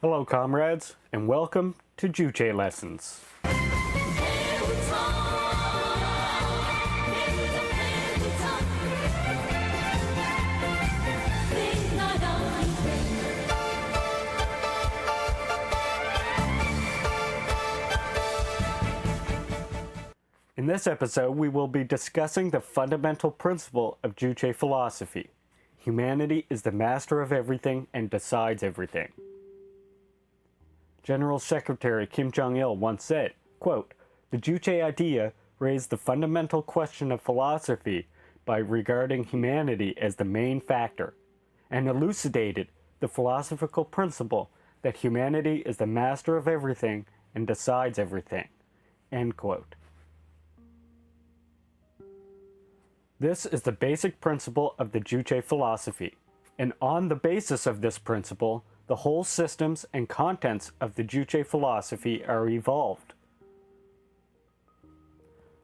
Hello comrades, and welcome to Juche Lessons. In this episode, we will be discussing the fundamental principle of Juche philosophy. Humanity is the master of everything and decides everything. General Secretary Kim Jong-il once said, quote, "The Juche idea raised the fundamental question of philosophy by regarding humanity as the main factor, and elucidated the philosophical principle that humanity is the master of everything and decides everything." End quote. This is the basic principle of the Juche philosophy, and on the basis of this principle, the whole systems and contents of the Juche philosophy are evolved.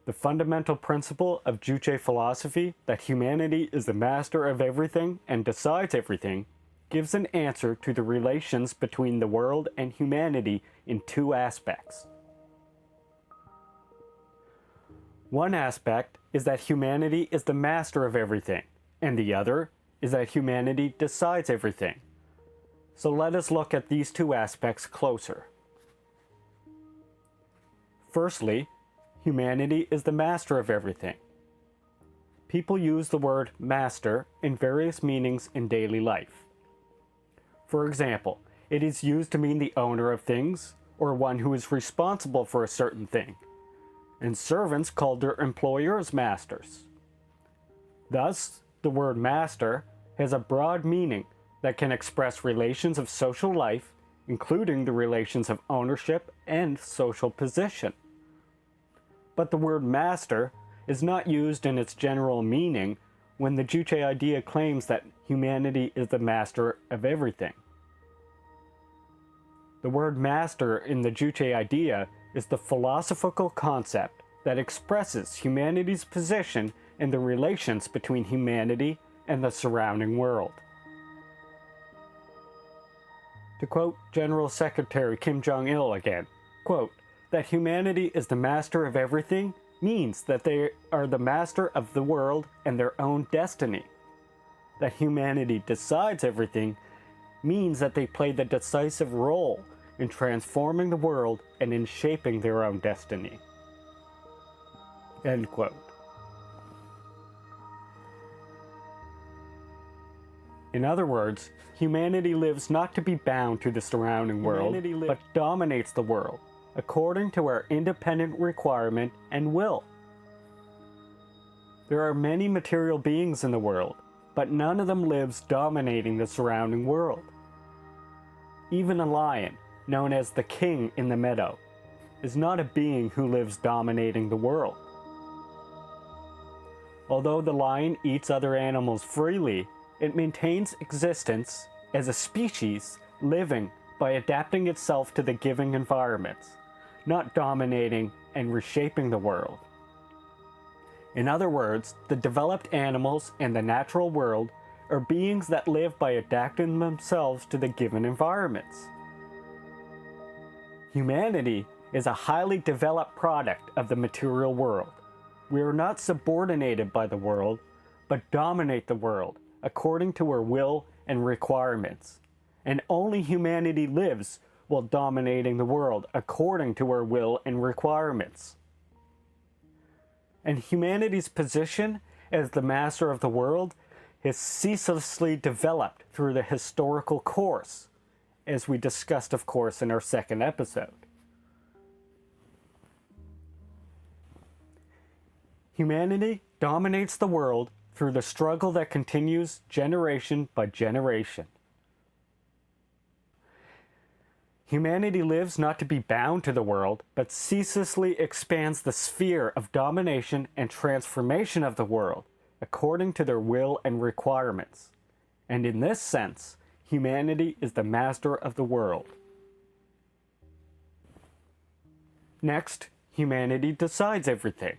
The fundamental principle of Juche philosophy, that humanity is the master of everything and decides everything, gives an answer to the relations between the world and humanity in two aspects. One aspect is that humanity is the master of everything, and the other is that humanity decides everything. So let us look at these two aspects closer. Firstly, humanity is the master of everything. People use the word master in various meanings in daily life. For example, it is used to mean the owner of things, or one who is responsible for a certain thing, and servants called their employers masters. Thus, the word master has a broad meaning that can express relations of social life, including the relations of ownership and social position. But the word master is not used in its general meaning when the Juche idea claims that humanity is the master of everything. The word master in the Juche idea is the philosophical concept that expresses humanity's position in the relations between humanity and the surrounding world. To quote General Secretary Kim Jong-il again, quote, "That humanity is the master of everything means that they are the master of the world and their own destiny. That humanity decides everything means that they play the decisive role in transforming the world and in shaping their own destiny." End quote. In other words, humanity lives not to be bound to the surrounding world, but dominates the world, according to our independent requirement and will. There are many material beings in the world, but none of them lives dominating the surrounding world. Even a lion, known as the king in the meadow, is not a being who lives dominating the world. Although the lion eats other animals freely, it maintains existence as a species living by adapting itself to the given environments, not dominating and reshaping the world. In other words, the developed animals and the natural world are beings that live by adapting themselves to the given environments. Humanity is a highly developed product of the material world. We are not subordinated by the world, but dominate the world according to our will and requirements. And only humanity lives while dominating the world according to our will and requirements. And humanity's position as the master of the world has ceaselessly developed through the historical course, as we discussed, of course, in our second episode. Humanity dominates the world through the struggle that continues generation by generation. Humanity lives not to be bound to the world, but ceaselessly expands the sphere of domination and transformation of the world according to their will and requirements. And in this sense, humanity is the master of the world. Next, humanity decides everything.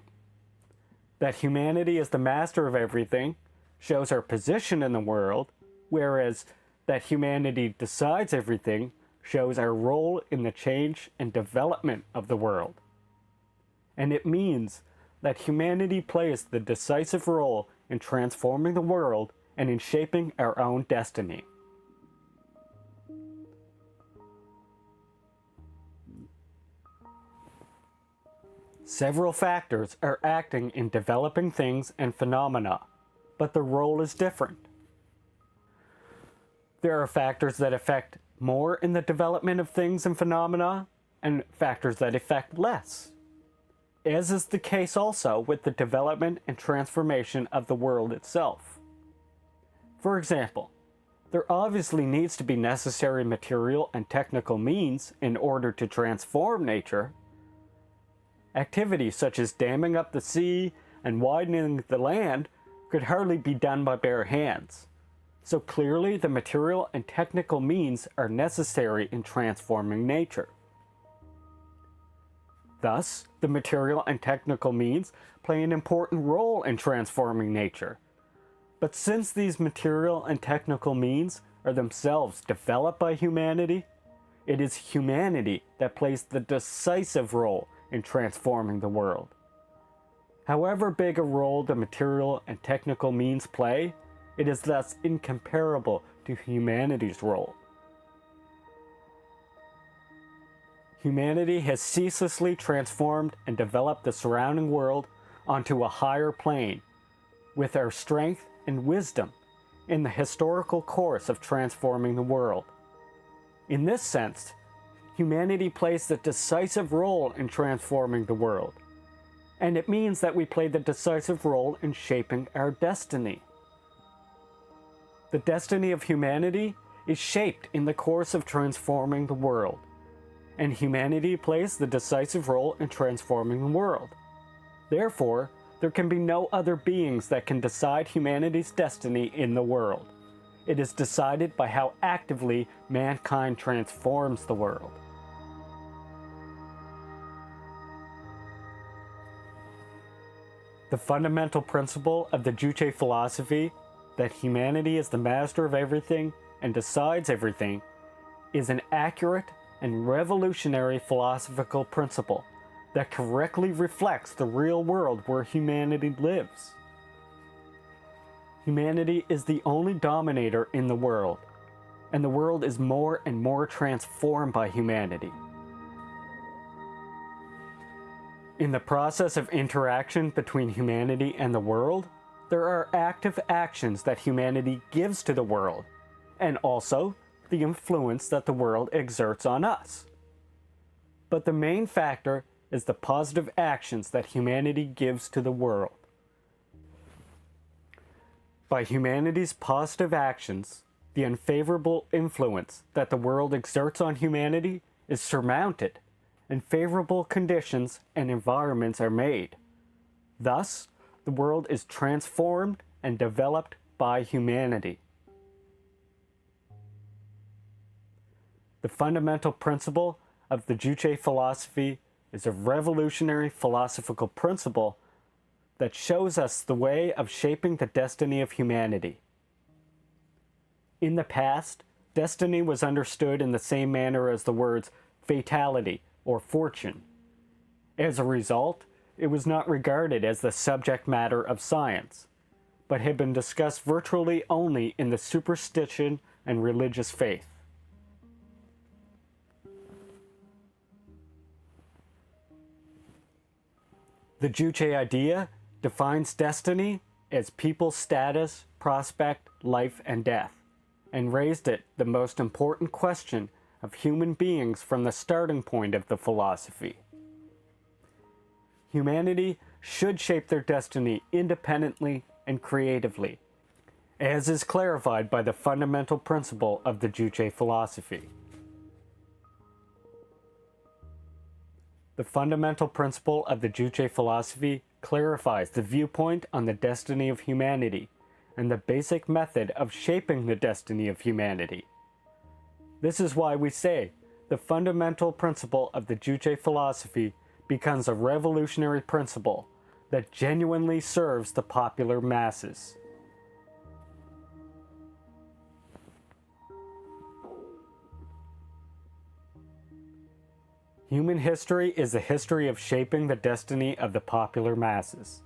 That humanity is the master of everything shows our position in the world, whereas that humanity decides everything shows our role in the change and development of the world. And it means that humanity plays the decisive role in transforming the world and in shaping our own destiny. Several factors are acting in developing things and phenomena, but the role is different. There are factors that affect more in the development of things and phenomena, and factors that affect less, as is the case also with the development and transformation of the world itself. For example, there obviously needs to be necessary material and technical means in order to transform nature. Activities such as damming up the sea and widening the land could hardly be done by bare hands. So clearly the material and technical means are necessary in transforming nature. Thus, the material and technical means play an important role in transforming nature. But since these material and technical means are themselves developed by humanity, it is humanity that plays the decisive role in transforming the world. However big a role the material and technical means play, it is thus incomparable to humanity's role. Humanity has ceaselessly transformed and developed the surrounding world onto a higher plane, with our strength and wisdom in the historical course of transforming the world. In this sense, humanity plays the decisive role in transforming the world, and it means that we play the decisive role in shaping our destiny. The destiny of humanity is shaped in the course of transforming the world, and humanity plays the decisive role in transforming the world. Therefore, there can be no other beings that can decide humanity's destiny in the world. It is decided by how actively mankind transforms the world. The fundamental principle of the Juche philosophy, that humanity is the master of everything and decides everything, is an accurate and revolutionary philosophical principle that correctly reflects the real world where humanity lives. Humanity is the only dominator in the world, and the world is more and more transformed by humanity. In the process of interaction between humanity and the world, there are active actions that humanity gives to the world, and also the influence that the world exerts on us. But the main factor is the positive actions that humanity gives to the world. By humanity's positive actions, the unfavorable influence that the world exerts on humanity is surmounted, and favorable conditions and environments are made. Thus, the world is transformed and developed by humanity. The fundamental principle of the Juche philosophy is a revolutionary philosophical principle that shows us the way of shaping the destiny of humanity. In the past, destiny was understood in the same manner as the words fatality or fortune. As a result, it was not regarded as the subject matter of science, but had been discussed virtually only in the superstition and religious faith. The Juche idea defines destiny as people's status, prospect, life, and death, and raised it the most important question of human beings from the starting point of the philosophy. Humanity should shape their destiny independently and creatively, as is clarified by the fundamental principle of the Juche philosophy. The fundamental principle of the Juche philosophy clarifies the viewpoint on the destiny of humanity and the basic method of shaping the destiny of humanity. This is why we say the fundamental principle of the Juche philosophy becomes a revolutionary principle that genuinely serves the popular masses. Human history is the history of shaping the destiny of the popular masses.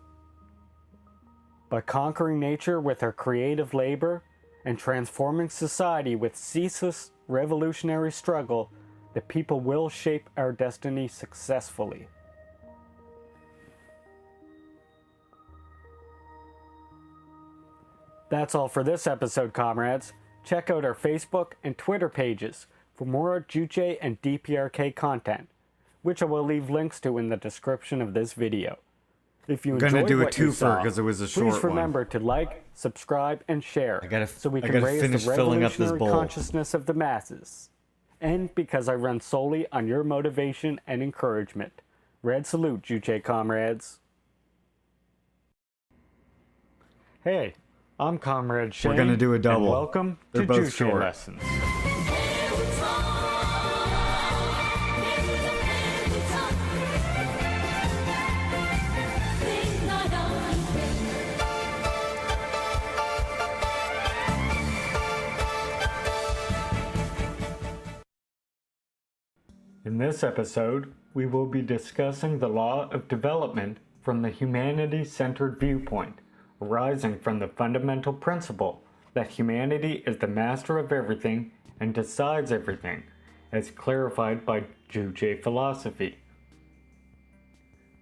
By conquering nature with our creative labor and transforming society with ceaseless revolutionary struggle, the people will shape our destiny successfully. That's all for this episode, comrades. Check out our Facebook and Twitter pages for more Juche and DPRK content, which I will leave links to in the description of this video. If you enjoyed what you saw, because it was a short please remember to like, subscribe, and share so we can raise the revolutionary consciousness of the masses. And because I run solely on your motivation and encouragement. Red salute, Juche comrades. Hey, I'm Comrade Shane. We're gonna do a double. And welcome to Juche Lessons. In this episode, we will be discussing the law of development from the humanity-centered viewpoint, arising from the fundamental principle that humanity is the master of everything and decides everything, as clarified by Juche philosophy.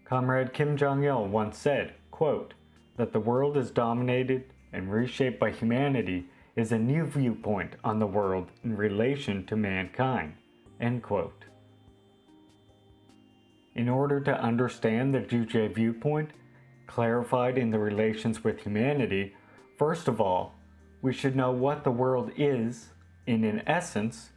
Comrade Kim Jong-il once said, quote, that the world is dominated and reshaped by humanity is a new viewpoint on the world in relation to mankind, end quote. In order to understand the Juche viewpoint, clarified in the relations with humanity, first of all, we should know what the world is, in essence,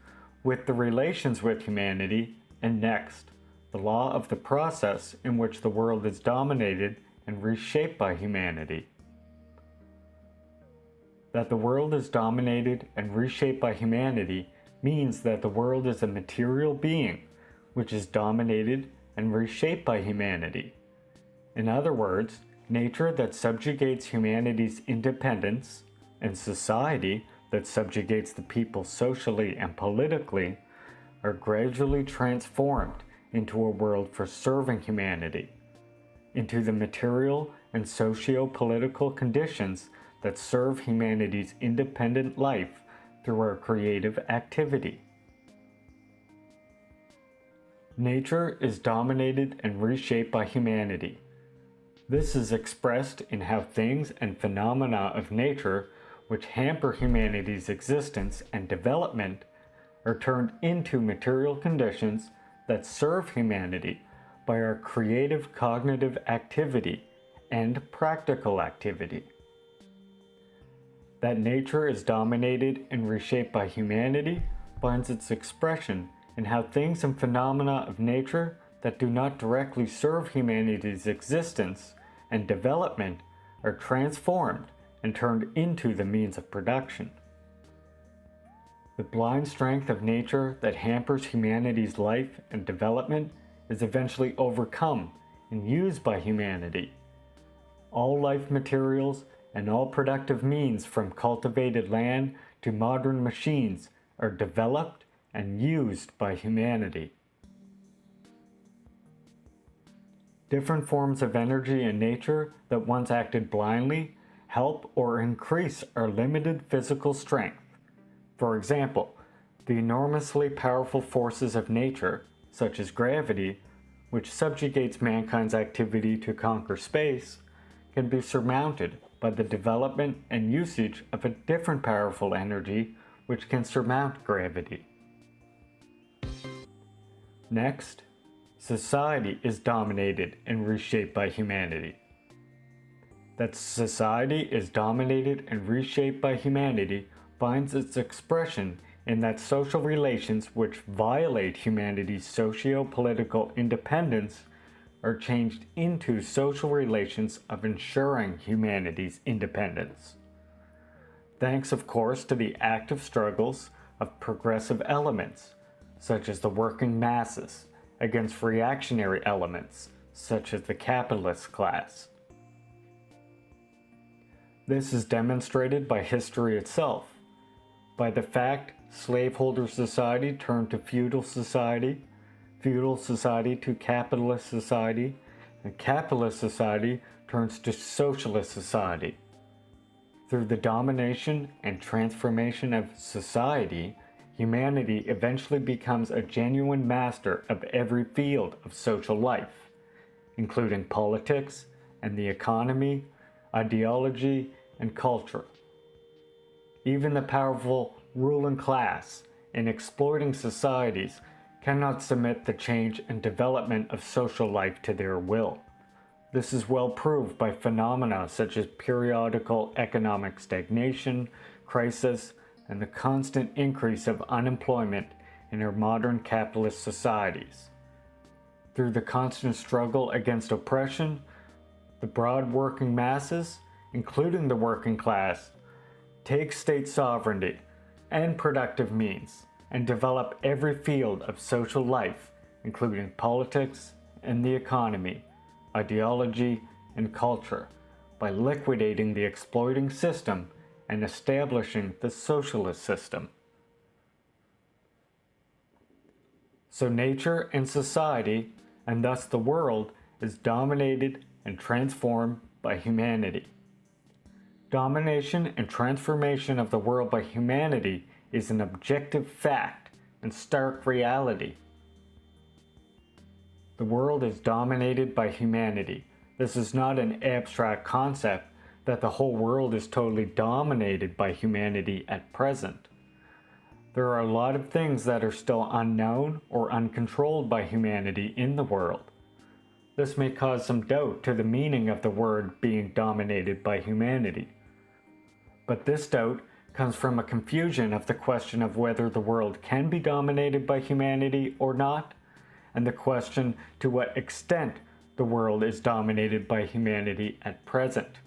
with the relations with humanity, and next, the law of the process in which the world is dominated and reshaped by humanity. That the world is dominated and reshaped by humanity means that the world is a material being, which is dominated and reshaped by humanity. In other words, nature that subjugates humanity's independence and society that subjugates the people socially and politically are gradually transformed into a world for serving humanity, into the material and socio-political conditions that serve humanity's independent life through our creative activity. Nature is dominated and reshaped by humanity. This is expressed in how things and phenomena of nature which hamper humanity's existence and development are turned into material conditions that serve humanity by our creative cognitive activity and practical activity. That nature is dominated and reshaped by humanity finds its expression in how things and phenomena of nature that do not directly serve humanity's existence and development are transformed and turned into the means of production. The blind strength of nature that hampers humanity's life and development is eventually overcome and used by humanity. All life materials and all productive means from cultivated land to modern machines are developed and used by humanity. Different forms of energy in nature that once acted blindly help or increase our limited physical strength. For example, the enormously powerful forces of nature, such as gravity, which subjugates mankind's activity to conquer space, can be surmounted by the development and usage of a different powerful energy which can surmount gravity. Next, society is dominated and reshaped by humanity. That society is dominated and reshaped by humanity finds its expression in that social relations which violate humanity's socio-political independence are changed into social relations of ensuring humanity's independence. Thanks, of course, to the active struggles of progressive elements, such as the working masses, against reactionary elements, such as the capitalist class. This is demonstrated by history itself, by the fact slaveholder society turned to feudal society, feudal society to capitalist society, and capitalist society turns to socialist society. Through the domination and transformation of society, humanity eventually becomes a genuine master of every field of social life, including politics and the economy, ideology, and culture. Even the powerful ruling class in exploiting societies cannot submit the change and development of social life to their will. This is well proved by phenomena such as periodical economic stagnation, crisis, and the constant increase of unemployment in our modern capitalist societies. Through the constant struggle against oppression, the broad working masses, including the working class, take state sovereignty and productive means and develop every field of social life, including politics and the economy, ideology, and culture, by liquidating the exploiting system and establishing the socialist system. So nature and society, and thus the world, is dominated and transformed by humanity. Domination and transformation of the world by humanity is an objective fact and stark reality. The world is dominated by humanity. This is not an abstract concept that the whole world is totally dominated by humanity at present. There are a lot of things that are still unknown or uncontrolled by humanity in the world. This may cause some doubt to the meaning of the word being dominated by humanity. But this doubt comes from a confusion of the question of whether the world can be dominated by humanity or not, and the question to what extent the world is dominated by humanity at present.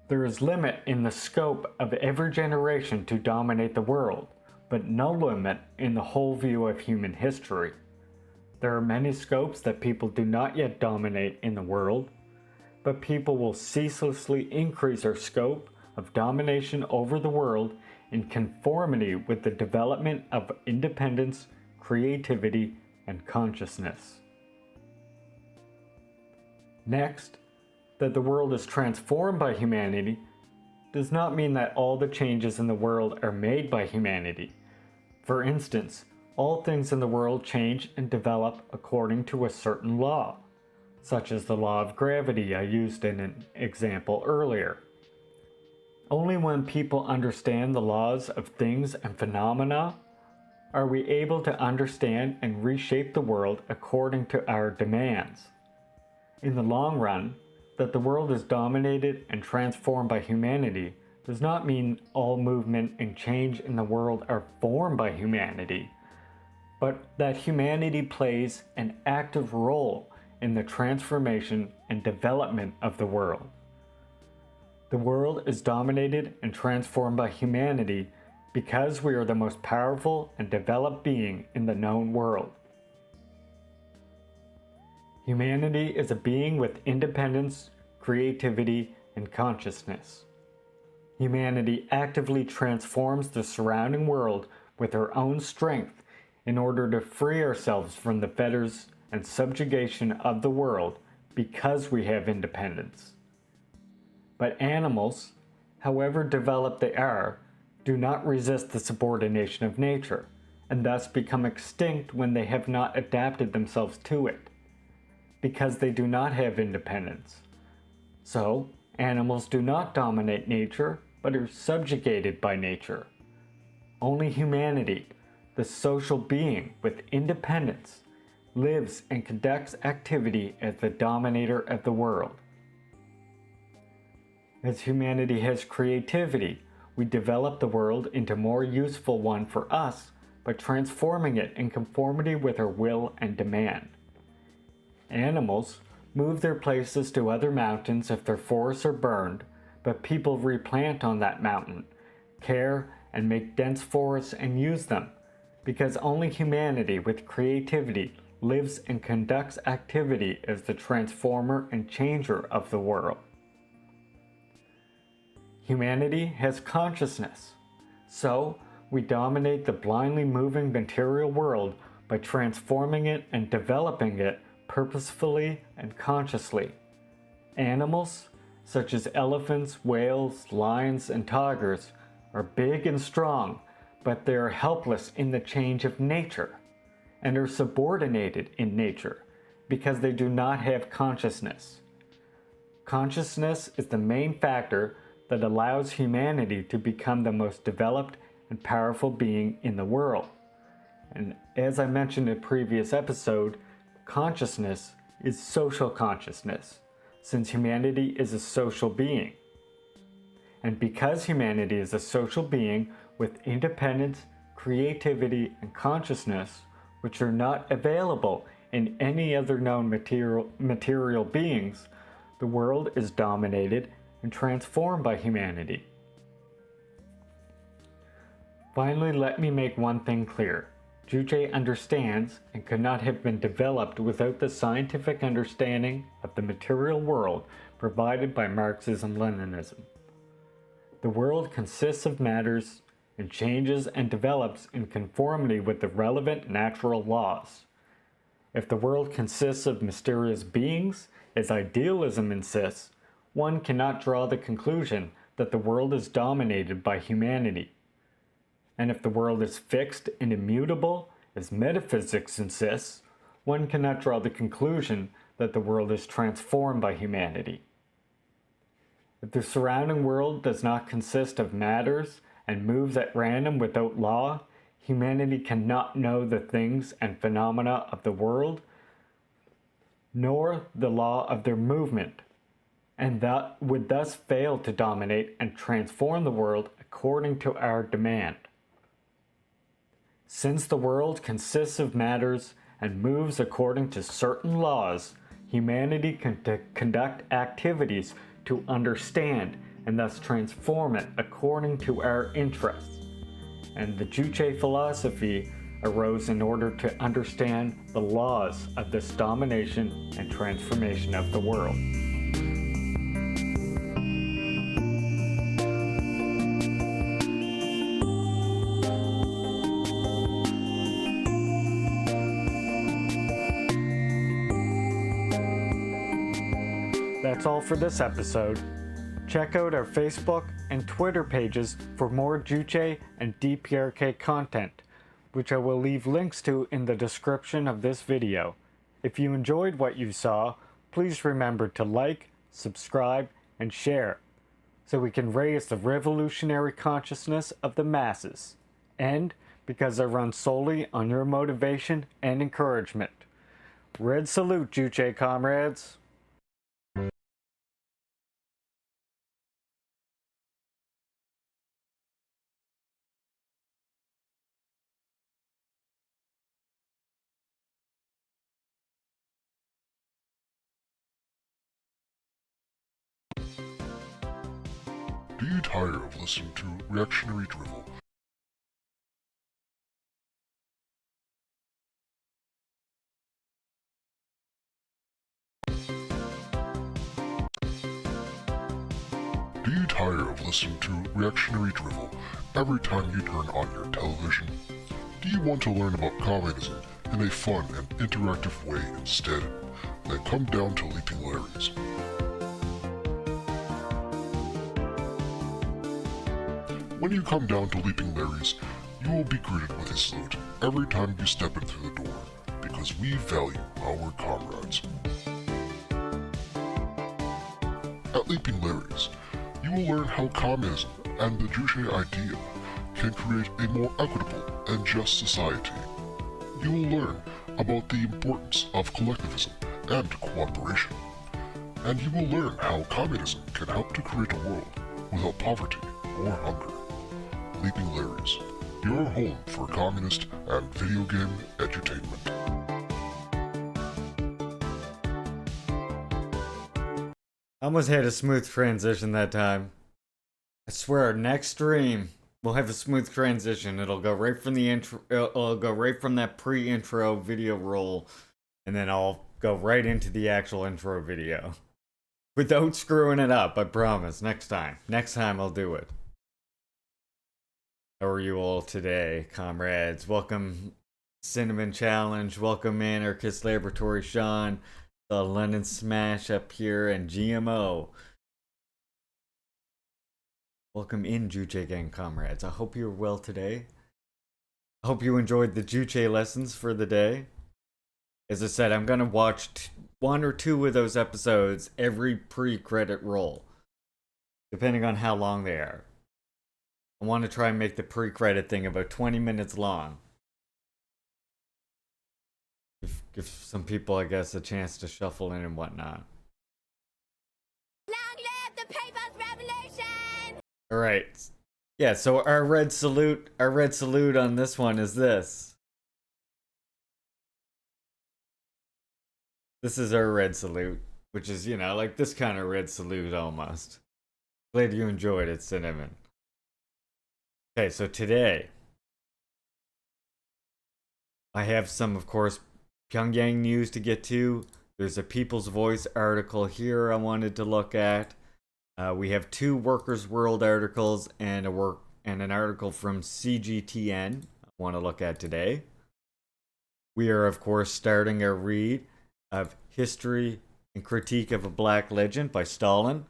There is limit in the scope of every generation to dominate the world, but no limit in the whole view of human history. There are many scopes that people do not yet dominate in the world, but people will ceaselessly increase our scope of domination over the world in conformity with the development of independence, creativity, and consciousness. Next, that the world is transformed by humanity does not mean that all the changes in the world are made by humanity. For instance, all things in the world change and develop according to a certain law, such as the law of gravity I used in an example earlier. Only when people understand the laws of things and phenomena are we able to understand and reshape the world according to our demands. In the long run, that the world is dominated and transformed by humanity does not mean all movement and change in the world are formed by humanity, but that humanity plays an active role in the transformation and development of the world. The world is dominated and transformed by humanity because we are the most powerful and developed being in the known world. Humanity is a being with independence, creativity, and consciousness. Humanity actively transforms the surrounding world with our own strength in order to free ourselves from the fetters and subjugation of the world because we have independence. But animals, however developed they are, do not resist the subordination of nature, and thus become extinct when they have not adapted themselves to it, because they do not have independence. So, animals do not dominate nature, but are subjugated by nature. Only humanity, the social being with independence, lives and conducts activity as the dominator of the world. As humanity has creativity, we develop the world into a more useful one for us by transforming it in conformity with our will and demand. Animals move their places to other mountains if their forests are burned, but people replant on that mountain, care and make dense forests and use them, because only humanity with creativity lives and conducts activity as the transformer and changer of the world. Humanity has consciousness. So, we dominate the blindly moving material world by transforming it and developing it purposefully and consciously. Animals, such as elephants, whales, lions, and tigers, are big and strong, but they are helpless in the change of nature, and are subordinated in nature because they do not have consciousness. Consciousness is the main factor that allows humanity to become the most developed and powerful being in the world. And as I mentioned in a previous episode, consciousness is social consciousness, since humanity is a social being. And because humanity is a social being with independence, creativity, and consciousness, which are not available in any other known material beings, the world is dominated and transformed by humanity. Finally, let me make one thing clear. Juche understands and could not have been developed without the scientific understanding of the material world provided by Marxism-Leninism. The world consists of matters and changes and develops in conformity with the relevant natural laws. If the world consists of mysterious beings, as idealism insists, one cannot draw the conclusion that the world is dominated by humanity. And if the world is fixed and immutable, as metaphysics insists, one cannot draw the conclusion that the world is transformed by humanity. If the surrounding world does not consist of matters and moves at random without law, humanity cannot know the things and phenomena of the world, nor the law of their movement, and that would thus fail to dominate and transform the world according to our demand. Since the world consists of matters and moves according to certain laws, humanity can conduct activities to understand and thus transform it according to our interests. And the Juche philosophy arose in order to understand the laws of this domination and transformation of the world. That's all for this episode. Check out our Facebook and Twitter pages for more Juche and DPRK content, which I will leave links to in the description of this video. If you enjoyed what you saw, please remember to like, subscribe, and share, so we can raise the revolutionary consciousness of the masses. And because I run solely on your motivation and encouragement. Red salute, Juche comrades! Do you tire of listening to reactionary drivel? Do you tire of listening to reactionary drivel every time you turn on your television? Do you want to learn about communism in a fun and interactive way instead? Then come down to Leaping Larry's. When you come down to Leaping Larry's, you will be greeted with a salute every time you step in through the door, because we value our comrades. At Leaping Larry's, you will learn how communism and the Juche idea can create a more equitable and just society. You will learn about the importance of collectivism and cooperation. And you will learn how communism can help to create a world without poverty or hunger. Leaping Larry's, your home for communist and video game edutainment. Almost had a smooth transition that time. I swear, next stream we'll have a smooth transition. It'll go right from the intro. It'll go right from that pre-intro video roll, and then I'll go right into the actual intro video without screwing it up. I promise. Next time I'll do it. How are you all today, comrades? Welcome, Cinnamon Challenge. Welcome, Anarchist Laboratory Sean, the London Smash up here, and GMO. Welcome in, Juche Gang comrades. I hope you're well today. I hope you enjoyed the Juche lessons for the day. As I said, I'm gonna watch one or two of those episodes every pre-credit roll, depending on how long they are. I want to try and make the pre-credit thing about 20 minutes long. Give some people, I guess, a chance to shuffle in and whatnot. Long live the People's Revolution! Alright. Yeah, so our red salute on this one is this. This is our red salute, which is, you know, like this kind of red salute almost. Glad you enjoyed it, Cinnamon. Okay, so today I have some, of course, Pyongyang news to get to. There's a People's Voice article here I wanted to look at. We have two Workers' World articles and an article from CGTN I want to look at today. We are, of course, starting our read of History and Critique of a Black Legend by Stalin,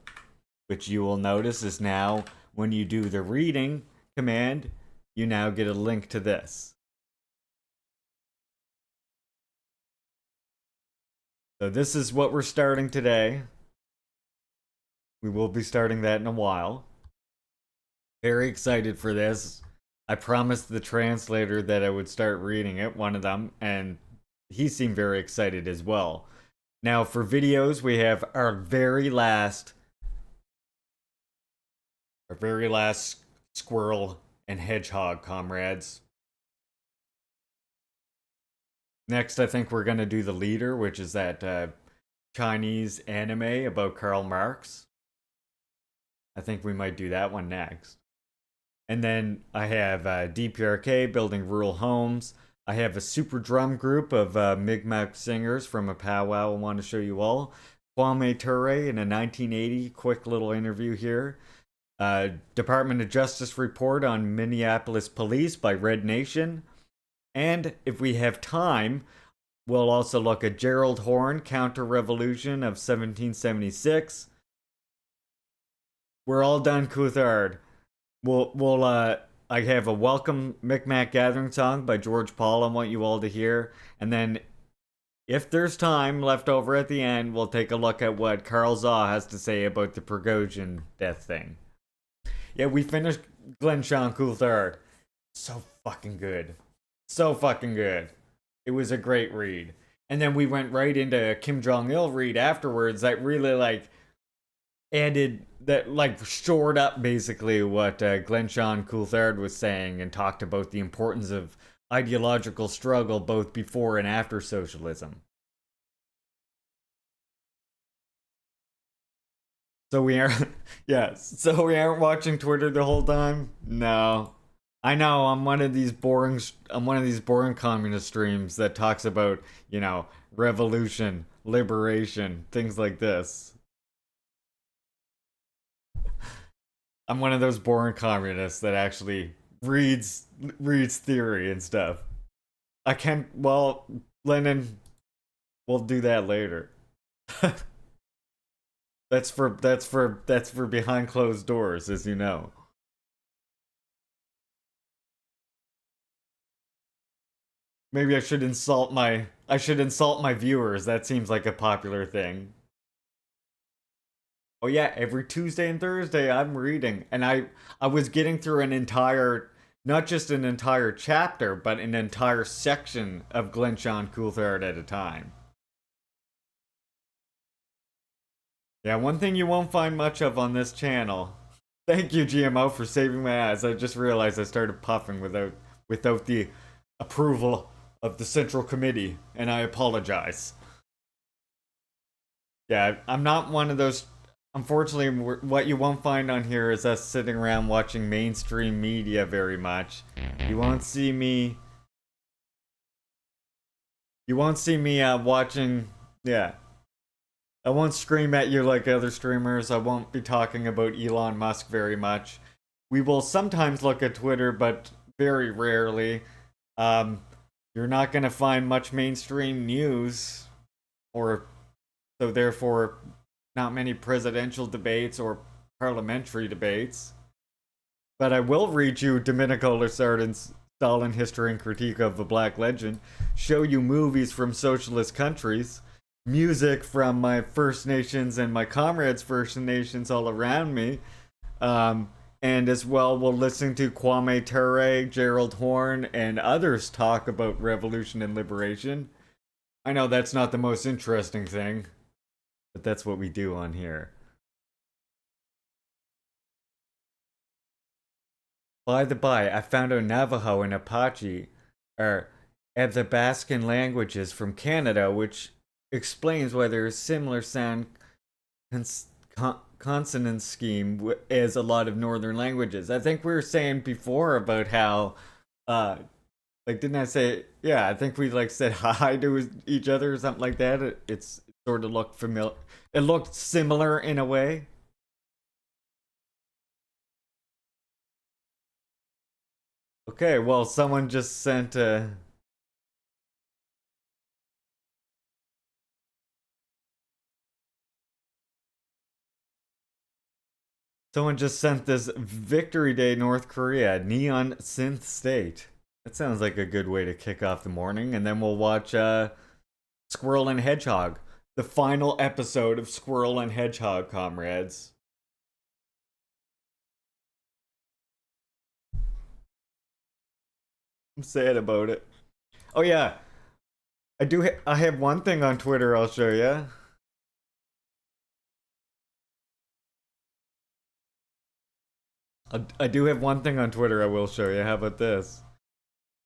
which you will notice is now, when you do the reading command, you now get a link to this. So this is what we're starting today. We will be starting that in a while. Very excited for this. I promised the translator that I would start reading it, one of them, and he seemed very excited as well. Now for videos, we have our very last squirrel and hedgehog comrades. Next, I think we're going to do The Leader, which is that Chinese anime about Karl Marx. I think we might do that one next. And then I have DPRK building rural homes. I have a super drum group of Mi'kmaq singers from a powwow I want to show you all. Kwame Ture in a 1980 quick little interview here. Department of Justice report on Minneapolis police by Red Nation. And if we have time, we'll also look at Gerald Horne, Counter-Revolution of 1776. We're all done, Couthard. I have a welcome Micmac Gathering song by George Paul I want you all to hear. And then, if there's time left over at the end, we'll take a look at what Carl Zaw has to say about the Prigozhin death thing. Yeah, we finished Glenn Sean Coulthard. So fucking good. So fucking good. It was a great read. And then we went right into a Kim Jong-il read afterwards that really added, that shored up basically what Glenn Sean Coulthard was saying and talked about the importance of ideological struggle both before and after socialism. So we aren't, yes, so we aren't watching Twitter the whole time? No. I know, I'm one of these boring communist streams that talks about, you know, revolution, liberation, things like this. I'm one of those boring communists that actually reads theory and stuff. I can't, well, Lenin, we'll do that later. That's for behind closed doors, as you know. Maybe I should insult my viewers. That seems like a popular thing. Oh yeah, every Tuesday and Thursday I'm reading, and I was getting through an entire, not just an entire chapter, but an entire section of Glenn Sean Coulthard at a time. Yeah, one thing you won't find much of on this channel. Thank you, GMO, for saving my ass. I just realized I started puffing without the approval of the Central Committee, and I apologize. Yeah, I'm not one of those. Unfortunately, what you won't find on here is us sitting around watching mainstream media very much. You won't see me watching. Yeah. I won't scream at you like other streamers. I won't be talking about Elon Musk very much. We will sometimes look at Twitter, but very rarely. You're not going to find much mainstream news, or so therefore not many presidential debates or parliamentary debates. But I will read you Domenico Lasarden's Stalin History and Critique of the Black Legend, show you movies from socialist countries, music from my First Nations and my comrades' First Nations all around me, and as well we'll listen to Kwame Ture, Gerald Horne, and others talk about revolution and liberation. I know that's not the most interesting thing, but that's what we do on here. By the by, I found out Navajo and Apache are Athabascan languages from Canada, which explains why there is similar sound consonant scheme as a lot of northern languages. I think we were saying before about how, didn't I say, yeah, I think we said hi to each other or something like that. It sort of looked familiar. It looked similar in a way. Okay, well, someone just sent someone just sent this Victory Day North Korea Neon Synth State. That sounds like a good way to kick off the morning, and then we'll watch Squirrel and Hedgehog, the final episode of Squirrel and Hedgehog, comrades. I'm sad about it. Oh yeah, I have one thing on Twitter I'll show you. I do have one thing on Twitter I will show you. How about this?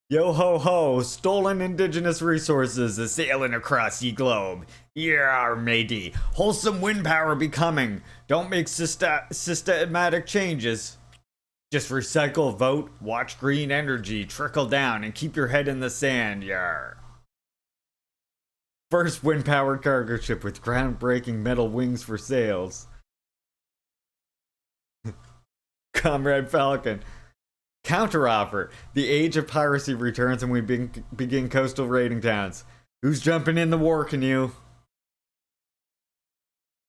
Yo ho ho! Stolen indigenous resources is sailing across ye globe. Yeah, matey. Wholesome wind power be coming. Don't make systematic changes. Just recycle, vote, watch green energy trickle down, and keep your head in the sand, yar. First wind-powered cargo ship with groundbreaking metal wings for sails. Comrade Falcon. Counteroffer. The age of piracy returns and we begin coastal raiding towns. Who's jumping in the war canoe?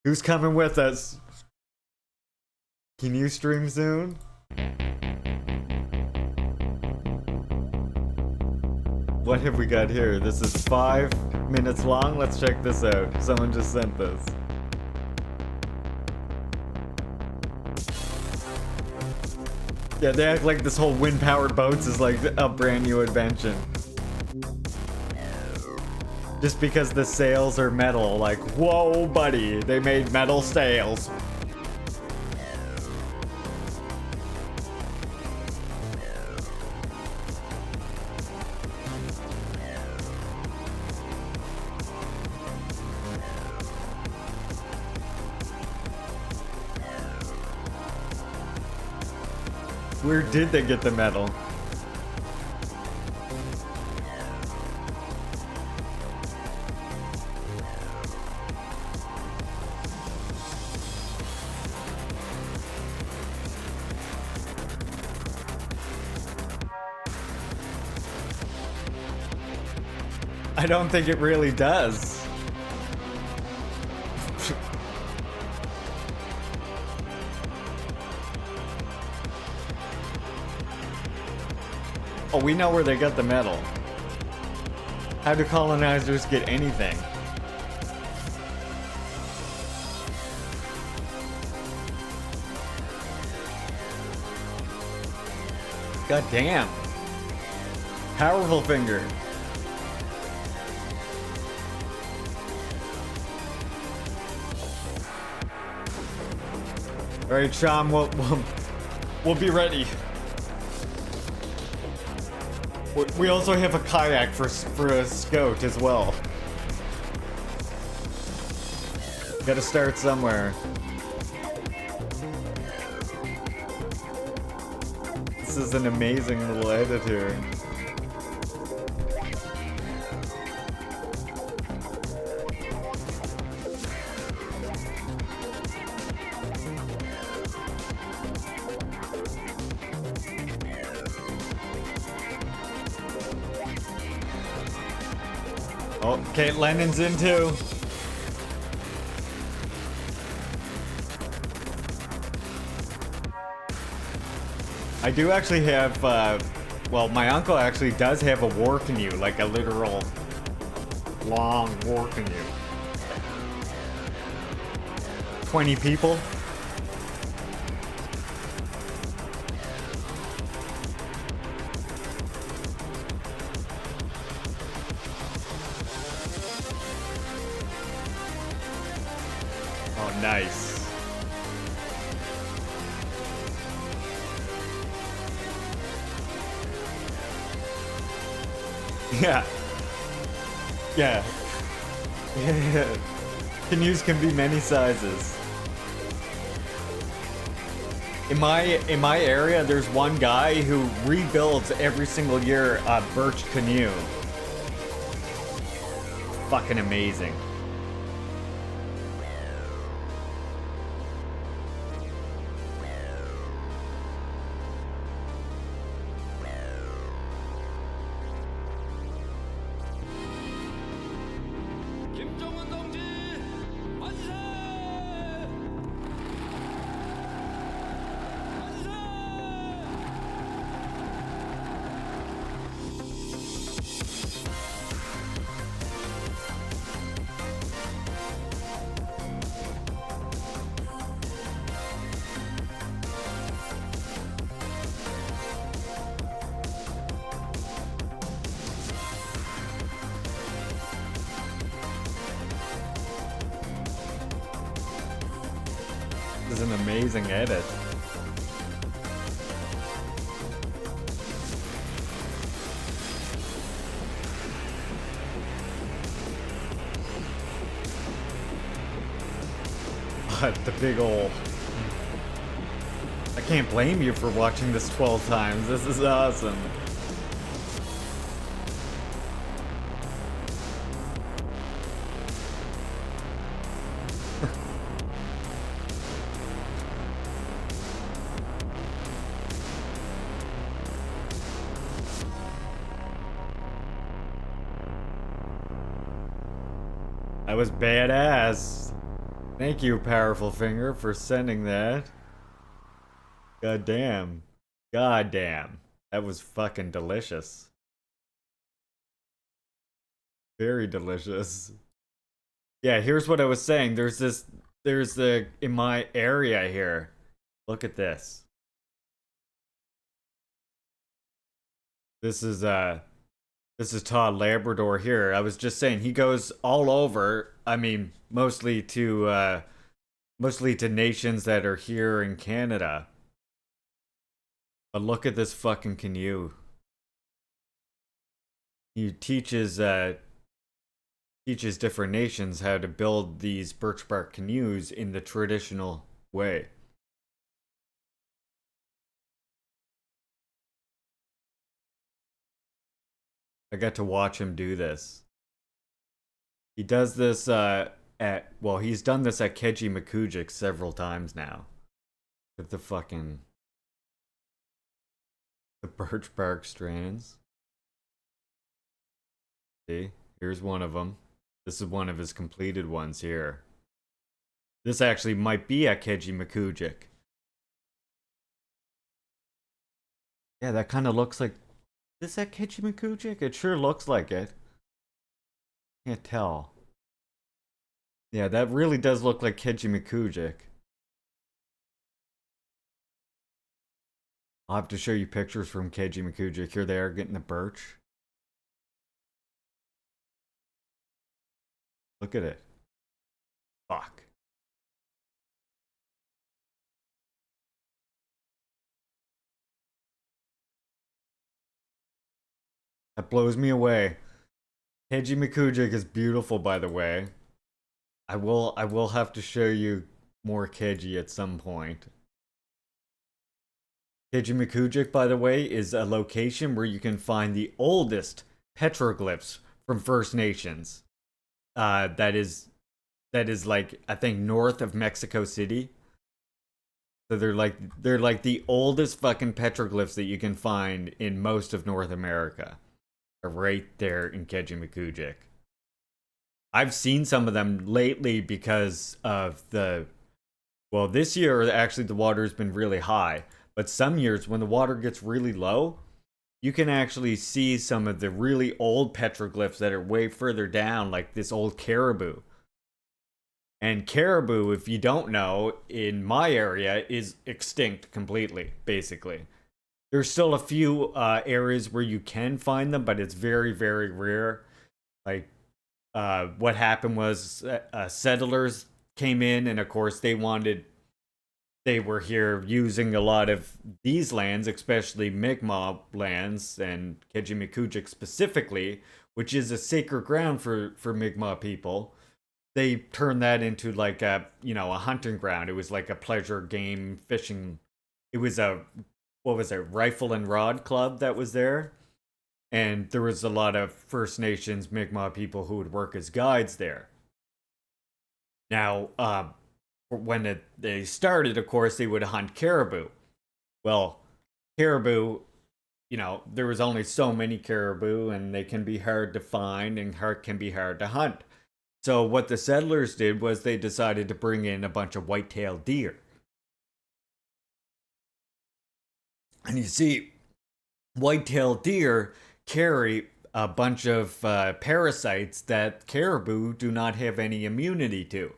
Who's coming with us? Can you stream soon? What have we got here? This is 5 minutes long. Let's check this out. Someone just sent this. Yeah, they act like this whole wind-powered boats is like a brand new invention. Just because the sails are metal, like, whoa, buddy, they made metal sails. Where did they get the metal? I don't think it really does. Oh, we know where they got the metal. How do colonizers get anything? God damn. Powerful finger. Alright, Sean, we'll be ready. We also have a kayak for a scout as well. Gotta start somewhere. This is an amazing little edit here. Oh, Kate Lennon's in too. I do actually have, well, my uncle actually does have a war canoe, like a literal long war canoe. 20 people. Oh, nice. Yeah. Yeah. Yeah. Canoes can be many sizes. In my area, there's one guy who rebuilds every single year a birch canoe. Fucking amazing. This is an amazing edit. But the big ol'... I can't blame you for watching this 12 times. This is awesome. That was badass. Thank you, Powerful Finger, for sending that. God damn. God damn. That was fucking delicious. Very delicious. Yeah, here's what I was saying. There's in my area here. Look at this. This is Todd Labrador here. I was just saying he goes all over. I mean, mostly to nations that are here in Canada. But look at this fucking canoe. He teaches different nations how to build these birch bark canoes in the traditional way. I got to watch him do this. He does this he's done this at Keji Makujik several times now. With the birch bark strands. See? Here's one of them. This is one of his completed ones here. This actually might be at Keji Makujik. Yeah, that kind of looks like... Is this at Keji Makujik? It sure looks like it. Can't tell. Yeah, that really does look like Keji Makujik. I'll have to show you pictures from Keiji Makujik. Here they are getting the birch. Look at it. Fuck. That blows me away. Keiji Makujik is beautiful, by the way. I will have to show you more Keiji at some point. Keiji Makujik, by the way, is a location where you can find the oldest petroglyphs from First Nations. That is like, I think, north of Mexico City. So they're like the oldest fucking petroglyphs that you can find in most of North America. Are right there in Keiji Makujik. I've seen some of them lately because of well, this year actually the water's been really high, but some years when the water gets really low, you can actually see some of the really old petroglyphs that are way further down, like this old caribou. And caribou, if you don't know, in my area is extinct completely, basically. There's still a few areas where you can find them, but it's very, very rare. Like, what happened was settlers came in, and of course, they were here using a lot of these lands, especially Mi'kmaq lands, and Kejimkujik specifically, which is a sacred ground for Mi'kmaq people. They turned that into like a hunting ground. It was like a pleasure game fishing. It was a what was it, rifle and rod club that was there, and there was a lot of First Nations Mi'kmaq people who would work as guides there. Now, when they started, of course, they would hunt caribou. Well, caribou, there was only so many caribou, and they can be hard to find and can be hard to hunt. So what the settlers did was they decided to bring in a bunch of white-tailed deer. And you see, white-tailed deer carry a bunch of parasites that caribou do not have any immunity to.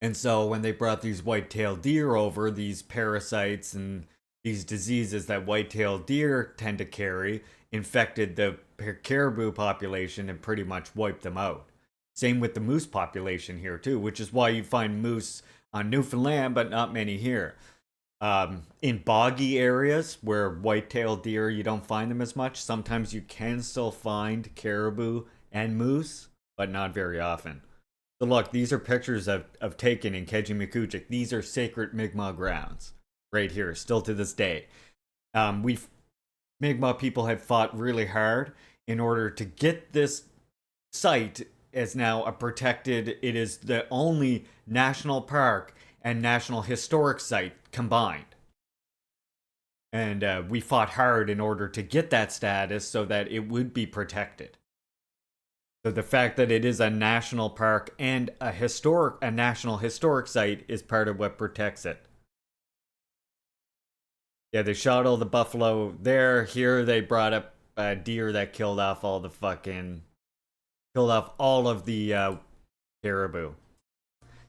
And so when they brought these white-tailed deer over, these parasites and these diseases that white-tailed deer tend to carry infected the caribou population and pretty much wiped them out. Same with the moose population here too, which is why you find moose on Newfoundland, but not many here. In boggy areas where white-tailed deer, you don't find them as much. Sometimes you can still find caribou and moose, but not very often. So look, these are pictures of taken in Kejimkujik. These are sacred Mi'kmaq grounds right here, still to this day. Mi'kmaq people have fought really hard in order to get this site as now a protected. It is the only national park and national historic site combined. And we fought hard in order to get that status so that it would be protected. So the fact that it is a national park and a national historic site is part of what protects it. Yeah, they shot all the buffalo there. Here they brought up a deer that killed off all of the caribou.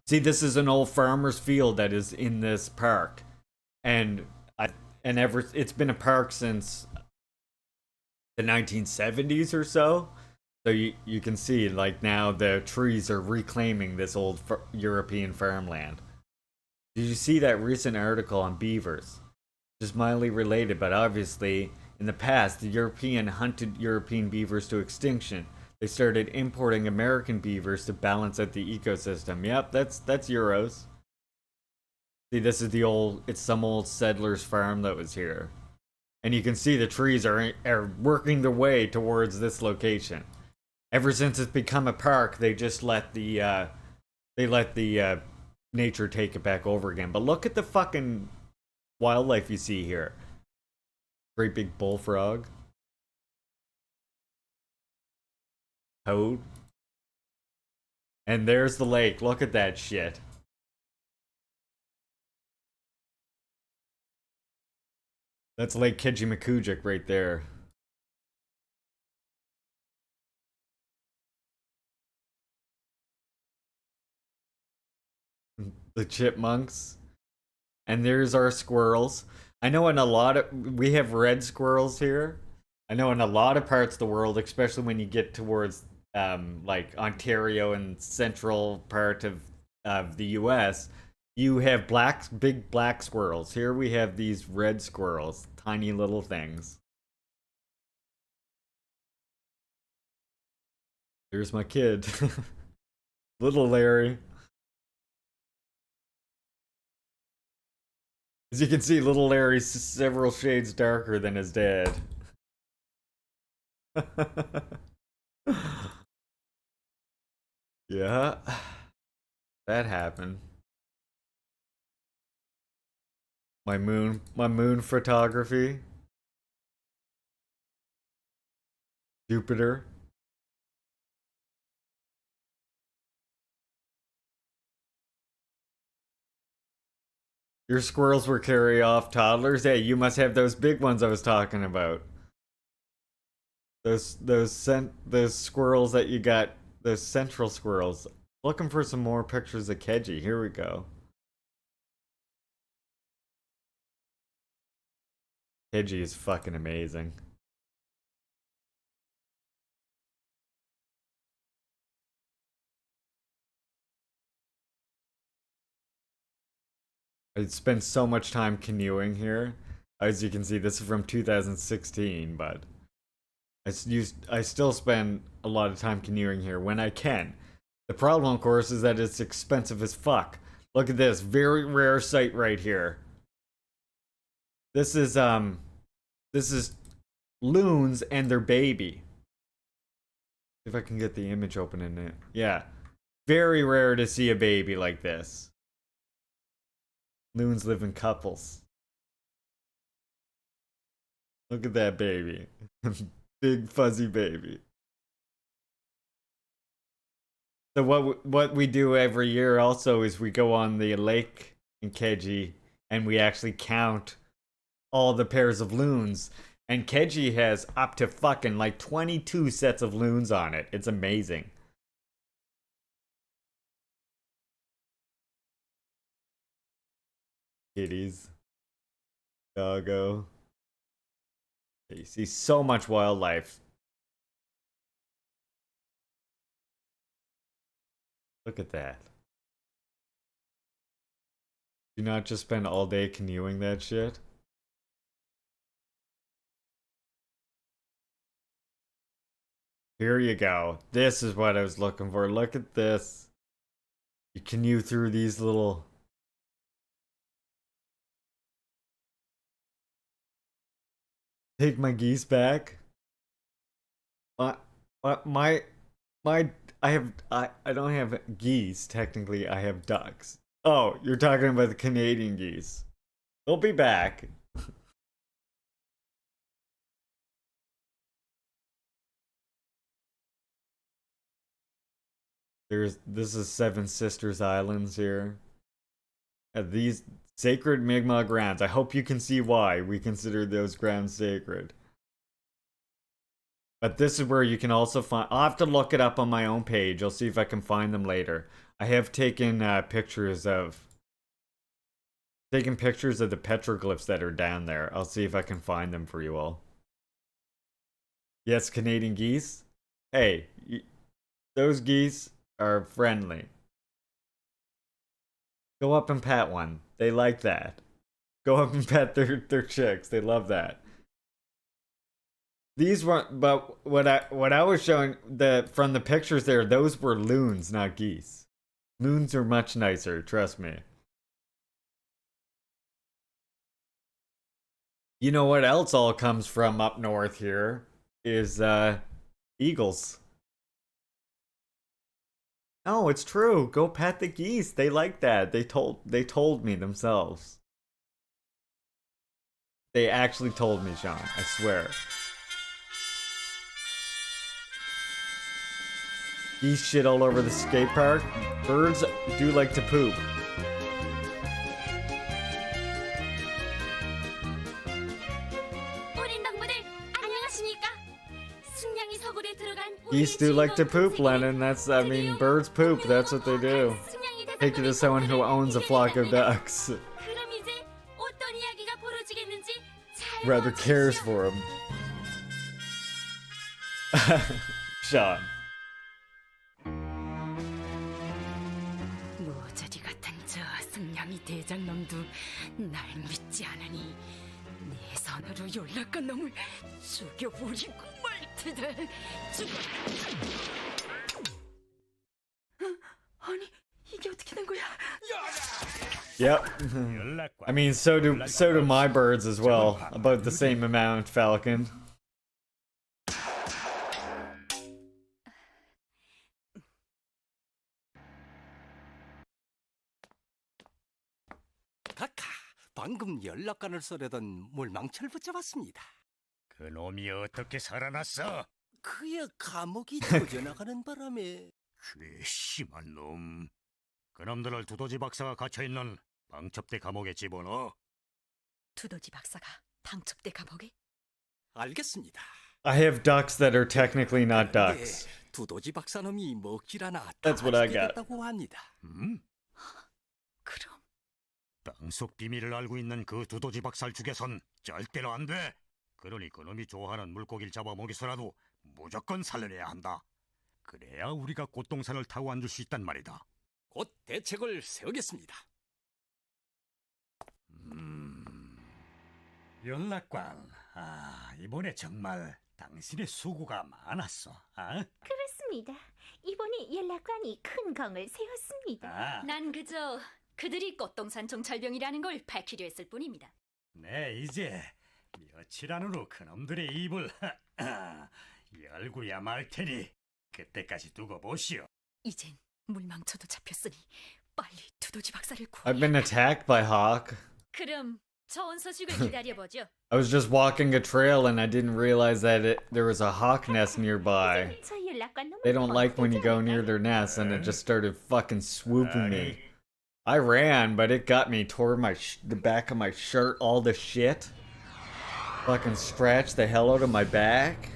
See, this is an old farmer's field that is in this park, and it's been a park since the 1970s or so. So you can see, like, now the trees are reclaiming this old European farmland. Did you see that recent article on beavers? Just mildly related, but obviously in the past the European hunted European beavers to extinction. They started importing American beavers to balance out the ecosystem. Yep, that's Euros. See, this is it's some old settler's farm that was here. And you can see the trees are working their way towards this location. Ever since it's become a park, they just let the nature take it back over again. But look at the fucking wildlife you see here. Great big bullfrog. Toad. And there's the lake. Look at that shit. That's Lake Kejimkujik right there. The chipmunks. And there's our squirrels. I know we have red squirrels here. I know in a lot of parts of the world, especially when you get towards like Ontario and central part of the US, you have big black squirrels. Here we have these red squirrels, tiny little things. There's my kid. Little Larry. As you can see, little Larry's several shades darker than his dad. Yeah, that happened. My moon photography. Jupiter. Your squirrels were carry off toddlers? Hey, you must have those big ones I was talking about. Those squirrels that you got, those central squirrels. Looking for some more pictures of Keji. Here we go. Keji is fucking amazing. I spent so much time canoeing here. As you can see, this is from 2016, but I still spend a lot of time canoeing here when I can. The problem, of course, is that it's expensive as fuck. Look at this, very rare sight right here. This is loons and their baby. If I can get the image open in it. Yeah. Very rare to see a baby like this. Loons live in couples. Look at that baby. Big fuzzy baby. So what we do every year also is we go on the lake in Keji and we actually count all the pairs of loons. And Keji has up to fucking like 22 sets of loons on it. It's amazing. Kitties. Doggo. You see so much wildlife. Look at that. Do you not just spend all day canoeing that shit? Here you go. This is what I was looking for. Look at this. You canoe through these little... Take my geese back. I don't have geese, technically. I have ducks. Oh, you're talking about the Canadian geese. They'll be back. This is Seven Sisters Islands here. These sacred Mi'kmaq grounds. I hope you can see why we consider those grounds sacred. But this is where you can also find... I'll have to look it up on my own page. I'll see if I can find them later. I have taken pictures of... the petroglyphs that are down there. I'll see if I can find them for you all. Yes, Canadian geese. Hey, those geese are friendly. Go up and pat one. They like that. Go up and pet their chicks. They love that. These weren't, but what I was showing from the pictures there, those were loons, not geese. Loons are much nicer, trust me. You know what else all comes from up north here is eagles. No, it's true. Go pet the geese. They like that. They told me themselves. They actually told me, Sean. I swear. Geese shit all over the skate park. Birds do like to poop. Geese do like to poop, Lennon. I mean, birds poop. That's what they do. Take it as someone who owns a flock of ducks. Rather cares for them. Sean. 모자리 같은 저 승냥이 대장놈도 날 믿지 않으니 내 손으로 연락한 놈을 죽여버리고 말 테다. 아니 이게 어떻게 된 거야? Yep. I mean, so do my birds as well. About the same amount, Falcon. 카카, 방금 연락관을 쏘려던 몰망치를 붙잡았습니다. 그놈이 어떻게 살아났어? 그의 감옥이 터져나가는 바람에 그 심한 놈. 그놈들을 두더지 박사가 갇혀있는 방첩대 감옥에 집어넣어. 두더지 박사가 방첩대 감옥에? 알겠습니다. I have ducks that are technically not 그런데 ducks. 두더지 박사놈이 먹질 않아 다 That's what I 죽게 got. 됐다고 합니다. 그럼 땅속 비밀을 알고 있는 그 두더지 박사를 죽여선 절대로 안 돼. 그러니 그놈이 좋아하는 물고기를 잡아 먹여서라도 무조건 살려내야 한다. 그래야 우리가 꽃동산을 타고 앉을 수 있단 말이다. 곧 대책을 세우겠습니다. 연락관, 이번에 정말 당신의 수고가 많았어. 그렇습니다. 이번에 연락관이 큰 공을 세웠습니다. 난 그저 그들이 꽃동산 정찰병이라는 걸 밝히려 했을 뿐입니다. 네, 이제 며칠 안으로 그놈들의 입을 열고야 말 테니 그때까지 두고 보시오. 이젠 물망쳐도 잡혔으니 빨리 두더지 박사를 I've been attacked by hawk. 그럼 좋은 소식을 기다려보죠. I was just walking a trail and I didn't realize that there was a hawk nest nearby. 저 연락관 너무 They don't like when you go near their nest, and it just started fucking swooping me. I ran, but it got me, tore the back of my shirt, all the shit. Fucking scratched the hell out of my back.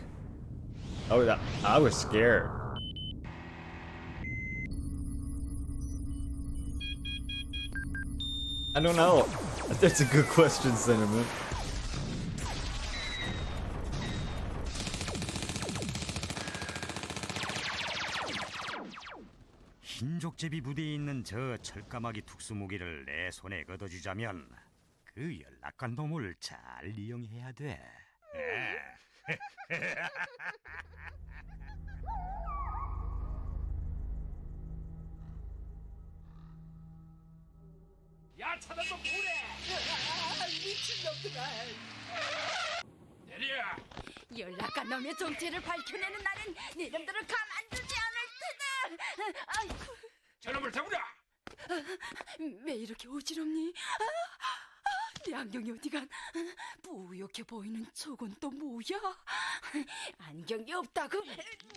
Oh, I was scared. I don't know. That's a good question, Cinnamon. 흰족제비 부대에 있는 저 철까마귀 특수무기를 내 손에 걷어주자면 그 연락관 놈을 잘 이용해야 돼. 야, 차단도 뭐래? 미친놈들아! 내려! 연락관 놈의 정체를 밝혀내는 나는 니놈들을 가만두지 않을 테다. 아이고, 저놈을 잡으라! 왜 이렇게 어지럽니? 내 안경이 어디간? 뿌옇게 보이는 저건 또 뭐야? 안경이 없다고?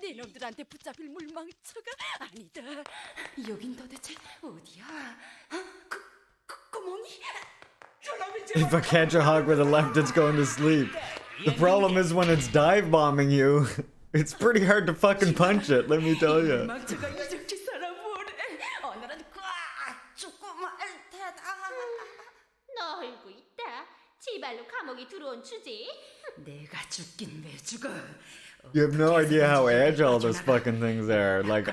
네 놈들한테 붙잡힐 물망쳐가 아니다. 여긴 도대체 어디야? 구멍이? If I catch a hawk with a left, it's going to sleep. The problem is when it's dive bombing you, it's pretty hard to fucking punch it, let me tell you. 물망쳐가 이렇게 살아보래. 오늘은 꽉 죽고 말 테다. 놀고 있다. 지발로 감옥에 들어온 주제. 내가 죽긴 왜 죽어? You have no idea how agile those fucking things are. Like,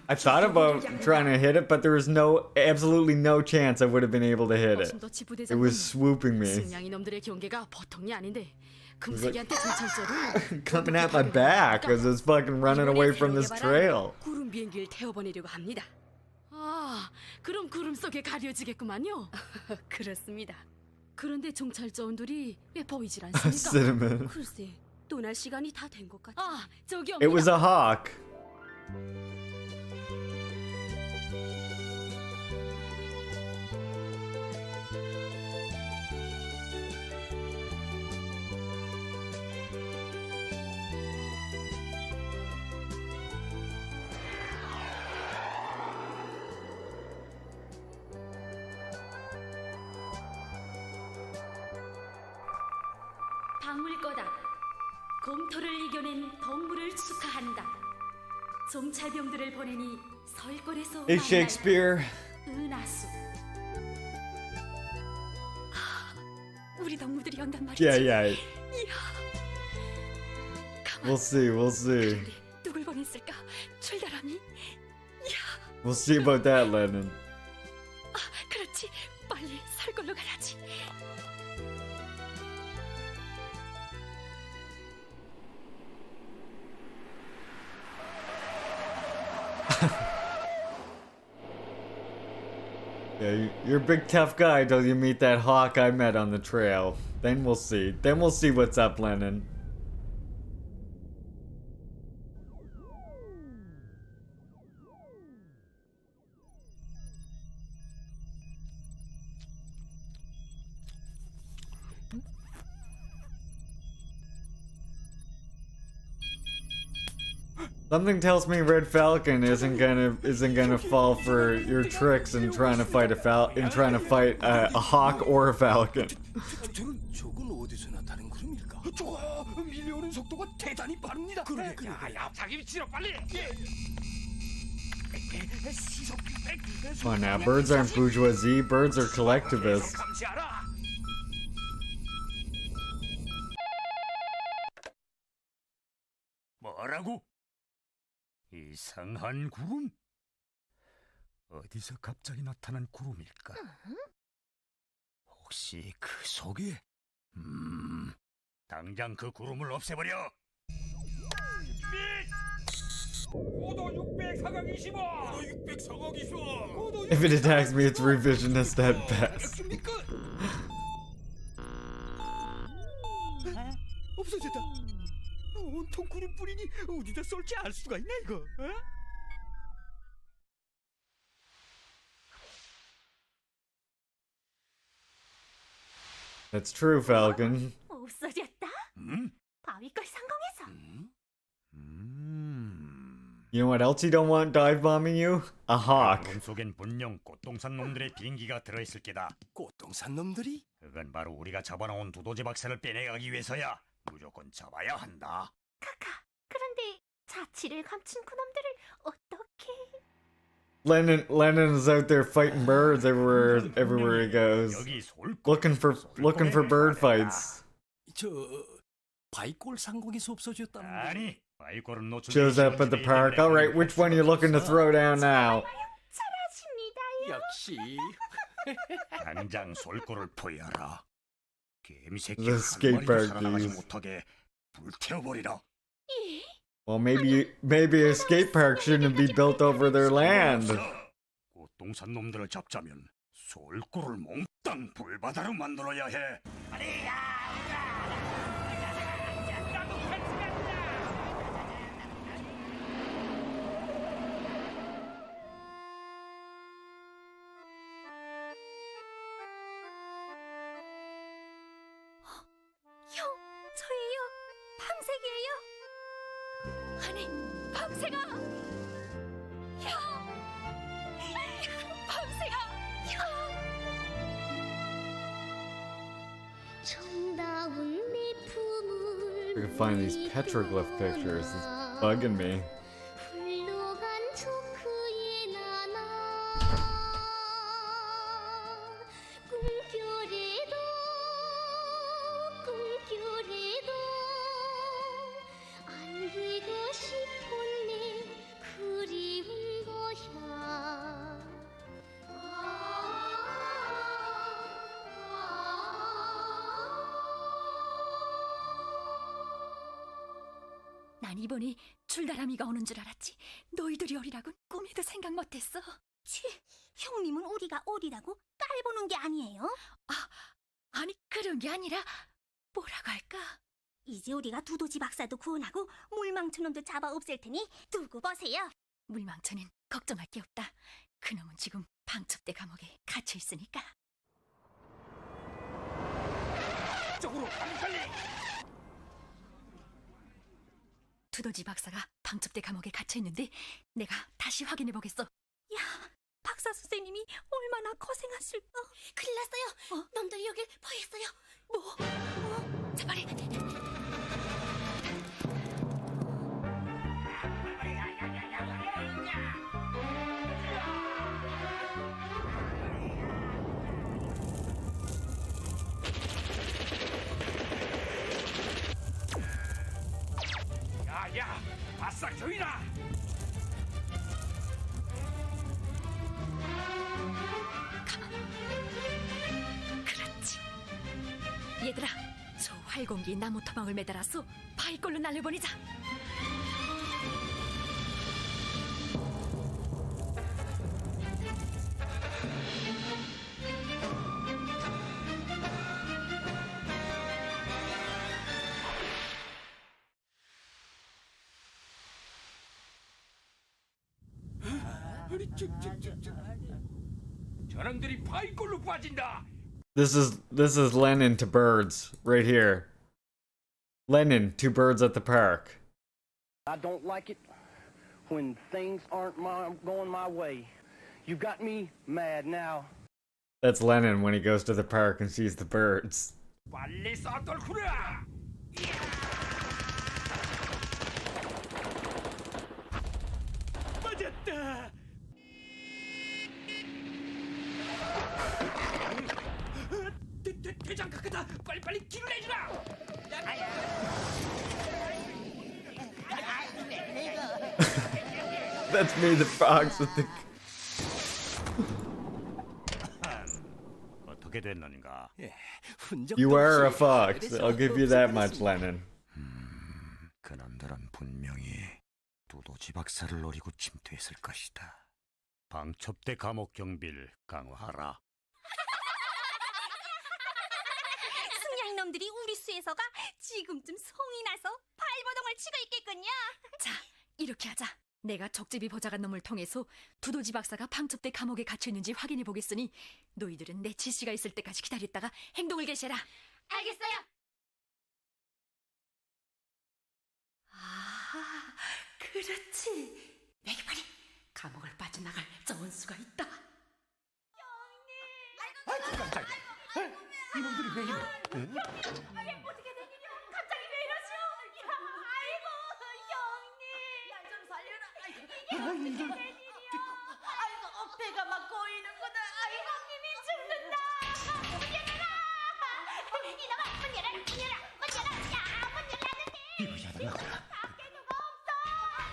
I thought about trying to hit it, but there was absolutely no chance I would have been able to hit it. It was swooping me. 승냥이 놈들의 경계가 보통이 아닌데 금색이한테 정찰서를 Coming at my back as it's fucking running away from this trail. 구름 비행기를 태워보내려고 합니다. 아, 그럼 구름 속에 가려지겠구만요. 그렇습니다. 그런데 정찰자원들이 왜 보이질 않습니까? Cinnamon. 글쎄, 떠날 시간이 다 된 것 같아. 아, 저기 It was 옵니다. a hawk. 박물거다. 공터를 이겨낸 동물을 축하한다. 정찰병들을 보내니 설거리에서 Hey, Shakespeare. 은하수. 우리 동무들이 온단 말이지. Yeah. 이야. 가만. We'll see. 그런데 누굴 보냈을까? 출달하니? We'll see about that, Lennon. 아, 그렇지. 빨리 설걸로 가야지. Yeah, you're a big tough guy till you meet that hawk I met on the trail. Then we'll see. Then we'll see what's up, Lennon. Something tells me Red Falcon isn't gonna fall for your tricks in trying to fight a hawk or a falcon. 저건 어디서 나타난 구름일까? 저거 밀려오는 속도가 대단히 빠릅니다. 그러게. 야, 자기 위치로 빨리. Come on now, birds aren't bourgeoisie, birds are collectivists. 감시하라. 뭐라고? 이상한 구름? 어디서 갑자기 나타난 구름일까? 혹시 그 속에? 당장 그 구름을 없애버려! 고도 600 사각 25. 고도 600 사각 25. If it attacks me, it's revisionist at best. 없어졌다. 온통 구름뿐이니 어디다 쏠지 알 수가 있나 이거? 어? That's true, Falcon. 없어졌다? 음? 바위걸 상공에서. You know what else you don't want dive bombing you? A hawk. 구름 속엔 분명 꽃동산 놈들의 비행기가 들어있을 게다. 꽃동산 놈들이? 그건 바로 우리가 잡아놓은 두더지 박사를 빼내가기 위해서야. 무조건 잡아야 한다. 카카. 그런데 자취를 감춘 그놈들을 어떻게? Lennon is out there fighting birds everywhere he goes. 여기 솔 Looking for bird fights. 저 바이골 상공에서 없어졌다는 거. 아니, 바이골은 노출. Shows up at the park. Alright, which one are you looking to throw down now? 잘하십니다요. 역시. 당장 솔골을 포위하라. 개미새끼 The 한 skate 마리도 park 살아나가지 dudes. 못하게 불태워버리라. 예? Well, maybe a skate park shouldn't be built over their land. 꽃동산 놈들을 잡자면 솔골을 몽땅 불바다로 만들어야 해. 형, 저예요. 밤색이에요. 아니, 밤새가. 형, 밤새가. 형. 정다운 내 품을. I can find these petroglyph pictures. It's bugging me. 흘러간 초크에 나나 꿈결에도 안기고 싶은 내 그리운 거야. 난 이번에 줄다라미가 오는 줄 알았지. 너희들이 어리라곤 꿈에도 생각 못했어. 형님은 우리가 어리다고 깔보는 게 아니에요? 아니 그런 게 아니라 뭐라고 할까? 이제 우리가 두더지 박사도 구원하고 물망초놈도 잡아 없앨 테니 두고 보세요. 물망초는 걱정할 게 없다. 그놈은 지금 방첩대 감옥에 갇혀 있으니까. 쪽으로 빨리. 두더지 박사가 방첩대 감옥에 갇혀 있는데 내가 다시 확인해 보겠어. 야, 박사 선생님이 얼마나 고생하실까. 큰일 났어요. 놈들이 여길 포위했어요. 뭐? 자 빨리. 야, 바싹 조이라. 그렇지. 얘들아, 저 활공기 나무 토막을 매달아서 바위골로 날려보내자. 저놈들이 바위골로 빠진다. This is Lennon to birds right here. Lennon to birds at the park. I don't like it when things aren't going my way. You got me mad now. That's Lennon when he goes to the park and sees the birds. 빨리 쏴돌쿠라! 맞았다! 대장 카카다! 빨리 길을 내주라! That's me, the fox with the. 어떻게 됐는가? You are a fox. I'll give you that much, Lennon. 그놈들은 분명히 두더지 박사를 노리고 침투했을 것이다. 방첩대 감옥 경비를 강화하라. 승냥이 놈들이 우리 수에서가 지금쯤 송이 나서 발버둥을 치고 있겠군요. 자, 이렇게 하자. 내가 적재비 보좌관 놈을 통해서 두더지 박사가 방첩대 감옥에 갇혀 있는지 확인해 보겠으니 너희들은 내 지시가 있을 때까지 기다렸다가 행동을 개시해라. 알겠어요. 아, 그렇지. 메기파리, 감옥을 빠져나갈 좋은 수가 있다. 아이고 깜짝이야. 이놈들이 왜 이래? 어떻게 된 일이야? 갑자기 왜 이러시오? 야, 아이고 형님. 날 좀 살려라. 이게 어떻게 된 일이야? 아이고 배가 막 고이는구나. 아이 형님이 죽는다. 문 열어라. 이놈아 문 열어라. 문 열어라. 문 열어라. 야, 문 열라는데. 이거 야단나구나. 밖에 누가 없어.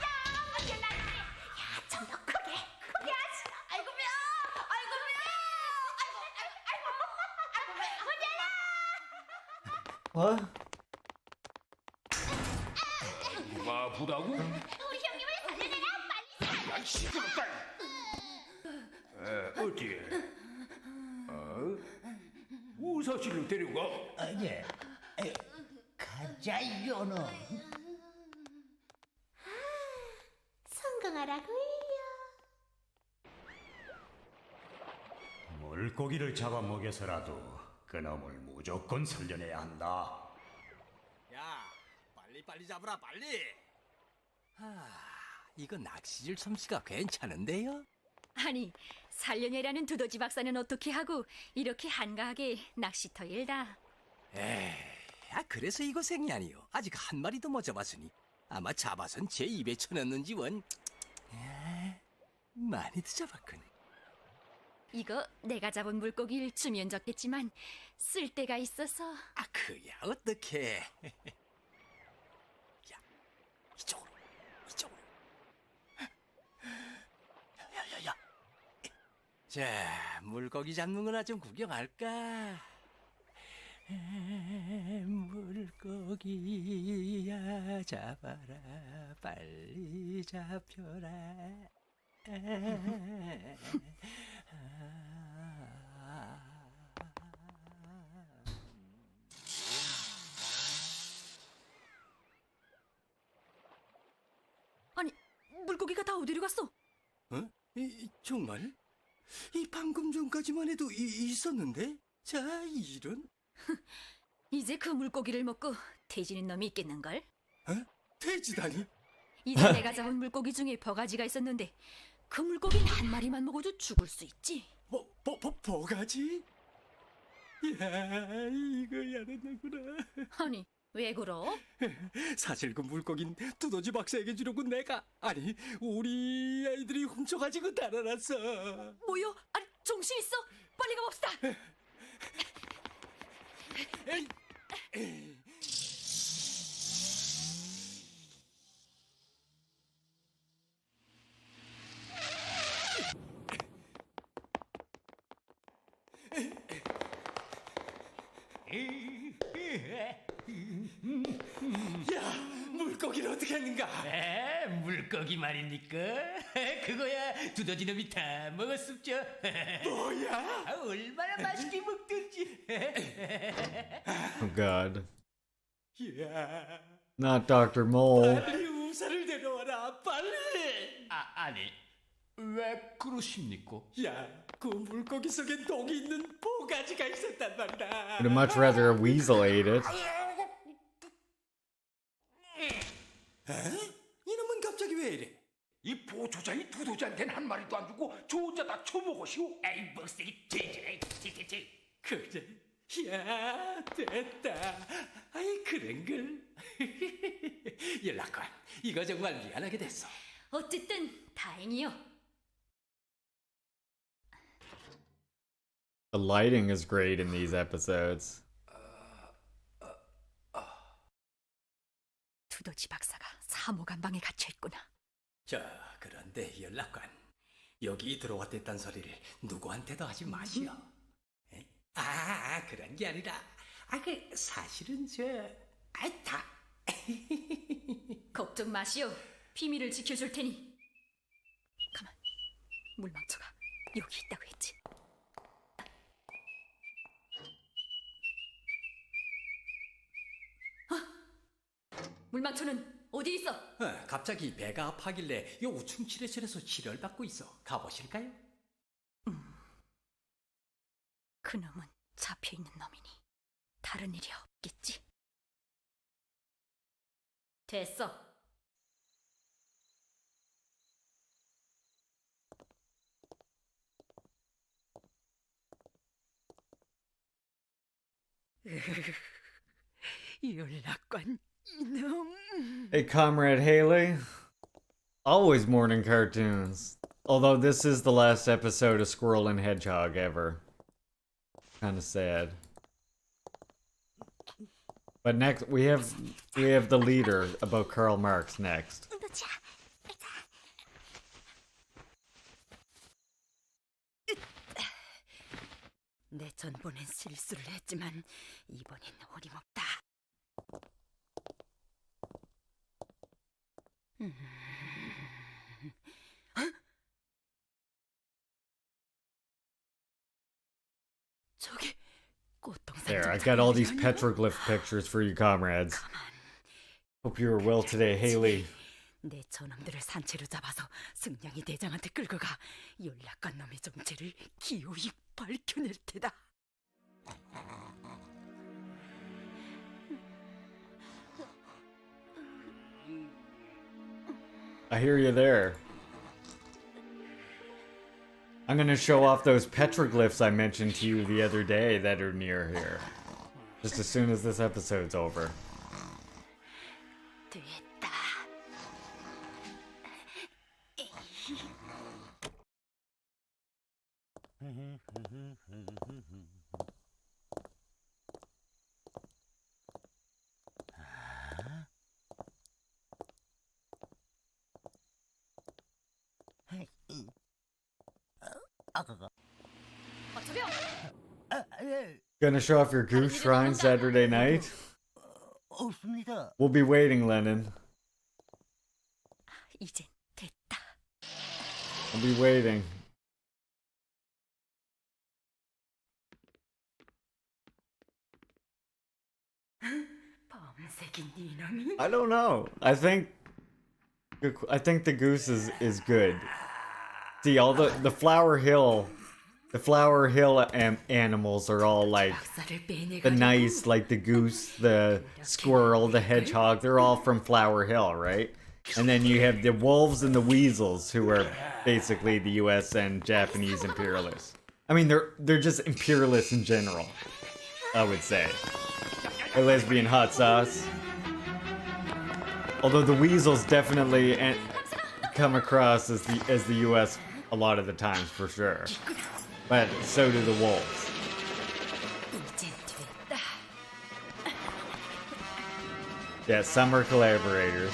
야, 문 열라는데. 야, 좀 더 크게 하시라. 아이고 배. 아이고 배. 아이고 배. 문 열라. What? 누가 아프다고? 우리 형님을 살려내라. 빨리. 야 시끄럽다. 어디? 우사씨를 데려가? 예. 가자요 너. 성공하라고요. 물고기를 잡아먹여서라도 그놈을 무조건 살려내야 한다. 야, 빨리 잡으라 빨리. 이거 낚시질 솜씨가 괜찮은데요? 아니, 살려내라는 두더지 박사는 어떻게 하고 이렇게 한가하게 낚시터 일다. 그래서 이 고생이 아니요. 아직 한 마리도 못 잡았으니 아마 잡아선 제 입에 쳐넣는지 원. 많이도 잡았군. 이거 내가 잡은 물고기를 주면 좋겠지만 쓸 데가 있어서. 그야 어떡해. 야, 이쪽으로. 야. 자, 물고기 잡는 거나 좀 구경할까? 물고기야 잡아라 빨리 잡혀라. 아니, 물고기가 다 어디로 갔어? 정말? 이 방금 전까지만 해도 있었는데? 자, 이런. 이제 그 물고기를 먹고 돼지는 놈이 있겠는걸? 돼지다니? 이제 내가 잡은 물고기 중에 버가지가 있었는데 그 물고기는 한 마리만 먹어도 죽을 수 있지. 버가지? 야, 이거야 된다구나. 아니, 왜 그러? 사실 그 물고긴 두더지 박사에게 주려고 아니 우리 아이들이 훔쳐가지고 달아났어. 뭐요? 아니, 정신 있어? 빨리 가봅시다. 야, 물고기를 어떻게 했는가? 물고기 말입니까? 그거야 두더지 놈이 다 먹었습죠. 뭐야? 얼마나 맛있게 먹든지. Oh God. 야, Not Dr. Mole. 빨리 우사를 데려와라, 빨리. 아니 왜 그러십니까? 야, 그 물고기 속에 독이 있는 보가지가 있었단 말이다. I'd much rather a weasel ate it. 이놈은 갑자기 왜 이래? 이 보조장이 두더지한테는 한 마리도 안 주고 저 혼자 다 처먹으시오. 에이 먹새기 돼지. 에이 그래. 야 됐다. 아이 그런걸. 연락관 이거 정말 미안하게 됐어. 어쨌든 다행이요. The lighting is great in these episodes. 두더지 박사가 사모간방에 갇혀 있구나. 자 그런데 연락관 여기 들어왔댔단 소리를 누구한테도 하지 마시오. 에? 그런 게 아니라 그 사실은 다 걱정 마시오. 비밀을 지켜줄 테니. 가만, 물망초가 여기 있다고 했지. 물망초는 어디 있어? 갑자기 배가 아파길래 요 우층 치료실에서 치료를 받고 있어. 가보실까요? 그놈은 잡혀있는 놈이니 다른 일이 없겠지. 됐어. 연락관 이놈. Hey, Comrade Haley. Always morning cartoons. Although this is the last episode of Squirrel and Hedgehog ever. Kind of sad. But next we have the leader about Karl Marx next. 내 전번엔 실수를 했지만 이번엔 어림없다. 저기 꽃동산. There, I got all these petroglyph pictures for you, comrades. Hope you were well today, Haley. 내 저놈들을 산채로 잡아서 승냥이 대장한테 끌고 가 연락관 놈의 정체를 기어이 밝혀낼 테다. I hear you there. I'm gonna show off those petroglyphs I mentioned to you the other day that are near here. Just as soon as this episode's over. 됐다. Gonna show off your goose shrine Saturday night? We'll be waiting, Lennon. 이젠 됐다. We'll be waiting. 범색인 이놈이. I don't know. I think the goose is good. See, all the Flower Hill animals are all like the nice, like the goose, the squirrel, the hedgehog. They're all from Flower Hill, right? And then you have the wolves and the weasels, who are basically the U.S. and Japanese imperialists. I mean, they're just imperialists in general, I would say. A lesbian hot sauce. Although the weasels definitely come across as the U.S. a lot of the times, for sure. But so do the wolves. 이젠 됐다. Yeah, some are collaborators.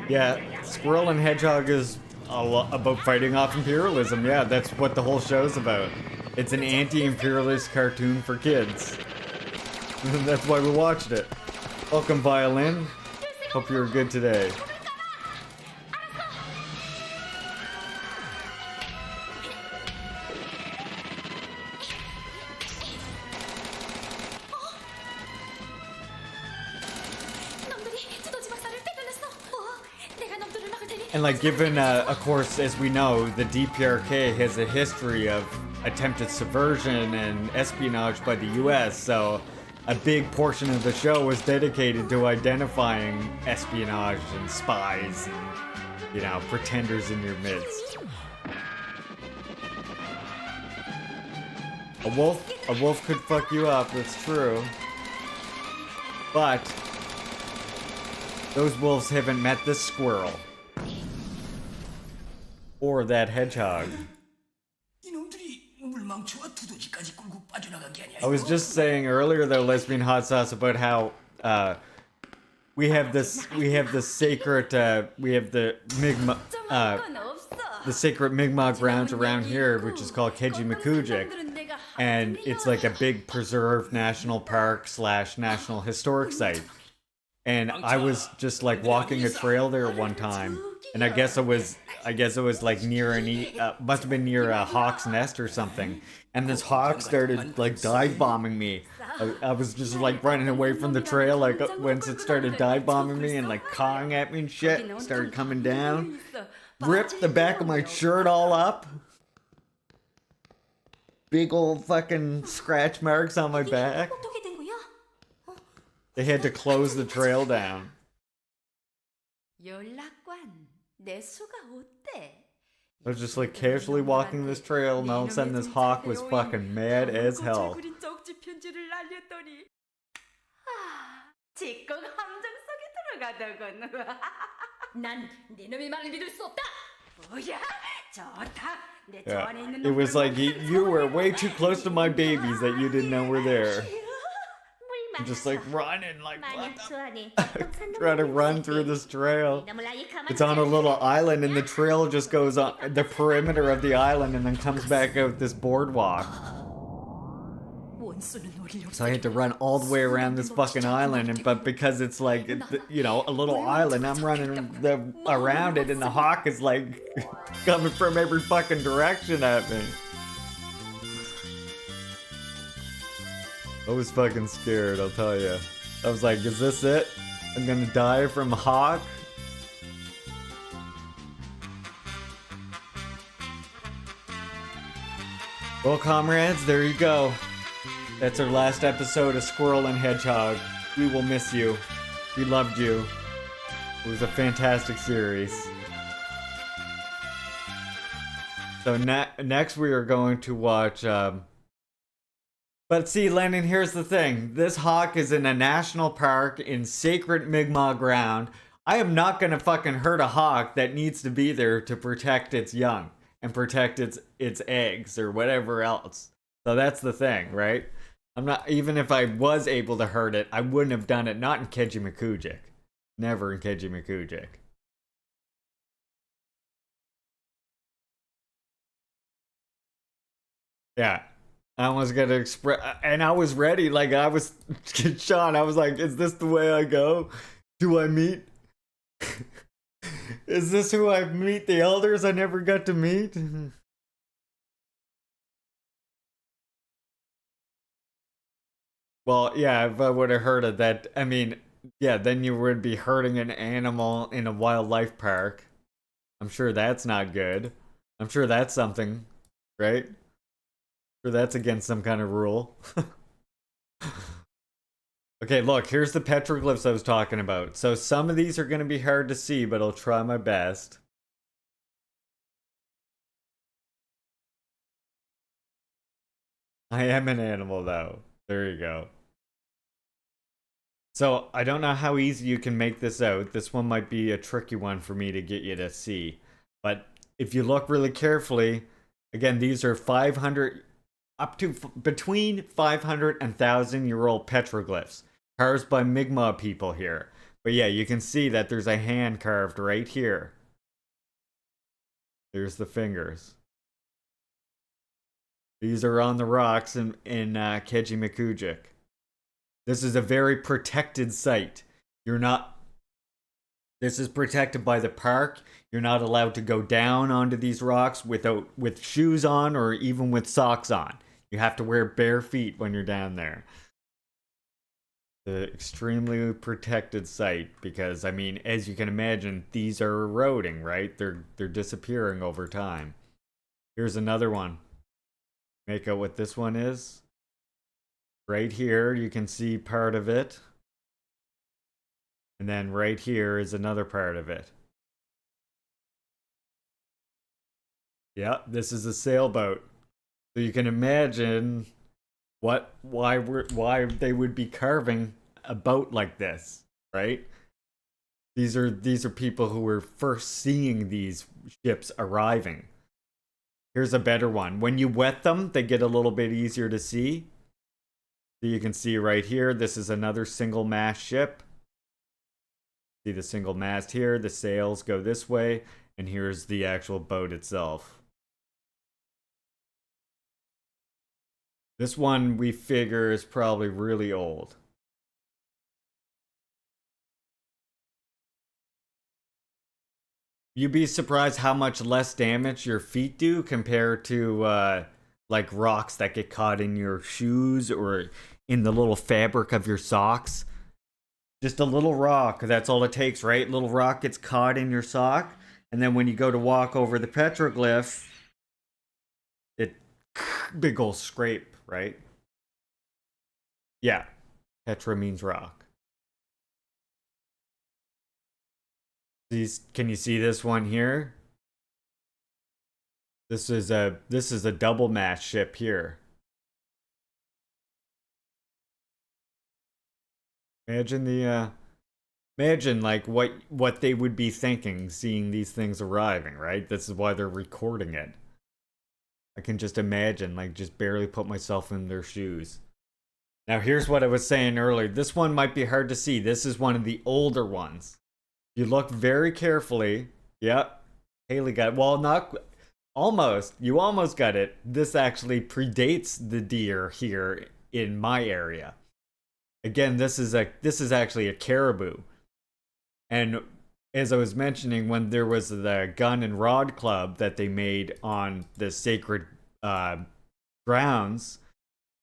Yeah, Squirrel and Hedgehog is about fighting off imperialism. Yeah, that's what the whole show's about. It's an anti-imperialist cartoon for kids. That's why we watched it. Welcome, Violin. Hope you're good today. And like, given, of course, as we know, the DPRK has a history of attempted subversion and espionage by the U.S., so a big portion of the show was dedicated to identifying espionage and spies and, you know, pretenders in your midst. A wolf could fuck you up, that's true. But those wolves haven't met this squirrel. Or that hedgehog. I was just saying earlier though, Lesbian Hot Sauce, about how we have the sacred Mi'kmaq the sacred Mi'kmaq grounds around here, which is called Keji and it's like a big preserved national park / national historic site. And I was just like walking a trail there one time, and I guess it was like near must have been near a hawk's nest or something. And this hawk started like dive bombing me. I was just like running away from the trail, like once it started dive bombing me and like cawing at me and shit. Started coming down, ripped the back of my shirt all up. Big old fucking scratch marks on my back. They had to close the trail down. I was just like casually walking this trail, and all of a sudden this hawk was fucking mad as hell. Yeah. It was like you were way too close to my babies that you didn't know were there. I'm just like running, like trying to run through this trail. It's on a little island, and the trail just goes on the perimeter of the island and then comes back out this boardwalk. So I had to run all the way around this fucking island, but because it's like, you know, a little island, I'm running around it, and the hawk is like coming from every fucking direction at me. I was fucking scared, I'll tell you. I was like, is this it? I'm gonna die from a hawk? Well, comrades, there you go. That's our last episode of Squirrel and Hedgehog. We will miss you. We loved you. It was a fantastic series. So next we are going to watch... But see, Lennon, here's the thing. This hawk is in a national park in sacred Mi'kmaq ground. I am not gonna fucking hurt a hawk that needs to be there to protect its young and protect its eggs or whatever else. So that's the thing, right? I'm not, even if I was able to hurt it, I wouldn't have done it. Not in Keji. Never in Keji. Yeah. I was gonna express, and I was ready, like I was, Sean, I was like, is this the way I go? Do I meet? Is this who I meet the elders I never got to meet? Well, yeah, if I would have heard of that, I mean, yeah, then you would be hurting an animal in a wildlife park. I'm sure that's not good. I'm sure that's something, right? Sure that's against some kind of rule. Okay, look, here's the petroglyphs I was talking about. So some of these are going to be hard to see, but I'll try my best. I am an animal, though. There you go. So, I don't know how easy you can make this out. This one might be a tricky one for me to get you to see. But if you look really carefully, again, these are 500, up to between 500 and 1,000-year-old petroglyphs. Carved by Mi'kmaq people here. But yeah, you can see that there's a hand carved right here. There's the fingers. These are on the rocks in Keji. This is a very protected site. This is protected by the park. You're not allowed to go down onto these rocks with shoes on or even with socks on. You have to wear bare feet when you're down there. The extremely protected site because, I mean, as you can imagine, these are eroding, right? They're disappearing over time. Here's another one. Make out what this one is. Right here, you can see part of it. And then right here is another part of it. Yeah, this is a sailboat. So you can imagine why they would be carving a boat like this, right? These are people who were first seeing these ships arriving. Here's a better one. When you wet them, they get a little bit easier to see. So you can see right here, this is another single mast ship. See the single mast here, the sails go this way, and here's the actual boat itself. This one we figure is probably really old. You'd be surprised how much less damage your feet do compared to like rocks that get caught in your shoes or in the little fabric of your socks. Just a little rock, that's all it takes, right? Little rock gets caught in your sock, and then when you go to walk over the petroglyph, it big ol' scrape, right? Yeah, Petra means rock. Can you see this one here? This is a double mast ship here. Imagine like what they would be thinking seeing these things arriving, right? This is why they're recording it. I can just imagine, like, just barely put myself in their shoes. Now here's what I was saying earlier. This one might be hard to see. This is one of the older ones. You look very carefully. Yep. Haley got it. Well, not almost. You almost got it. This actually predates the deer here in my area. Again, this is actually a caribou. And as I was mentioning, when there was the gun and rod club that they made on the sacred grounds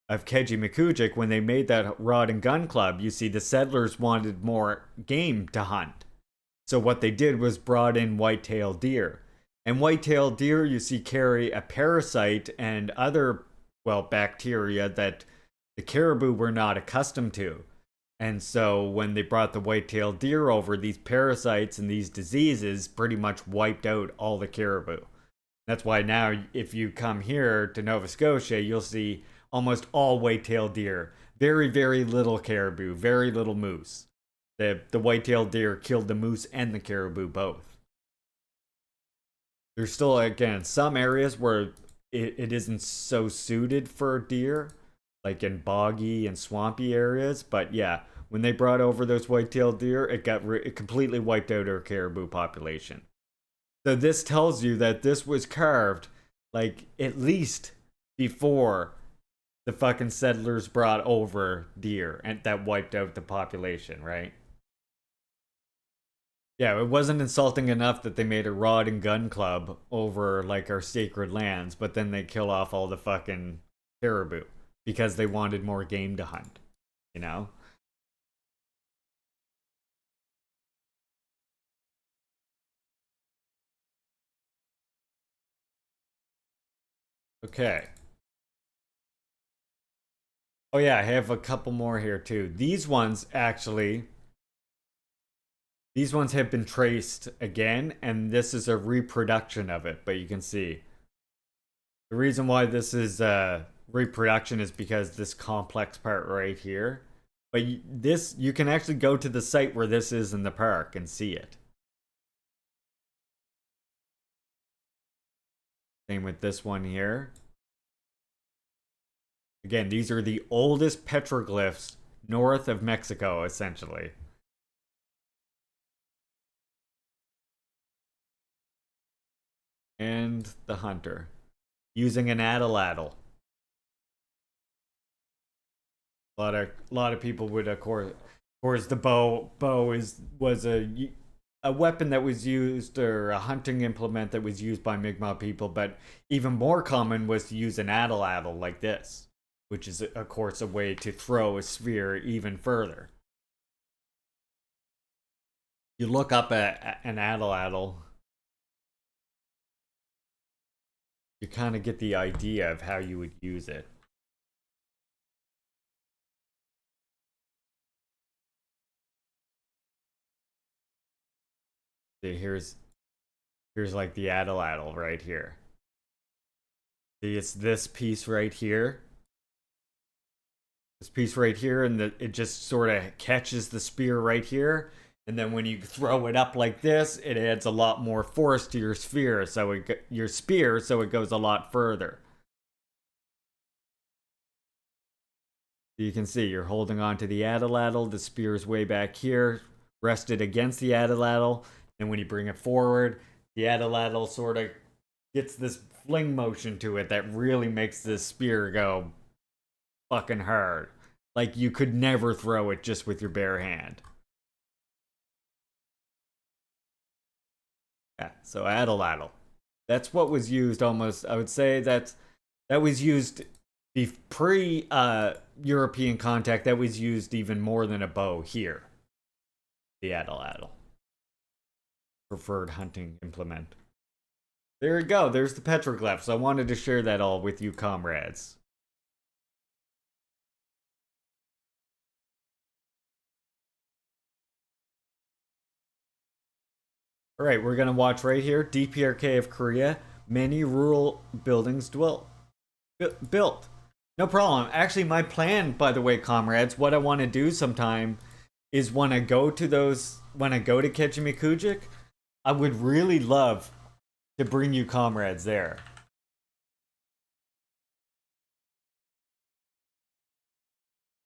of Keji Mikujik, when they made that rod and gun club, you see the settlers wanted more game to hunt. So what they did was brought in white-tailed deer. And white-tailed deer, you see, carry a parasite and other, well, bacteria that the caribou were not accustomed to. And so when they brought the white-tailed deer over, these parasites and these diseases pretty much wiped out all the caribou. That's why now, if you come here to Nova Scotia, you'll see almost all white-tailed deer. Very, very little caribou, very little moose. The white-tailed deer killed the moose and the caribou both. There's still, again, some areas where it isn't so suited for deer, like in boggy and swampy areas. But yeah, when they brought over those white-tailed deer, it completely wiped out our caribou population. So this tells you that this was carved, like, at least before the fucking settlers brought over deer and that wiped out the population, right? Yeah, it wasn't insulting enough that they made a rod and gun club over, like, our sacred lands, but then they kill off all the fucking caribou because they wanted more game to hunt, you know? Okay. Oh yeah, I have a couple more here too. These ones actually, these ones have been traced again, and this is a reproduction of it, but you can see. The reason why this is reproduction is because this complex part right here. But you can actually go to the site where this is in the park and see it. Same with this one here. Again, these are the oldest petroglyphs north of Mexico, essentially. And the hunter using an atlatl. A lot of people would, of course, the bow was a weapon that was used, or a hunting implement that was used by Mi'kmaq people. But even more common was to use an atlatl like this, which is, of course, a way to throw a sphere even further. You look up an atlatl, you kind of get the idea of how you would use it. See, here's like the Atlatl right here. See, it's this piece right here. This piece right here, and it just sort of catches the spear right here. And then when you throw it up like this, it adds a lot more force to your spear, so it goes a lot further. You can see you're holding on to the Atlatl, the spear's way back here, rested against the Atlatl, and when you bring it forward, the Atlatl sort of gets this fling motion to it that really makes this spear go fucking hard. Like you could never throw it just with your bare hand. Yeah, so Atlatl. That's what was used almost, I would say that was used pre European contact. That was used even more than a bow here. The Atlatl. Preferred hunting implement. There you go, there's the petroglyphs. I wanted to share that all with you comrades. Alright, we're gonna watch right here, DPRK of Korea. Many rural buildings built. No problem. Actually, my plan, by the way, comrades, what I want to do sometime is when I go to Kejimikujik, I would really love to bring you comrades there.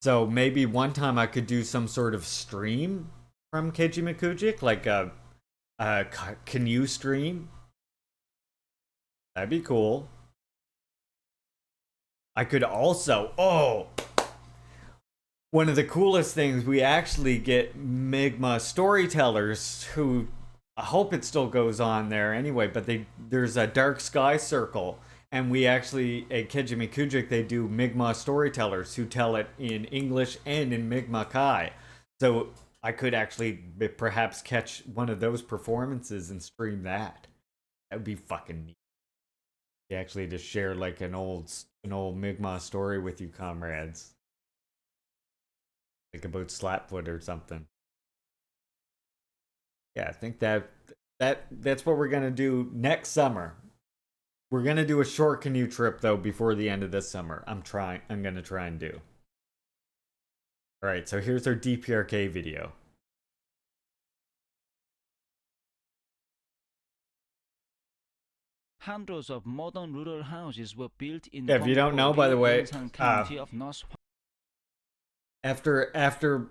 So maybe one time I could do some sort of stream from Kejimikujik, like a canoe stream. That'd be cool. I could also, one of the coolest things, we actually get Mi'kmaq storytellers who, I hope it still goes on there anyway, but there's a dark sky circle, and we actually, at Kejimikujik, they do Mi'kmaq storytellers who tell it in English and in Mi'kmaq Kai. So I could actually perhaps catch one of those performances and stream that. That would be fucking neat. You actually just share like an old Mi'kmaq story with you comrades. Like about Slapfoot or something. Yeah, I think that's what we're gonna do next summer. We're gonna do a short canoe trip though before the end of this summer. I'm gonna try and do. Alright, so here's our DPRK video. Hundreds of modern rural houses were built in if you don't know, by the way, County of North. After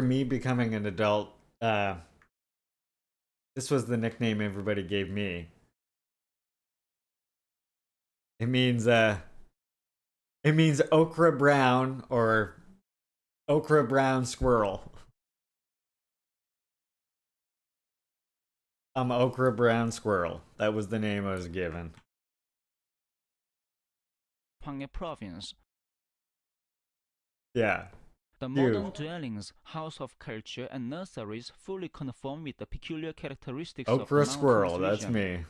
me becoming an adult, this was the nickname everybody gave me. It means okra brown or okra brown squirrel. I'm okra brown squirrel. That was the name I was given. Kwame province. Yeah. The modern dwellings, house of culture, and nurseries fully conform with the peculiar characteristics of the okra squirrel, mountainous that's region. me.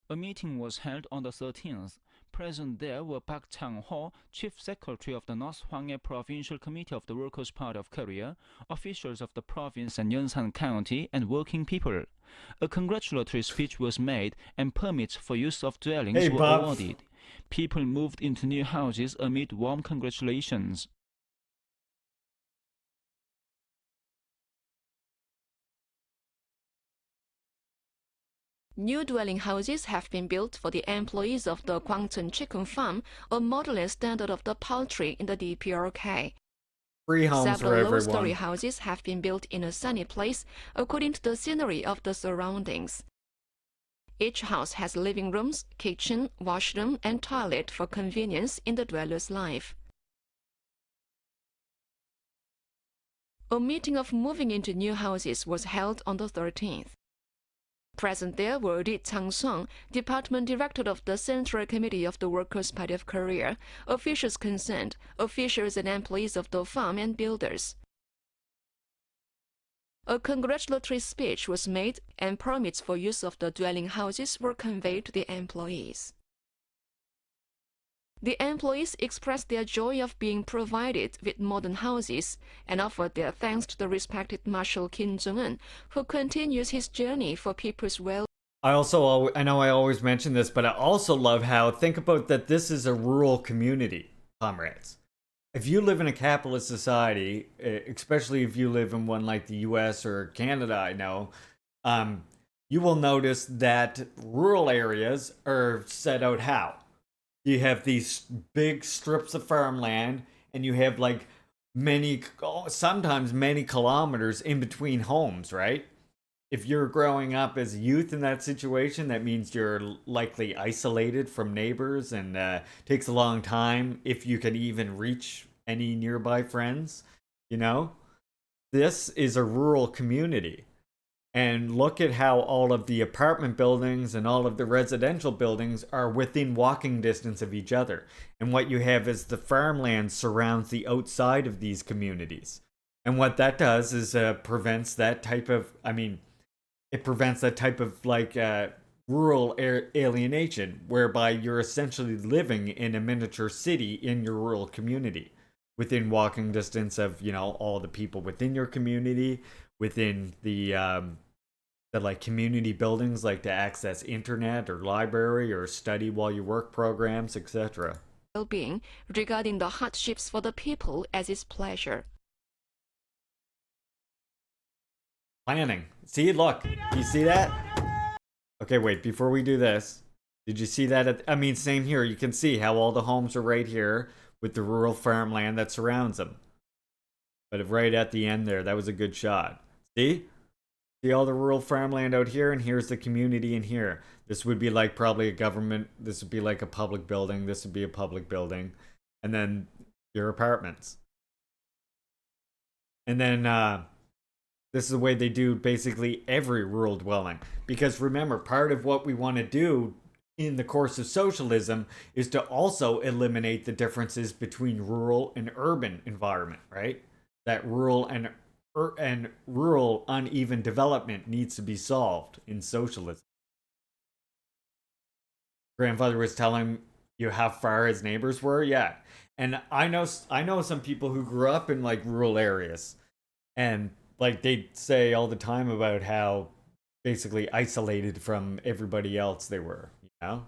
A meeting was held on the 13th. Present there were Park Chang-ho, Chief Secretary of the North Hwanghae Provincial Committee of the Workers' Party of Korea, officials of the province and Yongsan County, and working people. A congratulatory speech was made, and permits for use of dwellings were awarded. People moved into new houses amid warm congratulations. New dwelling houses have been built for the employees of the Gwangcheon Chicken Farm, a modelling standard of the poultry in the DPRK. Free homes for Several everyone. low-story houses have been built in a sunny place according to the scenery of the surroundings. Each house has living rooms, kitchen, washroom, and toilet for convenience in the dweller's life. A meeting of moving into new houses was held on the 13th. Present there were Ri Chang-sung, Department Director of the Central Committee of the Workers' Party of Korea, officials concerned, officials and employees of the farm and builders. A congratulatory speech was made and permits for use of the dwelling houses were conveyed to the employees. The employees expressed their joy of being provided with modern houses and offered their thanks to the respected Marshal Kim Jong-un, who continues his journey for people's well. I know I always mention this, but I also love how, think about that this is a rural community, comrades. If you live in a capitalist society, especially if you live in one like the US or Canada, I know, you will notice that rural areas are set out how? You have these big strips of farmland, and you have like sometimes many kilometers in between homes, right? If you're growing up as a youth in that situation, that means you're likely isolated from neighbors, and takes a long time if you can even reach any nearby friends, you know? This is a rural community. And look at how all of the apartment buildings and all of the residential buildings are within walking distance of each other. And what you have is the farmland surrounds the outside of these communities. And what that does is prevents that type of, it prevents that type of like rural alienation, whereby you're essentially living in a miniature city in your rural community, within walking distance of, you know, all the people within your community, within the like community buildings, like to access internet or library or study while you work programs, etc. Well-being, regarding the hardships for the people as his pleasure. Planning. See, look, you see that? Okay, wait, before we do this, did you see that? Same here. You can see how all the homes are right here with the rural farmland that surrounds them. But right at the end there, that was a good shot. See? See all the rural farmland out here, and here's the community in here. This would be like probably a government, this would be like a public building, this would be a public building, and then your apartments. And then this is the way they do basically every rural dwelling. Because remember, part of what we want to do in the course of socialism is to also eliminate the differences between rural and urban environment, right? That rural and rural uneven development needs to be solved in socialism. Grandfather was telling you how far his neighbors were, yeah. And I know some people who grew up in like rural areas, and like they say all the time about how basically isolated from everybody else they were, you know?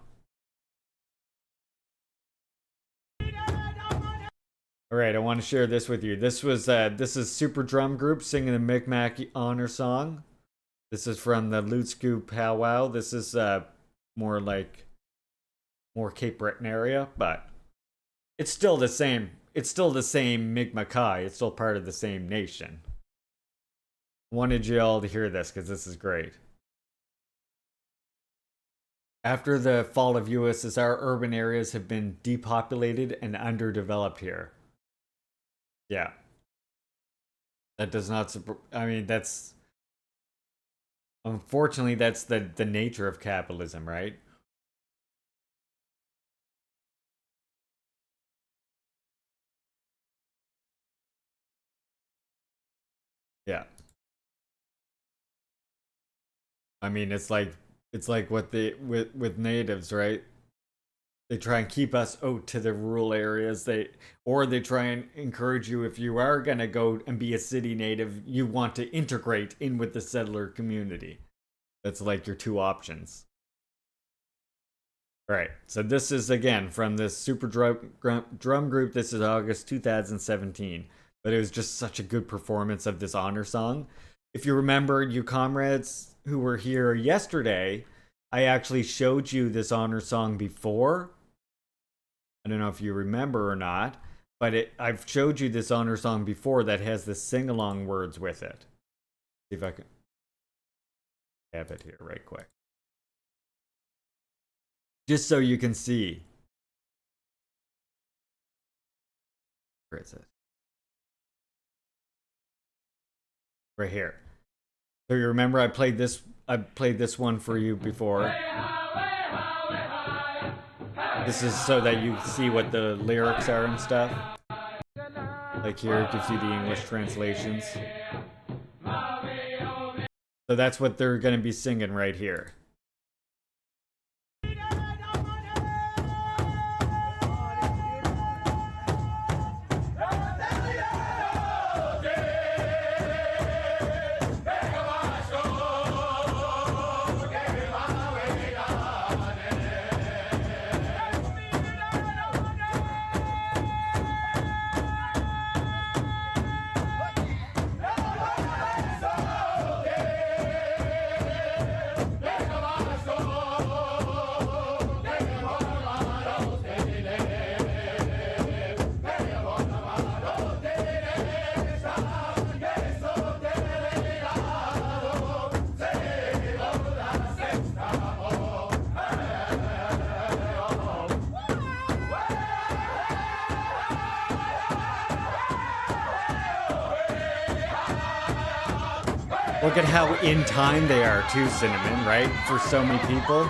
All right, I want to share this with you. This is Super Drum Group singing the Micmac honor song. This is from the Lutsko powwow. This is more Cape Breton area, but it's still the same. It's still the same Mi'kmaq. It's still part of the same nation. Wanted you all to hear this because this is great. After the fall of USSR, urban areas have been depopulated and underdeveloped here. Yeah. That does not, that's, unfortunately, that's the nature of capitalism, right? Yeah. It's like what with natives, right? They try and keep us out to the rural areas. They try and encourage you, if you are going to go and be a city native, you want to integrate in with the settler community. That's like your two options. All right, so this is again from this Super Drum Group. This is August 2017, but it was just such a good performance of this honor song. If you remember, you comrades who were here yesterday, I actually showed you this honor song before. I don't know if you remember or not, but I've showed you this honor song before that has the sing-along words with it. See if I can have it here right quick. Just so you can see. Where is it? Right here. So you remember I played this one for you before. This is so that you see what the lyrics are and stuff. Like here, it gives you the English translations. So that's what they're going to be singing right here. Look at how in time they are too, Cinnamon, right? For so many people.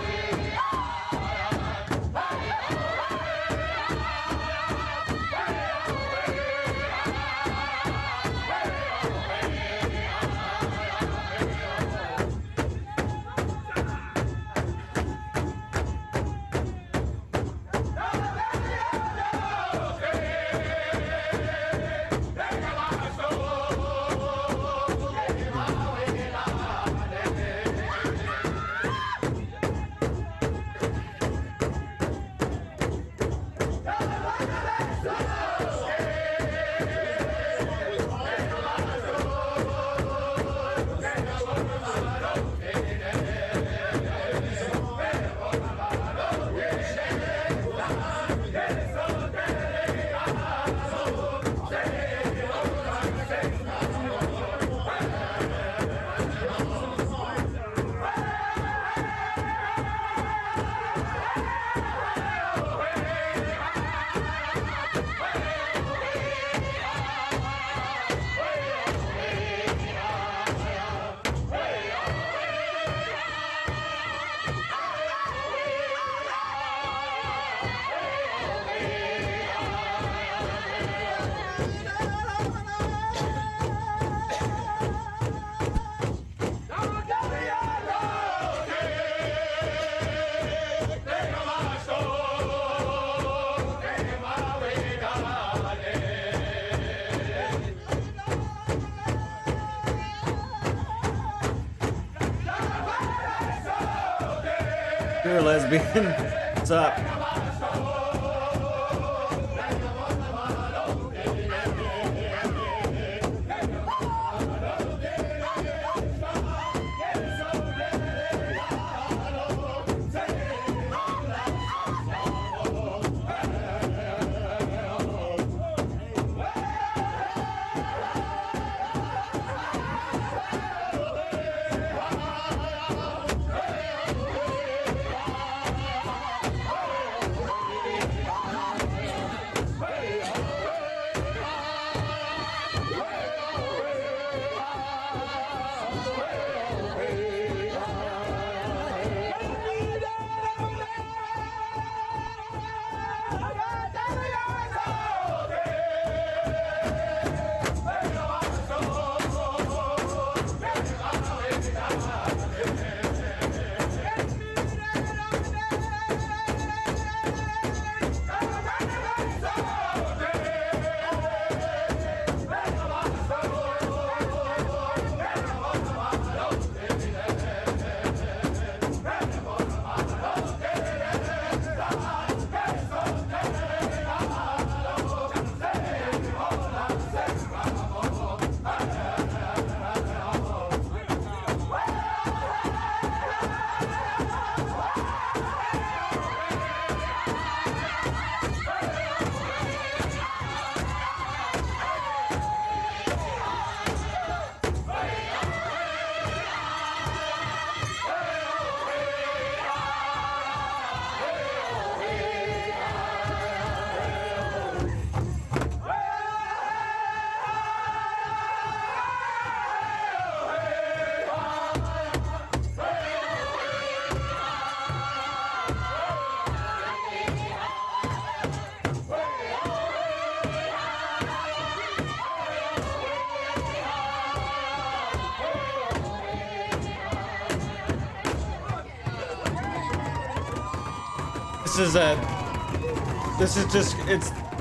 You're a lesbian. What's up?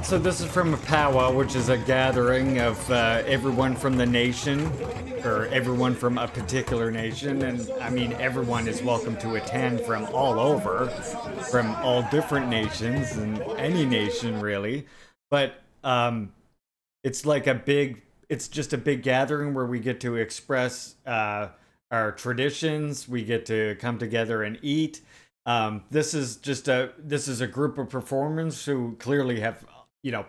This is from a powwow, which is a gathering of everyone from the nation, or everyone from a particular nation, and I mean everyone is welcome to attend from all over, from all different nations and any nation really. But it's like it's just a big gathering where we get to express our traditions. We get to come together and eat. This is a group of performers who clearly have,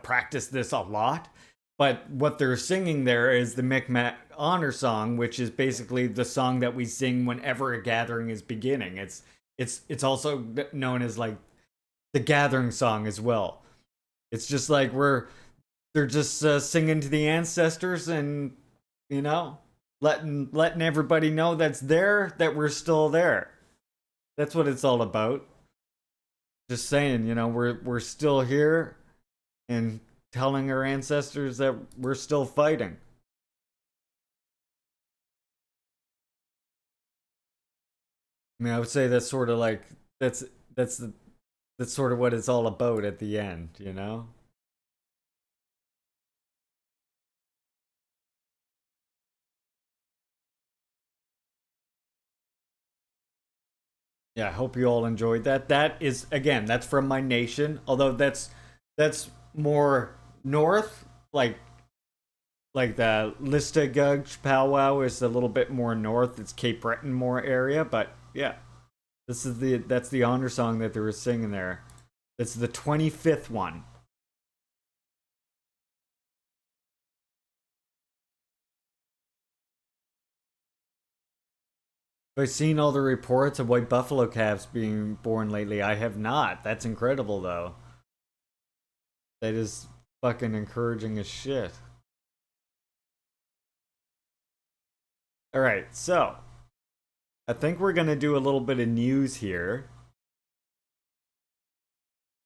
practiced this a lot. But what they're singing there is the Micmac honor song, which is basically the song that we sing whenever a gathering is beginning. It's also known as like the gathering song as well. It's just like they're just singing to the ancestors, and letting everybody know that's there, that we're still there. That's what it's all about. Just saying, you know, we're still here and telling our ancestors that we're still fighting. I mean, I would say that's sort of like that's that's sort of what it's all about at the end, you know? Yeah, I hope you all enjoyed that. That is, again, that's from my nation, although that's more north, like the Listagug powwow is a little bit more north. It's Cape Breton more area, but yeah. That's the honor song that they were singing there. It's the 25th one. I've seen all the reports of white buffalo calves being born lately. I have not. That's incredible, though. That is fucking encouraging as shit. Alright, so. I think we're gonna do a little bit of news here.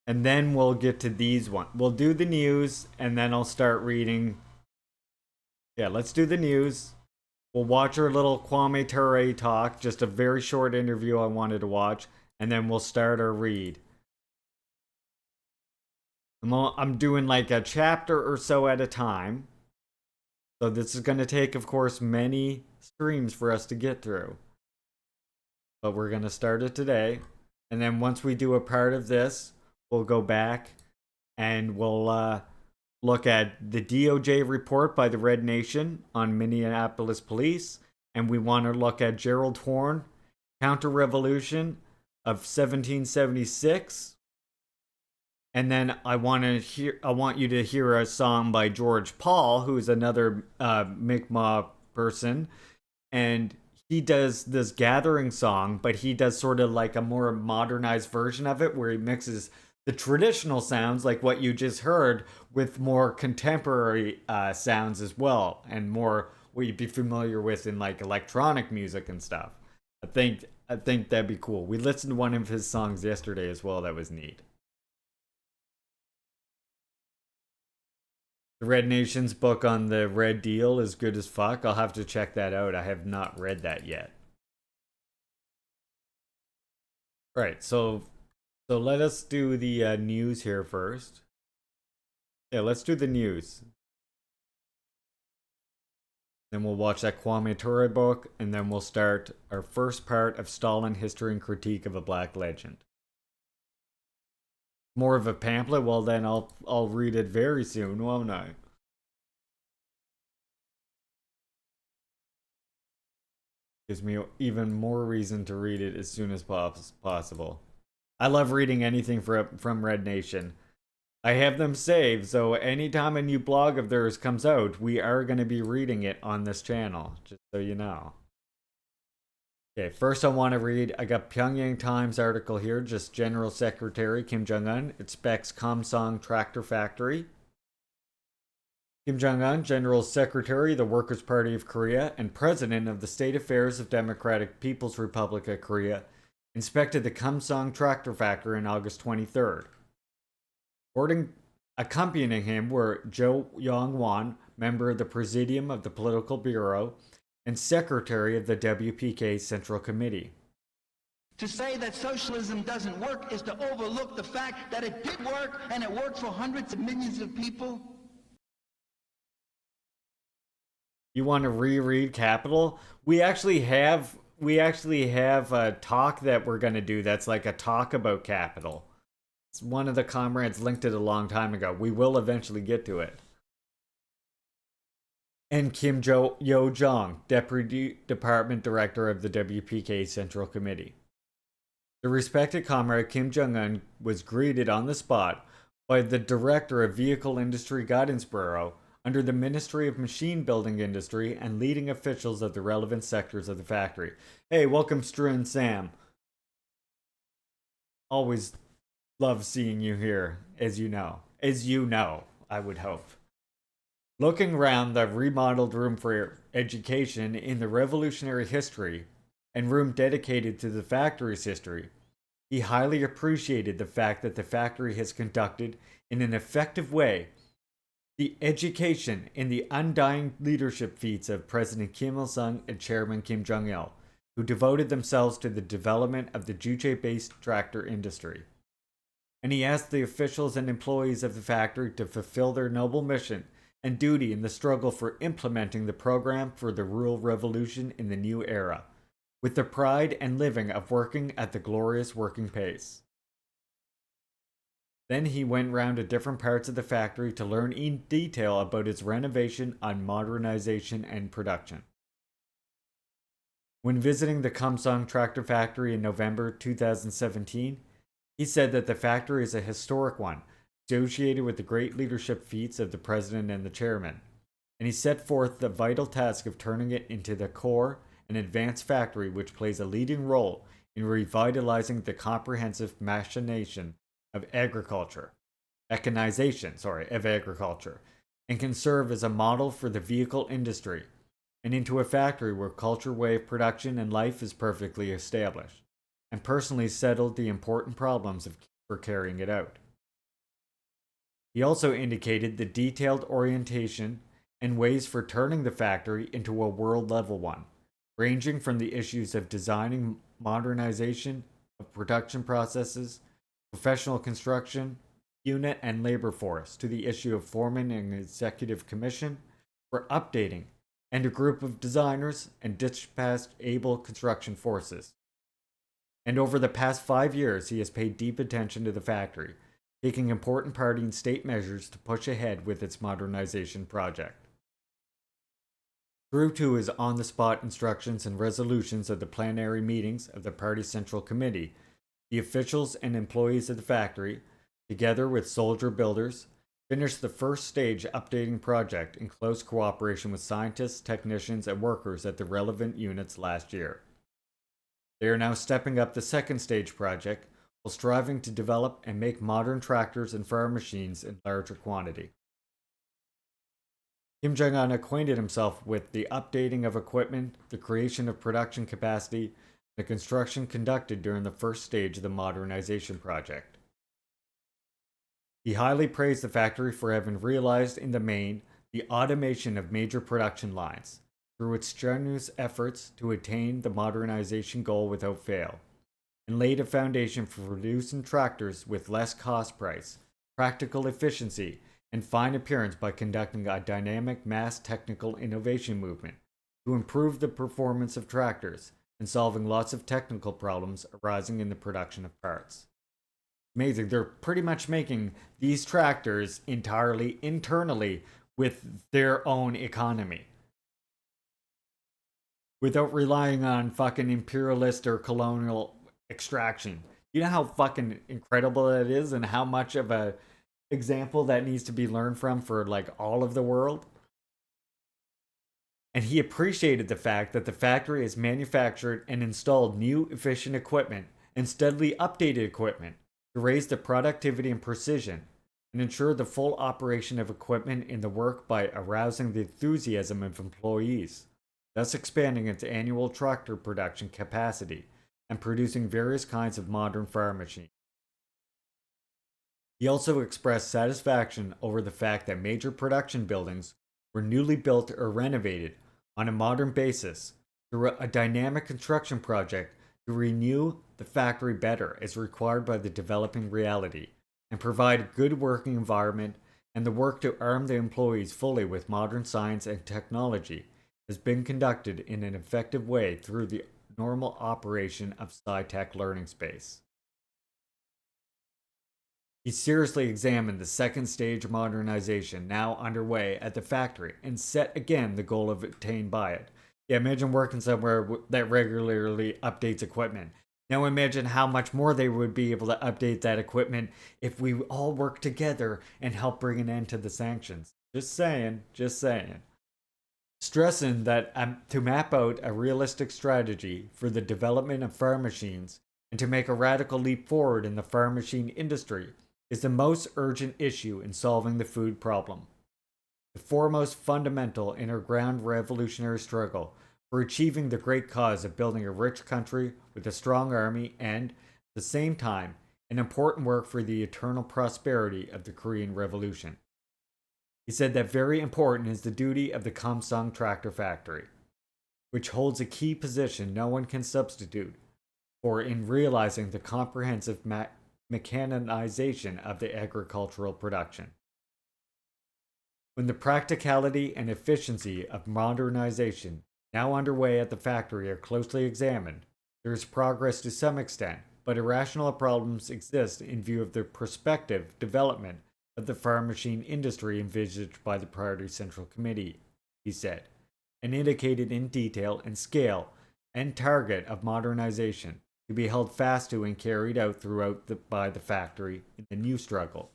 And then we'll get to these ones. We'll do the news, and then I'll start reading. Yeah, let's do the news. We'll watch our little Kwame Ture talk, just a very short interview I wanted to watch, and then we'll start our read. I'm doing like a chapter or so at a time. So this is going to take, of course, many streams for us to get through. But we're going to start it today. And then once we do a part of this, we'll go back and we'll look at the DOJ report by the Red Nation on Minneapolis police. And we want to look at Gerald Horne, counter-revolution of 1776. And then I want you to hear a song by George Paul, who's another Mi'kmaq person, and he does this gathering song, but he does sort of like a more modernized version of it, where he mixes the traditional sounds, like what you just heard, with more contemporary sounds as well, and more what you'd be familiar with in like electronic music and stuff. I think that'd be cool. We listened to one of his songs yesterday as well. That was neat. The Red Nation's book on the Red Deal is good as fuck. I'll have to check that out. I have not read that yet. Right, so let us do the news here first. Yeah, let's do the news. Then we'll watch that Kwame Ture book, and then we'll start our first part of Stalin History and Critique of a Black Legend. More of a pamphlet? Well, then I'll read it very soon, won't I? Gives me even more reason to read it as soon as possible. I love reading anything from Red Nation. I have them saved, so anytime a new blog of theirs comes out, we are going to be reading it on this channel, just so you know. Okay, first I want to read, I got Pyongyang Times article here, just General Secretary Kim Jong-un expects Kamsong Tractor Factory. Kim Jong-un, General Secretary of the Workers' Party of Korea and President of the State Affairs of Democratic People's Republic of Korea, inspected the Kamsong Tractor Factory on August 23rd. Accompanying him were Jo Yong-won, member of the Presidium of the Political Bureau, and Secretary of the WPK Central Committee. To say that socialism doesn't work is to overlook the fact that it did work, and it worked for hundreds of millions of people. You want to reread Capital? We actually have a talk that we're going to do that's like a talk about Capital. It's one of the comrades linked it a long time ago. We will eventually get to it. And Kim Yo Jong, Deputy Department Director of the WPK Central Committee. The respected comrade Kim Jong-un was greeted on the spot by the Director of Vehicle Industry Guidance Bureau under the Ministry of Machine Building Industry and leading officials of the relevant sectors of the factory. Hey, welcome Stru and Sam. Always love seeing you here, as you know. As you know, I would hope. Looking around the remodeled room for education in the revolutionary history and room dedicated to the factory's history, he highly appreciated the fact that the factory has conducted in an effective way the education in the undying leadership feats of President Kim Il-sung and Chairman Kim Jong-il, who devoted themselves to the development of the Juche-based tractor industry. And he asked the officials and employees of the factory to fulfill their noble mission and duty in the struggle for implementing the program for the rural revolution in the new era, with the pride and living of working at the glorious working pace. Then he went round to different parts of the factory to learn in detail about its renovation on modernization and production. When visiting the Kamsung tractor factory in November 2017, he said that the factory is a historic one, associated with the great leadership feats of the president and the chairman, and he set forth the vital task of turning it into the core and advanced factory which plays a leading role in revitalizing the comprehensive mechanization of agriculture, and can serve as a model for the vehicle industry, and into a factory where culture, way of production, and life is perfectly established, and personally settled the important problems for carrying it out. He also indicated the detailed orientation and ways for turning the factory into a world-level one, ranging from the issues of designing modernization of production processes, professional construction, unit and labor force, to the issue of forming an executive commission for updating and a group of designers and dispatched able construction forces. And over the past 5 years, he has paid deep attention to the factory, taking important part in state measures to push ahead with its modernization project. True to his on-the-spot instructions and resolutions of the plenary meetings of the party central committee, the officials and employees of the factory, together with soldier builders, finished the first stage updating project in close cooperation with scientists, technicians, and workers at the relevant units last year. They are now stepping up the second stage project while striving to develop and make modern tractors and farm machines in larger quantity. Kim Jong-un acquainted himself with the updating of equipment, the creation of production capacity, the construction conducted during the first stage of the modernization project. He highly praised the factory for having realized in the main the automation of major production lines through its strenuous efforts to attain the modernization goal without fail, and laid a foundation for producing tractors with less cost price, practical efficiency, and fine appearance by conducting a dynamic mass technical innovation movement to improve the performance of tractors and solving lots of technical problems arising in the production of parts. Amazing. They're pretty much making these tractors entirely internally with their own economy, without relying on fucking imperialist or colonial extraction. You know how fucking incredible that is, and how much of a example that needs to be learned from for like all of the world? And he appreciated the fact that the factory has manufactured and installed new efficient equipment and steadily updated equipment to raise the productivity and precision and ensure the full operation of equipment in the work by arousing the enthusiasm of employees, thus expanding its annual tractor production capacity and producing various kinds of modern farm machines. He also expressed satisfaction over the fact that major production buildings were newly built or renovated on a modern basis through a dynamic construction project to renew the factory better as required by the developing reality and provide a good working environment, and the work to arm the employees fully with modern science and technology has been conducted in an effective way through the normal operation of SciTech Learning Space. He seriously examined the second stage modernization now underway at the factory and set again the goal of attained by it. Yeah, imagine working somewhere that regularly updates equipment. Now imagine how much more they would be able to update that equipment if we all work together and help bring an end to the sanctions. Just saying, just saying. Stressing that to map out a realistic strategy for the development of farm machines and to make a radical leap forward in the farm machine industry is the most urgent issue in solving the food problem. the foremost fundamental in her grand revolutionary struggle for achieving the great cause of building a rich country with a strong army and, at the same time, an important work for the eternal prosperity of the Korean Revolution. He said that very important is the duty of the Kamsung tractor factory, which holds a key position no one can substitute for in realizing the comprehensive mechanization of the agricultural production. When the practicality and efficiency of modernization now underway at the factory are closely examined, there is progress to some extent, but irrational problems exist in view of the prospective development of the farm machine industry envisaged by the Party Central Committee, he said, and indicated in detail and scale and target of modernization to be held fast to and carried out by the factory in the new struggle.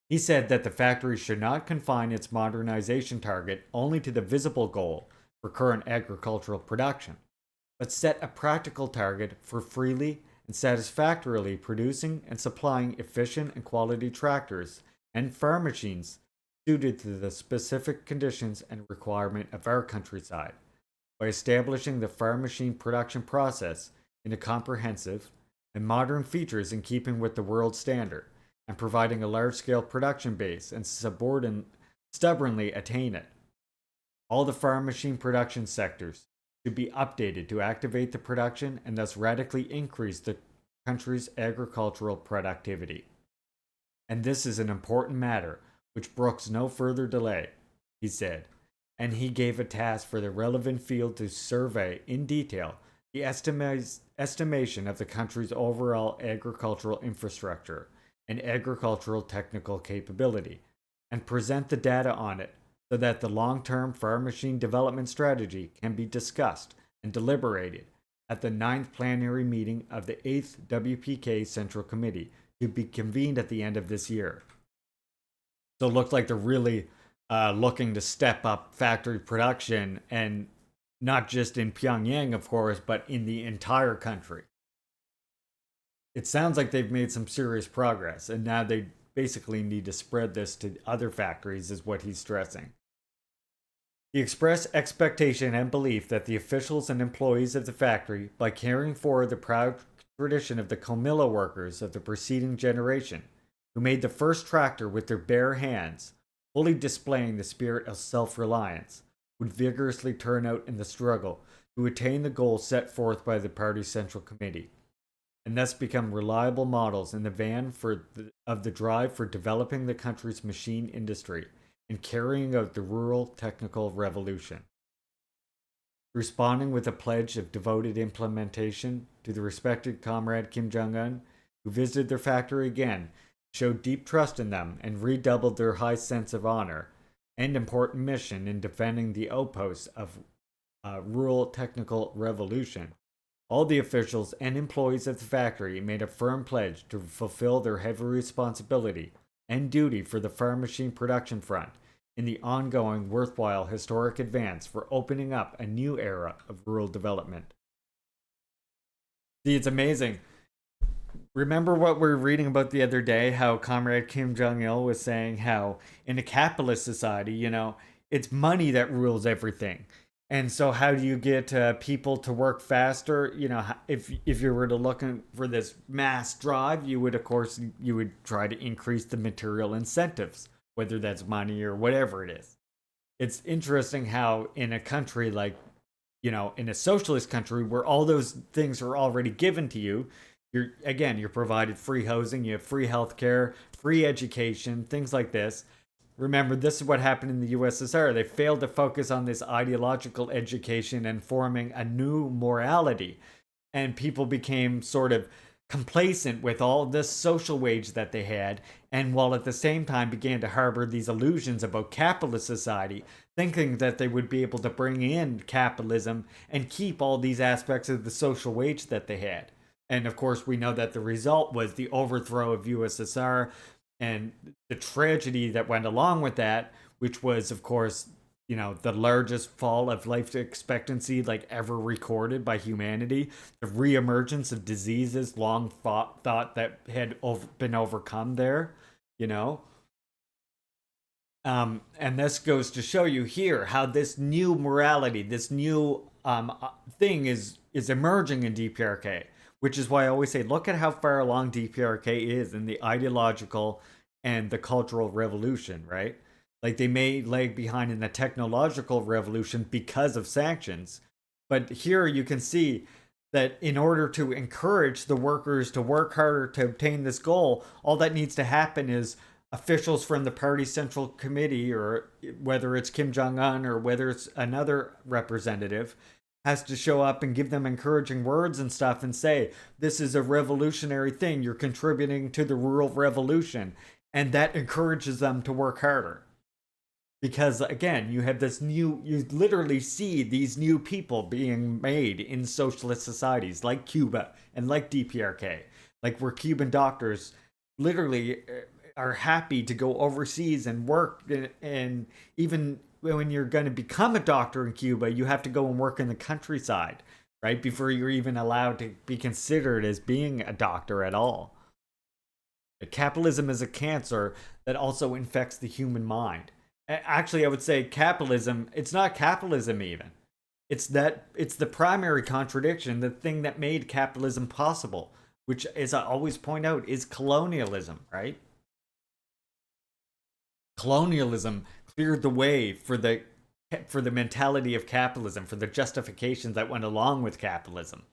He said that the factory should not confine its modernization target only to the visible goal for current agricultural production, but set a practical target for freely and satisfactorily producing and supplying efficient and quality tractors and farm machines suited to the specific conditions and requirement of our countryside, by establishing the farm machine production process into comprehensive and modern features in keeping with the world standard, and providing a large-scale production base and stubbornly attain it. All the farm machine production sectors should be updated to activate the production and thus radically increase the country's agricultural productivity. And this is an important matter which brooks no further delay, he said, and he gave a task for the relevant field to survey in detail the estimation of the country's overall agricultural infrastructure and agricultural technical capability, and present the data on it so that the long-term farm machine development strategy can be discussed and deliberated at the 9th plenary meeting of the 8th WPK Central Committee to be convened at the end of this year. So it looked like they're really looking to step up factory production, and not just in Pyongyang, of course, but in the entire country. It sounds like they've made some serious progress, and now they basically need to spread this to other factories, is what he's stressing. He expressed expectation and belief that the officials and employees of the factory, by carrying forward the proud tradition of the Comilla workers of the preceding generation, who made the first tractor with their bare hands, fully displaying the spirit of self-reliance, would vigorously turn out in the struggle to attain the goals set forth by the party's Central Committee, and thus become reliable models in the van of the drive for developing the country's machine industry and carrying out the rural technical revolution. Responding with a pledge of devoted implementation to the respected comrade Kim Jong-un, who visited their factory again, showed deep trust in them and redoubled their high sense of honor and important mission in defending the outposts of rural technical revolution. All the officials and employees of the factory made a firm pledge to fulfill their heavy responsibility and duty for the farm machine production front in the ongoing worthwhile historic advance for opening up a new era of rural development. See, it's amazing. Remember what we were reading about the other day, how Comrade Kim Jong-il was saying how in a capitalist society, it's money that rules everything. And so how do you get people to work faster? If you were to look for this mass drive, you would try to increase the material incentives, whether that's money or whatever it is. It's interesting how in a country like, in a socialist country where all those things are already given to you, you're provided free housing, you have free healthcare, free education, things like this. Remember, this is what happened in the USSR. They failed to focus on this ideological education and forming a new morality. And people became sort of complacent with all this social wage that they had, and while at the same time began to harbor these illusions about capitalist society, thinking that they would be able to bring in capitalism and keep all these aspects of the social wage that they had. And of course, we know that the result was the overthrow of USSR and the tragedy that went along with that, which was, of course, the largest fall of life expectancy like ever recorded by humanity, the reemergence of diseases long thought that had been overcome there, And this goes to show you here how this new morality, this new thing is emerging in DPRK, which is why I always say, look at how far along DPRK is in the ideological and the cultural revolution, right? Like they may lag behind in the technological revolution because of sanctions. But here you can see that in order to encourage the workers to work harder to obtain this goal, all that needs to happen is officials from the party central committee, or whether it's Kim Jong-un or whether it's another representative, has to show up and give them encouraging words and stuff and say, this is a revolutionary thing. You're contributing to the rural revolution. And that encourages them to work harder. Because again, you have this new, you literally see these new people being made in socialist societies like Cuba and like DPRK, like where Cuban doctors literally are happy to go overseas and work. And even when you're going to become a doctor in Cuba, you have to go and work in the countryside, right? Before you're even allowed to be considered as being a doctor at all. Capitalism is a cancer that also infects the human mind. Actually, I would say capitalism, it's not capitalism even. It's the primary contradiction, the thing that made capitalism possible, which, as I always point out, is colonialism, right? Colonialism cleared the way for the mentality of capitalism, for the justifications that went along with capitalism.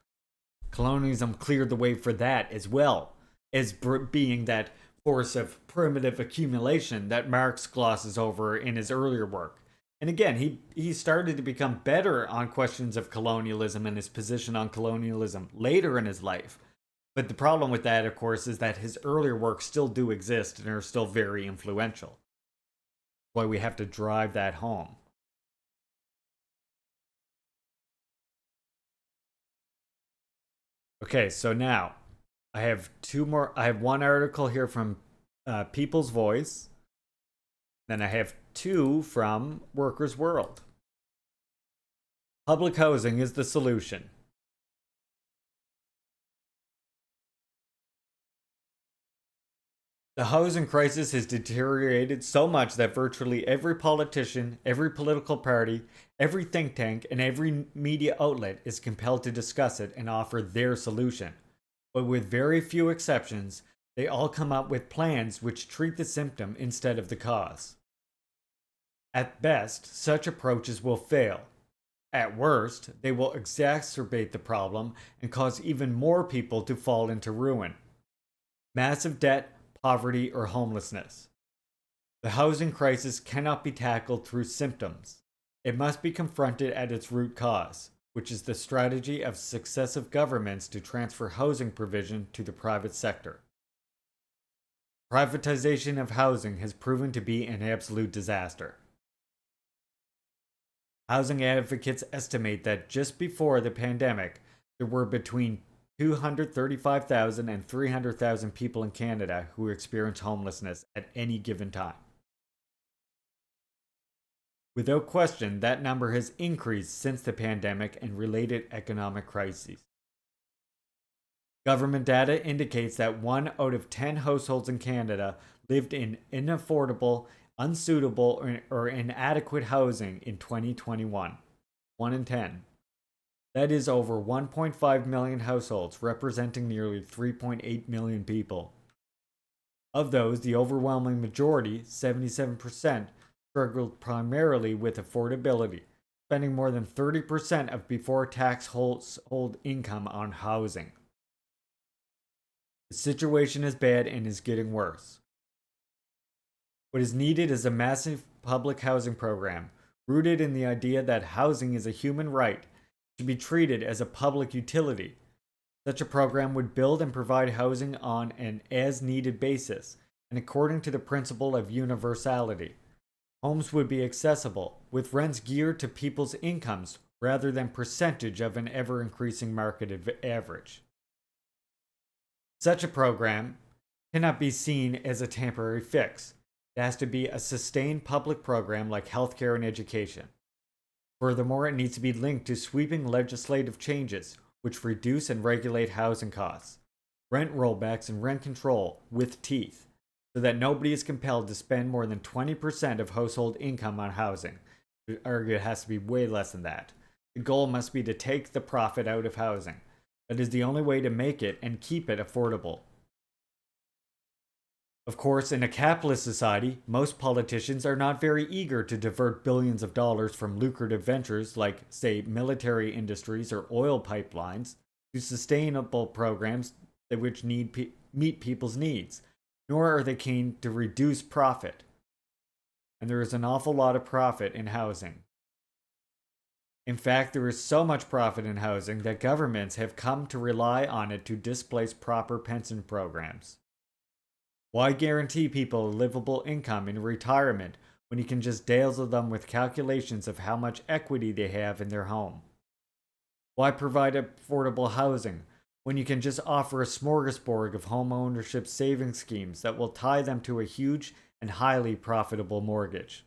Colonialism cleared the way for that as well, as being that force of primitive accumulation that Marx glosses over in his earlier work. And again, he started to become better on questions of colonialism and his position on colonialism later in his life. But the problem with that, of course, is that his earlier works still do exist and are still very influential. That's why we have to drive that home. Okay, so now I have one article here from People's Voice. Then I have two from Workers' World. Public housing is the solution. The housing crisis has deteriorated so much that virtually every politician, every political party, every think tank, and every media outlet is compelled to discuss it and offer their solution. But with very few exceptions, they all come up with plans which treat the symptom instead of the cause. At best, such approaches will fail. At worst, they will exacerbate the problem and cause even more people to fall into ruin. Massive debt, poverty, or homelessness. The housing crisis cannot be tackled through symptoms. It must be confronted at its root cause, which is the strategy of successive governments to transfer housing provision to the private sector. Privatization of housing has proven to be an absolute disaster. Housing advocates estimate that just before the pandemic, there were between 235,000 and 300,000 people in Canada who experienced homelessness at any given time. Without question, that number has increased since the pandemic and related economic crises. Government data indicates that 1 out of 10 households in Canada lived in unaffordable, unsuitable, or inadequate housing in 2021. 1 in 10. That is over 1.5 million households, representing nearly 3.8 million people. Of those, the overwhelming majority, 77%, struggled primarily with affordability, spending more than 30% of before-tax household income on housing. The situation is bad and is getting worse. What is needed is a massive public housing program, rooted in the idea that housing is a human right, should be treated as a public utility. Such a program would build and provide housing on an as-needed basis, and according to the principle of universality. Homes would be accessible, with rents geared to people's incomes rather than percentage of an ever-increasing market average. Such a program cannot be seen as a temporary fix. It has to be a sustained public program like healthcare and education. Furthermore, it needs to be linked to sweeping legislative changes which reduce and regulate housing costs, rent rollbacks, and rent control with teeth, so that nobody is compelled to spend more than 20% of household income on housing. I argue it has to be way less than that. The goal must be to take the profit out of housing. That is the only way to make it and keep it affordable. Of course, in a capitalist society, most politicians are not very eager to divert billions of dollars from lucrative ventures like, say, military industries or oil pipelines to sustainable programs which meet people's needs, nor are they keen to reduce profit. And there is an awful lot of profit in housing. In fact, there is so much profit in housing that governments have come to rely on it to displace proper pension programs. Why guarantee people a livable income in retirement when you can just dazzle them with calculations of how much equity they have in their home? Why provide affordable housing when you can just offer a smorgasbord of home ownership savings schemes that will tie them to a huge and highly profitable mortgage?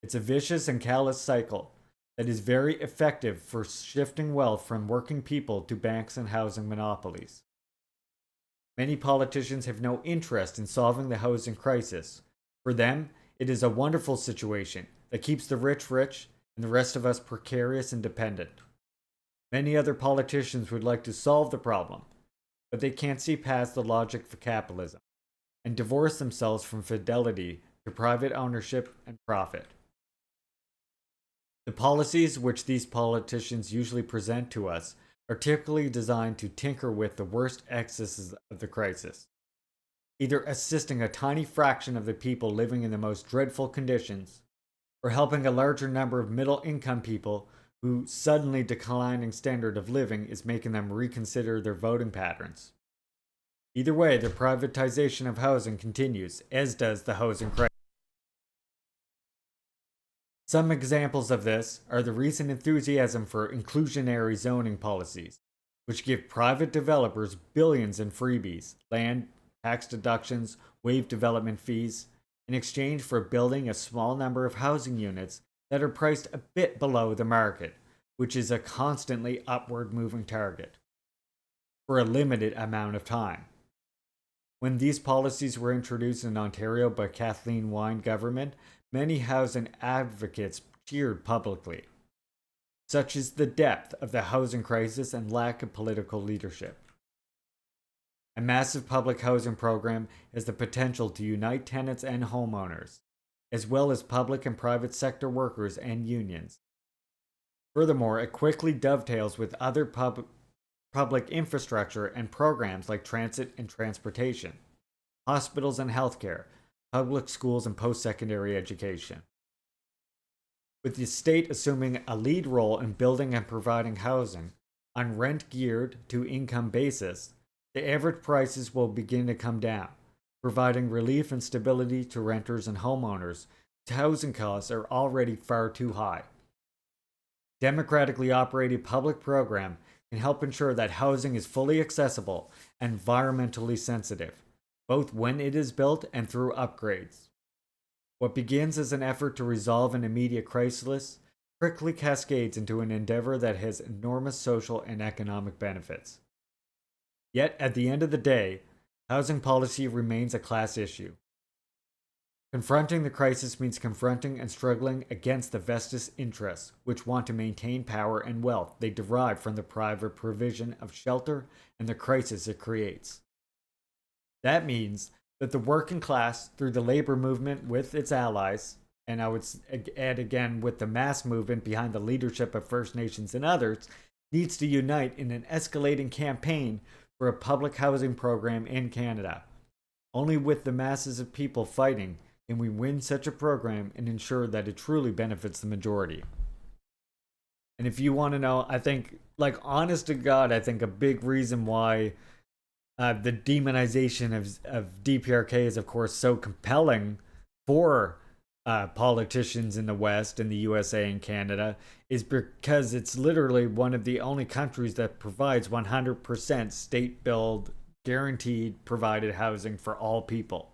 It's a vicious and callous cycle that is very effective for shifting wealth from working people to banks and housing monopolies. Many politicians have no interest in solving the housing crisis. For them, it is a wonderful situation that keeps the rich rich and the rest of us precarious and dependent. Many other politicians would like to solve the problem, but they can't see past the logic of capitalism and divorce themselves from fidelity to private ownership and profit. The policies which these politicians usually present to us are typically designed to tinker with the worst excesses of the crisis, either assisting a tiny fraction of the people living in the most dreadful conditions, or helping a larger number of middle-income people whose suddenly declining standard of living is making them reconsider their voting patterns. Either way, the privatization of housing continues, as does the housing crisis. Some examples of this are the recent enthusiasm for inclusionary zoning policies, which give private developers billions in freebies, land, tax deductions, waived development fees, in exchange for building a small number of housing units that are priced a bit below the market, which is a constantly upward moving target, for a limited amount of time. When these policies were introduced in Ontario by Kathleen Wynne government, many housing advocates cheered publicly. Such is the depth of the housing crisis and lack of political leadership. A massive public housing program has the potential to unite tenants and homeowners, as well as public and private sector workers and unions. Furthermore, it quickly dovetails with other public infrastructure and programs like transit and transportation, hospitals and healthcare, public schools, and post-secondary education. With the state assuming a lead role in building and providing housing on rent-geared to income basis, the average prices will begin to come down, providing relief and stability to renters and homeowners whose housing costs are already far too high. Democratically operated public program can help ensure that housing is fully accessible and environmentally sensitive, both when it is built and through upgrades. What begins as an effort to resolve an immediate crisis quickly cascades into an endeavor that has enormous social and economic benefits. Yet, at the end of the day, housing policy remains a class issue. Confronting the crisis means confronting and struggling against the vested interests which want to maintain power and wealth they derive from the private provision of shelter and the crisis it creates. That means that the working class, through the labor movement with its allies, and I would add again with the mass movement behind the leadership of First Nations and others, needs to unite in an escalating campaign for a public housing program in Canada. Only with the masses of people fighting can we win such a program and ensure that it truly benefits the majority. And if you want to know, I think, like, honest to God, I think a big reason why the demonization of DPRK is, of course, so compelling for politicians in the West, in the USA and Canada, is because it's literally one of the only countries that provides 100% state-built, guaranteed, provided housing for all people.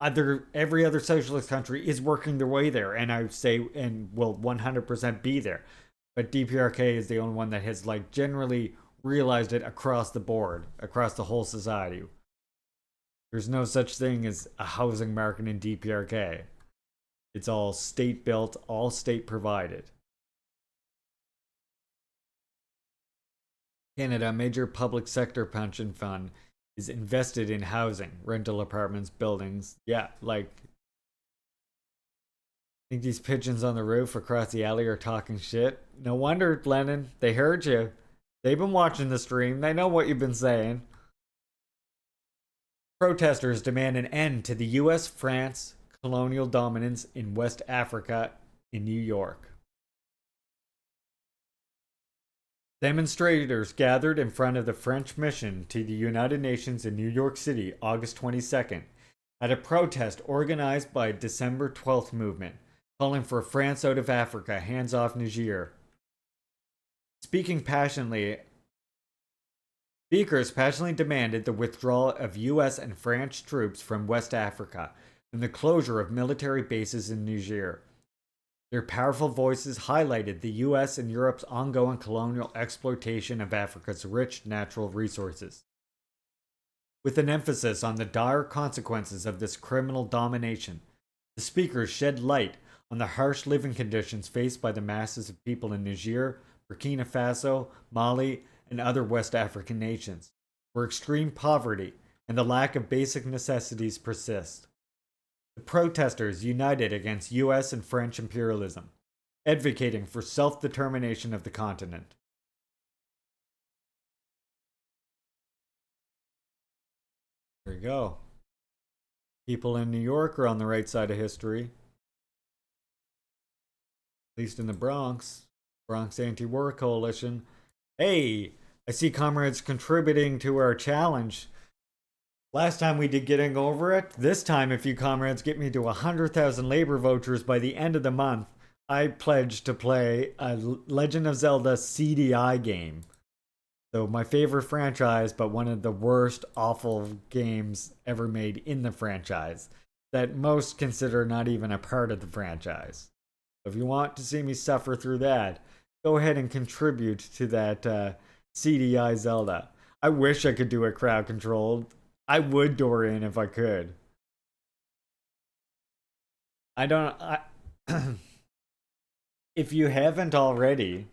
Every other socialist country is working their way there, and I would say, and will 100% be there. But DPRK is the only one that has, like, generally realized it across the board, across the whole society. There's no such thing as a housing market in DPRK. It's all state built, all state provided. Canada, a major public sector pension fund, is invested in housing, rental apartments, buildings. Yeah, like, I think these pigeons on the roof across the alley are talking shit. No wonder, Lennon. They heard you. They've been watching the stream. They know what you've been saying. Protesters demand an end to the US France colonial dominance in West Africa in New York. Demonstrators gathered in front of the French mission to the United Nations in New York City August 22nd at a protest organized by December 12th movement, calling for France out of Africa, hands off Niger. Speakers passionately demanded the withdrawal of US and French troops from West Africa and the closure of military bases in Niger. Their powerful voices highlighted the US and Europe's ongoing colonial exploitation of Africa's rich natural resources. With an emphasis on the dire consequences of this criminal domination, the speakers shed light on the harsh living conditions faced by the masses of people in Niger, Burkina Faso, Mali, and other West African nations, where extreme poverty and the lack of basic necessities persist. The protesters united against US and French imperialism, advocating for self-determination of the continent. There you go. People in New York are on the right side of history. At least in the Bronx. Bronx Anti-War Coalition. Hey, I see comrades contributing to our challenge. Last time we did getting over it. This time, if you comrades get me to 100,000 labor vouchers by the end of the month, I pledge to play a Legend of Zelda CDI game. So my favorite franchise, but one of the worst, awful games ever made in the franchise that most consider not even a part of the franchise. So if you want to see me suffer through that, go ahead and contribute to that CDI Zelda. I wish I could do it crowd controlled. I would door in if I could. If you haven't already,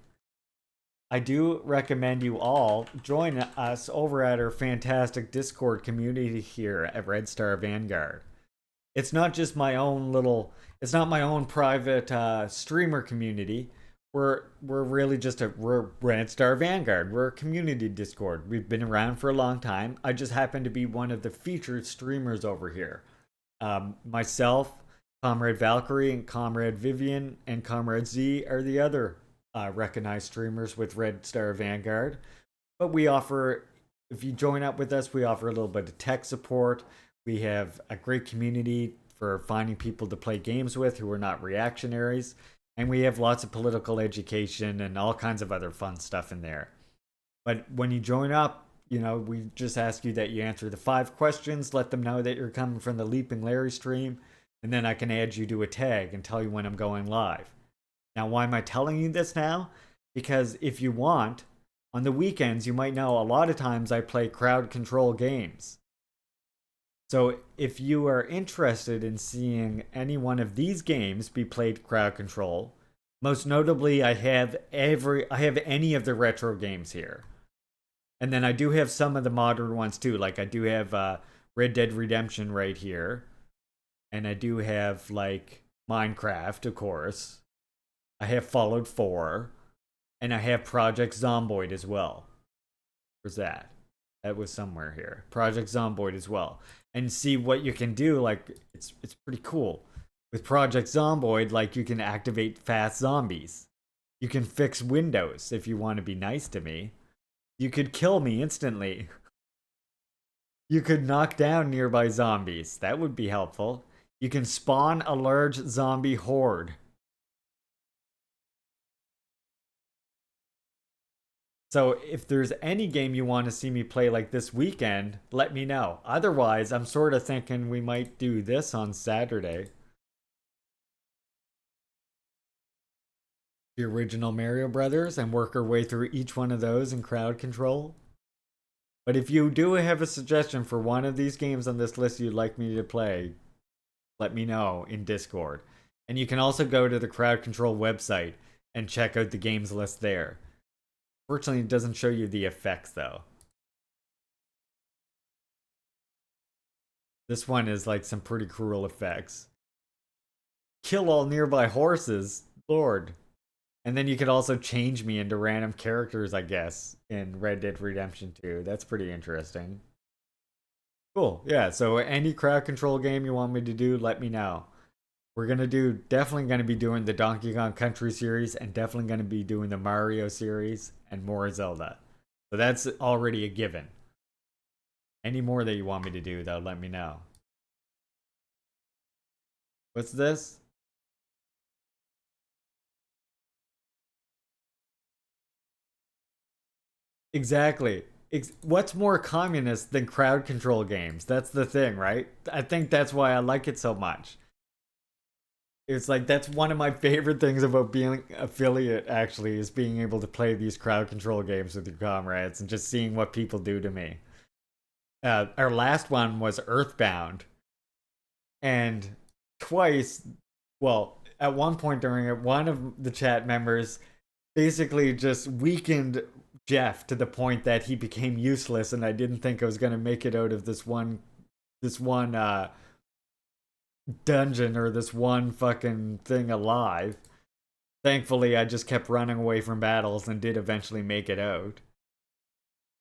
I do recommend you all join us over at our fantastic Discord community here at Red Star Vanguard. It's not just my own it's not my own private streamer community. We're really just we're Red Star Vanguard. We're a community Discord. We've been around for a long time. I just happen to be one of the featured streamers over here. Myself, Comrade Valkyrie, and Comrade Vivian, and Comrade Z are the other recognized streamers with Red Star Vanguard. But we offer, if you join up with us, we offer a little bit of tech support. We have a great community for finding people to play games with who are not reactionaries. And we have lots of political education and all kinds of other fun stuff in there. But when you join up, we just ask you that you answer the 5 questions, let them know that you're coming from the Leaping Larry stream, and then I can add you to a tag and tell you when I'm going live. Now, why am I telling you this now? Because if you want, on the weekends, you might know a lot of times I play crowd control games. So if you are interested in seeing any one of these games be played crowd control, most notably I have any of the retro games here. And then I do have some of the modern ones too. Like I do have Red Dead Redemption right here. And I do have like Minecraft, of course. I have Fallout 4. And I have Project Zomboid as well. Where's that? That was somewhere here. Project Zomboid as well. And see what you can do. Like, it's pretty cool. With Project Zomboid, like, you can activate fast zombies. You can fix windows if you want to be nice to me. You could kill me instantly. You could knock down nearby zombies. That would be helpful. You can spawn a large zombie horde. So if there's any game you want to see me play like this weekend, let me know. Otherwise, I'm sort of thinking we might do this on Saturday. The original Mario Brothers and work our way through each one of those in crowd control. But if you do have a suggestion for one of these games on this list you'd like me to play, let me know in Discord. And you can also go to the Crowd Control website and check out the games list there. Fortunately, it doesn't show you the effects, though. This one is like some pretty cruel effects. Kill all nearby horses. Lord. And then you could also change me into random characters, I guess, in Red Dead Redemption 2. That's pretty interesting. Cool. Yeah, so any crowd control game you want me to do, let me know. We're definitely gonna be doing the Donkey Kong Country series, and definitely gonna be doing the Mario series and more Zelda. So that's already a given. Any more that you want me to do, though, let me know. What's this? Exactly. What's more communist than crowd control games? That's the thing, right? I think that's why I like it so much. It's like, that's one of my favorite things about being affiliate, actually, is being able to play these crowd control games with your comrades and just seeing what people do to me. Our last one was Earthbound. And twice, well, at one point during it, one of the chat members basically just weakened Jeff to the point that he became useless, and I didn't think I was going to make it out of this one dungeon or this one fucking thing alive. Thankfully, I just kept running away from battles and did eventually make it out.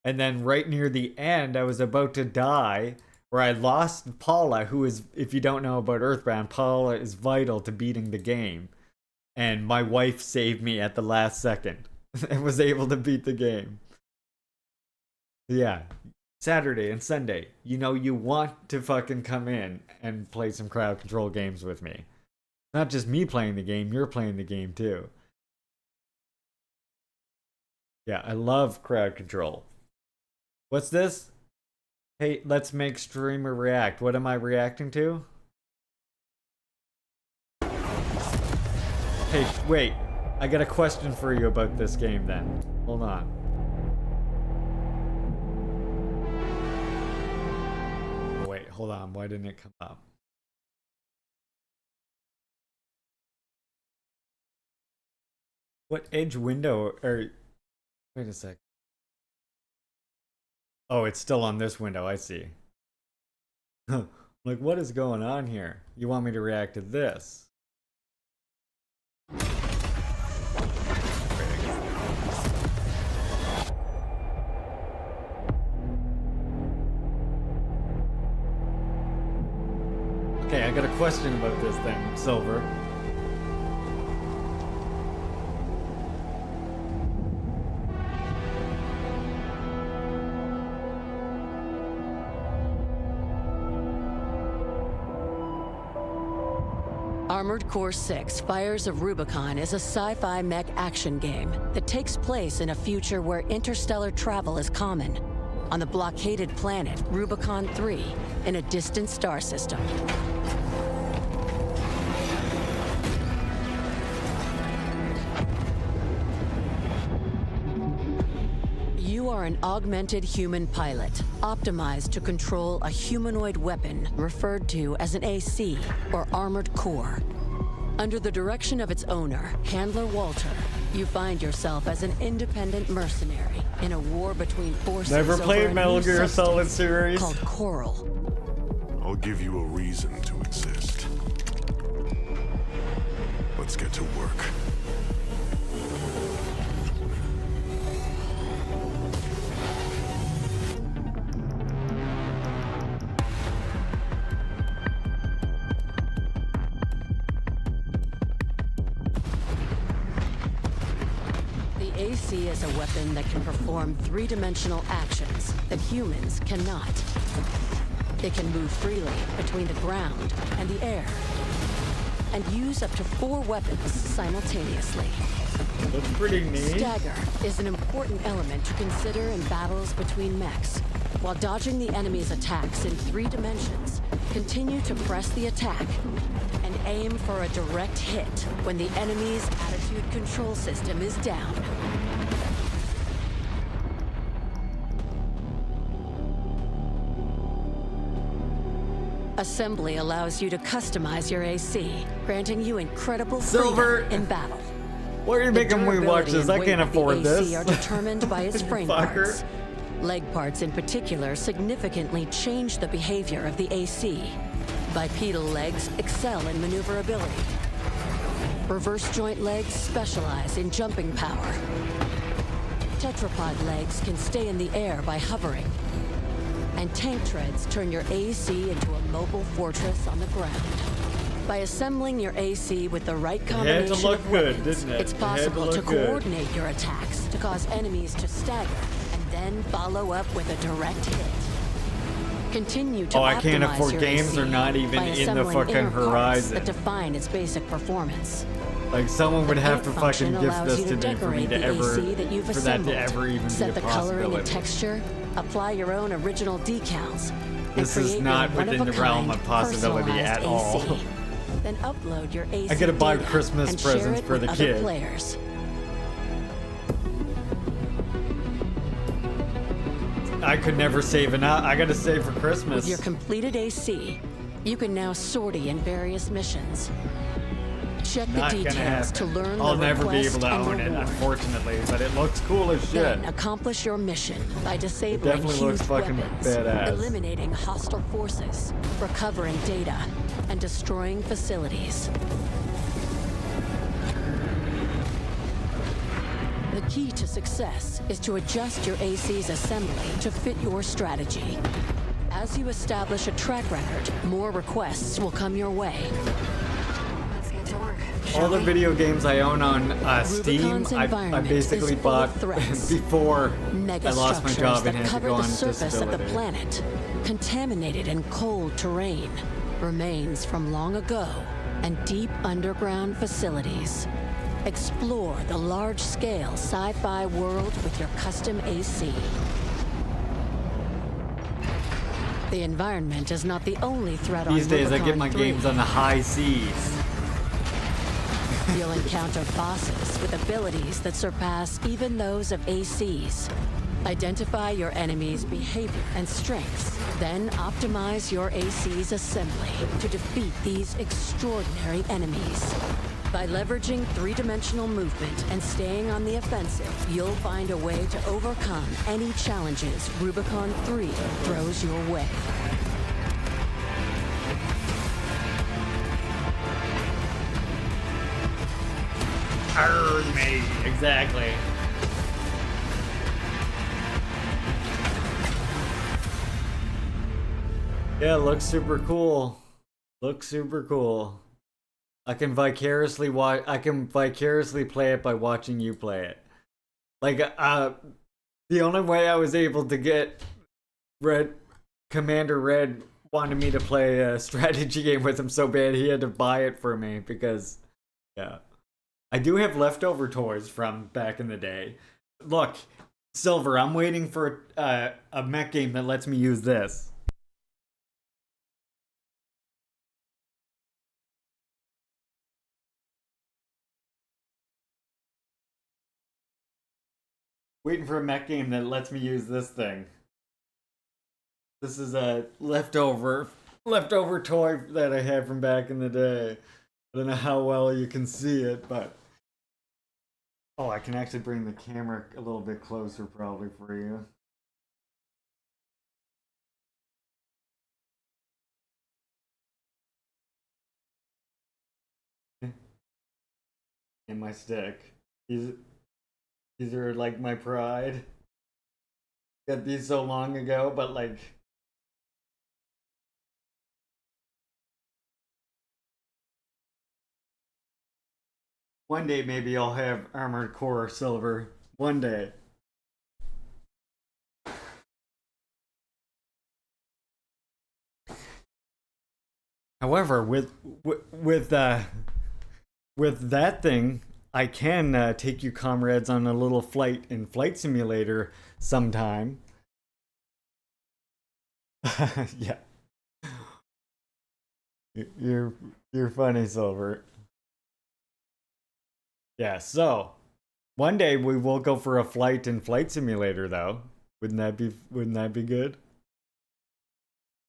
And then right near the end, I was about to die, where I lost Paula, who is, if you don't know about Earthbound, Paula is vital to beating the game. And my wife saved me at the last second and was able to beat the game. Yeah. Saturday and Sunday, you know you want to fucking come in and play some crowd control games with me. Not just me playing the game, you're playing the game too. Yeah, I love crowd control. What's this? Hey, let's make streamer react. What am I reacting to? Hey, wait. I got a question for you about this game then. Hold on. Oh, wait, hold on. Why didn't it come up? What edge window or... Wait a sec. Oh, it's still on this window, I see. Like, what is going on here? You want me to react to this? Okay, I got a question about this thing, Silver. Armored Core 6 Fires of Rubicon is a sci-fi mech action game that takes place in a future where interstellar travel is common. On the blockaded planet Rubicon 3 in a distant star system. You are an augmented human pilot, optimized to control a humanoid weapon referred to as an AC, or Armored Core. Under the direction of its owner, Handler Walter, you find yourself as an independent mercenary in a war between forces Never played over a Metal new Gear Solid substance series. called Coral. I'll give you a reason to exist. Let's get to work. The AC is a weapon that can perform three-dimensional actions that humans cannot. It can move freely between the ground and the air, and use up to 4 weapons simultaneously. That's pretty neat. Stagger is an important element to consider in battles between mechs. While dodging the enemy's attacks in 3 dimensions, continue to press the attack and aim for a direct hit when the enemy's attitude control system is down. Assembly allows you to customize your AC, granting you incredible Silver. freedom in battle. Why are you making me watch this? I can't afford the AC this. are determined by its frame Fucker. parts. Leg parts in particular significantly change the behavior of the AC. Bipedal legs excel in maneuverability. Reverse joint legs specialize in jumping power. Tetrapod legs can stay in the air by hovering. And tank treads turn your AC into a mobile fortress on the ground. By assembling your AC with the right combination to look of good, weapons, didn't it? it's It had to possible to look good. coordinate your attacks to cause enemies to stagger and then follow up with a direct hit. Continue to I can't optimize afford your games AC they're not even by in the assembling fucking inner parts horizon. that define its basic performance. Like someone would have to Paint fucking function gift allows this you to me for me decorate to the ever AC that you've for that assembled. to ever even Set be the a coloring and possibility. texture, apply your own original decals, and This is create not your within the realm one-of-a-kind of possibility at personalized all. AC. Then upload your AC I gotta buy data Christmas and share presents it for with the other kid. players. I could never save enough. I gotta save for Christmas. With your completed AC, you can now sortie in various missions. Check the Not gonna details to happen. learn I'll the never be request able to and own it, reward. unfortunately, but it looks cool as shit. Then accomplish your mission by disabling definitely looks fused fucking weapons, badass. eliminating hostile forces, recovering data, and destroying facilities. The key to success is to adjust your AC's assembly to fit your strategy. As you establish a track record, more requests will come your way. Let's get to work. All the video games I own on Steam, Rubicon's I environment basically is full of bought threats. before I lost my Megastructures job and that had to cover go the on surface of the disability. planet, contaminated and cold terrain, remains from long ago, and deep underground facilities. Explore the large-scale sci-fi world with your custom AC. The environment is not the only threat on These days I get Rubicon my 3. games on the high seas. You'll encounter bosses with abilities that surpass even those of ACs. Identify your enemy's behavior and strengths, then optimize your AC's assembly to defeat these extraordinary enemies. By leveraging three-dimensional movement and staying on the offensive, you'll find a way to overcome any challenges Rubicon 3 throws your way. Earn me. Exactly. Yeah, looks super cool. Looks super cool. I can vicariously play it by watching you play it. Like the only way I was able to get Commander Red wanted me to play a strategy game with him so bad he had to buy it for me because yeah. I do have leftover toys from back in the day. Look, Silver, I'm waiting for a mech game that lets me use this. Waiting for a mech game that lets me use this thing. This is a leftover toy that I had from back in the day. I don't know how well you can see it, but oh, I can actually bring the camera a little bit closer probably for you. And my stick. These are like my pride. Got these so long ago, but like one day maybe I'll have Armored Core Silver. One day. However, with that thing, I can take you comrades on a little flight in Flight Simulator sometime. Yeah. You're funny, Silver. Yeah, so one day we will go for a flight in Flight Simulator though. Wouldn't that be good?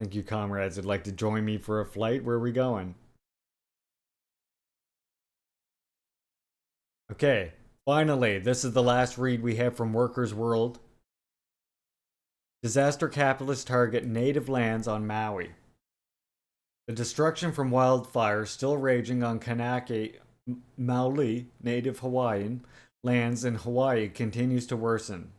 Thank you, comrades. Would like to join me for a flight? Where are we going? Okay, finally, this is the last read we have from Workers' World. Disaster capitalists target native lands on Maui. The destruction from wildfires still raging on Kanake Maoli, native Hawaiian, lands in Hawaii continues to worsen.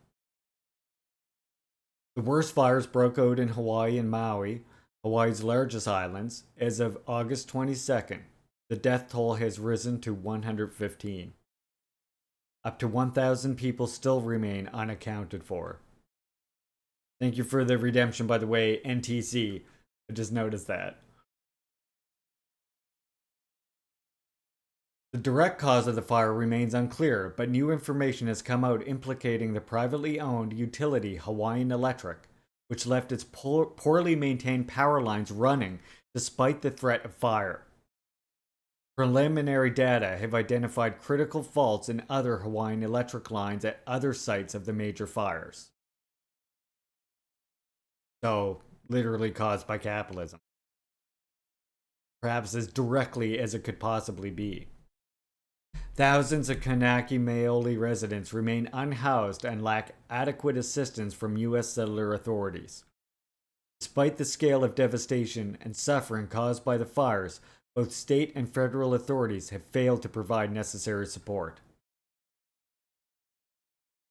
The worst fires broke out in Hawaii and Maui, Hawaii's largest islands, as of August 22nd. The death toll has risen to 115. Up to 1,000 people still remain unaccounted for. Thank you for the redemption, by the way, NTC. I just noticed that. The direct cause of the fire remains unclear, but new information has come out implicating the privately owned utility Hawaiian Electric, which left its poorly maintained power lines running despite the threat of fire. Preliminary data have identified critical faults in other Hawaiian Electric lines at other sites of the major fires. So, literally caused by capitalism. Perhaps as directly as it could possibly be. Thousands of Kanaki Maoli residents remain unhoused and lack adequate assistance from U.S. settler authorities. Despite the scale of devastation and suffering caused by the fires, both state and federal authorities have failed to provide necessary support.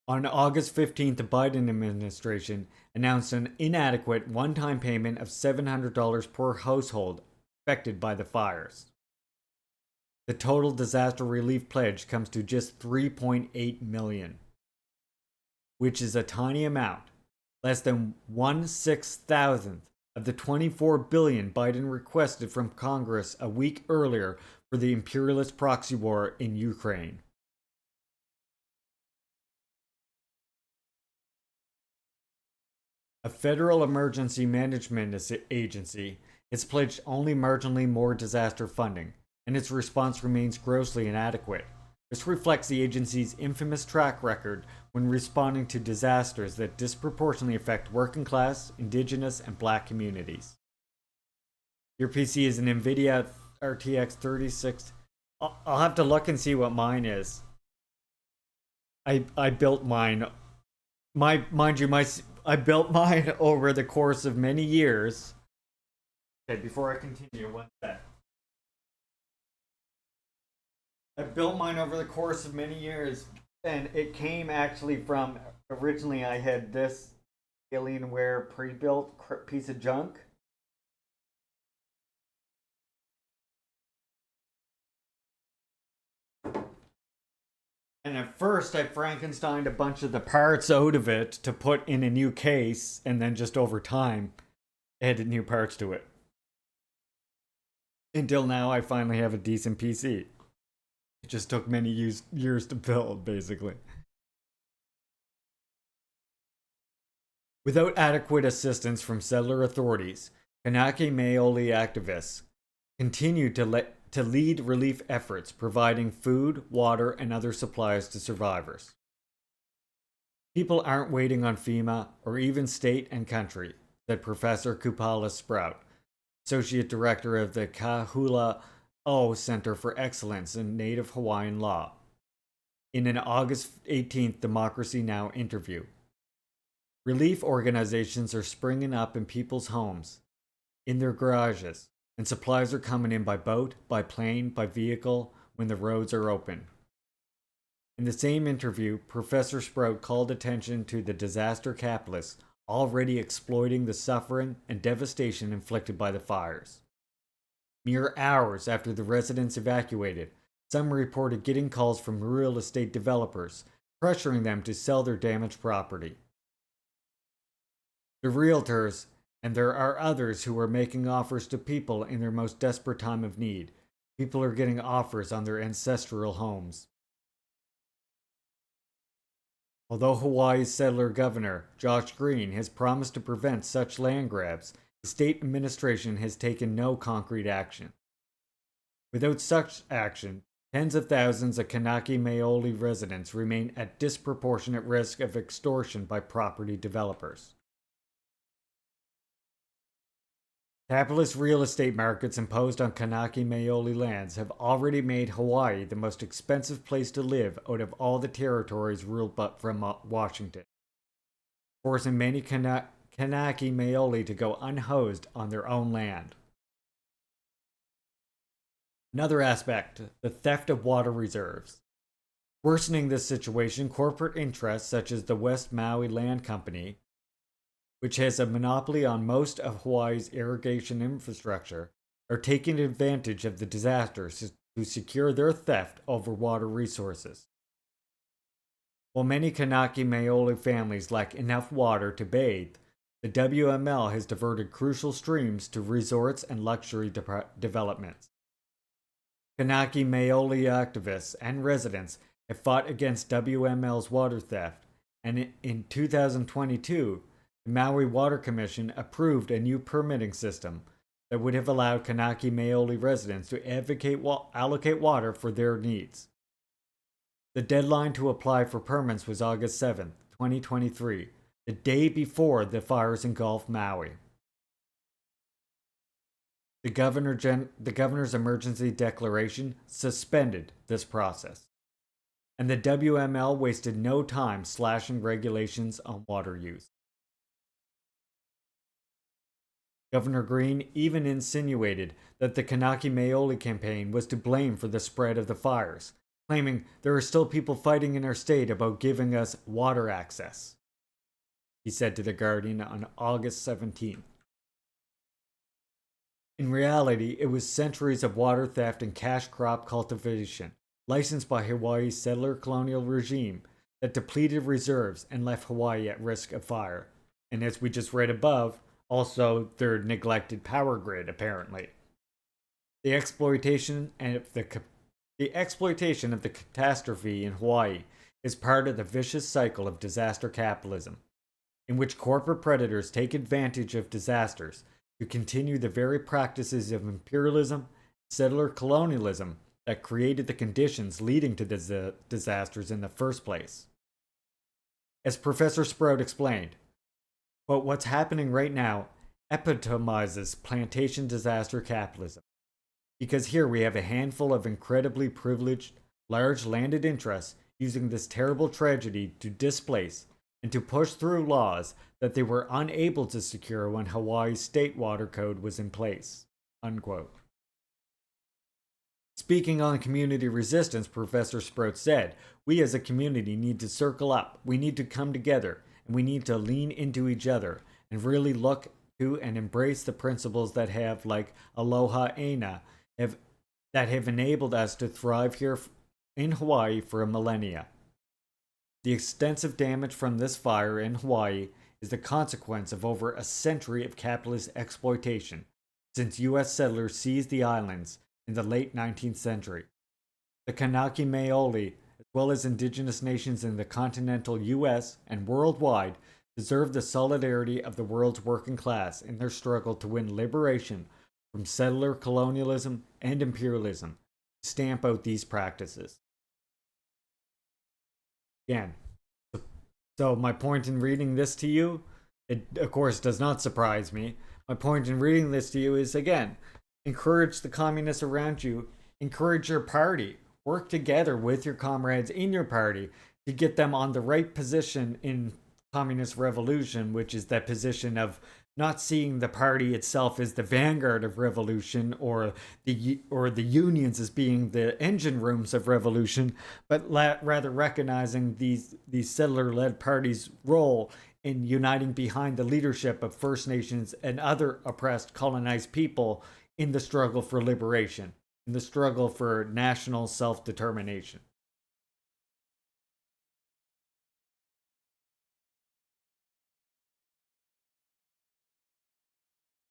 On August 15th, the Biden administration announced an inadequate one-time payment of $700 per household affected by the fires. The total disaster relief pledge comes to just $3.8 million, which is a tiny amount, less than 1/6,000th of the $24 billion Biden requested from Congress a week earlier for the imperialist proxy war in Ukraine. A federal emergency management agency has pledged only marginally more disaster funding, and its response remains grossly inadequate. This reflects the agency's infamous track record when responding to disasters that disproportionately affect working class, indigenous, and black communities. Your PC is an NVIDIA RTX 36. I'll have to look and see what mine is. I built mine. I built mine over the course of many years. Okay, before I continue, one sec. I built mine over the course of many years, and it came actually from, originally I had this Alienware pre-built piece of junk. And at first I Frankensteined a bunch of the parts out of it to put in a new case, and then just over time added new parts to it. Until now I finally have a decent PC. It just took many years to build, basically. Without adequate assistance from settler authorities, Kanake Maoli activists continue to lead relief efforts, providing food, water, and other supplies to survivors. People aren't waiting on FEMA or even state and country, said Professor Kupala Sprout, Associate Director of the Kahula Center for Excellence in Native Hawaiian Law, in an August 18th Democracy Now! Interview. Relief organizations are springing up in people's homes, in their garages, and supplies are coming in by boat, by plane, by vehicle when the roads are open. In the same interview, Professor Sprout called attention to the disaster capitalists already exploiting the suffering and devastation inflicted by the fires. Mere hours after the residents evacuated, some reported getting calls from real estate developers, pressuring them to sell their damaged property. The realtors, and there are others who are making offers to people in their most desperate time of need. People are getting offers on their ancestral homes. Although Hawaii's settler governor, Josh Green, has promised to prevent such land grabs, the state administration has taken no concrete action. Without such action, tens of thousands of Kanake Maoli residents remain at disproportionate risk of extortion by property developers. Capitalist real estate markets imposed on Kanaki Maoli lands have already made Hawaii the most expensive place to live out of all the territories ruled from Washington, forcing many Kanaki Maoli to go unhoused on their own land. Another aspect, the theft of water reserves. Worsening this situation, corporate interests such as the West Maui Land Company, which has a monopoly on most of Hawaii's irrigation infrastructure, are taking advantage of the disasters to secure their theft over water resources. While many Kanaki Maoli families lack enough water to bathe, the WML has diverted crucial streams to resorts and luxury developments. Kanaki Maoli activists and residents have fought against WML's water theft, and in 2022, the Maui Water Commission approved a new permitting system that would have allowed Kanaki Maoli residents to allocate water for their needs. The deadline to apply for permits was August 7, 2023, the day before the fires engulfed Maui. The governor's emergency declaration suspended this process, and the WML wasted no time slashing regulations on water use. Governor Green even insinuated that the Kanaki Maoli campaign was to blame for the spread of the fires, claiming there are still people fighting in our state about giving us water access, he said to The Guardian on August 17th. In reality, it was centuries of water theft and cash crop cultivation, licensed by Hawaii's settler colonial regime, that depleted reserves and left Hawaii at risk of fire. And as we just read above, also their neglected power grid, apparently. The exploitation of the catastrophe in Hawaii is part of the vicious cycle of disaster capitalism, in which corporate predators take advantage of disasters to continue the very practices of imperialism, settler colonialism that created the conditions leading to the disasters in the first place. As Professor Sprout explained, but what's happening right now epitomizes plantation disaster capitalism. Because here we have a handful of incredibly privileged, large landed interests using this terrible tragedy to displace and to push through laws that they were unable to secure when Hawaii's state water code was in place. Unquote. Speaking on community resistance, Professor Sprout said, "We as a community need to circle up, we need to come together, and we need to lean into each other and really look to and embrace the principles that have, like Aloha Aina, that have enabled us to thrive here in Hawaii for a millennia. The extensive damage from this fire in Hawaii is the consequence of over a century of capitalist exploitation since U.S. settlers seized the islands in the late 19th century. The Kanaki Maoli, as well as indigenous nations in the continental U.S. and worldwide, deserve the solidarity of the world's working class in their struggle to win liberation from settler colonialism and imperialism, to stamp out these practices." Again, so my point in reading this to you, it of course does not surprise me. My point in reading this to you is, again, encourage the communists around you, encourage your party, work together with your comrades in your party to get them on the right position in communist revolution, which is that position of not seeing the party itself as the vanguard of revolution or the unions as being the engine rooms of revolution, but rather recognizing these settler-led parties' role in uniting behind the leadership of First Nations and other oppressed colonized people in the struggle for liberation, in the struggle for national self-determination.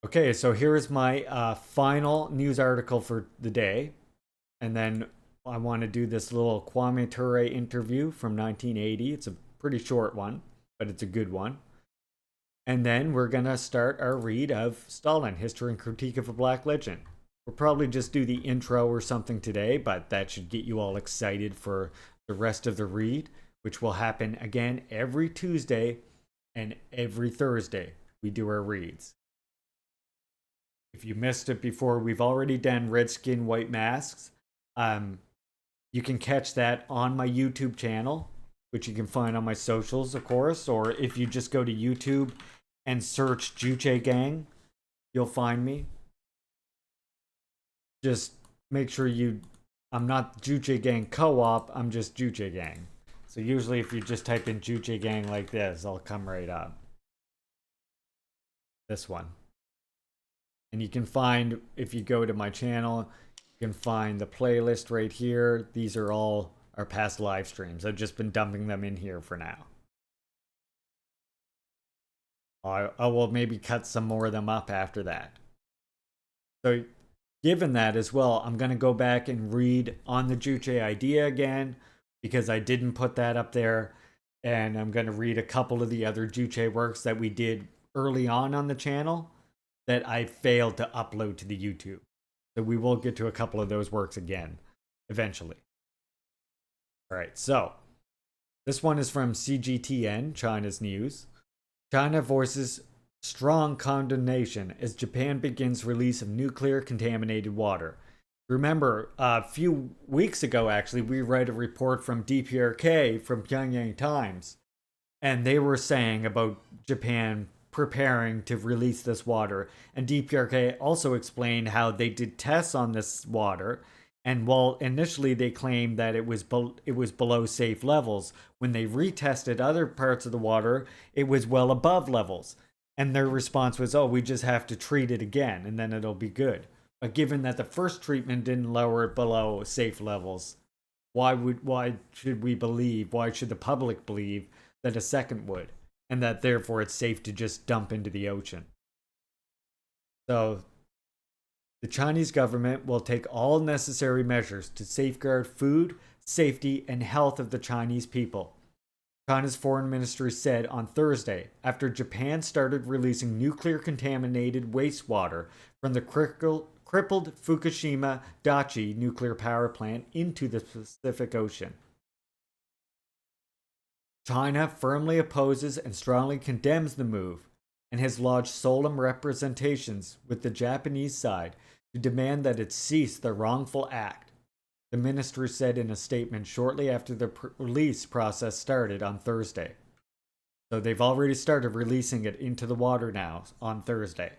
Okay, so here is my final news article for the day. And then I want to do this little Kwame Ture interview from 1980. It's a pretty short one, but it's a good one. And then we're going to start our read of Stalin, History and Critique of a Black Legend. We'll probably just do the intro or something today, but that should get you all excited for the rest of the read, which will happen again every Tuesday and every Thursday. We do our reads. if you missed it before, we've already done Redskin White Masks. You can catch that on my YouTube channel, which you can find on my socials, of course, or if you just go to YouTube and search Juche Gang, you'll find me. Just make sure I'm not Juche Gang Co-op, I'm just Juche Gang. So usually if you just type in Juche Gang like this, I'll come right up. This one. And you can find, if you go to my channel, you can find the playlist right here. These are all our past live streams. I've just been dumping them in here for now. I will maybe cut some more of them up after that. So given that as well, I'm going to go back and read on the Juche idea again, because I didn't put that up there. And I'm going to read a couple of the other Juche works that we did early on the channel that I failed to upload to the YouTube. So we will get to a couple of those works again, eventually. All right, so this one is from CGTN, China's news. China voices strong condemnation as Japan begins release of nuclear contaminated water. Remember, a few weeks ago, actually, we read a report from DPRK from Pyongyang Times, and they were saying about Japan preparing to release this water. And DPRK also explained how they did tests on this water, and while initially they claimed that it was below safe levels, when they retested other parts of the water, it was well above levels. And their response was, oh, we just have to treat it again, and then it'll be good. But given that the first treatment didn't lower it below safe levels, why should the public believe that a second would? And that therefore it's safe to just dump into the ocean. So the Chinese government will take all necessary measures to safeguard food, safety, and health of the Chinese people. China's foreign ministry said on Thursday, after Japan started releasing nuclear contaminated wastewater from the crippled Fukushima Daiichi nuclear power plant into the Pacific Ocean. China firmly opposes and strongly condemns the move and has lodged solemn representations with the Japanese side to demand that it cease the wrongful act, the ministry said in a statement shortly after the release process started on Thursday. So they've already started releasing it into the water now on Thursday.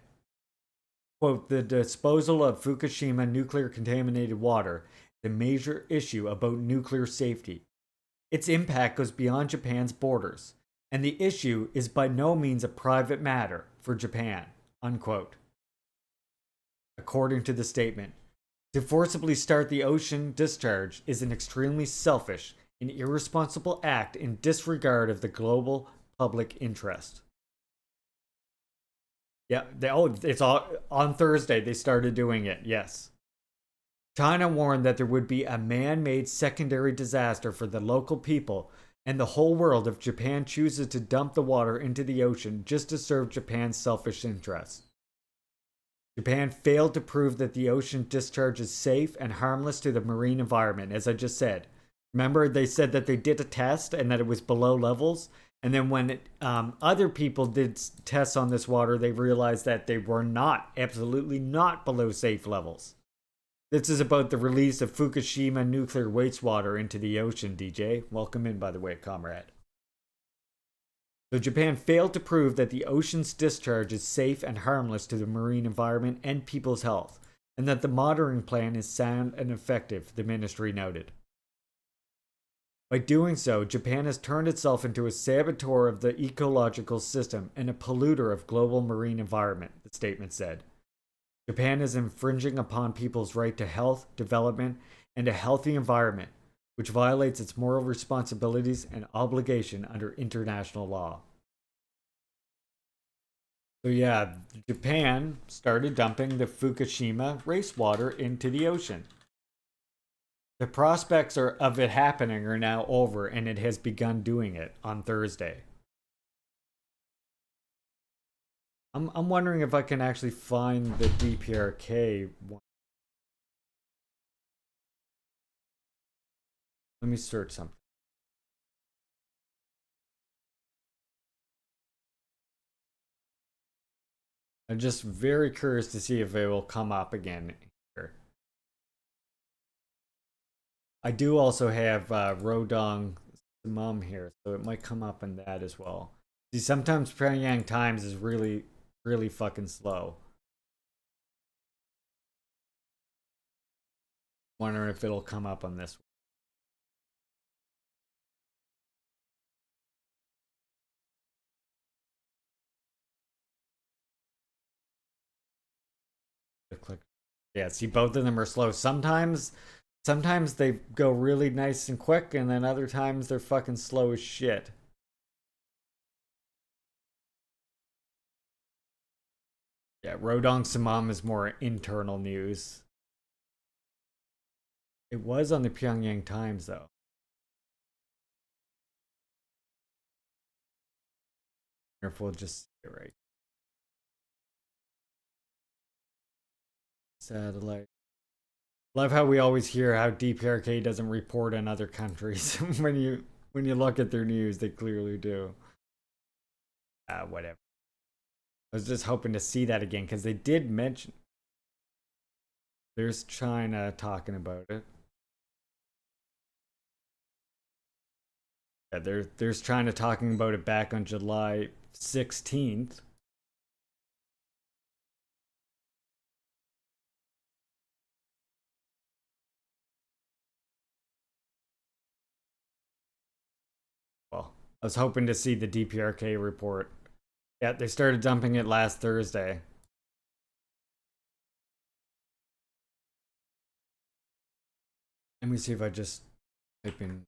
Quote, the disposal of Fukushima nuclear contaminated water is a major issue about nuclear safety. Its impact goes beyond Japan's borders, and the issue is by no means a private matter for Japan, unquote. According to the statement, to forcibly start the ocean discharge is an extremely selfish and irresponsible act in disregard of the global public interest. Yeah, it's all on Thursday they started doing it, yes. China warned that there would be a man-made secondary disaster for the local people and the whole world if Japan chooses to dump the water into the ocean just to serve Japan's selfish interests. Japan failed to prove that the ocean discharge is safe and harmless to the marine environment, as I just said. Remember, they said that they did a test and that it was below levels, and then when other people did tests on this water, they realized that they were absolutely not below safe levels. This is about the release of Fukushima nuclear wastewater into the ocean, DJ. Welcome in, by the way, comrade. So Japan failed to prove that the ocean's discharge is safe and harmless to the marine environment and people's health, and that the monitoring plan is sound and effective, the ministry noted. By doing so, Japan has turned itself into a saboteur of the ecological system and a polluter of global marine environment, the statement said. Japan is infringing upon people's right to health, development, and a healthy environment, which violates its moral responsibilities and obligation under international law. So yeah, Japan started dumping the Fukushima wastewater into the ocean. The prospects of it happening are now over, and it has begun doing it on Thursday. I'm wondering if I can actually find the DPRK one. Let me search something. I'm just very curious to see if it will come up again here. I do also have Rodong Mum here, so it might come up in that as well. See, sometimes Pyongyang Times is really, really fucking slow. Wondering if it'll come up on this one. Click. Yeah, see, both of them are slow. Sometimes they go really nice and quick, and then other times they're fucking slow as shit. Yeah, Rodong Samam is more internal news. It was on the Pyongyang Times, though. If we'll just see it right. Satellite. Love how we always hear how DPRK doesn't report on other countries. when you look at their news, they clearly do. Whatever. I was just hoping to see that again because they did mention. There's China talking about it. Yeah, there's China talking about it back on July 16th. Well, I was hoping to see the DPRK report. Yeah, they started dumping it last Thursday. Let me see if I just type in.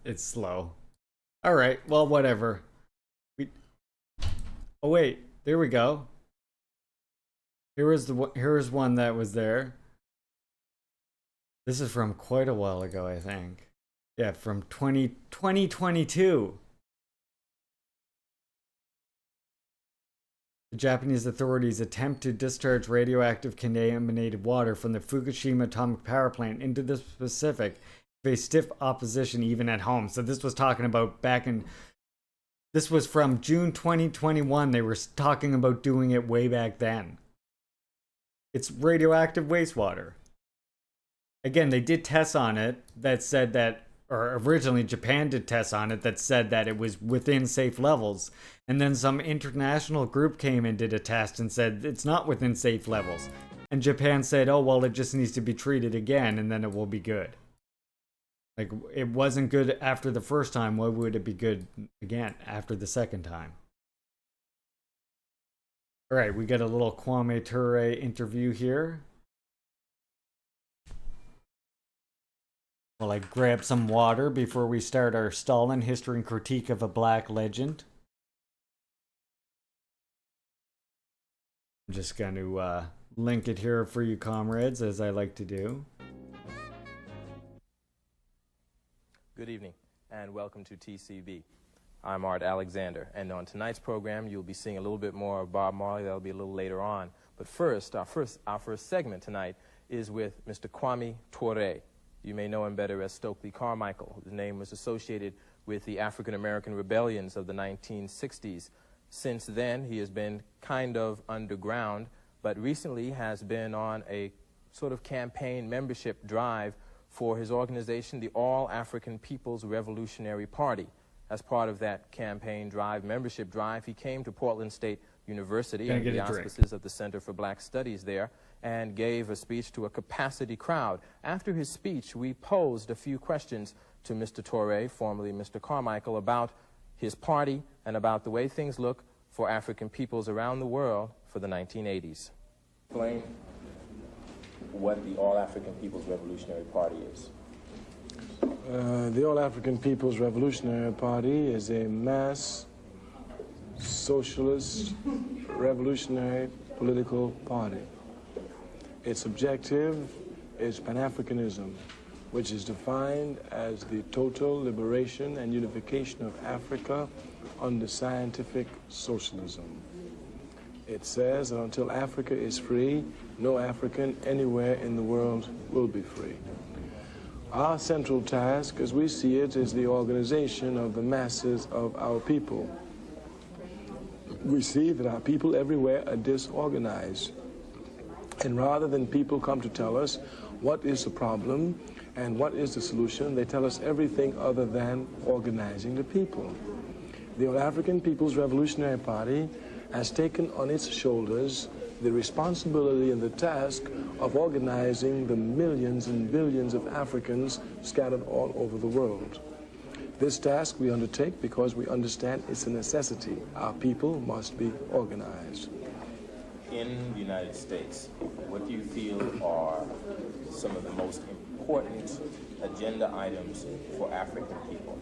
It's slow. All right, well, whatever. Oh wait, there we go. Here was one that was there. This is from quite a while ago, I think. Yeah, from 2022. The Japanese authorities attempt to discharge radioactive contaminated water from the Fukushima atomic power plant into the Pacific face stiff opposition even at home. So this was talking about this was from June 2021. They were talking about doing it way back then. It's radioactive wastewater. Again, they did tests on it that said that, or originally Japan did tests on it that said that it was within safe levels. And then some international group came and did a test and said it's not within safe levels. And Japan said, oh, well, it just needs to be treated again and then it will be good. Like, it wasn't good after the first time. Why would it be good again after the second time? All right, we got a little Kwame Ture interview here. Well, I grab some water before we start our Stalin history and critique of a black legend. I'm just going to link it here for you comrades, as I like to do. Good evening, and welcome to TCB. I'm Art Alexander, and on tonight's program, you'll be seeing a little bit more of Bob Marley. That'll be a little later on. But first, our first segment tonight is with Mr. Kwame Ture. You may know him better as Stokely Carmichael, whose name was associated with the African-American rebellions of the 1960s. Since then, he has been kind of underground, but recently has been on a sort of campaign membership drive for his organization, the All African People's Revolutionary Party. As part of that campaign drive, membership drive, he came to Portland State University under the auspices of the Center for Black Studies there and gave a speech to a capacity crowd. After his speech, we posed a few questions to Mr. Ture, formerly Mr. Carmichael, about his party and about the way things look for African peoples around the world for the 1980s. Explain what the All African People's Revolutionary Party is. The All African People's Revolutionary Party is a mass socialist revolutionary political party. Its objective is Pan-Africanism, which is defined as the total liberation and unification of Africa under scientific socialism. It says that until Africa is free, no African anywhere in the world will be free. Our central task, as we see it, is the organization of the masses of our people. We see that our people everywhere are disorganized. And rather than people come to tell us what is the problem and what is the solution, they tell us everything other than organizing the people. The African People's Revolutionary Party has taken on its shoulders the responsibility and the task of organizing the millions and billions of Africans scattered all over the world. This task we undertake because we understand it's a necessity. Our people must be organized. In the United States, what do you feel are some of the most important agenda items for African people?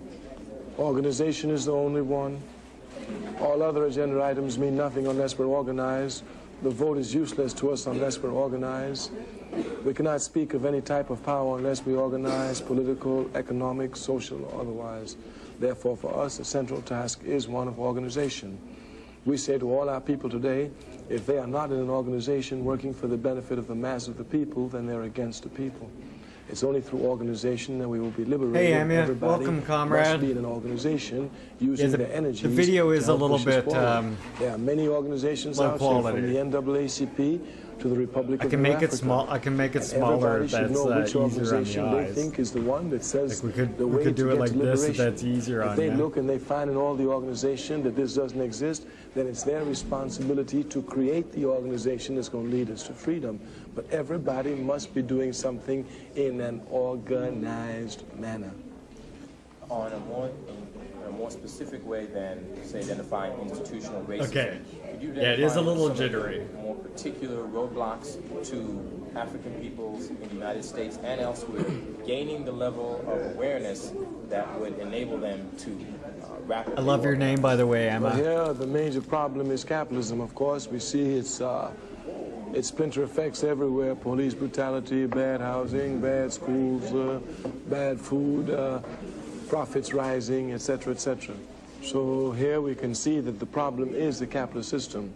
Organization is the only one. All other agenda items mean nothing unless we're organized. The vote is useless to us unless we're organized. We cannot speak of any type of power unless we organize, political, economic, social, or otherwise. Therefore, for us, the central task is one of organization. We say to all our people today, if they are not in an organization working for the benefit of the mass of the people, then they're against the people. It's only through organization that we will be liberated. Hey, Amia, everybody welcome, comrade. must be in an organization using their energies. The video is to a help little push this bit forward. There are many organizations low out there, quality. from the NAACP to the Republic I of can make Africa. it small. I can make it And smaller. everybody should That's know which easier on the organization they eyes. think is the one that says Like the we way could do to it get like to this. liberation. That's easier If on they you. look and they find in all the organization that this doesn't exist, then it's their responsibility to create the organization that's going to lead us to freedom. But everybody must be doing something in an organized manner. On a more specific way than, say, identifying institutional racism. Okay. Could you Yeah, it is a identify little some of the jittery. more particular roadblocks to African peoples in the United States and elsewhere gaining the level of awareness that would enable them to rapidly. I love your name, by the way, Emma. Well, here, the major problem is capitalism, of course. We see its splinter effects everywhere: police brutality, bad housing, bad schools, bad food, profits rising, etc., etc. So here we can see that the problem is the capitalist system.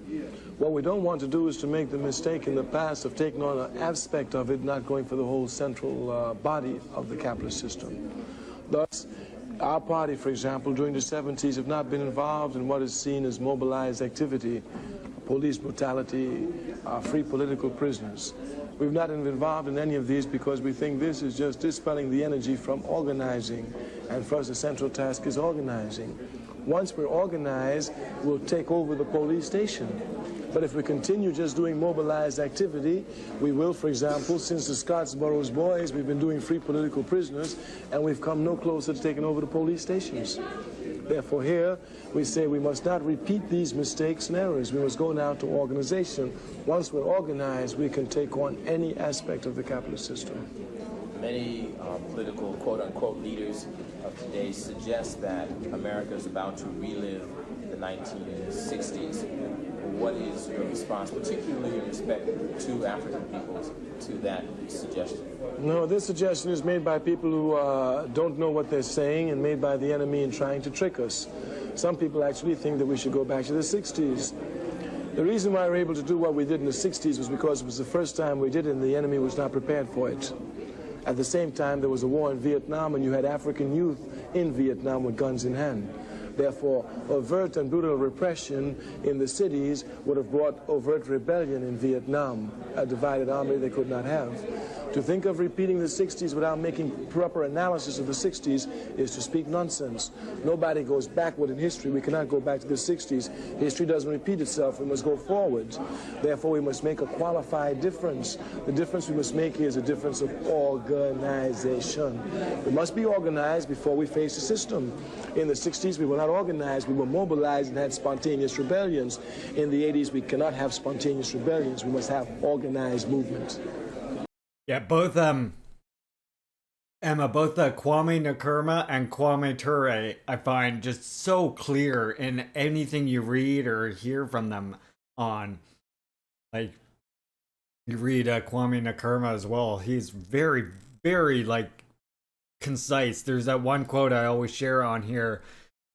What we don't want to do is to make the mistake in the past of taking on an aspect of it, not going for the whole central body of the capitalist system. Thus, our party, for example, during the 70s have not been involved in what is seen as mobilized activity, police brutality, free political prisoners. We've not been involved in any of these because we think this is just dispelling the energy from organizing. And for us, the central task is organizing. Once we're organized, we'll take over the police station. But if we continue just doing mobilized activity, we will, for example, since the Scottsboro Boys, we've been doing free political prisoners, and we've come no closer to taking over the police stations. Therefore, here, we say we must not repeat these mistakes and errors. We must go now to organization. Once we're organized, we can take on any aspect of the capitalist system. Many political quote-unquote leaders of today suggest that America is about to relive the 1960s. What is your response, particularly in respect to African peoples, to that suggestion? No, this suggestion is made by people who don't know what they're saying and made by the enemy in trying to trick us. Some people actually think that we should go back to the 60s. The reason why we were able to do what we did in the 60s was because it was the first time we did it and the enemy was not prepared for it. At the same time, there was a war in Vietnam and you had African youth in Vietnam with guns in hand. Therefore, overt and brutal repression in the cities would have brought overt rebellion in Vietnam, a divided army they could not have. To think of repeating the 60s without making proper analysis of the 60s is to speak nonsense. Nobody goes backward in history. We cannot go back to the 60s. History doesn't repeat itself. We must go forward. Therefore, we must make a qualified difference. The difference we must make here is a difference of organization. We must be organized before we face the system. In the 60s, we were not organized. We were mobilized and had spontaneous rebellions. In the 80s, we cannot have spontaneous rebellions. We must have organized movements. Yeah, both Emma, both Kwame Nkrumah and Kwame Ture, I find just so clear in anything you read or hear from them on. Like, you read Kwame Nkrumah as well. He's very, very, like, concise. There's that one quote I always share on here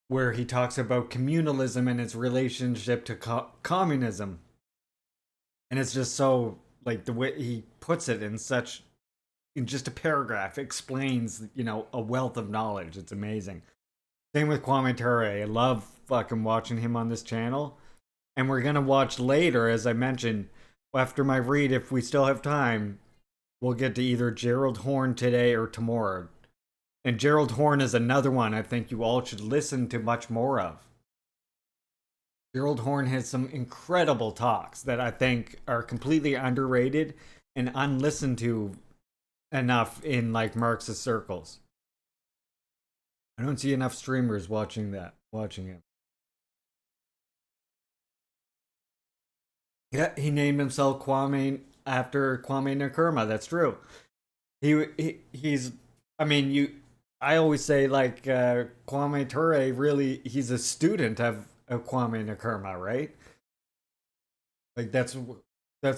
where he talks about communalism and its relationship to communism. And it's just so, like, the way he puts it in such in just a paragraph, explains, a wealth of knowledge. It's amazing. Same with Kwame Ture. I love fucking watching him on this channel. And we're going to watch later, as I mentioned, after my read, if we still have time, we'll get to either Gerald Horne today or tomorrow. And Gerald Horne is another one I think you all should listen to much more of. Gerald Horne has some incredible talks that I think are completely underrated and unlistened to enough in like Marxist circles. I don't see enough streamers watching him. Yeah, he named himself Kwame after Kwame Nkrumah. That's true. He's. I mean, I always say like Kwame Ture. Really, he's a student of Kwame Nkrumah, right? Like that's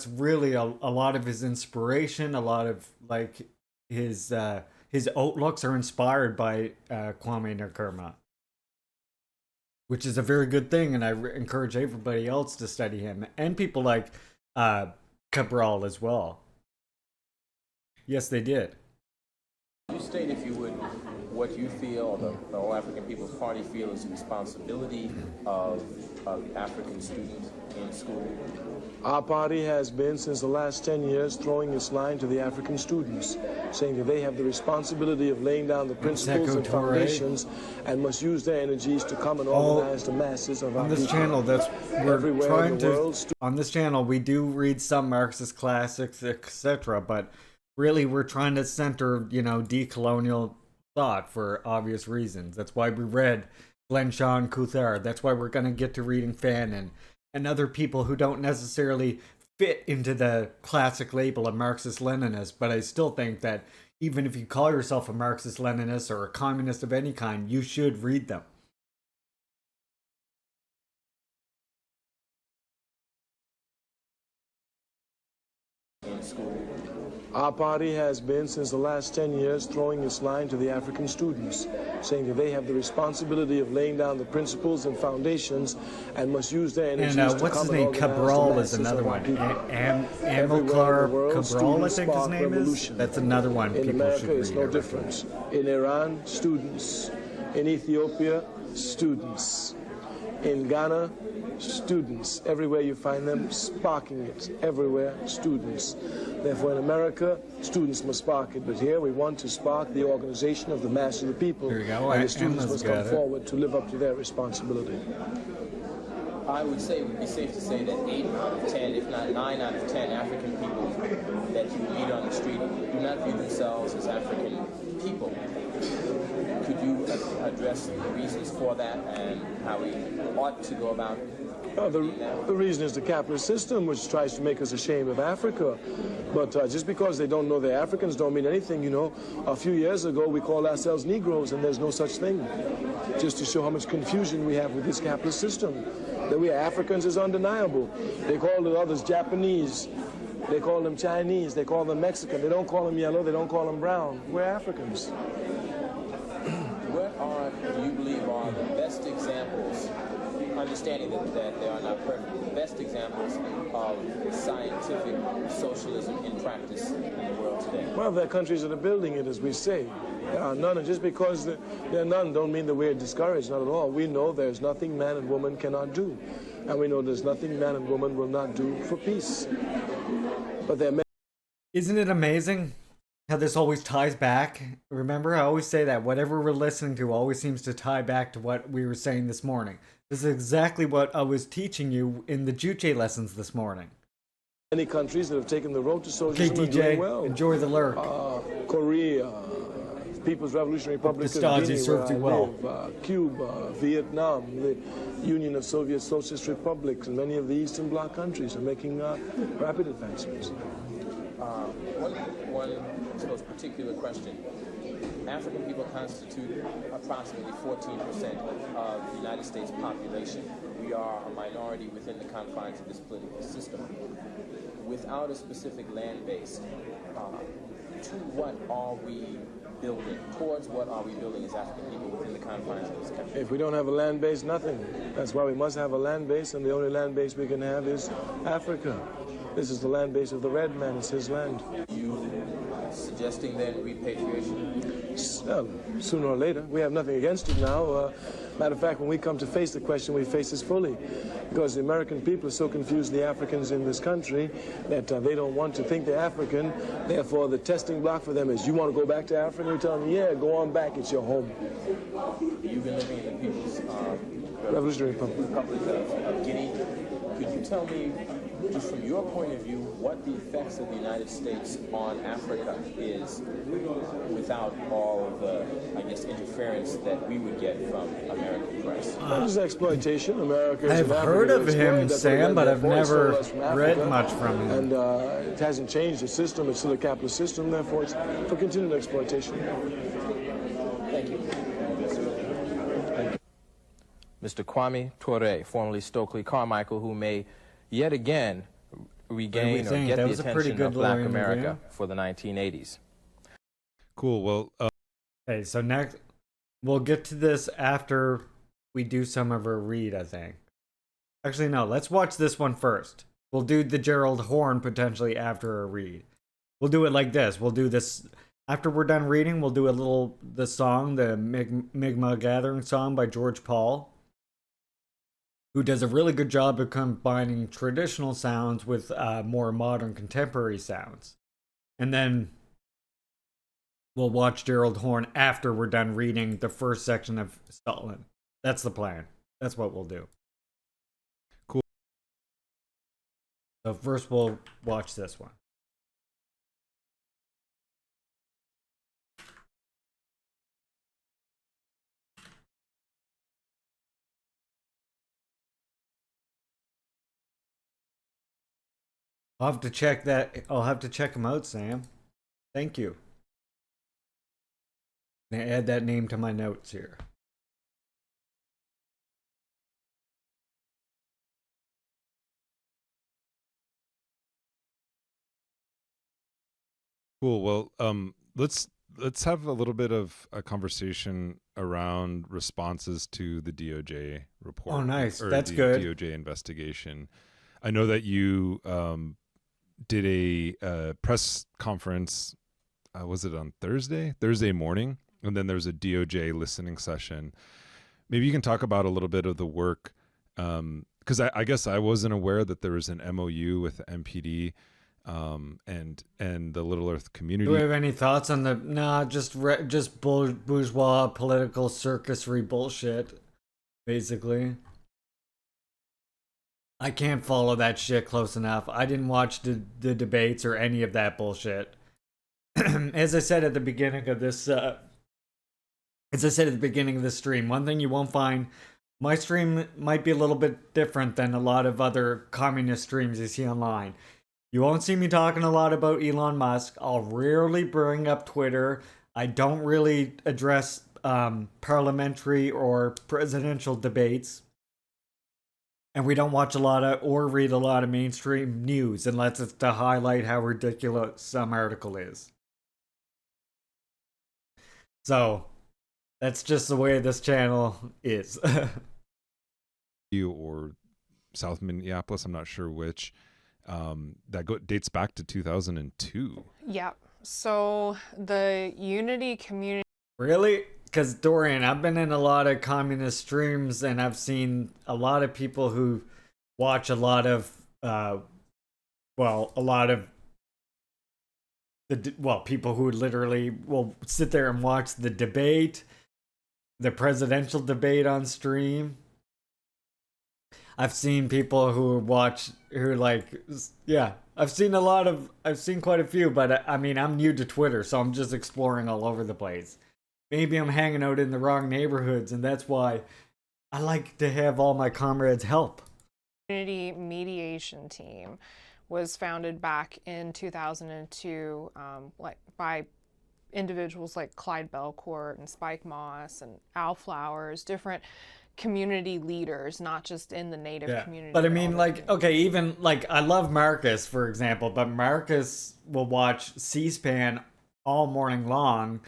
really a lot of his inspiration. A lot of like his outlooks are inspired by Kwame Nkrumah, which is a very good thing, and I encourage everybody else to study him, and people like Cabral as well. Yes, they did. You state, if you would, what you feel, or the All African People's Party feel is the responsibility of African students in school. Our party has been, since the last 10 years, throwing this line to the African students, saying that they have the responsibility of laying down the principles and foundations and must use their energies to come and organize the masses of our people. On this channel, we're trying to. On this channel, we do read some Marxist classics, etc., but really we're trying to center, decolonial thought for obvious reasons. That's why we read Glenn Sean Couthard. That's why we're going to get to reading Fanon and other people who don't necessarily fit into the classic label of Marxist-Leninist, but I still think that even if you call yourself a Marxist-Leninist or a communist of any kind, you should read them. In school. Our party has been, since the last 10 years, throwing this line to the African students, saying that they have the responsibility of laying down the principles and foundations and must use their energies to come and what's his name? Cabral is another one. Amilcar Cabral, I think his name is. That's another one people should read. In America, it's no different. In Iran, students. In Ethiopia, students. In Ghana, students. Everywhere you find them, sparking it. Everywhere, students. Therefore, in America, students must spark it. But here, we want to spark the organization of the mass of the people. There you go. And the students must come forward to live up to their responsibility. I would say it would be safe to say that 8 out of 10, if not 9 out of 10 African people that you meet on the street do not view themselves as African people. Could you address the reasons for that and how we ought to go about the reason is the capitalist system, which tries to make us ashamed of Africa. But just because they don't know they're Africans don't mean anything, A few years ago, we called ourselves Negroes, and there's no such thing. Just to show how much confusion we have with this capitalist system. That we are Africans is undeniable. They call the others Japanese. They call them Chinese. They call them Mexican. They don't call them yellow. They don't call them brown. We're Africans. What do you believe are the best examples, understanding that they are not perfect, the best examples of scientific socialism in practice in the world today? Well, there are countries that are building it, as we say. There are none, and just because there are none don't mean that we're discouraged, not at all. We know there's nothing man and woman cannot do, and we know there's nothing man and woman will not do for peace. But there are many. Isn't it amazing how this always ties back? Remember, I always say that whatever we're listening to always seems to tie back to what we were saying this morning. This is exactly what I was teaching you in the Juche lessons this morning. Many countries that have taken the road to socialism okay, are doing well. Enjoy the lurk. Korea, People's Revolutionary Republic of Guinea, where I live, Cuba, Vietnam, the Union of Soviet Socialist Republics, and many of the Eastern Bloc countries are making rapid advancements. One suppose particular question. African people constitute approximately 14% of the United States population. We are a minority within the confines of this political system. Without a specific land base, to what are we building? Towards what are we building as African people within the confines of this country? If we don't have a land base, nothing. That's why we must have a land base, and the only land base we can have is Africa. This is the land base of the red man. It's his land. You suggesting then repatriation? Sooner or later. We have nothing against it now. Matter of fact, when we come to face the question, we face this fully. Because the American people are so confused, the Africans in this country, that they don't want to think they're African. Therefore, the testing block for them is, you want to go back to Africa? We tell them, yeah, go on back. It's your home. You've been living in the People's Revolutionary Republic of Guinea. Could you tell me, just from your point of view, what the effects of the United States on Africa is without all of the, I guess, interference that we would get from American press? That is exploitation. America is I've heard of him, Sam, but I've never read much from him. And it hasn't changed the system. It's still a capitalist system. Therefore, it's for continued exploitation. Thank you. Mr. Kwame Ture, formerly Stokely Carmichael, who may yet again regain or get the attention of Black America for the 1980s. Cool. Well, okay, so next we'll get to this after we do some of our read, I think. Actually, no, let's watch this one first. We'll do the Gerald Horne potentially after our read. We'll do it like this. We'll do this after we're done reading. We'll do the song, the Mi'kmaq Gathering song by George Paul, who does a really good job of combining traditional sounds with more modern contemporary sounds. And then we'll watch Gerald Horne after we're done reading the first section of Scotland. That's the plan. That's what we'll do. Cool. So first we'll watch this one. I'll have to check that. I'll have to check him out, Sam. Thank you. I'm gonna add that name to my notes here. cool. Well, let's have a little bit of a conversation around responses to the DOJ report. Oh, nice. Or That's the good. DOJ investigation. I know that you did a press conference. Was it on Thursday morning? And then there's a DOJ listening session. Maybe you can talk about a little bit of the work, because I guess I wasn't aware that there was an MOU with the MPD and the Little Earth community. Do we have any thoughts on the just bourgeois political circusry bullshit, basically? I can't follow that shit close enough. I didn't watch the debates or any of that bullshit. As I said at the beginning of this, stream, one thing you won't find, my stream might be a little bit different than a lot of other communist streams you see online. You won't see me talking a lot about Elon Musk. I'll rarely bring up Twitter. I don't really address parliamentary or presidential debates. And we don't watch a lot of or read a lot of mainstream news unless it's to highlight how ridiculous some article is. So, that's just the way this channel is. Or South Minneapolis, I'm not sure which. That dates back to 2002. Yeah. So the Unity community. Really? Because Dorian, I've been in a lot of communist streams and I've seen a lot of people who watch a lot of people who literally will sit there and watch the debate, the presidential debate on stream. I've seen people I've seen quite a few, but I mean, I'm new to Twitter, so I'm just exploring all over the place. Maybe I'm hanging out in the wrong neighborhoods, and that's why I like to have all my comrades help. Community mediation team was founded back in 2002, by individuals like Clyde Belcourt and Spike Moss and Al Flowers, different community leaders, not just in the Native community. But I mean, even I love Marcus, for example, but Marcus will watch C-SPAN all morning long,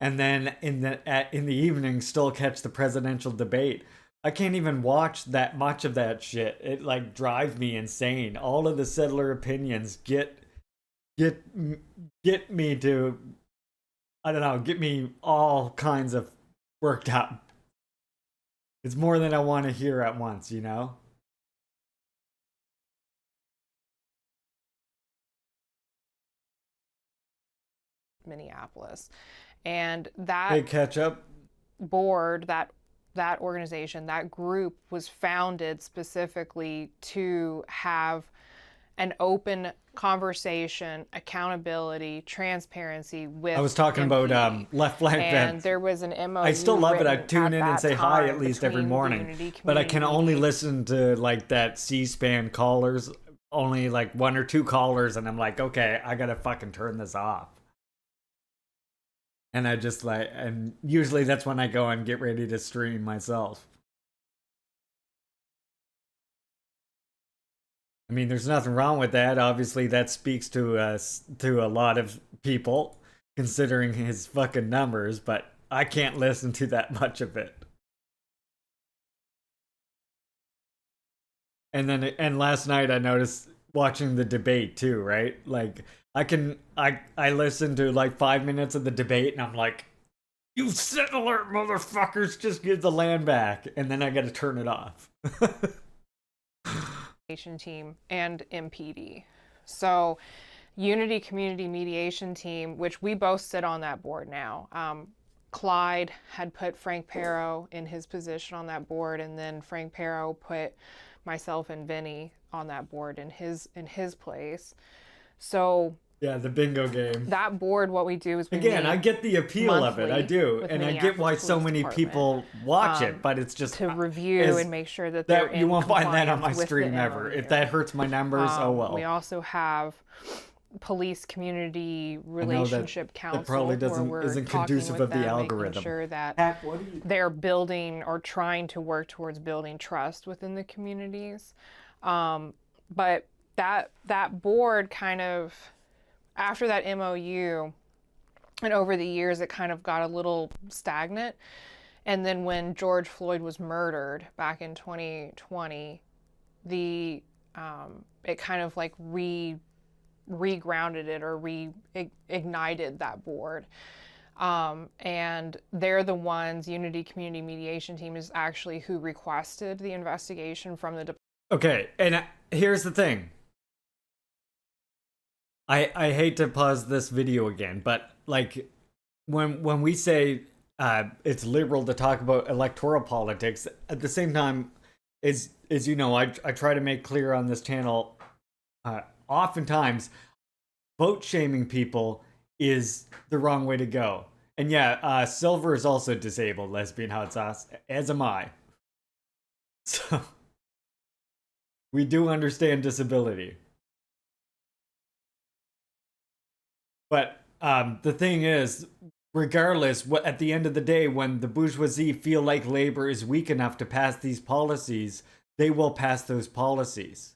and then in the evening still catch the presidential debate. I can't even watch that much of that shit. It drives me insane. All of the settler opinions get get me to, I don't know, get me all kinds of worked up. It's more than I want to hear at once, you know? Minneapolis. And that Hey, catch up. board, that organization, that group was founded specifically to have an open conversation, accountability, transparency with I was talking MPD. about left flank And vent. there was an MOU. I still love it. I written tune at in and that say hi at time least every between the morning, Unity but I Community can only listen to like that C-SPAN callers, only like 1 or 2 callers, and I'm like, okay, I gotta fucking turn this off. And I just like, and usually that's when I go and get ready to stream myself. I mean, there's nothing wrong with that. Obviously, that speaks to us, to a lot of people, considering his fucking numbers, but I can't listen to that much of it. And then, and last night I noticed watching the debate too, right? Like, I listened to like 5 minutes of the debate and I'm like, you settler motherfuckers, just give the land back. And then I gotta turn it off. Team and MPD. So Unity Community Mediation Team, which we both sit on that board now. Clyde had put Frank Pero in his position on that board, and then Frank Pero put myself and Vinny on that board in his place. So yeah, the bingo game. That board, what we do is we again, I get the appeal of it. I do, and I get why so many people watch it. But it's just to review and make sure that they're you won't find that on my compliance with stream the ever. MOU. If that hurts my numbers, oh well. We also have police community relationship council. That probably where we're isn't talking conducive with of the them, algorithm. making sure that they're building or trying to work towards building trust within the communities. But that board kind of, after that MOU and over the years, it kind of got a little stagnant. And then when George Floyd was murdered back in 2020, it kind of like regrounded it or reignited that board. And they're the ones, Unity Community Mediation Team is actually who requested the investigation from the Okay, and here's the thing. I hate to pause this video again, but like when we say it's liberal to talk about electoral politics, at the same time, as you know, I try to make clear on this channel, oftentimes vote shaming people is the wrong way to go. And yeah, Silver is also disabled, lesbian hot sauce, as am I. So we do understand disability. But the thing is, regardless, at the end of the day, when the bourgeoisie feel like labor is weak enough to pass these policies, they will pass those policies.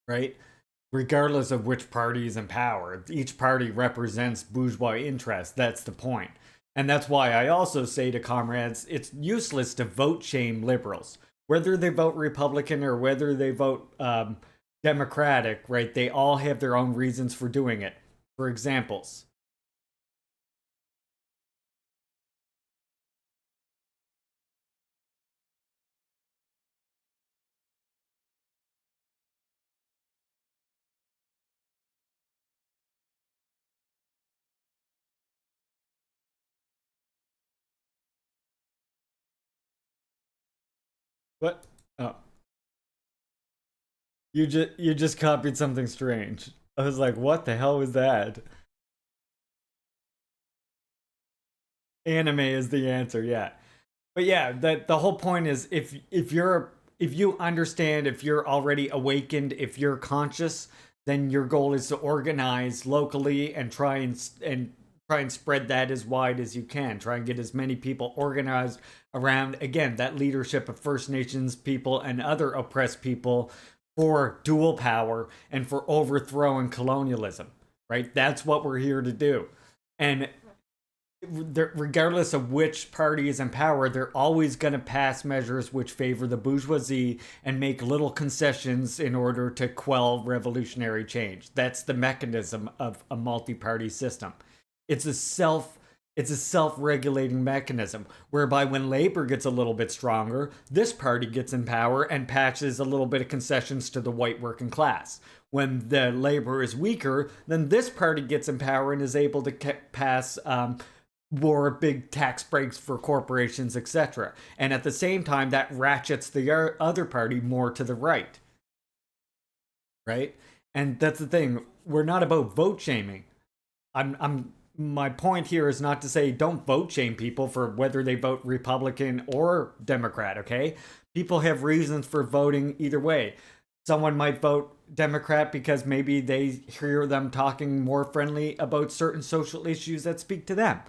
Right? Regardless of which party is in power. Each party represents bourgeois interests. That's the point. And that's why I also say to comrades, it's useless to vote shame liberals. Whether they vote Republican or whether they vote Democratic, right? They all have their own reasons for doing it. For examples. What? Oh. You just copied something strange. I was like, what the hell was that? Anime is the answer, yeah. But yeah, the whole point is if you understand, if you're already awakened, if you're conscious, then your goal is to organize locally and try and spread that as wide as you can. Try and get as many people organized around, again, that leadership of First Nations people and other oppressed people for dual power and for overthrowing colonialism, right? That's what we're here to do. And regardless of which party is in power, they're always going to pass measures which favor the bourgeoisie and make little concessions in order to quell revolutionary change. That's the mechanism of a multi-party system. It's a self-regulating mechanism whereby when labor gets a little bit stronger, this party gets in power and patches a little bit of concessions to the white working class. When the labor is weaker, then this party gets in power and is able to pass more big tax breaks for corporations, etc. And at the same time, that ratchets the other party more to the right. Right? And that's the thing. We're not about vote shaming. My point here is not to say don't vote shame people for whether they vote Republican or Democrat, okay? People have reasons for voting either way. Someone might vote Democrat because maybe they hear them talking more friendly about certain social issues that speak to them.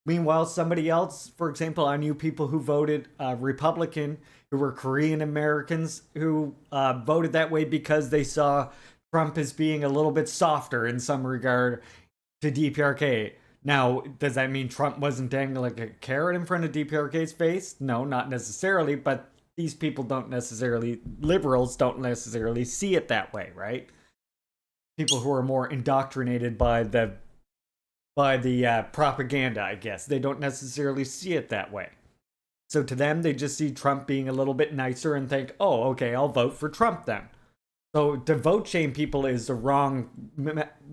Meanwhile, somebody else, for example, I knew people who voted Republican, who were Korean Americans, who voted that way because they saw Trump as being a little bit softer in some regard to DPRK. Now, does that mean Trump wasn't dangling like a carrot in front of DPRK's face? No, not necessarily, but these people liberals don't necessarily see it that way, right? People who are more indoctrinated by the propaganda, I guess. They don't necessarily see it that way. So to them, they just see Trump being a little bit nicer and think, oh, okay, I'll vote for Trump then. So to vote shame people is the wrong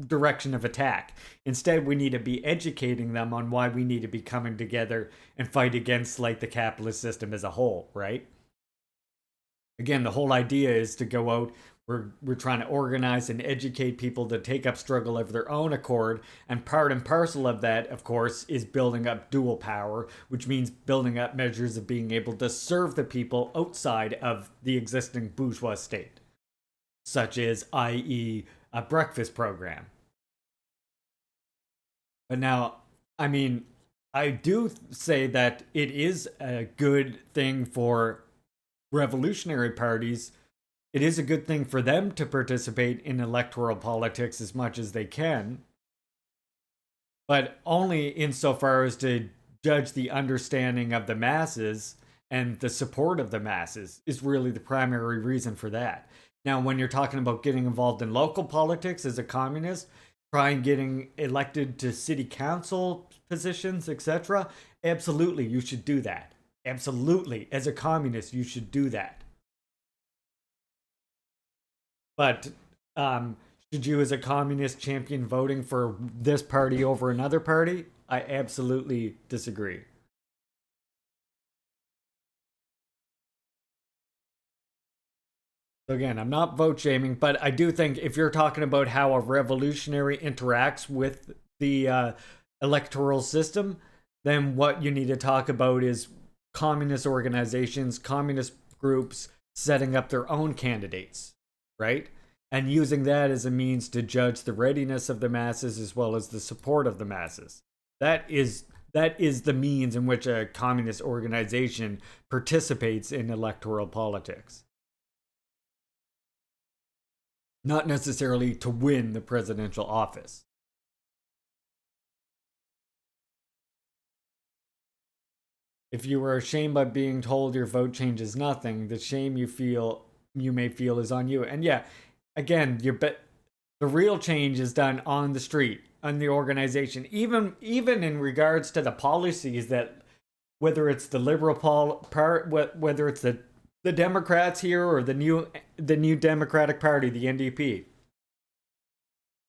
direction of attack. Instead, we need to be educating them on why we need to be coming together and fight against like the capitalist system as a whole, right? Again, the whole idea is to go out. We're trying to organize and educate people to take up struggle of their own accord. And part and parcel of that, of course, is building up dual power, which means building up measures of being able to serve the people outside of the existing bourgeois state, such as, i.e., a breakfast program. But now, I mean, I do say that it is a good thing for revolutionary parties. It is a good thing for them to participate in electoral politics as much as they can, but only insofar as to judge the understanding of the masses, and the support of the masses is really the primary reason for that. Now, when you're talking about getting involved in local politics as a communist, trying getting elected to city council positions, etc., absolutely, you should do that. Absolutely, as a communist, you should do that. But should you, as a communist, champion voting for this party over another party? I absolutely disagree. So again, I'm not vote shaming, but I do think if you're talking about how a revolutionary interacts with the electoral system, then what you need to talk about is communist organizations, communist groups setting up their own candidates, right? And using that as a means to judge the readiness of the masses as well as the support of the masses. That is the means in which a communist organization participates in electoral politics. Not necessarily to win the presidential office. If you were ashamed by being told your vote changes nothing, the shame you may feel is on you. And yeah, again, the real change is done on the street, on the organization. Even in regards to the policies that, whether it's the liberal part, whether it's the Democrats here or the new Democratic Party, the NDP,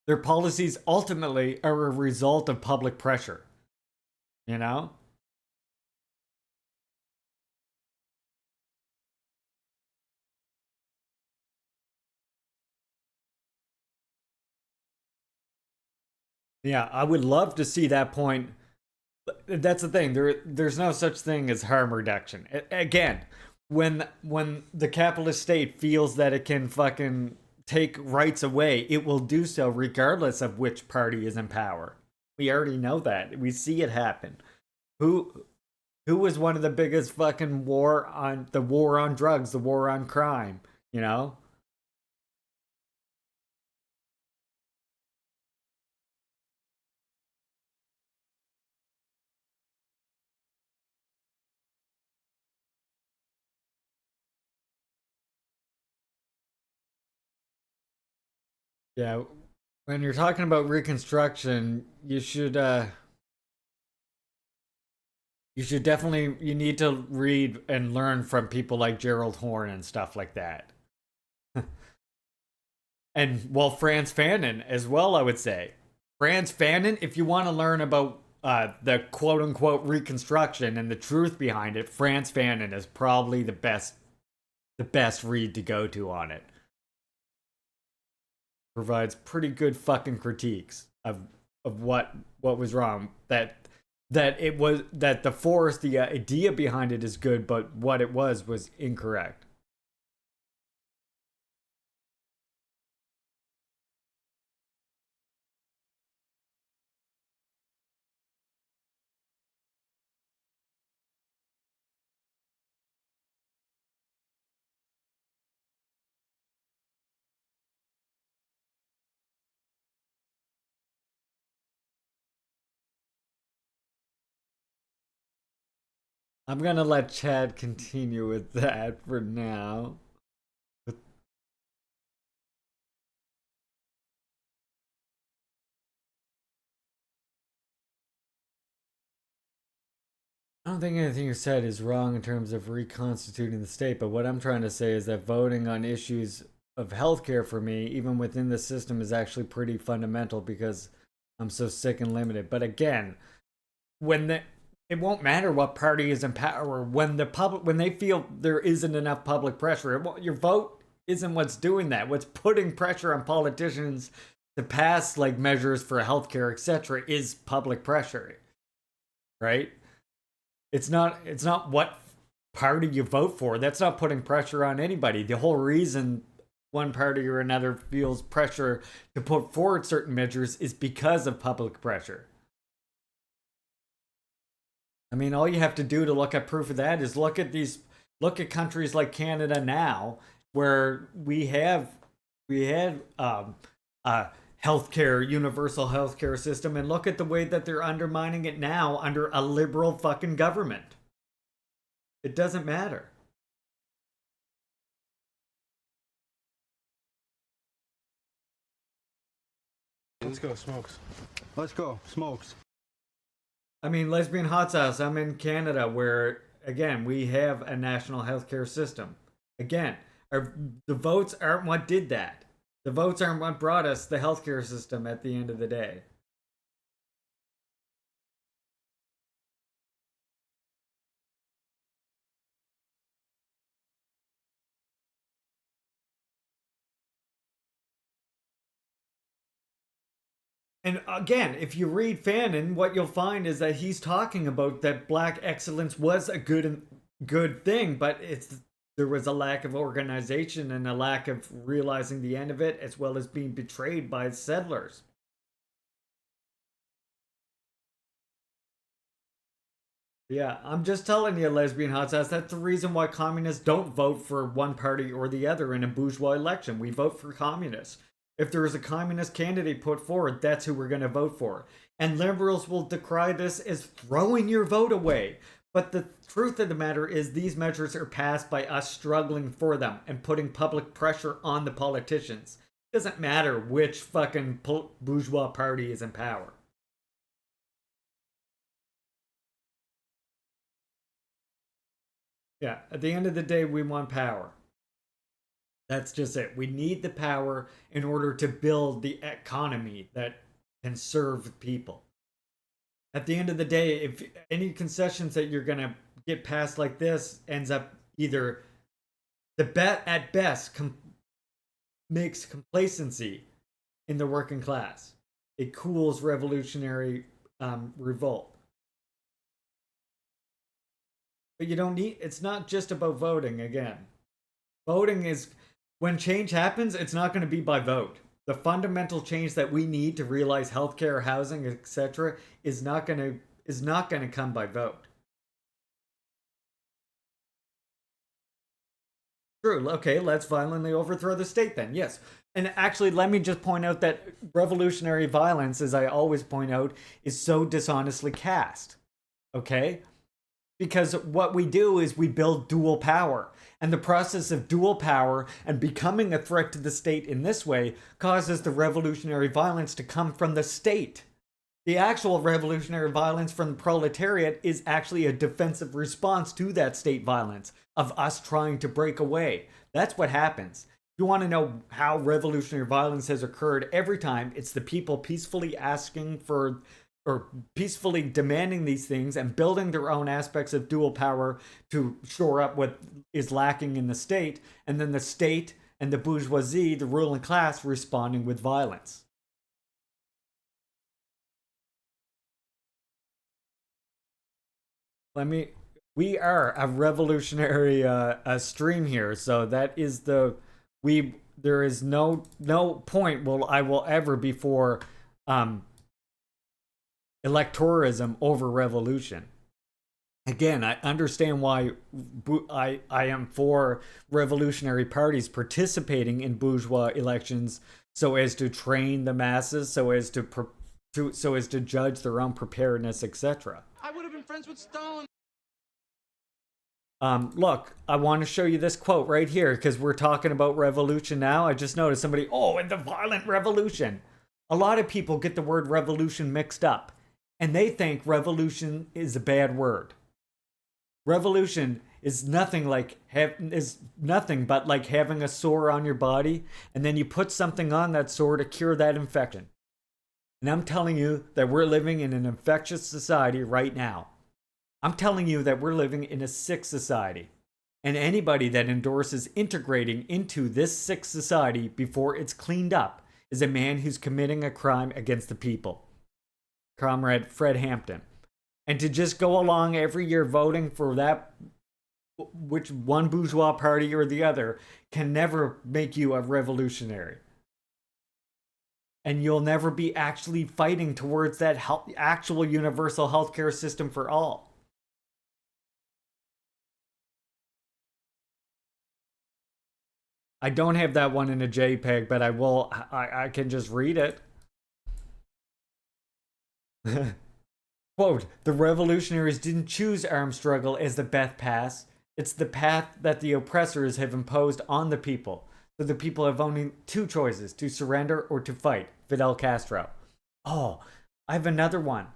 their policies ultimately are a result of public pressure. You know? Yeah, I would love to see that point. That's the thing. There's no such thing as harm reduction. Again, when the capitalist state feels that it can fucking take rights away, it will do so regardless of which party is in power. We already know that. We see it happen. Who was one of the biggest fucking war on drugs, the war on crime, you know? Yeah, when you're talking about Reconstruction, you should definitely you need to read and learn from people like Gerald Horne and stuff like that. And well, Franz Fanon as well, I would say. Franz Fanon, if you want to learn about the quote unquote Reconstruction and the truth behind it, Franz Fanon is probably the best read to go to on it. Provides pretty good fucking critiques of what was wrong. That the force, the idea behind it is good, but what it was incorrect. I'm gonna let Chad continue with that for now. I don't think anything you said is wrong in terms of reconstituting the state, but what I'm trying to say is that voting on issues of healthcare for me, even within the system, is actually pretty fundamental because I'm so sick and limited. But again, it won't matter what party is in power when they feel there isn't enough public pressure. Your vote isn't what's doing that. What's putting pressure on politicians to pass like measures for healthcare, etc., is public pressure, right? It's not what party you vote for. That's not putting pressure on anybody. The whole reason one party or another feels pressure to put forward certain measures is because of public pressure. I mean, all you have to do to look at proof of that is look at countries like Canada now, where we had healthcare, universal healthcare system, and look at the way that they're undermining it now under a liberal fucking government. It doesn't matter. Let's go, Smokes. Let's go, Smokes. I mean, lesbian hot sauce. I'm in Canada, where again we have a national healthcare system. Again, the votes aren't what did that. The votes aren't what brought us the healthcare system at the end of the day. And again, if you read Fanon, what you'll find is that he's talking about that black excellence was a good thing, but there was a lack of organization and a lack of realizing the end of it, as well as being betrayed by settlers. Yeah, I'm just telling you, lesbian hot sauce, that's the reason why communists don't vote for one party or the other in a bourgeois election. We vote for communists. If there is a communist candidate put forward, that's who we're going to vote for. And liberals will decry this as throwing your vote away. But the truth of the matter is these measures are passed by us struggling for them and putting public pressure on the politicians. It doesn't matter which fucking bourgeois party is in power. Yeah, at the end of the day, we want power. That's just it. We need the power in order to build the economy that can serve people. At the end of the day, if any concessions that you're going to get passed like this ends up either at best makes complacency in the working class. It cools revolutionary revolt. But you don't need, it's not just about voting again. Voting is, when change happens, it's not going to be by vote. The fundamental change that we need to realize healthcare, housing, etc., is not going to come by vote. True. Okay, let's violently overthrow the state then. Yes. And actually, let me just point out that revolutionary violence, as I always point out, is so dishonestly cast. Okay? Because what we do is we build dual power. And the process of dual power and becoming a threat to the state in this way causes the revolutionary violence to come from the state. The actual revolutionary violence from the proletariat is actually a defensive response to that state violence of us trying to break away. That's what happens. If you want to know how revolutionary violence has occurred every time, it's the people peacefully asking for or peacefully demanding these things and building their own aspects of dual power to shore up what is lacking in the state, and then the state and the bourgeoisie, the ruling class, responding with violence. We are a revolutionary stream here, so that is there is no point I will ever be for electoralism over revolution. Again, I understand why I am for revolutionary parties participating in bourgeois elections so as to train the masses, so as to judge their own preparedness, etc. I would have been friends with Stalin. Look, I want to show you this quote right here because we're talking about revolution now. I just noticed somebody, and the violent revolution. A lot of people get the word revolution mixed up, and they think revolution is a bad word. Revolution is nothing but like having a sore on your body, and then you put something on that sore to cure that infection. And I'm telling you that we're living in an infectious society right now. I'm telling you that we're living in a sick society. And anybody that endorses integrating into this sick society before it's cleaned up is a man who's committing a crime against the people. Comrade Fred Hampton. And to just go along every year voting for that, which one bourgeois party or the other, can never make you a revolutionary. And you'll never be actually fighting towards that actual universal healthcare system for all. I don't have that one in a JPEG, but I can just read it. Quote, the revolutionaries didn't choose armed struggle as the best path. It's the path that the oppressors have imposed on the people. So the people have only two choices, to surrender or to fight. Fidel Castro. I have another one.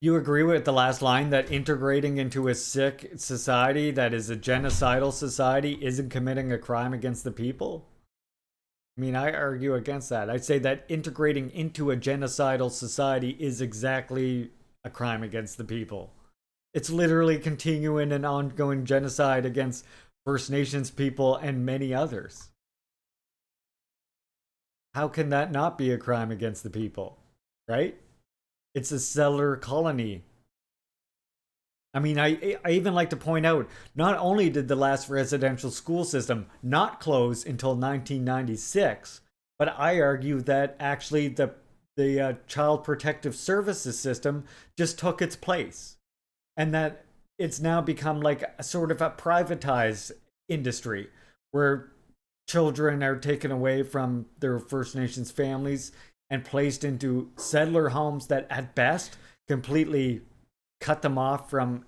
You agree with the last line that integrating into a sick society that is a genocidal society isn't committing a crime against the people? I mean, I argue against that. I'd say that integrating into a genocidal society is exactly a crime against the people. It's literally continuing an ongoing genocide against First Nations people and many others. How can that not be a crime against the people? Right? It's a settler colony. I mean, I even like to point out, not only did the last residential school system not close until 1996, but I argue that actually the Child Protective Services system just took its place. And that it's now become like a sort of a privatized industry where children are taken away from their First Nations families and placed into settler homes that at best completely cut them off from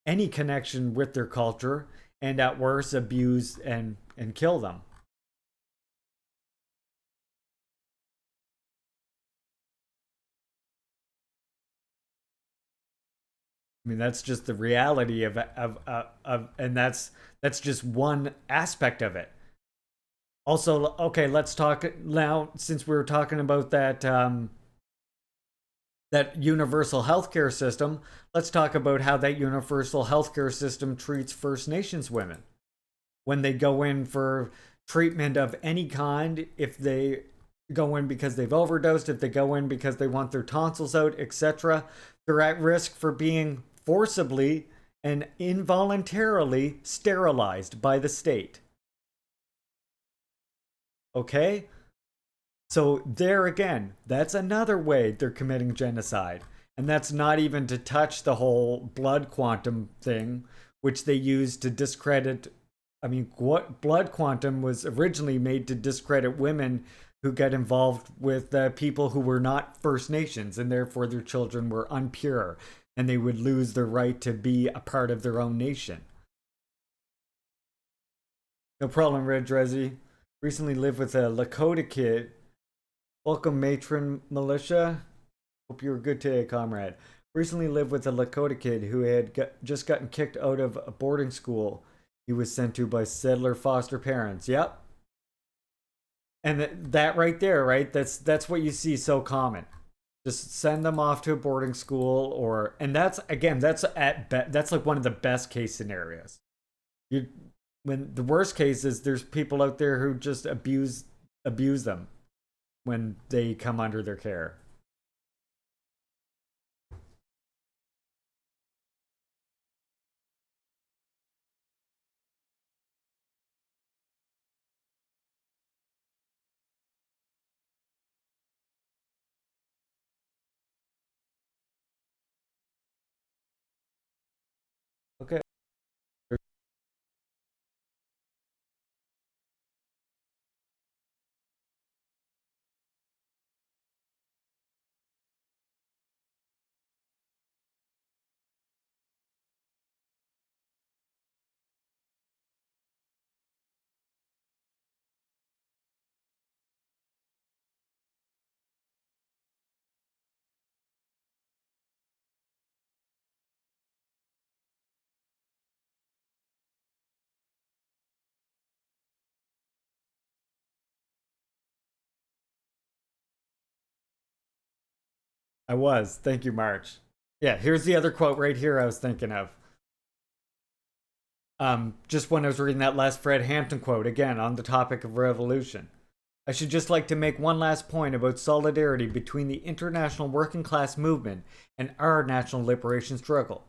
any connection with their culture, and at worst abuse and kill them. I mean, that's just the reality of and that's just one aspect of it. Also, okay, let's talk now, since we were talking about that that universal healthcare system, let's talk about how that universal healthcare system treats First Nations women. When they go in for treatment of any kind, if they go in because they've overdosed, if they go in because they want their tonsils out, etc., they're at risk for being forcibly and involuntarily sterilized by the state. Okay? So there again, that's another way they're committing genocide. And that's not even to touch the whole blood quantum thing, which they use to discredit. I mean, what blood quantum was originally made to discredit women who got involved with people who were not First Nations, and therefore their children were unpure, and they would lose their right to be a part of their own nation. No problem, Red Drezzy. Recently lived with a Lakota kid. Welcome, Matron Militia. Hope you were good today, comrade. Recently lived with a Lakota kid who had just gotten kicked out of a boarding school he was sent to by settler foster parents. Yep. And that right there, right? That's what you see so common. Just send them off to a boarding school, and that's that's like one of the best case scenarios. When the worst case is there's people out there who just abuse them when they come under their care. Okay. I was. Thank you, March. Yeah, here's the other quote right here I was thinking of. Just when I was reading that last Fred Hampton quote, again, on the topic of revolution. I should just like to make one last point about solidarity between the international working class movement and our national liberation struggle.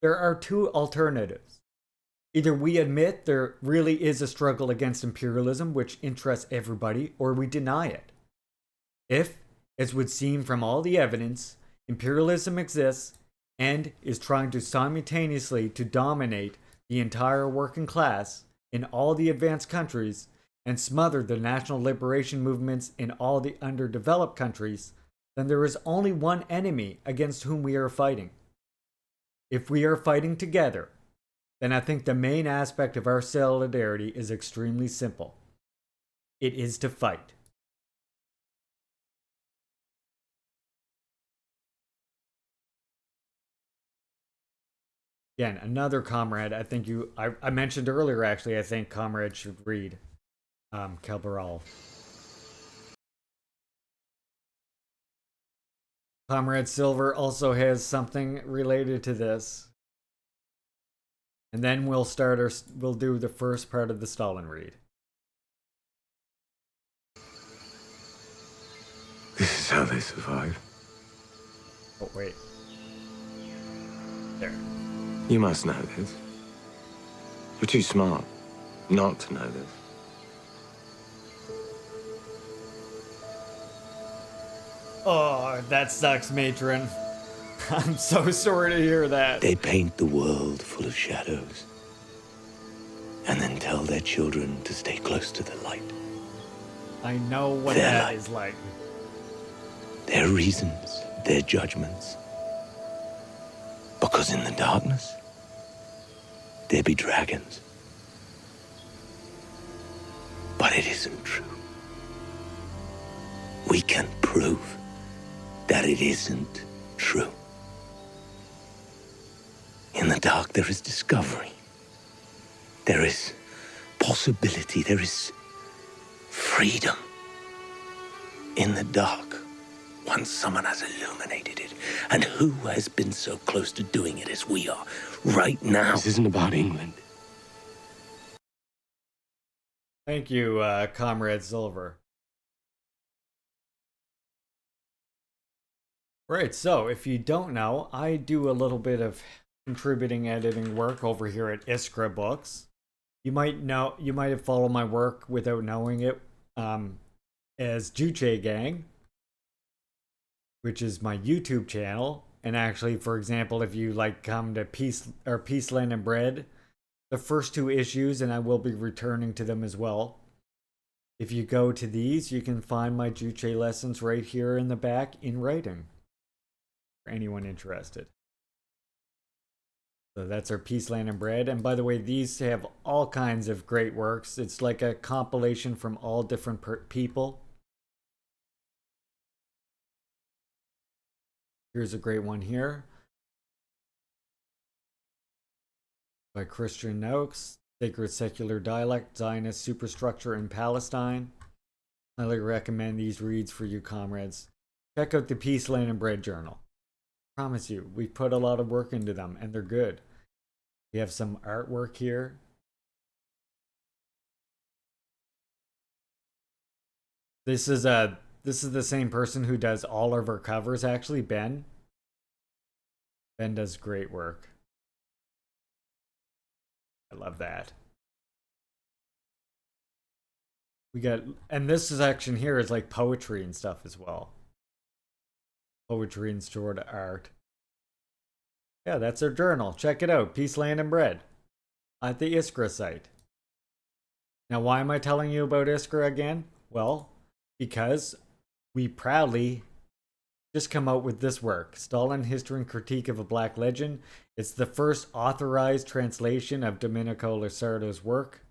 There are two alternatives. Either we admit there really is a struggle against imperialism which interests everybody, or we deny it. If, as would seem from all the evidence, imperialism exists and is trying to simultaneously to dominate the entire working class in all the advanced countries and smother the national liberation movements in all the underdeveloped countries, then there is only one enemy against whom we are fighting. If we are fighting together, then I think the main aspect of our solidarity is extremely simple. It is to fight. Again, another comrade. I mentioned earlier. Actually, I think comrade should read Cabral. Comrade Silver also has something related to this, and then we'll do the first part of the Stalin read. This is how they survive. Oh wait, there. You must know this. You're too smart not to know this. Oh, that sucks, matron. I'm so sorry to hear that. They paint the world full of shadows and then tell their children to stay close to the light. I know what that is like. Their reasons, their judgments. Because in the darkness, there be dragons. But it isn't true. We can prove that it isn't true. In the dark, there is discovery. There is possibility. There is freedom. In the dark, once someone has illuminated it, and who has been so close to doing it as we are right now? This isn't about England. Thank you, Comrade Silver. Right, so if you don't know, I do a little bit of contributing editing work over here at Iskra Books. You might have followed my work without knowing it as Juche Gang, which is my YouTube channel. And actually, for example, if you come to Peace Land and Bread, the first two issues, and I will be returning to them as well. If you go to these, you can find my Juche lessons right here in the back in writing for anyone interested. So that's our Peace, Land, and Bread. And by the way, these have all kinds of great works. It's like a compilation from all different people. Here's a great one here by Christian Noakes, Sacred Secular Dialect, Zionist Superstructure in Palestine. Highly recommend these reads for you, comrades. Check out the Peace, Land, and Bread Journal. I promise you, we put a lot of work into them, and they're good. We have some artwork here. This is the same person who does all of our covers, actually, Ben. Ben does great work. I love that. We got, and this section here is like poetry and stuff as well. Poetry and short art. Yeah, that's our journal. Check it out. Peace, Land, and Bread at the Iskra site. Now, why am I telling you about Iskra again? Well, because we proudly just come out with this work, Stalin, History and Critique of a Black Legend. It's the first authorized translation of Domenico Lusardo's work.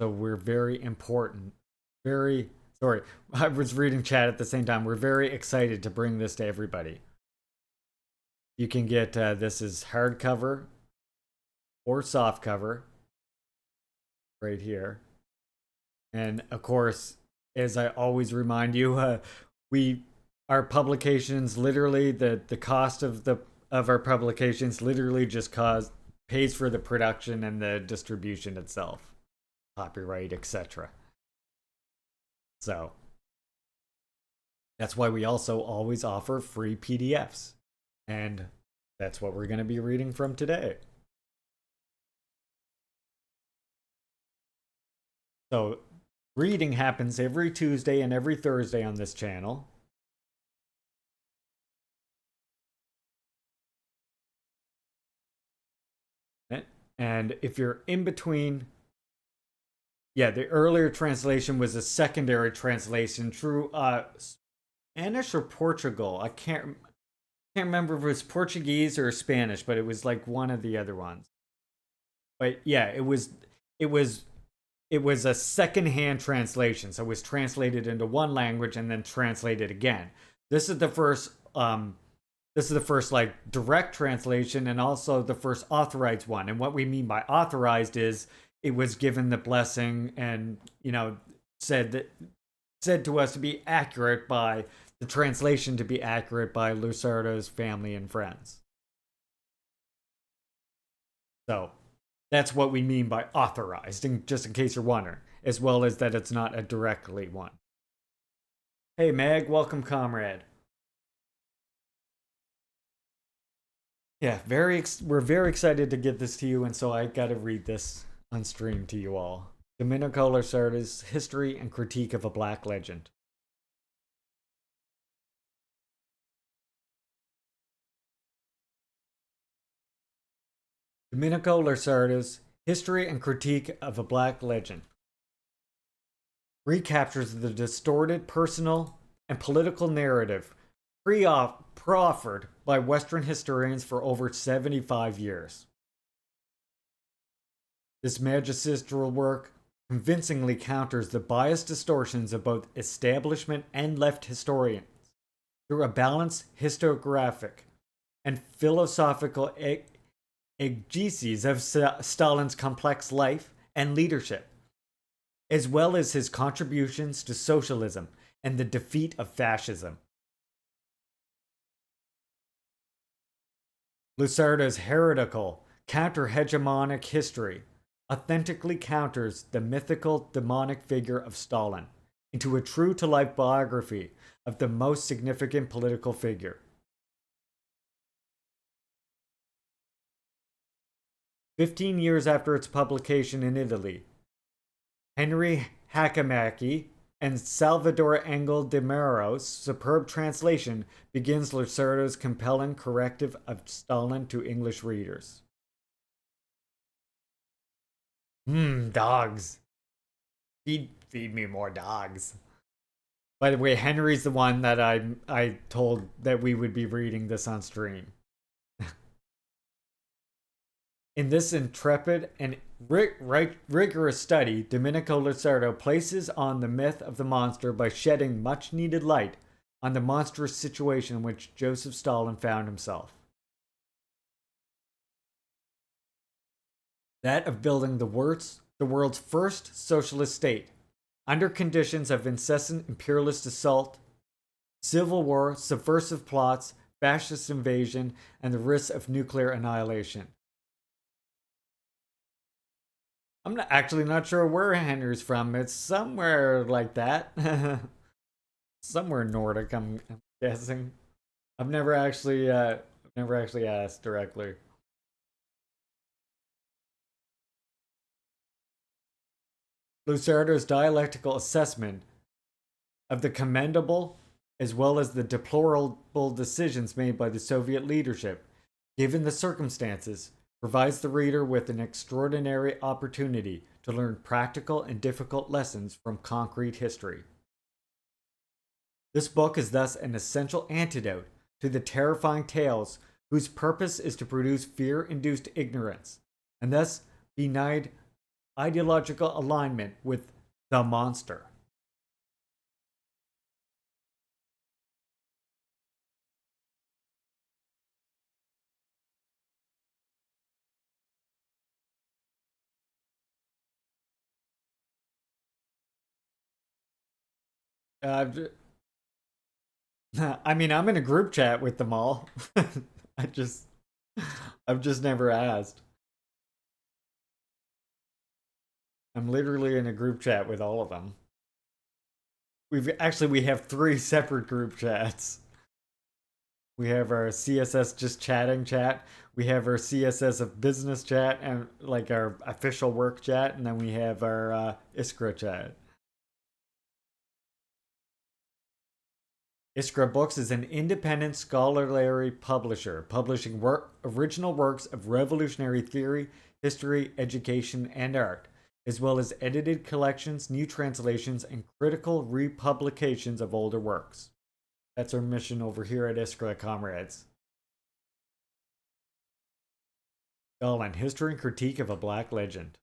So we're very important. Sorry, I was reading chat at the same time. We're very excited to bring this to everybody. You can get this is hardcover or softcover right here. And of course, as I always remind you, our publications literally the cost of our publications literally just pays for the production and the distribution itself, copyright, etc. So that's why we also always offer free PDFs, and that's what we're going to be reading from today. So reading happens every Tuesday and every Thursday on this channel. And if you're in between, yeah, the earlier translation was a secondary translation through Spanish or Portugal. I can't remember if it was Portuguese or Spanish, but it was like one of the other ones. But yeah, it was a second-hand translation, so it was translated into one language and then translated again. This is the first like direct translation and also the first authorized one. And what we mean by authorized is it was given the blessing and, said to us to be accurate by the translation, to be accurate by Lusardo's family and friends. So that's what we mean by authorized, and just in case you're wondering, as well as that it's not a directly one. Hey Meg, welcome, comrade. Yeah, we're very excited to get this to you, and so I got to read this on stream to you all. Domenico Lusardo's History and Critique of a Black Legend. Domenico Lusardo's History and Critique of a Black Legend recaptures the distorted personal and political narrative proffered by Western historians for over 75 years. This magistral work convincingly counters the biased distortions of both establishment and left historians through a balanced historiographic and philosophical exegesis of Stalin's complex life and leadership, as well as his contributions to socialism and the defeat of fascism. Lusardo's heretical, counter-hegemonic history authentically counters the mythical demonic figure of Stalin into a true-to-life biography of the most significant political figure. 15 years after its publication in Italy, Henry Hakamaki and Salvador Engel de Mero's superb translation begins Lusardo's compelling corrective of Stalin to English readers. Dogs. Feed me more dogs. By the way, Henry's the one that I told that we would be reading this on stream. In this intrepid and rigorous study, Domenico Lacerda places on the myth of the monster by shedding much needed light on the monstrous situation in which Joseph Stalin found himself. That of building the world's first socialist state, under conditions of incessant imperialist assault, civil war, subversive plots, fascist invasion, and the risk of nuclear annihilation. I'm not sure where Henry's from. It's somewhere like that. Somewhere Nordic, I'm guessing. I've never actually asked directly. Lucerda's dialectical assessment of the commendable as well as the deplorable decisions made by the Soviet leadership, given the circumstances, provides the reader with an extraordinary opportunity to learn practical and difficult lessons from concrete history. This book is thus an essential antidote to the terrifying tales whose purpose is to produce fear-induced ignorance, and thus denied ideological alignment with the monster. I mean, I'm in a group chat with them all. I've just never asked. I'm literally in a group chat with all of them. We have 3 separate group chats. We have our CSS just chatting chat. We have our CSS of business chat and like our official work chat, and then we have our Iskra chat. Iskra Books is an independent scholarly publisher, publishing original works of revolutionary theory, history, education, and art, as well as edited collections, new translations, and critical republications of older works. That's our mission over here at Iskra, comrades. Stalin, History and Critique of a Black Legend.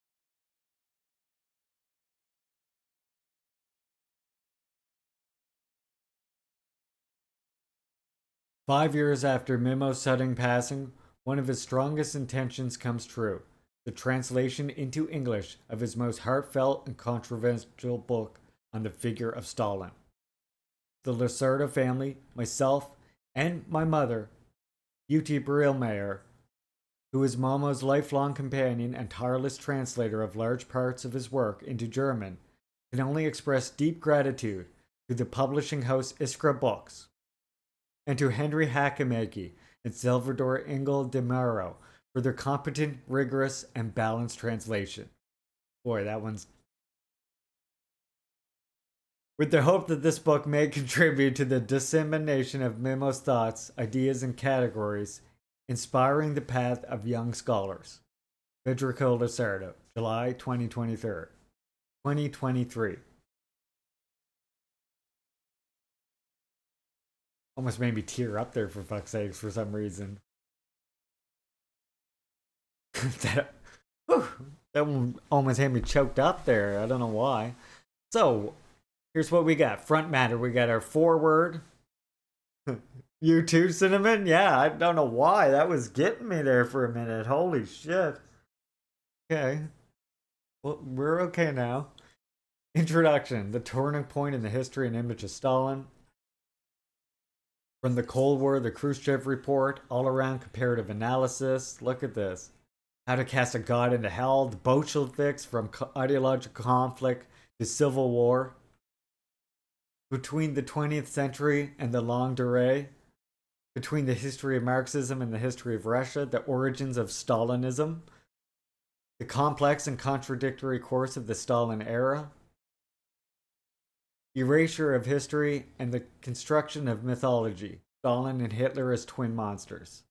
"5 years after Mimo's sudden passing, one of his strongest intentions comes true: the translation into English of his most heartfelt and controversial book on the figure of Stalin. The Lacerda family, myself, and my mother, Ute Brilmeyer, who is Momo's lifelong companion and tireless translator of large parts of his work into German, can only express deep gratitude to the publishing house Iskra Books, and to Henry Hakimaki and Salvador Engel de Muro for their competent, rigorous, and balanced translation." Boy, that one's... "With the hope that this book may contribute to the dissemination of Mimo's thoughts, ideas, and categories, inspiring the path of young scholars." Federico Lacerda, July 2023. Almost made me tear up there, for fuck's sakes, for some reason. that one almost had me choked up there. I don't know why. So, here's what we got. Front matter. We got our foreword. You too, Cinnamon? Yeah, I don't know why. That was getting me there for a minute. Holy shit. Okay. Well, we're okay now. Introduction. The turning point in the history and image of Stalin. From the Cold War, the Khrushchev Report, all-around comparative analysis. Look at this. How to cast a god into hell, the Bolsheviks, from ideological conflict to civil war. Between the 20th century and the longue durée. Between the history of Marxism and the history of Russia, the origins of Stalinism. The complex and contradictory course of the Stalin era. Erasure of history and the construction of mythology. Stalin and Hitler as twin monsters.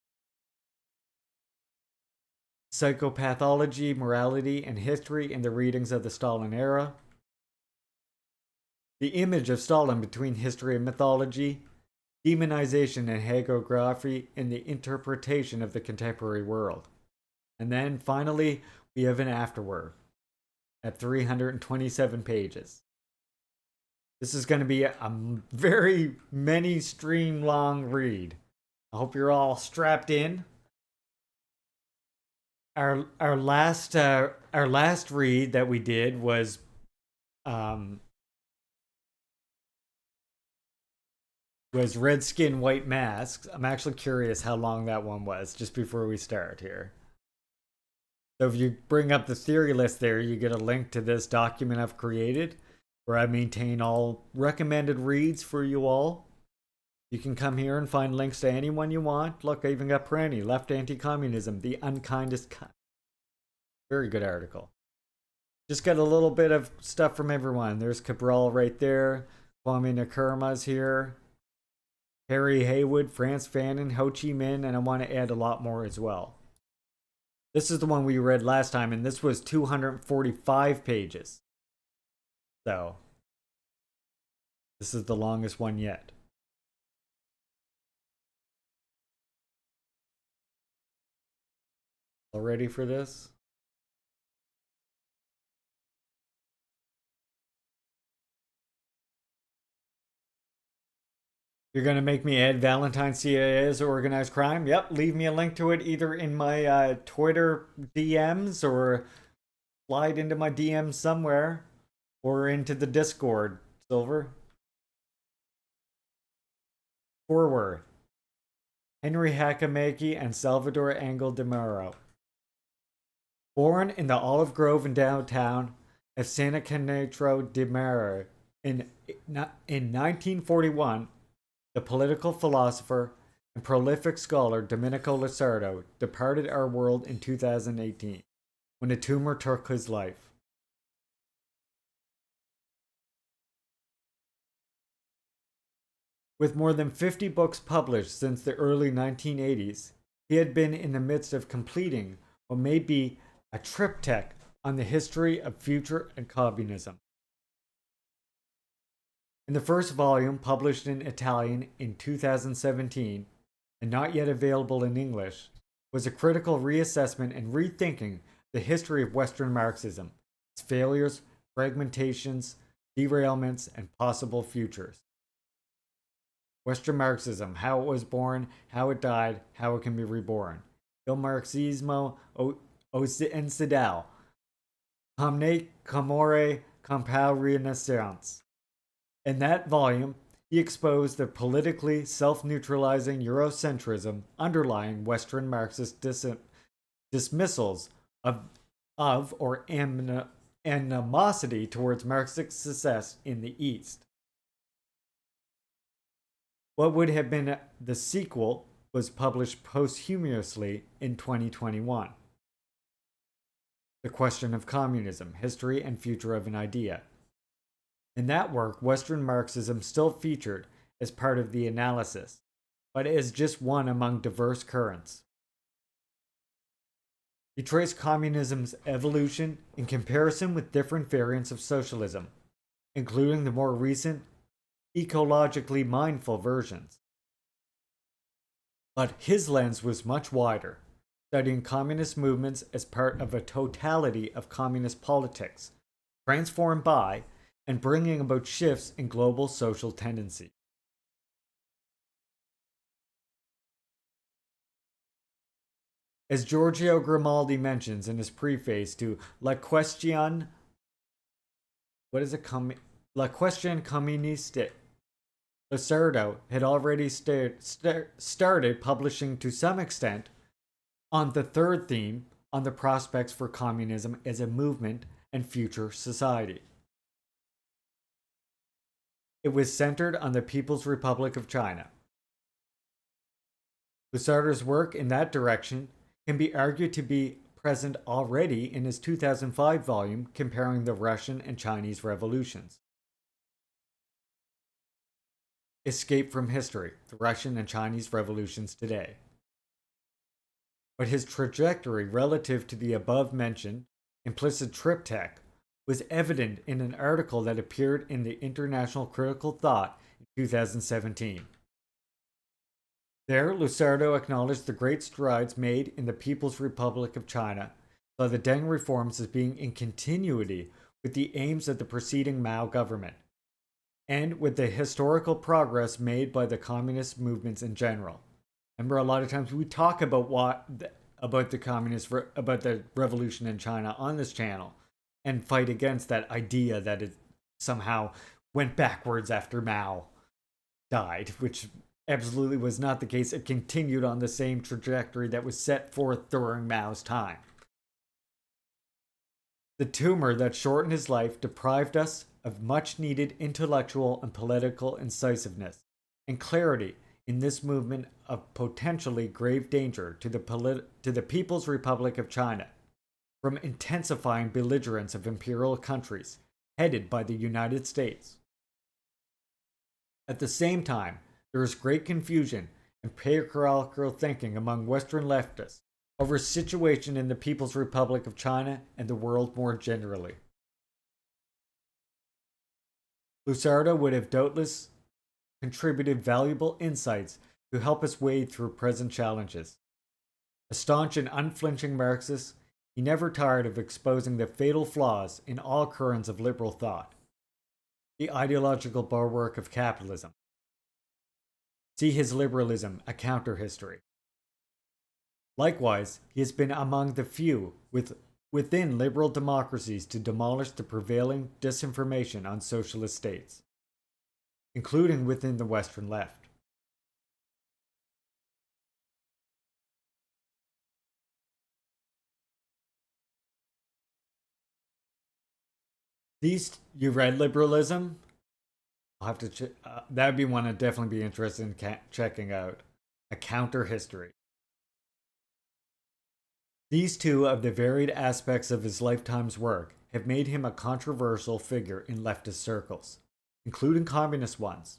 Psychopathology, morality, and history in the readings of the Stalin era. the image of Stalin between history and mythology, demonization and hagiography in the interpretation of the contemporary world. And then finally, we have an afterword at 327 pages. This is going to be a very many stream long read. I hope you're all strapped in. Our last read that we did was Red Skin, White Masks. I'm actually curious how long that one was, just before we start here. So if you bring up the theory list there, you get a link to this document I've created where I maintain all recommended reads for you all. You can come here and find links to anyone you want. Look, I even got Perenni, Left Anti-Communism, The Unkindest Very good article. Just got a little bit of stuff from everyone. There's Cabral right there. Kwame Nkrumah's here. Harry Haywood, France Fanon, Ho Chi Minh, and I want to add a lot more as well. This is the one we read last time, and this was 245 pages. So, this is the longest one yet. All ready for this? You're going to make me add Valentine CIA as organized crime? Yep, leave me a link to it either in my Twitter DMs or slide into my DMs somewhere or into the Discord, Silver. Forward. Henry Hakamaki and Salvador Angel de Muro. Born in the Olive Grove in downtown of Santa Castro de Muro in 1941, the political philosopher and prolific scholar Domenico Lacerda departed our world in 2018 when a tumor took his life. With more than 50 books published since the early 1980s, he had been in the midst of completing what may be a triptych on the history of future and communism. In the first volume, published in Italian in 2017 and not yet available in English, was a critical reassessment and rethinking the history of Western Marxism, its failures, fragmentations, derailments, and possible futures. Western Marxism, how it was born, how it died, how it can be reborn. Il Marxismo Occidental. Come Comore Compau Renaissance. In that volume, he exposed the politically self-neutralizing Eurocentrism underlying Western Marxist dismissals of or animosity towards Marxist success in the East. What would have been the sequel was published posthumously in 2021. The Question of Communism, History and Future of an Idea. In that work, Western Marxism still featured as part of the analysis, but as just one among diverse currents. He traced communism's evolution in comparison with different variants of socialism, including the more recent, ecologically mindful versions. But his lens was much wider, studying communist movements as part of a totality of communist politics, transformed by and bringing about shifts in global social tendency. As Giorgio Grimaldi mentions in his preface to La Question Communiste, Lacerda had already started publishing to some extent on the third theme on the prospects for communism as a movement and future society. It was centered on the People's Republic of China. Lacerda's work in that direction can be argued to be present already in his 2005 volume comparing the Russian and Chinese revolutions. Escape from History, the Russian and Chinese Revolutions Today. But his trajectory relative to the above-mentioned implicit triptych was evident in an article that appeared in the International Critical Thought in 2017. There, Lusardo acknowledged the great strides made in the People's Republic of China, saw the Deng reforms as being in continuity with the aims of the preceding Mao government, and with the historical progress made by the communist movements in general. Remember, a lot of times we talk about about the revolution in China on this channel, and fight against that idea that it somehow went backwards after Mao died, which absolutely was not the case. It continued on the same trajectory that was set forth during Mao's time. The tumor that shortened his life deprived us of much needed intellectual and political incisiveness and clarity in this movement of potentially grave danger to the People's Republic of China from intensifying belligerence of imperial countries headed by the United States. At the same time, there is great confusion and patriarchal thinking among Western leftists over situation in the People's Republic of China and the world more generally. Lusardo would have doubtless contributed valuable insights to help us wade through present challenges. A staunch and unflinching Marxist, he never tired of exposing the fatal flaws in all currents of liberal thought, the ideological bulwark of capitalism. See his liberalism, a counter-history. Likewise, he has been among the few within liberal democracies to demolish the prevailing disinformation on socialist states, including within the Western left. You read Liberalism? I'll have to that'd be one I'd definitely be interested in checking out. A counter history. These two of the varied aspects of his lifetime's work have made him a controversial figure in leftist circles, including communist ones,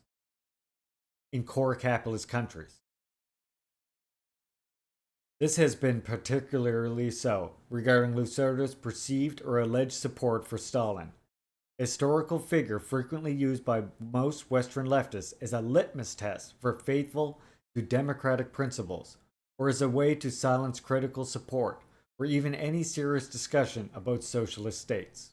in core capitalist countries. This has been particularly so regarding Lusardo's perceived or alleged support for Stalin, a historical figure frequently used by most Western leftists as a litmus test for faithful to democratic principles, or as a way to silence critical support or even any serious discussion about socialist states.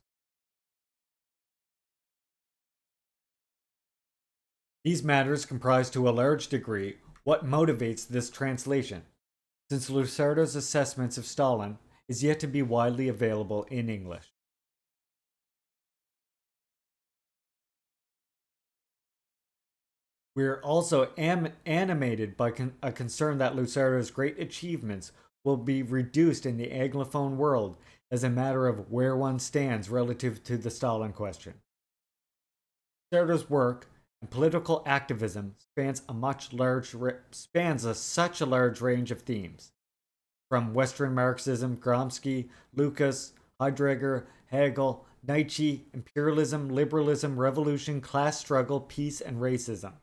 These matters comprise to a large degree what motivates this translation, since Lusardo's assessments of Stalin is yet to be widely available in English. We are also animated by a concern that Lusardo's great achievements will be reduced in the Anglophone world as a matter of where one stands relative to the Stalin question. Lusardo's work and political activism spans such a large range of themes, from Western Marxism, Gramsci, Lucas, Heidegger, Hegel, Nietzsche, imperialism, liberalism, revolution, class struggle, peace, and racism,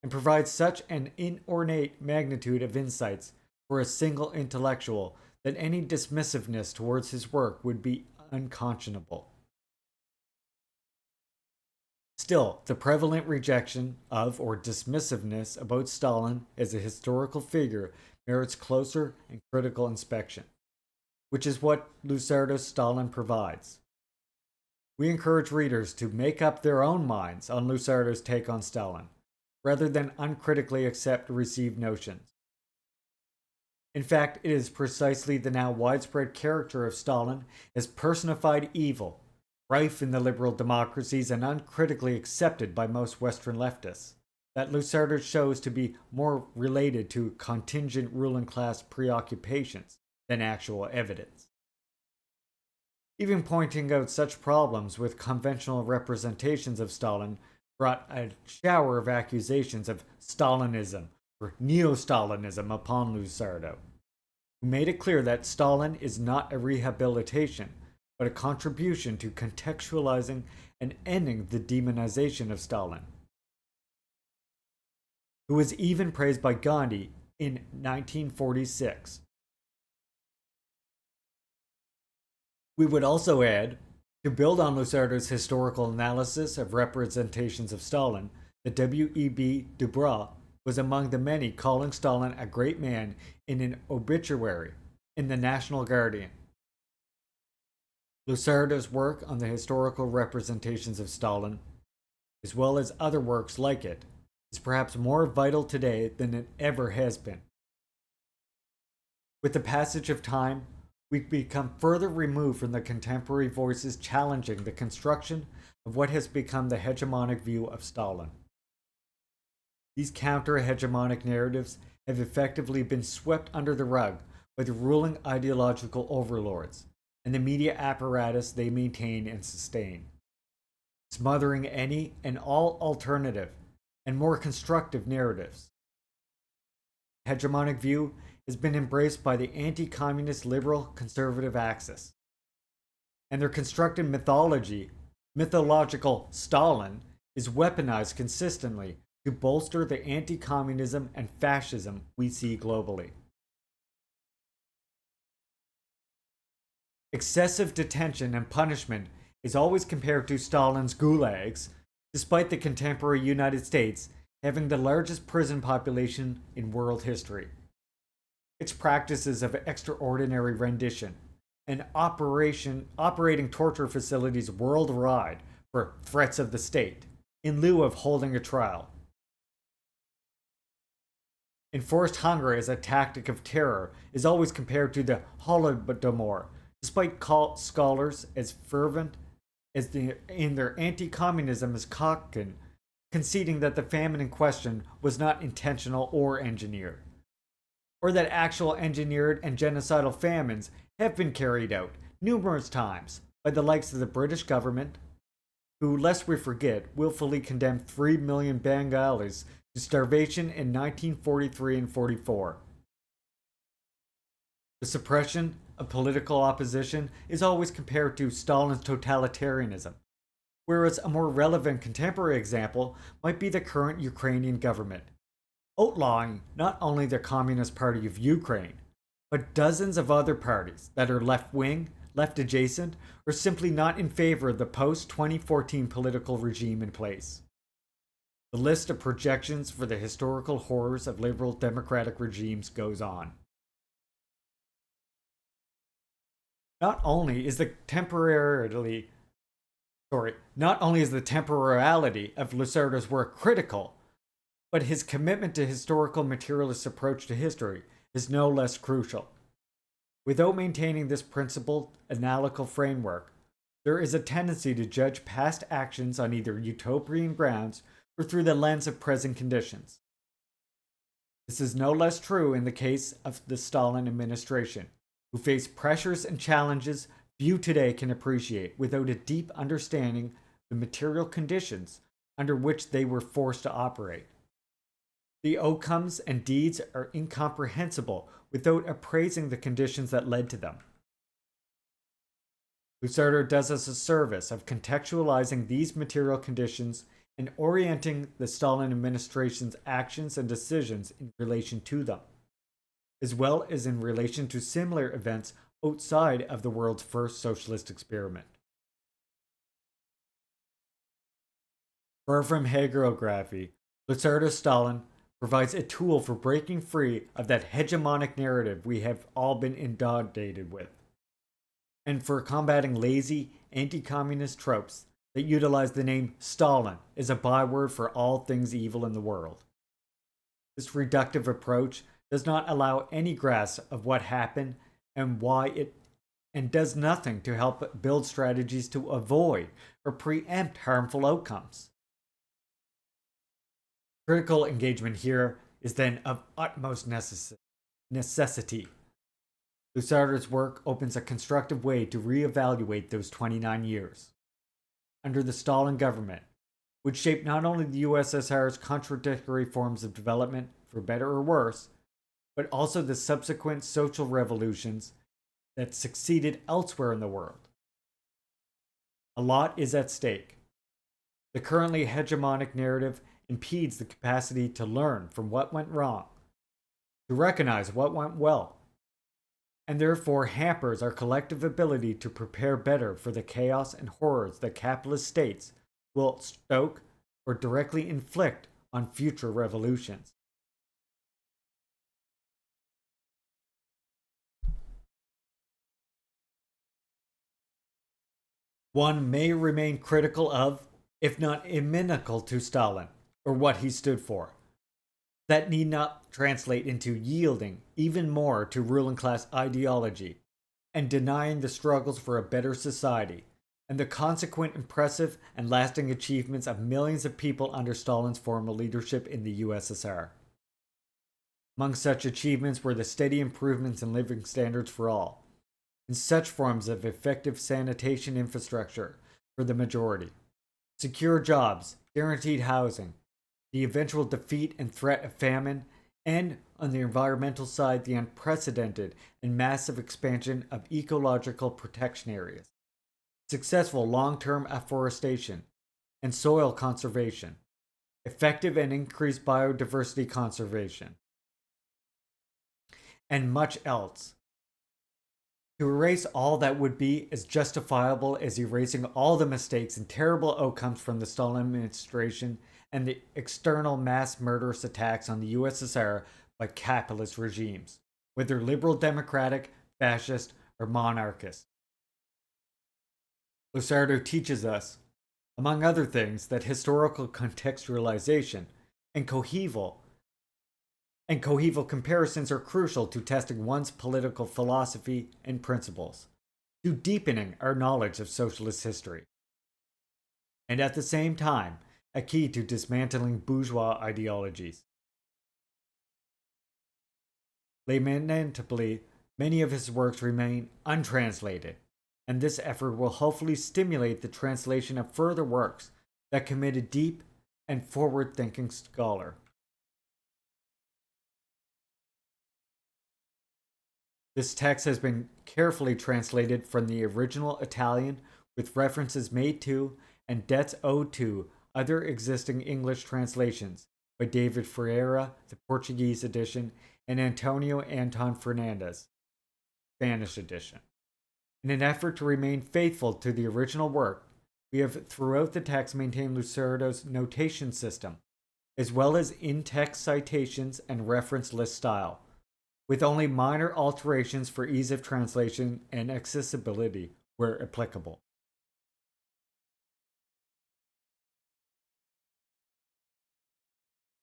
and provides such an inordinate magnitude of insights for a single intellectual that any dismissiveness towards his work would be unconscionable. Still, the prevalent rejection of or dismissiveness about Stalin as a historical figure merits closer and critical inspection, which is what Lusardo's Stalin provides. We encourage readers to make up their own minds on Lusardo's take on Stalin, rather than uncritically accept received notions. In fact, it is precisely the now widespread character of Stalin as personified evil, rife in the liberal democracies and uncritically accepted by most Western leftists, that Lusardo shows to be more related to contingent ruling class preoccupations than actual evidence. Even pointing out such problems with conventional representations of Stalin brought a shower of accusations of Stalinism or neo-Stalinism upon Lusardo, who made it clear that Stalin is not a rehabilitation, but a contribution to contextualizing and ending the demonization of Stalin, who was even praised by Gandhi in 1946. We would also add To build on Lusardo's historical analysis of representations of Stalin, the W.E.B. Dubois was among the many calling Stalin a great man in an obituary in the National Guardian. Lusardo's work on the historical representations of Stalin, as well as other works like it, is perhaps more vital today than it ever has been. With the passage of time, we've become further removed from the contemporary voices challenging the construction of what has become the hegemonic view of Stalin. These counter-hegemonic narratives have effectively been swept under the rug by the ruling ideological overlords and the media apparatus they maintain and sustain, smothering any and all alternative and more constructive narratives. Hegemonic view has been embraced by the anti-communist liberal conservative axis, and their constructed mythological Stalin is weaponized consistently to bolster the anti-communism and fascism we see globally. Excessive detention and punishment is always compared to Stalin's gulags, despite the contemporary United States having the largest prison population in world history. Its practices of extraordinary rendition and operating torture facilities worldwide for threats of the state, in lieu of holding a trial. Enforced hunger as a tactic of terror is always compared to the Holodomor, despite scholars as fervent as in their anti-communism as Kotkin, conceding that the famine in question was not intentional or engineered, or that actual engineered and genocidal famines have been carried out numerous times by the likes of the British government, who, lest we forget, willfully condemned 3 million Bengalis to starvation in 1943 and 44. The suppression of political opposition is always compared to Stalin's totalitarianism, whereas a more relevant contemporary example might be the current Ukrainian government, outlawing not only the Communist Party of Ukraine, but dozens of other parties that are left-wing, left-adjacent, or simply not in favor of the post-2014 political regime in place. The list of projections for the historical horrors of liberal democratic regimes goes on. Not only is the temporality of Lusardo's work critical, but his commitment to historical materialist approach to history is no less crucial. Without maintaining this principled, analytical framework, there is a tendency to judge past actions on either utopian grounds or through the lens of present conditions. This is no less true in the case of the Stalin administration, who faced pressures and challenges few today can appreciate without a deep understanding of the material conditions under which they were forced to operate. The outcomes and deeds are incomprehensible without appraising the conditions that led to them. Lusardo does us a service of contextualizing these material conditions and orienting the Stalin administration's actions and decisions in relation to them, as well as in relation to similar events outside of the world's first socialist experiment. Far from hagiography, Lusardo's Stalin provides a tool for breaking free of that hegemonic narrative we have all been inundated with, and for combating lazy, anti-communist tropes that utilize the name Stalin as a byword for all things evil in the world. This reductive approach does not allow any grasp of what happened and why it, and does nothing to help build strategies to avoid or preempt harmful outcomes. Critical engagement here is then of utmost necessity. Lusardo's work opens a constructive way to reevaluate those 29 years under the Stalin government, which shaped not only the USSR's contradictory forms of development, for better or worse, but also the subsequent social revolutions that succeeded elsewhere in the world. A lot is at stake. The currently hegemonic narrative impedes the capacity to learn from what went wrong, to recognize what went well, and therefore hampers our collective ability to prepare better for the chaos and horrors that capitalist states will stoke or directly inflict on future revolutions. One may remain critical of, if not inimical to Stalin, or what he stood for. That need not translate into yielding even more to ruling class ideology and denying the struggles for a better society and the consequent impressive and lasting achievements of millions of people under Stalin's formal leadership in the USSR. Among such achievements were the steady improvements in living standards for all, and such forms of effective sanitation infrastructure for the majority, secure jobs, guaranteed housing, the eventual defeat and threat of famine, and, on the environmental side, the unprecedented and massive expansion of ecological protection areas, successful long-term afforestation and soil conservation, effective and increased biodiversity conservation, and much else. To erase all that would be as justifiable as erasing all the mistakes and terrible outcomes from the Stalin administration and the external mass murderous attacks on the USSR by capitalist regimes, whether liberal democratic, fascist, or monarchist. Lucerdo teaches us, among other things, that historical contextualization and coeval comparisons are crucial to testing one's political philosophy and principles, to deepening our knowledge of socialist history, and at the same time, a key to dismantling bourgeois ideologies. Lamentably, many of his works remain untranslated, and this effort will hopefully stimulate the translation of further works that commit a deep and forward-thinking scholar. This text has been carefully translated from the original Italian with references made to and debts owed to other existing English translations by David Ferreira, the Portuguese edition, and Antonio Anton Fernandez, Spanish edition. In an effort to remain faithful to the original work, we have throughout the text maintained Lucerdo's notation system, as well as in-text citations and reference list style, with only minor alterations for ease of translation and accessibility where applicable.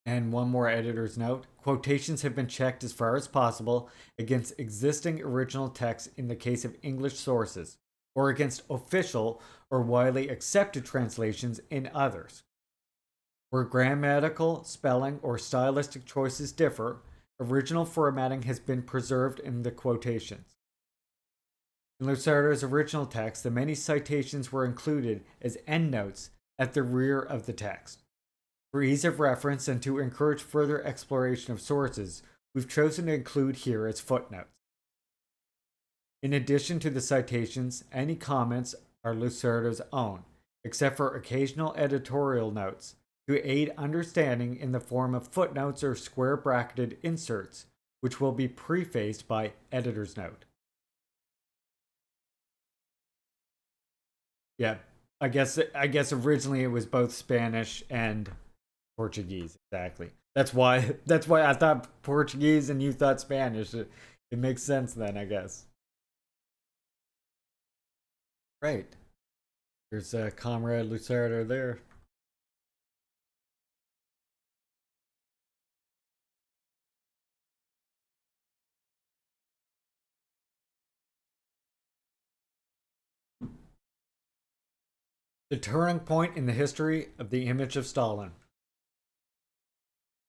And one more editor's note, quotations have been checked as far as possible against existing original text in the case of English sources, or against official or widely accepted translations in others. Where grammatical, spelling, or stylistic choices differ, original formatting has been preserved in the quotations. In Lucerdo's original text, the many citations were included as endnotes at the rear of the text. For ease of reference and to encourage further exploration of sources, we've chosen to include here as footnotes. In addition to the citations, any comments are Lucerdo's own, except for occasional editorial notes to aid understanding in the form of footnotes or square bracketed inserts, which will be prefaced by editor's note. Yeah, I guess originally it was both Spanish and Portuguese, exactly. That's why I thought Portuguese and you thought Spanish. It makes sense then, I guess. Right. There's Comrade Lucerdo there. The turning point in the history of the image of Stalin.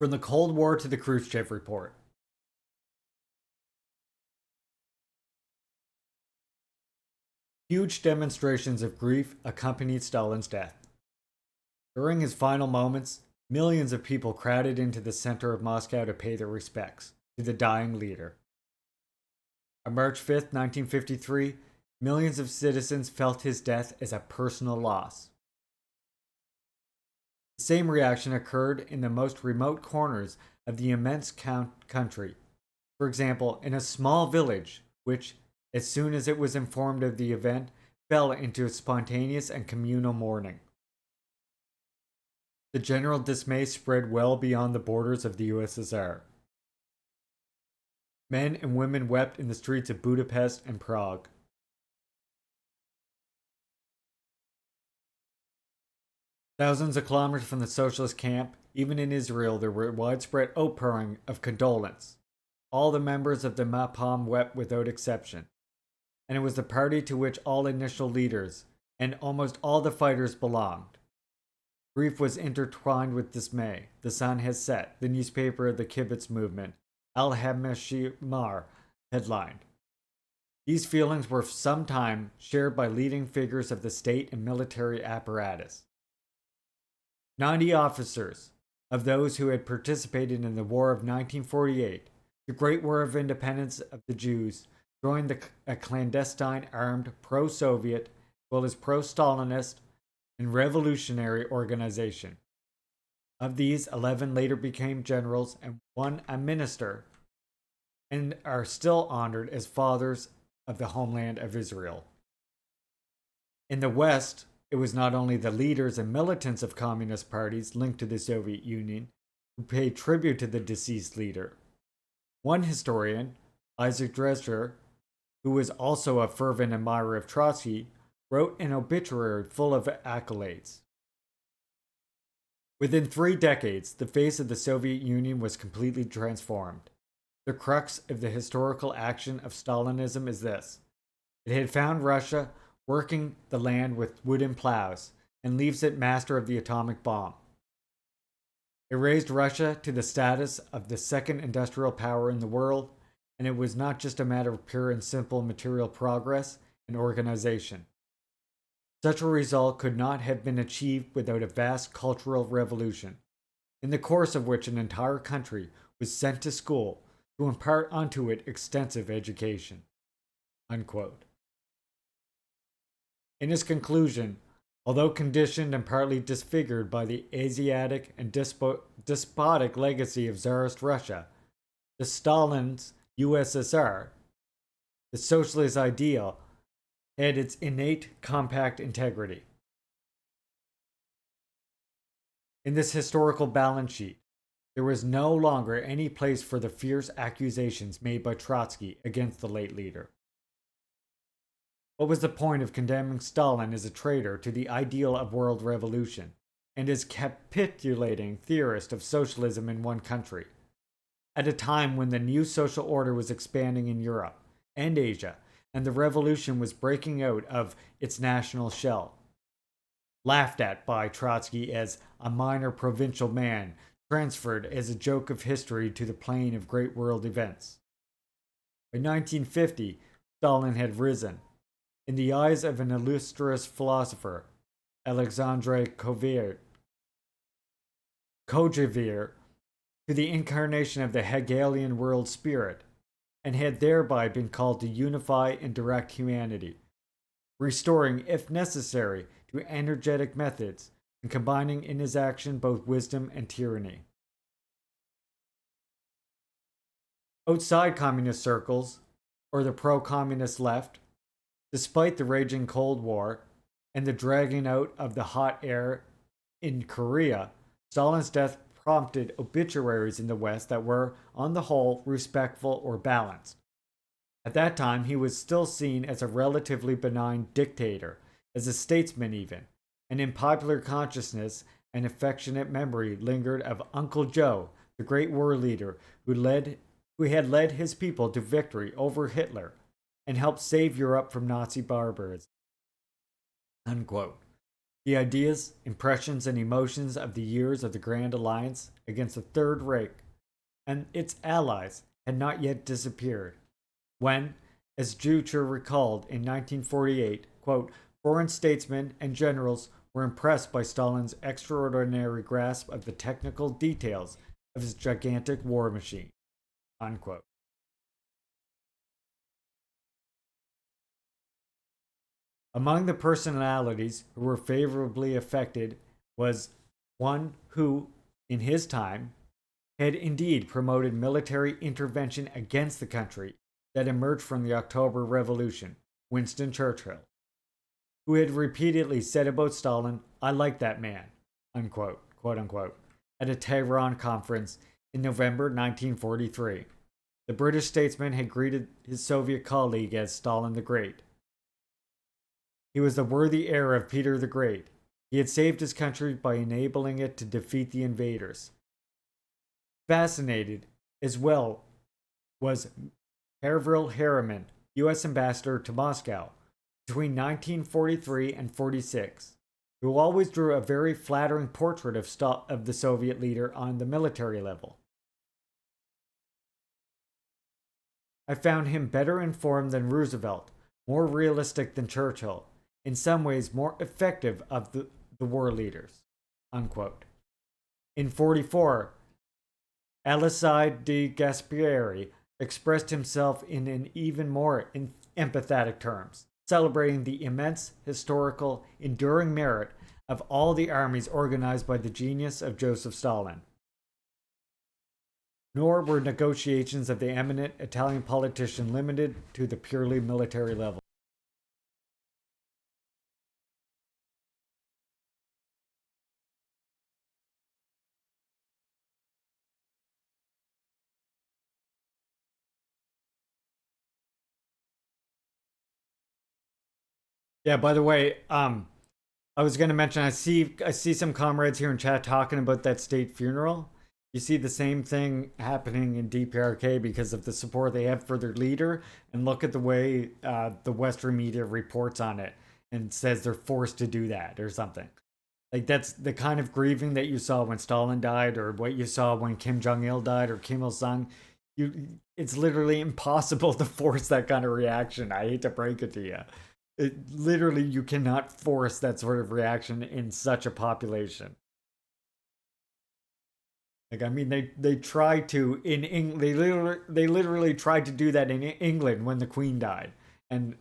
From the Cold War to the Khrushchev Report. Huge demonstrations of grief accompanied Stalin's death. During his final moments, millions of people crowded into the center of Moscow to pay their respects to the dying leader. On March 5th, 1953, millions of citizens felt his death as a personal loss. The same reaction occurred in the most remote corners of the immense country. For example, in a small village which, as soon as it was informed of the event, fell into spontaneous and communal mourning. The general dismay spread well beyond the borders of the USSR. Men and women wept in the streets of Budapest and Prague. Thousands of kilometers from the socialist camp, even in Israel, there were widespread outpouring of condolence. All the members of the Mapam wept without exception, and it was the party to which all initial leaders and almost all the fighters belonged. Grief was intertwined with dismay. The sun has set, the newspaper of the kibbutz movement, Al Hamashimar, headlined. These feelings were for some time shared by leading figures of the state and military apparatus. 90 officers of those who had participated in the War of 1948, the Great War of Independence of the Jews, joined a clandestine armed pro-Soviet as well as pro-Stalinist and revolutionary organization. Of these, 11 later became generals and 1 a minister, and are still honored as fathers of the homeland of Israel. In the West, it was not only the leaders and militants of communist parties linked to the Soviet Union who paid tribute to the deceased leader. One historian, Isaac Drescher, who was also a fervent admirer of Trotsky, wrote an obituary full of accolades. Within 3 decades, the face of the Soviet Union was completely transformed. The crux of the historical action of Stalinism is this: it had found Russia working the land with wooden plows, and leaves it master of the atomic bomb. It raised Russia to the status of the second industrial power in the world, and it was not just a matter of pure and simple material progress and organization. Such a result could not have been achieved without a vast cultural revolution, in the course of which an entire country was sent to school to impart onto it extensive education." Unquote. In his conclusion, although conditioned and partly disfigured by the Asiatic and despotic legacy of Tsarist Russia, the Stalin's USSR, the socialist ideal, had its innate compact integrity. In this historical balance sheet, there was no longer any place for the fierce accusations made by Trotsky against the late leader. What was the point of condemning Stalin as a traitor to the ideal of world revolution, and as capitulating theorist of socialism in one country, at a time when the new social order was expanding in Europe and Asia, and the revolution was breaking out of its national shell? Laughed at by Trotsky as a minor provincial man transferred as a joke of history to the plane of great world events. By 1950, Stalin had risen, in the eyes of an illustrious philosopher, Alexandre Kojève, to the incarnation of the Hegelian world spirit, and had thereby been called to unify and direct humanity, restoring, if necessary, to energetic methods, and combining in his action both wisdom and tyranny. Outside communist circles, or the pro-communist left, despite the raging Cold War and the dragging out of the hot air in Korea, Stalin's death prompted obituaries in the West that were, on the whole, respectful or balanced. At that time, he was still seen as a relatively benign dictator, as a statesman even, and in popular consciousness an affectionate memory lingered of Uncle Joe, the great war leader who had led his people to victory over Hitler and helped save Europe from Nazi barbarism. Unquote. The ideas, impressions, and emotions of the years of the Grand Alliance against the Third Reich and its allies had not yet disappeared, when, as Juche recalled in 1948, quote, foreign statesmen and generals were impressed by Stalin's extraordinary grasp of the technical details of his gigantic war machine. Unquote. Among the personalities who were favorably affected was one who, in his time, had indeed promoted military intervention against the country that emerged from the October Revolution, Winston Churchill, who had repeatedly said about Stalin, "I like that man," unquote, quote unquote, at a Tehran conference in November 1943. The British statesman had greeted his Soviet colleague as Stalin the Great. He was the worthy heir of Peter the Great. He had saved his country by enabling it to defeat the invaders. Fascinated as well was Hervril Harriman, U.S. ambassador to Moscow between 1943 and 46, who always drew a very flattering portrait of the Soviet leader on the military level. I found him better informed than Roosevelt, more realistic than Churchill, in some ways more effective of the war leaders, unquote. In 44, Alcide de Gasperi expressed himself in an even more empathetic terms, celebrating the immense, historical, enduring merit of all the armies organized by the genius of Joseph Stalin. Nor were negotiations of the eminent Italian politician limited to the purely military level. Yeah, by the way, I was going to mention I see some comrades here in chat talking about that state funeral. You see the same thing happening in DPRK because of the support they have for their leader, and look at the way the Western media reports on it and says they're forced to do that or something. Like, that's the kind of grieving that you saw when Stalin died, or what you saw when Kim Jong-il died, or Kim Il-sung. It's literally impossible to force that kind of reaction. I hate to break it to you. Literally, you cannot force that sort of reaction in such a population. Like, I mean, they tried to in England. They literally tried to do that in England when the Queen died, and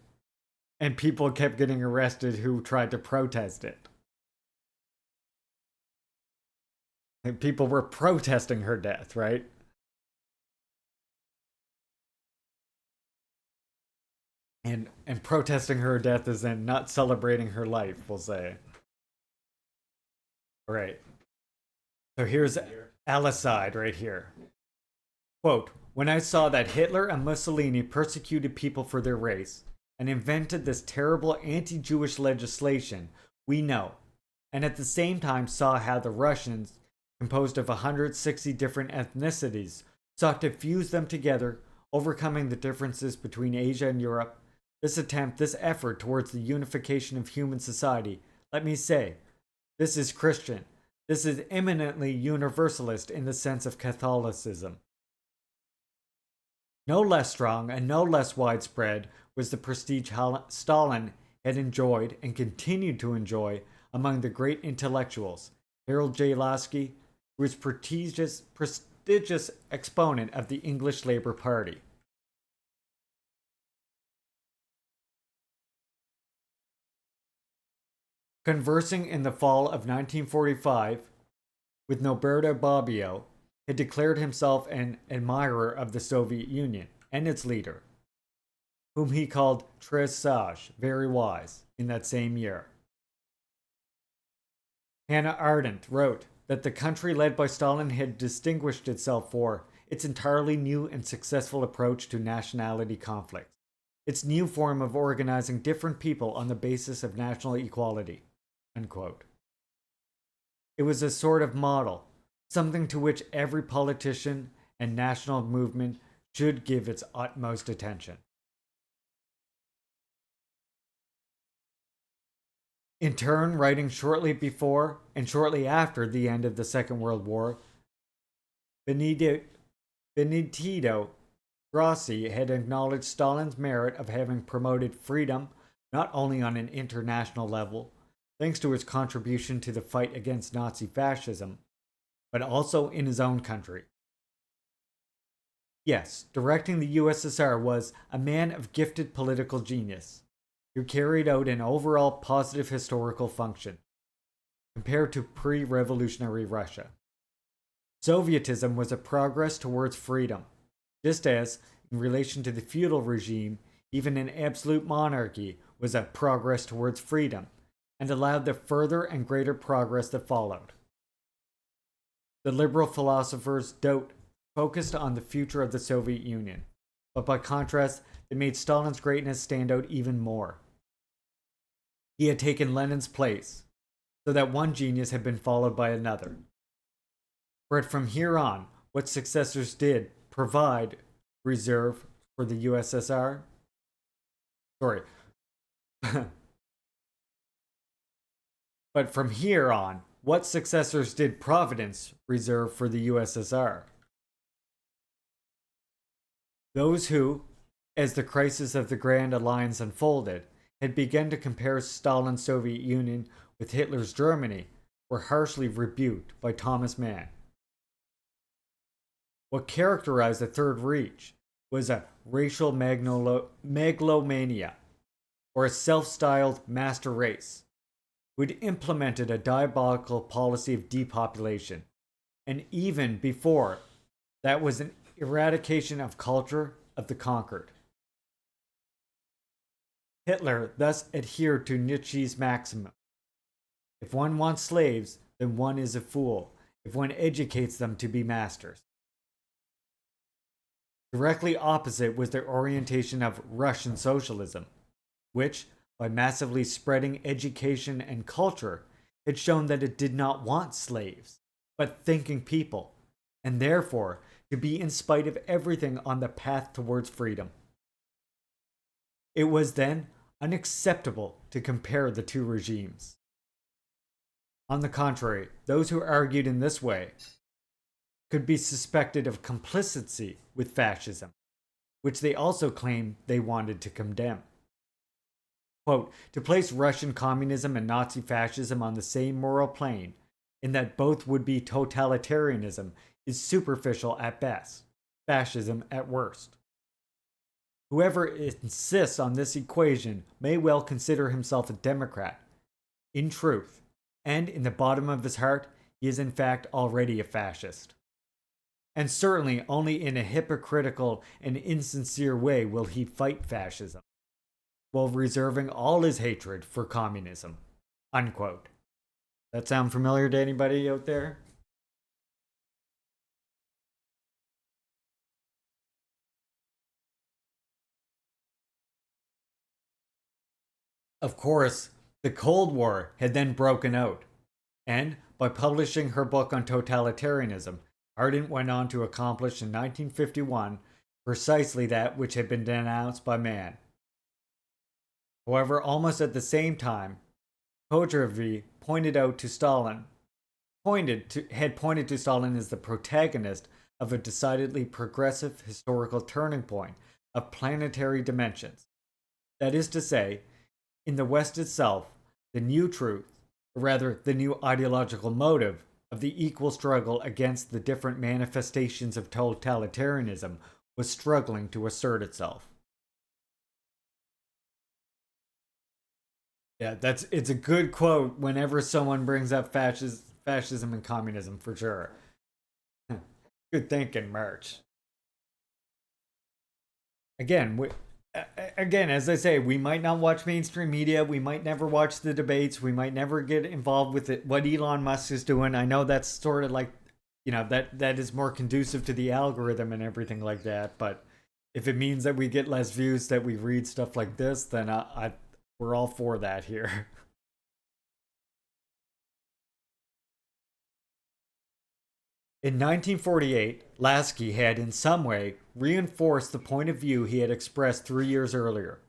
people kept getting arrested who tried to protest it. And people were protesting her death, right? And protesting her death is then not celebrating her life, we'll say. All right. So here's Alcide right here. Quote, "When I saw that Hitler and Mussolini persecuted people for their race and invented this terrible anti-Jewish legislation, we know, and at the same time saw how the Russians, composed of 160 different ethnicities, sought to fuse them together, overcoming the differences between Asia and Europe, this effort towards the unification of human society, let me say, this is Christian. This is eminently universalist in the sense of Catholicism. No less strong and no less widespread was the prestige Stalin had enjoyed and continued to enjoy among the great intellectuals. Harold J. Lasky, who was prestigious exponent of the English Labour Party. Conversing in the fall of 1945 with Norberto Bobbio, had declared himself an admirer of the Soviet Union and its leader, whom he called très sage, very wise, in that same year. Hannah Arendt wrote that the country led by Stalin had distinguished itself for its entirely new and successful approach to nationality conflicts, its new form of organizing different people on the basis of national equality. Unquote. It was a sort of model, something to which every politician and national movement should give its utmost attention. In turn, writing shortly before and shortly after the end of the Second World War, Benedetto Grossi had acknowledged Stalin's merit of having promoted freedom not only on an international level, thanks to his contribution to the fight against Nazi fascism, but also in his own country. Yes, directing the USSR was a man of gifted political genius, who carried out an overall positive historical function, compared to pre-revolutionary Russia. Sovietism was a progress towards freedom, just as, in relation to the feudal regime, even an absolute monarchy was a progress towards freedom, and allowed the further and greater progress that followed. The liberal philosophers' doubt focused on the future of the Soviet Union, but by contrast, they made Stalin's greatness stand out even more. He had taken Lenin's place, so that one genius had been followed by another. But from here on, what successors did provide reserve for the USSR. But from here on, what successors did Providence reserve for the USSR? Those who, as the crisis of the Grand Alliance unfolded, had begun to compare Stalin's Soviet Union with Hitler's Germany, were harshly rebuked by Thomas Mann. What characterized the Third Reich was a racial megalomania, or a self-styled master race, who had implemented a diabolical policy of depopulation, and even before that was an eradication of culture of the conquered. Hitler thus adhered to Nietzsche's maxim: if one wants slaves, then one is a fool, if one educates them to be masters. Directly opposite was their orientation of Russian socialism, which, by massively spreading education and culture, had shown that it did not want slaves, but thinking people, and therefore to be in spite of everything on the path towards freedom. It was then unacceptable to compare the two regimes. On the contrary, those who argued in this way could be suspected of complicity with fascism, which they also claimed they wanted to condemn. Quote, to place Russian communism and Nazi fascism on the same moral plane, in that both would be totalitarianism, is superficial at best, fascism at worst. Whoever insists on this equation may well consider himself a Democrat. In truth, and in the bottom of his heart, he is in fact already a fascist. And certainly only in a hypocritical and insincere way will he fight fascism, while reserving all his hatred for communism. Unquote. That sound familiar to anybody out there? Of course, the Cold War had then broken out, and by publishing her book on totalitarianism, Ardent went on to accomplish in 1951 precisely that which had been denounced by Mann. However, almost at the same time, Kojevi had pointed to Stalin as the protagonist of a decidedly progressive historical turning point of planetary dimensions. That is to say, in the West itself, the new truth, or rather the new ideological motive, of the equal struggle against the different manifestations of totalitarianism was struggling to assert itself. Yeah, it's a good quote whenever someone brings up fascism and communism, for sure. Good thinking, March. Again, as I say, we might not watch mainstream media. We might never watch the debates. We might never get involved with it. What Elon Musk is doing, I know that's sort of like, that is more conducive to the algorithm and everything like that. But if it means that we get less views, that we read stuff like this, then we're all for that here. In 1948, Lasky had in some way reinforced the point of view he had expressed 3 years earlier.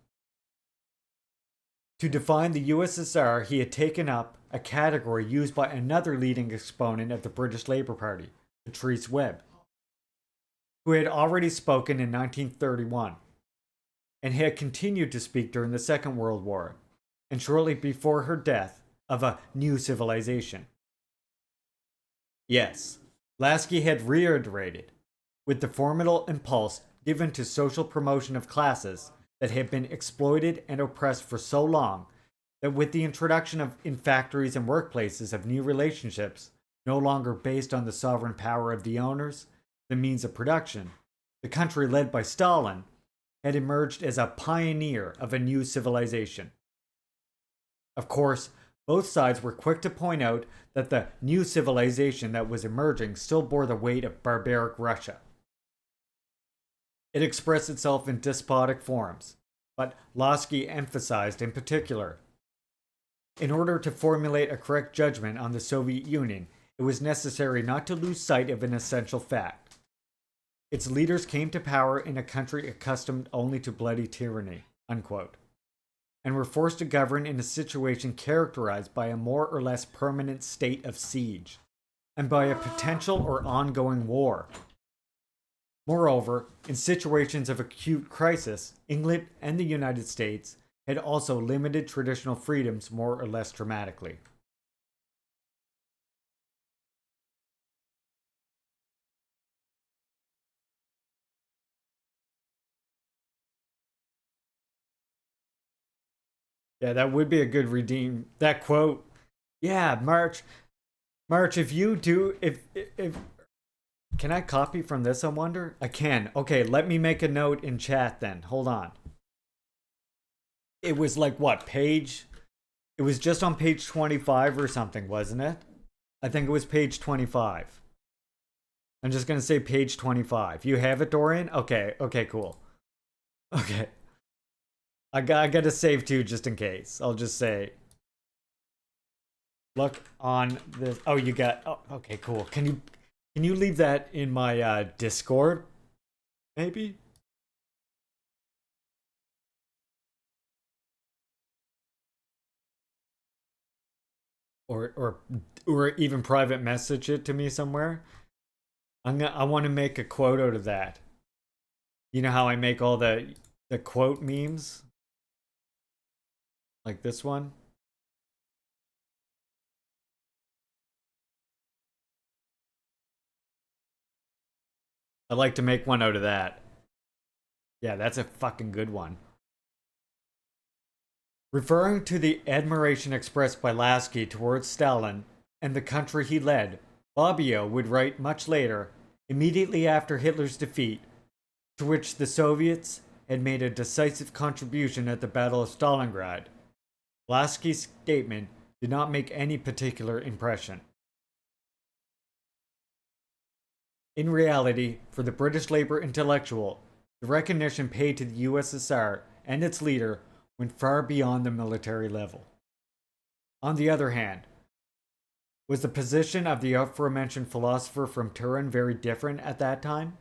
To define the USSR, he had taken up a category used by another leading exponent of the British Labour Party, Patrice Webb, who had already spoken in 1931 and had continued to speak during the Second World War and shortly before her death, of a new civilization. Yes, Lasky had reiterated, with the formidable impulse given to social promotion of classes that had been exploited and oppressed for so long, that with the introduction in factories and workplaces of new relationships, no longer based on the sovereign power of the owners, the means of production, the country led by Stalin had emerged as a pioneer of a new civilization. Of course, both sides were quick to point out that the new civilization that was emerging still bore the weight of barbaric Russia. It expressed itself in despotic forms, but Lasky emphasized in particular, in order to formulate a correct judgment on the Soviet Union, it was necessary not to lose sight of an essential fact. Its leaders came to power in a country accustomed only to bloody tyranny, unquote, and were forced to govern in a situation characterized by a more or less permanent state of siege, and by a potential or ongoing war. Moreover, in situations of acute crisis, England and the United States had also limited traditional freedoms more or less dramatically. Yeah, that would be a good redeem. That quote. Yeah, March, if you do, if can I copy from this, I wonder? I can. Okay, let me make a note in chat then. Hold on. It was like what, page? It was just on page 25 or something, wasn't it? I think it was page 25. I'm just going to say page 25. You have it, Dorian? Okay, cool. Okay. I got to save too, just in case. I'll just say, look on this. Oh, you got. Oh, okay, cool. Can you leave that in my Discord? Maybe. Or even private message it to me somewhere. I want to make a quote out of that. You know how I make all the quote memes? Like this one. I'd like to make one out of that. Yeah, that's a fucking good one. Referring to the admiration expressed by Lasky towards Stalin and the country he led, Bobbio would write much later, immediately after Hitler's defeat, to which the Soviets had made a decisive contribution at the Battle of Stalingrad. Lasky's statement did not make any particular impression. In reality, for the British Labour intellectual, the recognition paid to the USSR and its leader went far beyond the military level. On the other hand, was the position of the aforementioned philosopher from Turin very different at that time?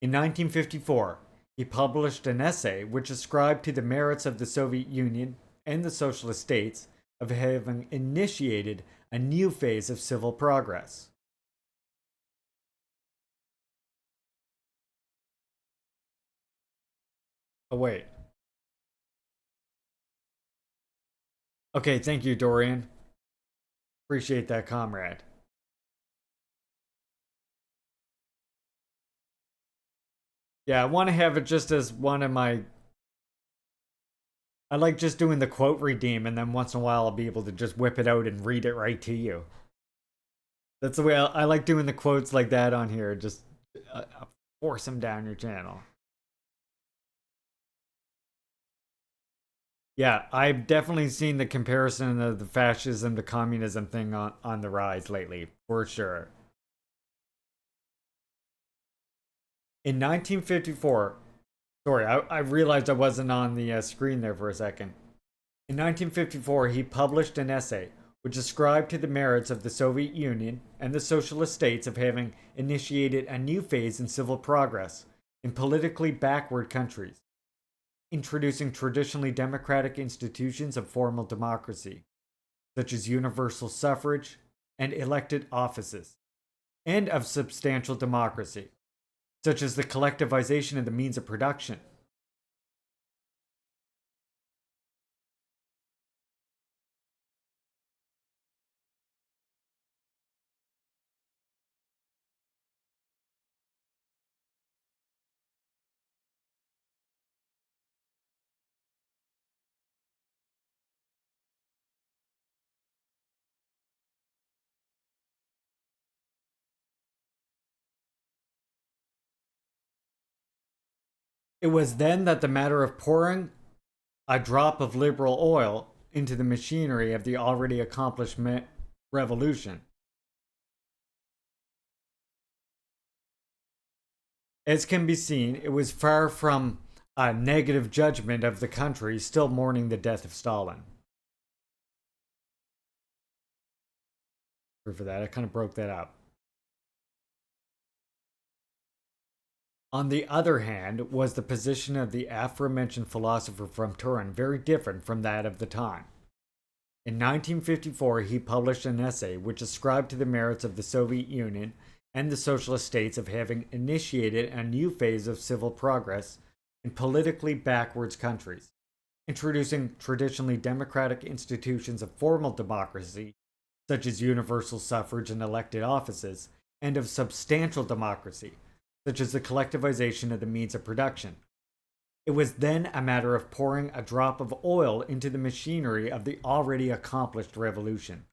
In 1954, he published an essay which ascribed to the merits of the Soviet Union and the socialist states of having initiated a new phase of civil progress. Oh, wait. Okay, thank you, Dorian. Appreciate that, comrade. Yeah, I want to have it just as one of my... I like just doing the quote redeem, and then once in a while I'll be able to just whip it out and read it right to you. That's the way I like doing the quotes like that on here. Just force them down your channel. Yeah, I've definitely seen the comparison of the fascism to communism thing on the rise lately, for sure. In 1954, sorry, I realized I wasn't on the screen there for a second. In 1954, he published an essay which ascribed to the merits of the Soviet Union and the socialist states of having initiated a new phase in civil progress in politically backward countries, introducing traditionally democratic institutions of formal democracy, such as universal suffrage and elected offices, and of substantial democracy, such as the collectivization of the means of production. It was then that the matter of pouring a drop of liberal oil into the machinery of the already accomplished revolution. As can be seen, it was far from a negative judgment of the country still mourning the death of Stalin. For that, I kind of broke that up. On the other hand, was the position of the aforementioned philosopher from Turin very different from that of the time. In 1954, he published an essay which ascribed to the merits of the Soviet Union and the socialist states of having initiated a new phase of civil progress in politically backwards countries, introducing traditionally democratic institutions of formal democracy, such as universal suffrage and elected offices, and of substantial democracy, such as the collectivization of the means of production. It was then a matter of pouring a drop of oil into the machinery of the already accomplished revolution.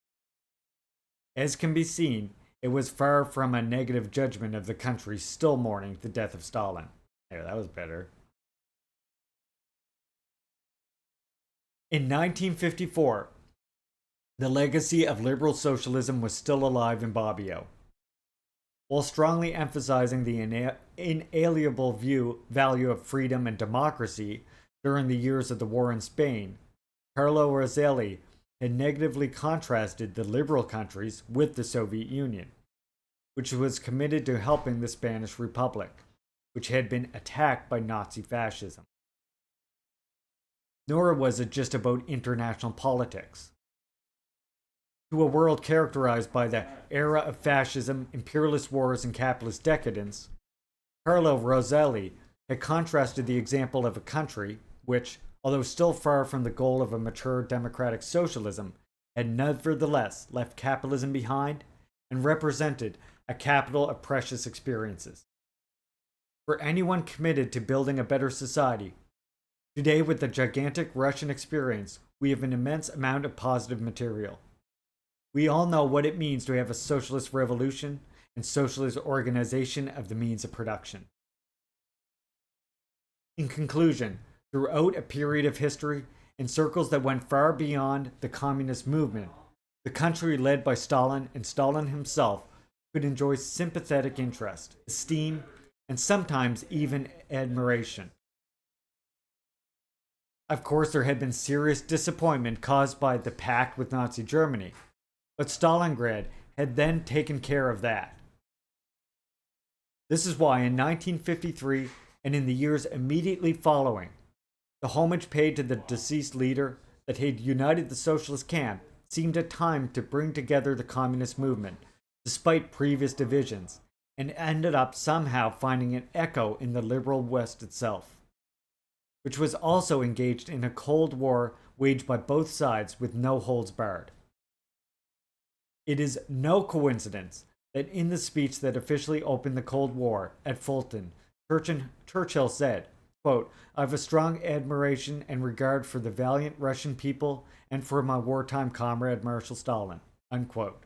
As can be seen, it was far from a negative judgment of the country still mourning the death of Stalin. There, that was better. In 1954, the legacy of liberal socialism was still alive in Bobbio. While strongly emphasizing the inalienable value of freedom and democracy during the years of the war in Spain, Carlo Roselli had negatively contrasted the liberal countries with the Soviet Union, which was committed to helping the Spanish Republic, which had been attacked by Nazi fascism. Nor was it just about international politics. To a world characterized by the era of fascism, imperialist wars, and capitalist decadence, Carlo Roselli had contrasted the example of a country which, although still far from the goal of a mature democratic socialism, had nevertheless left capitalism behind and represented a capital of precious experiences. For anyone committed to building a better society, today with the gigantic Russian experience, we have an immense amount of positive material. We all know what it means to have a socialist revolution and socialist organization of the means of production. In conclusion, throughout a period of history, in circles that went far beyond the communist movement, the country led by Stalin and Stalin himself could enjoy sympathetic interest, esteem, and sometimes even admiration. Of course, there had been serious disappointment caused by the pact with Nazi Germany, but Stalingrad had then taken care of that. This is why in 1953 and in the years immediately following, the homage paid to the deceased leader that had united the socialist camp seemed at times to bring together the communist movement, despite previous divisions, and ended up somehow finding an echo in the liberal West itself, which was also engaged in a Cold War waged by both sides with no holds barred. It is no coincidence that in the speech that officially opened the Cold War at Fulton, Churchill said, quote, "I have a strong admiration and regard for the valiant Russian people and for my wartime comrade Marshal Stalin," unquote.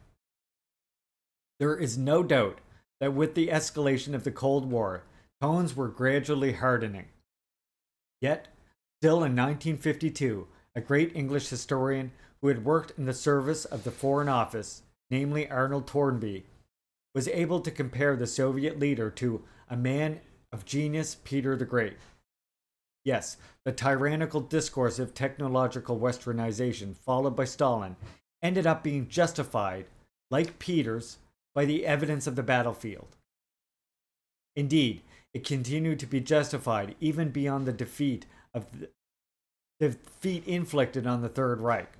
There is no doubt that with the escalation of the Cold War, tones were gradually hardening. Yet, still in 1952, a great English historian who had worked in the service of the Foreign Office, namely Arnold Toynbee, was able to compare the Soviet leader to a man of genius, Peter the Great. Yes, the tyrannical discourse of technological westernization followed by Stalin ended up being justified, like Peter's, by the evidence of the battlefield. Indeed, it continued to be justified even beyond the defeat inflicted on the Third Reich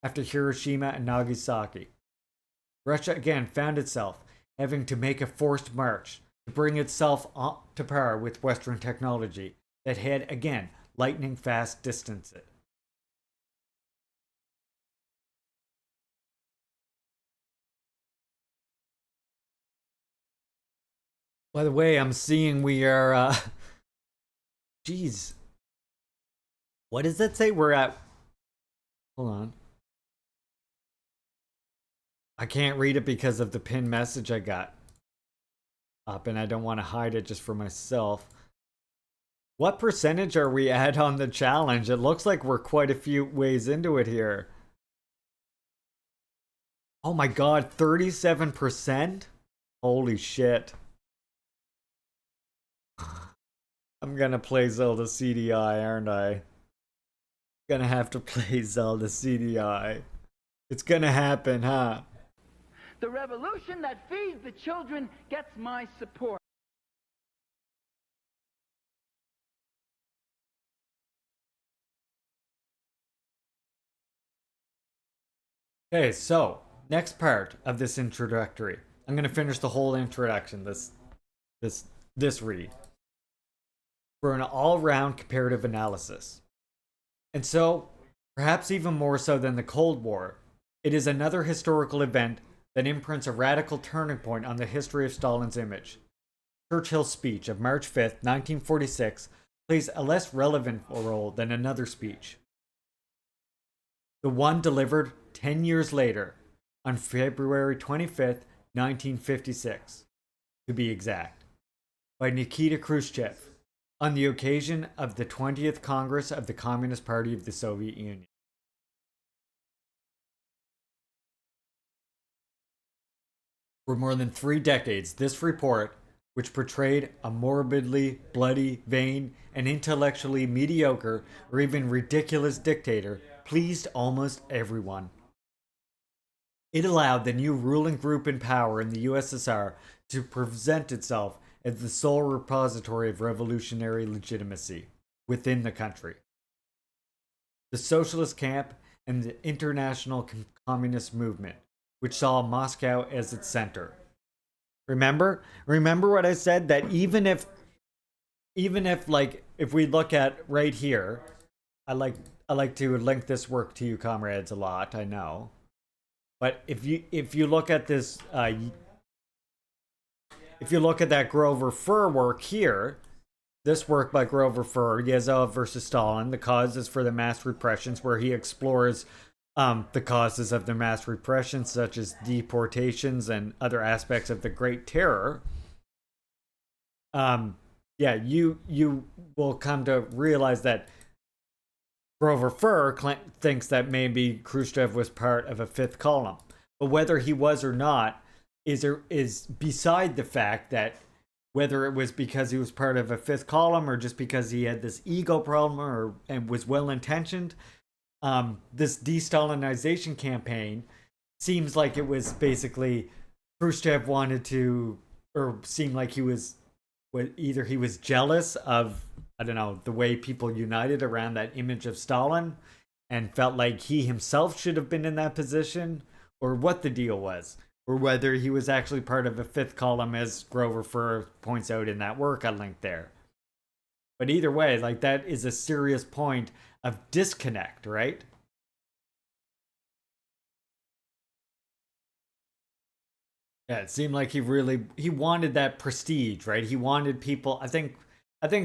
after Hiroshima and Nagasaki. Russia again found itself having to make a forced march to bring itself up to par with Western technology that had again lightning fast distanced it. By the way, I'm seeing we are, geez. What does that say? We're at, hold on. I can't read it because of the pinned message I got up, and I don't want to hide it just for myself. What percentage are we at on the challenge? It looks like we're quite a few ways into it here. Oh my god, 37%? Holy shit. I'm gonna play Zelda CDI, aren't I? Gonna have to play Zelda CDI. It's gonna happen, huh? The revolution that feeds the children gets my support. Okay, so next part of this introductory. I'm gonna finish the whole introduction, this read. For an all-round comparative analysis. And so, perhaps even more so than the Cold War, it is another historical event that imprints a radical turning point on the history of Stalin's image. Churchill's speech of March 5th, 1946, plays a less relevant role than another speech. The one delivered 10 years later, on February 25th, 1956, to be exact, by Nikita Khrushchev, on the occasion of the 20th Congress of the Communist Party of the Soviet Union. For more than 3 decades, this report, which portrayed a morbidly bloody, vain, and intellectually mediocre or even ridiculous dictator, pleased almost everyone. It allowed the new ruling group in power in the USSR to present itself as the sole repository of revolutionary legitimacy within the country. The socialist camp and the international communist movement, which saw Moscow as its center. Remember what I said, that even if like, if we look at right here, I like to link this work to you comrades a lot, I know. But if you look at this if you look at that Grover Furr work here, this work by Grover Furr, Yezhov versus Stalin, the causes for the mass repressions, where he explores the causes of the mass repressions, such as deportations and other aspects of the Great Terror. Yeah, you will come to realize that Grover Furr thinks that maybe Khrushchev was part of a fifth column. But whether he was or not is beside the fact that whether it was because he was part of a fifth column or just because he had this ego problem and was well-intentioned. This de-Stalinization campaign seems like it was basically Khrushchev wanted to, or seemed like he was jealous of, I don't know, the way people united around that image of Stalin and felt like he himself should have been in that position, or what the deal was, or whether he was actually part of a fifth column, as Grover Furr points out in that work I linked there. But either way, like, that is a serious point of disconnect, right? Yeah, it seemed like he wanted that prestige, right? He wanted people, I think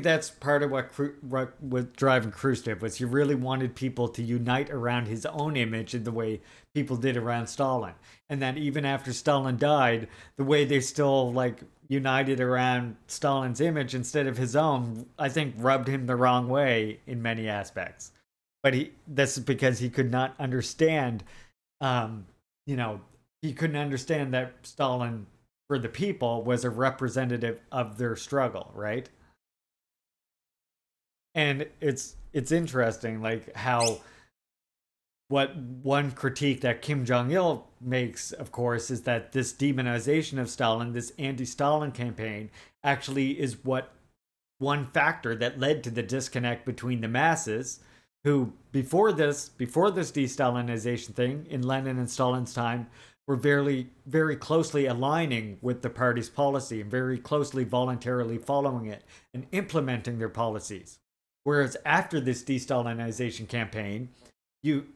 that's part of what was driving Khrushchev, was he really wanted people to unite around his own image in the way people did around Stalin. And that even after Stalin died, the way they still, like, united around Stalin's image instead of his own, I think rubbed him the wrong way in many aspects. But this is because he could not understand, he couldn't understand that Stalin, for the people, was a representative of their struggle, right? And it's interesting, like, how what one critique that Kim Jong-il makes, of course, is that this demonization of Stalin, this anti-Stalin campaign, actually is what one factor that led to the disconnect between the masses, who before this de-Stalinization thing in Lenin and Stalin's time were very, very closely aligning with the party's policy and very closely voluntarily following it and implementing their policies. Whereas after this de-Stalinization campaign,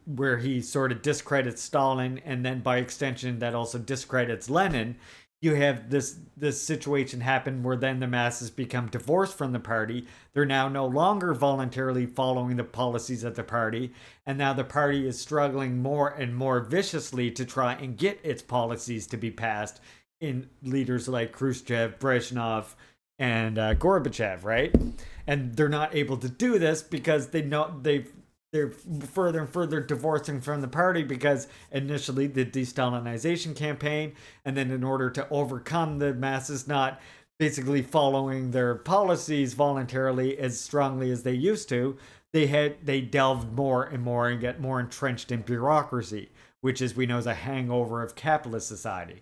where he sort of discredits Stalin, and then by extension that also discredits Lenin, you have this situation happen where then the masses become divorced from the party. They're now no longer voluntarily following the policies of the party, and now the party is struggling more and more viciously to try and get its policies to be passed in leaders like Khrushchev, Brezhnev, and Gorbachev, right? And they're not able to do this because they're further and further divorcing from the party, because initially the de-Stalinization campaign, and then in order to overcome the masses not basically following their policies voluntarily as strongly as they used to, they delved more and more and get more entrenched in bureaucracy, which, as we know, is a hangover of capitalist society.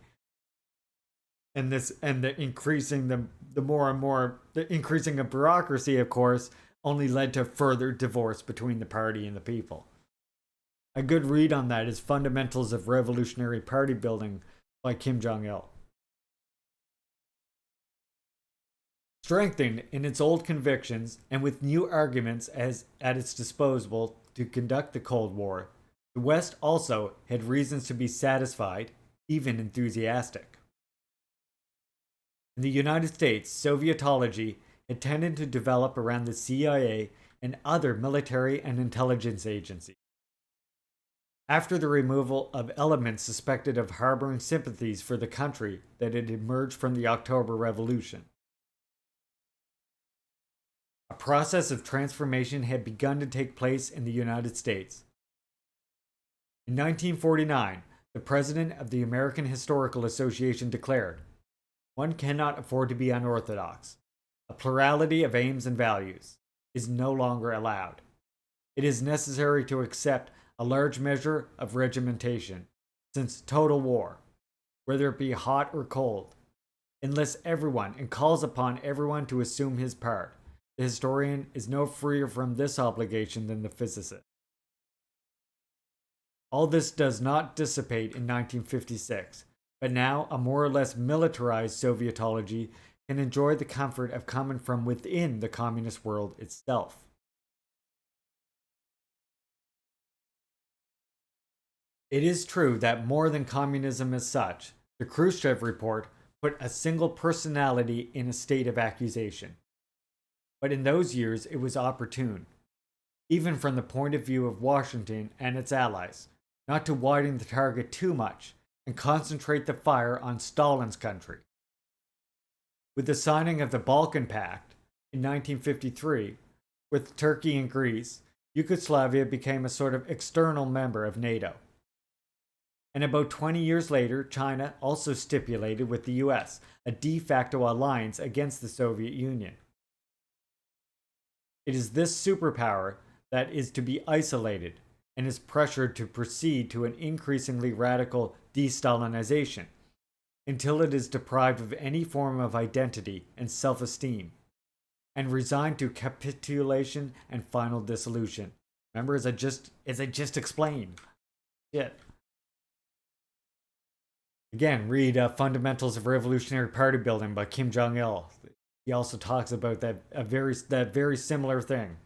And the increasing of bureaucracy, of course, only led to further divorce between the party and the people. A good read on that is Fundamentals of Revolutionary Party Building by Kim Jong-il. Strengthened in its old convictions and with new arguments at its disposal to conduct the Cold War, the West also had reasons to be satisfied, even enthusiastic. In the United States, Sovietology had tended to develop around the CIA and other military and intelligence agencies. After the removal of elements suspected of harboring sympathies for the country that had emerged from the October Revolution, a process of transformation had begun to take place in the United States. In 1949, the president of the American Historical Association declared, "One cannot afford to be unorthodox. A plurality of aims and values is no longer allowed. It is necessary to accept a large measure of regimentation, since total war, whether it be hot or cold, enlists everyone and calls upon everyone to assume his part. The historian is no freer from this obligation than the physicist." All this does not dissipate in 1956, but now a more or less militarized Sovietology can enjoy the comfort of coming from within the communist world itself. It is true that more than communism as such, the Khrushchev report put a single personality in a state of accusation. But in those years it was opportune, even from the point of view of Washington and its allies, not to widen the target too much and concentrate the fire on Stalin's country. With the signing of the Balkan Pact in 1953, with Turkey and Greece, Yugoslavia became a sort of external member of NATO. And about 20 years later, China also stipulated with the US a de facto alliance against the Soviet Union. It is this superpower that is to be isolated and is pressured to proceed to an increasingly radical de-Stalinization until it is deprived of any form of identity and self-esteem and resigned to capitulation and final dissolution. Remember, as I just explained. Shit. Again, read Fundamentals of Revolutionary Party Building by Kim Jong-il. He also talks about that very similar thing.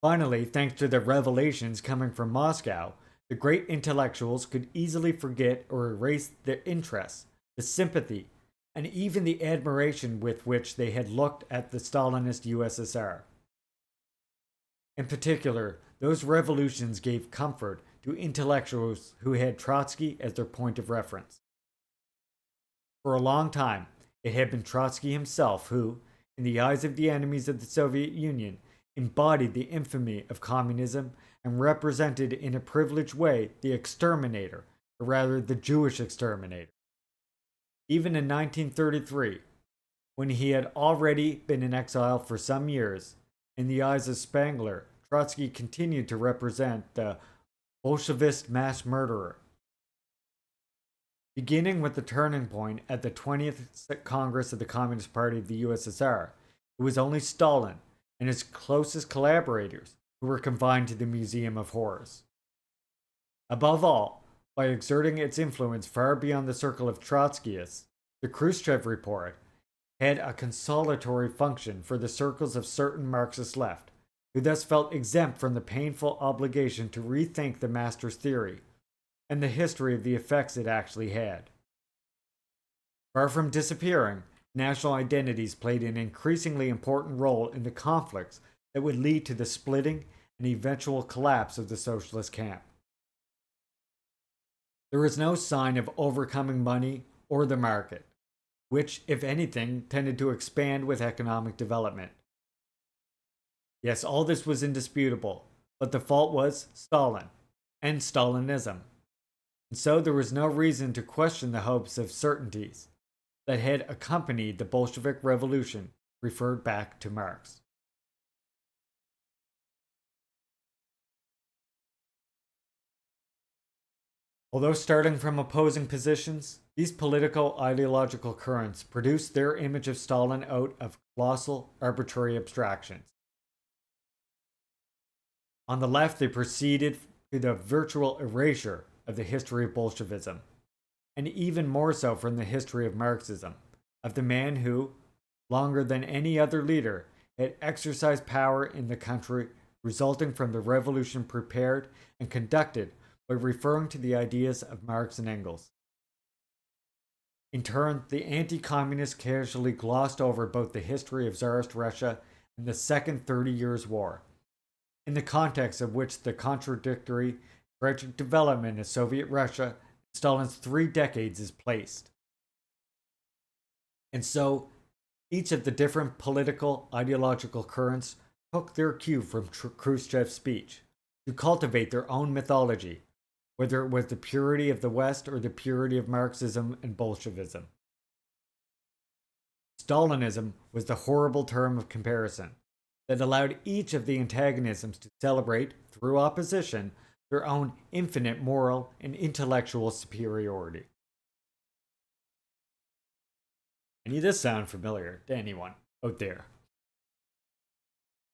Finally, thanks to the revelations coming from Moscow, the great intellectuals could easily forget or erase the interest, the sympathy, and even the admiration with which they had looked at the Stalinist USSR. In particular, those revolutions gave comfort to intellectuals who had Trotsky as their point of reference. For a long time, it had been Trotsky himself who, in the eyes of the enemies of the Soviet Union, embodied the infamy of communism and represented in a privileged way the exterminator, or rather the Jewish exterminator. Even in 1933, when he had already been in exile for some years, in the eyes of Spengler, Trotsky continued to represent the Bolshevist mass murderer. Beginning with the turning point at the 20th Congress of the Communist Party of the USSR, it was only Stalin and his closest collaborators who were confined to the Museum of Horrors. Above all, by exerting its influence far beyond the circle of Trotskyists, the Khrushchev report had a consolatory function for the circles of certain Marxist left, who thus felt exempt from the painful obligation to rethink the master's theory and the history of the effects it actually had. Far from disappearing, national identities played an increasingly important role in the conflicts that would lead to the splitting and eventual collapse of the socialist camp. There was no sign of overcoming money or the market. which, if anything, tended to expand with economic development. Yes, all this was indisputable, but the fault was Stalin and Stalinism. And so there was no reason to question the hopes of certainties that had accompanied the Bolshevik Revolution referred back to Marx. Although starting from opposing positions, these political ideological currents produced their image of Stalin out of colossal arbitrary abstractions. On the left, they proceeded to the virtual erasure of the history of Bolshevism, and even more so from the history of Marxism, of the man who, longer than any other leader, had exercised power in the country resulting from the revolution prepared and conducted by referring to the ideas of Marx and Engels. In turn, the anti-communists casually glossed over both the history of Tsarist Russia and the Second 30 Years' War, in the context of which the contradictory tragic development of Soviet Russia in Stalin's 3 decades is placed. And so, each of the different political ideological currents took their cue from Khrushchev's speech to cultivate their own mythology, whether it was the purity of the West or the purity of Marxism and Bolshevism. Stalinism was the horrible term of comparison that allowed each of the antagonisms to celebrate, through opposition, their own infinite moral and intellectual superiority. Any of this sound familiar to anyone out there?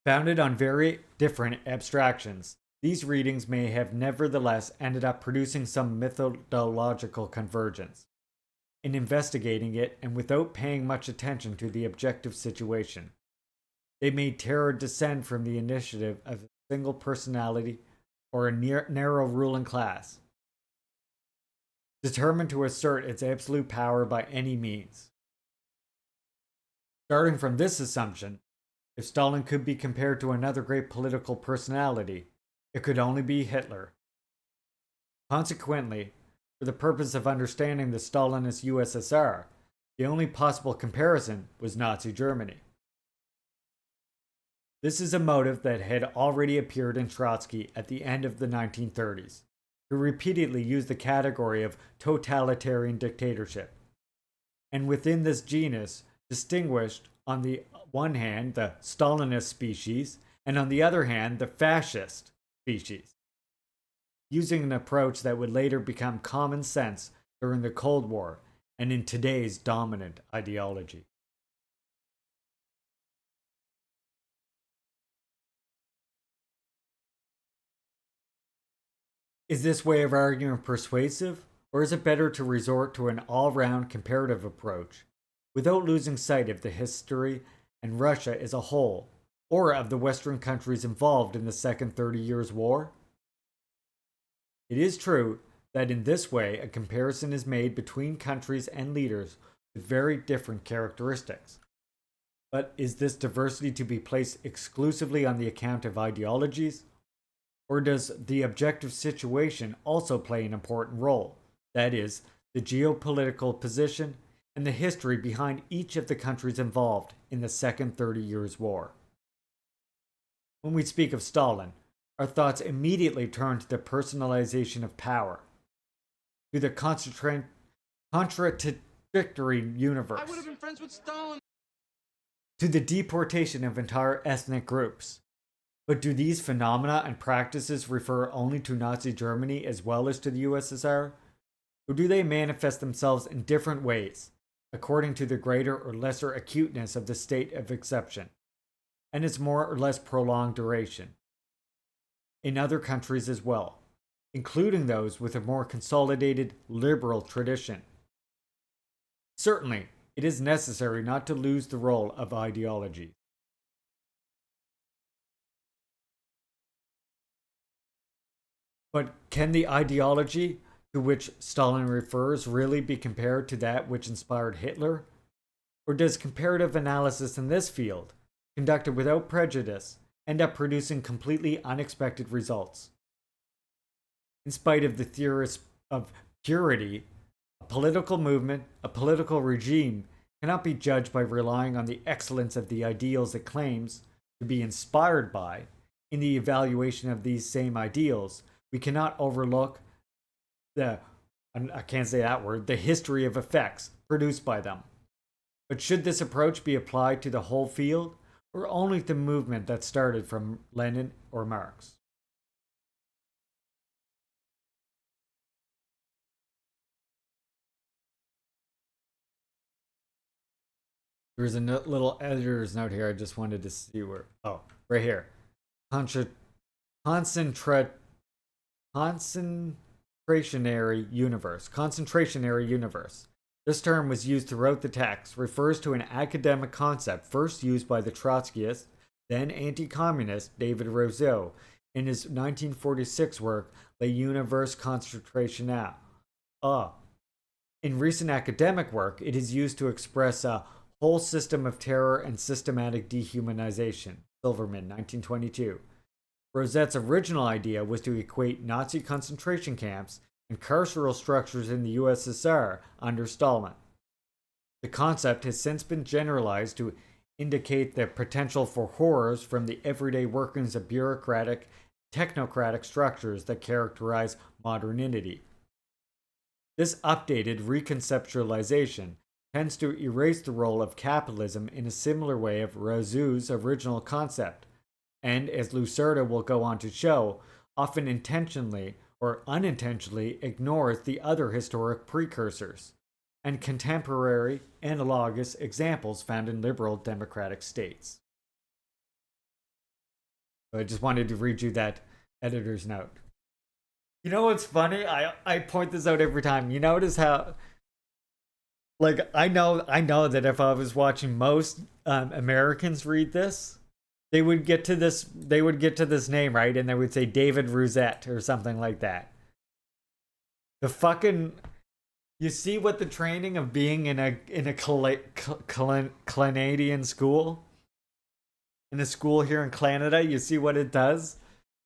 Founded on very different abstractions, these readings may have nevertheless ended up producing some methodological convergence. In investigating it, and without paying much attention to the objective situation, they made terror descend from the initiative of a single personality or a narrow ruling class, determined to assert its absolute power by any means. Starting from this assumption, if Stalin could be compared to another great political personality, it could only be Hitler. Consequently, for the purpose of understanding the Stalinist USSR, the only possible comparison was Nazi Germany. This is a motive that had already appeared in Trotsky at the end of the 1930s, who repeatedly used the category of totalitarian dictatorship, and within this genus distinguished on the one hand the Stalinist species, and on the other hand the fascist species, using an approach that would later become common sense during the Cold War and in today's dominant ideology. Is this way of arguing persuasive, or is it better to resort to an all-round comparative approach without losing sight of the history and Russia as a whole, or of the Western countries involved in the Second 30 Years' War? It is true that in this way a comparison is made between countries and leaders with very different characteristics. But is this diversity to be placed exclusively on the account of ideologies? Or does the objective situation also play an important role? That is, the geopolitical position and the history behind each of the countries involved in the Second 30 Years' War. When we speak of Stalin, our thoughts immediately turn to the personalization of power, to the contradictory universe, I would have been friends with Stalin. to the deportation of entire ethnic groups. But do these phenomena and practices refer only to Nazi Germany as well as to the USSR? Or do they manifest themselves in different ways, according to the greater or lesser acuteness of the state of exception, and its more or less prolonged duration, in other countries as well, including those with a more consolidated liberal tradition? Certainly, it is necessary not to lose the role of ideology. But can the ideology to which Stalin refers really be compared to that which inspired Hitler? Or does comparative analysis in this field, conducted without prejudice, end up producing completely unexpected results? In spite of the theorists of purity, a political movement, a political regime, cannot be judged by relying on the excellence of the ideals it claims to be inspired by. In the evaluation of these same ideals, we cannot overlook I can't say that word, the history of effects produced by them. But should this approach be applied to the whole field, or only the movement that started from Lenin or Marx? There's a little editor's note here. I just wanted to see where. Oh, right here. Concentrationary universe. Concentrationary universe. This term was used throughout the text, refers to an academic concept first used by the Trotskyist, then anti-communist David Rousseau in his 1946 work, L'Univers concentrationnel. In recent academic work, it is used to express a whole system of terror and systematic dehumanization. Silverman, 1922. Rosette's original idea was to equate Nazi concentration camps and carceral structures in the USSR under Stalin. The concept has since been generalized to indicate the potential for horrors from the everyday workings of bureaucratic, technocratic structures that characterize modernity. This updated reconceptualization tends to erase the role of capitalism in a similar way of Rousseau's original concept, and as Lucerda will go on to show, often intentionally or unintentionally ignores the other historic precursors and contemporary analogous examples found in liberal democratic states. So I just wanted to read you that editor's note. You know what's funny? I point this out every time. You notice how, like, I know that if I was watching most Americans read this, they would get to this name, right? And they would say David Rosette or something like that. The fucking, you see what the training of being in a Canadian school, in a school here in Canada, you see what it does?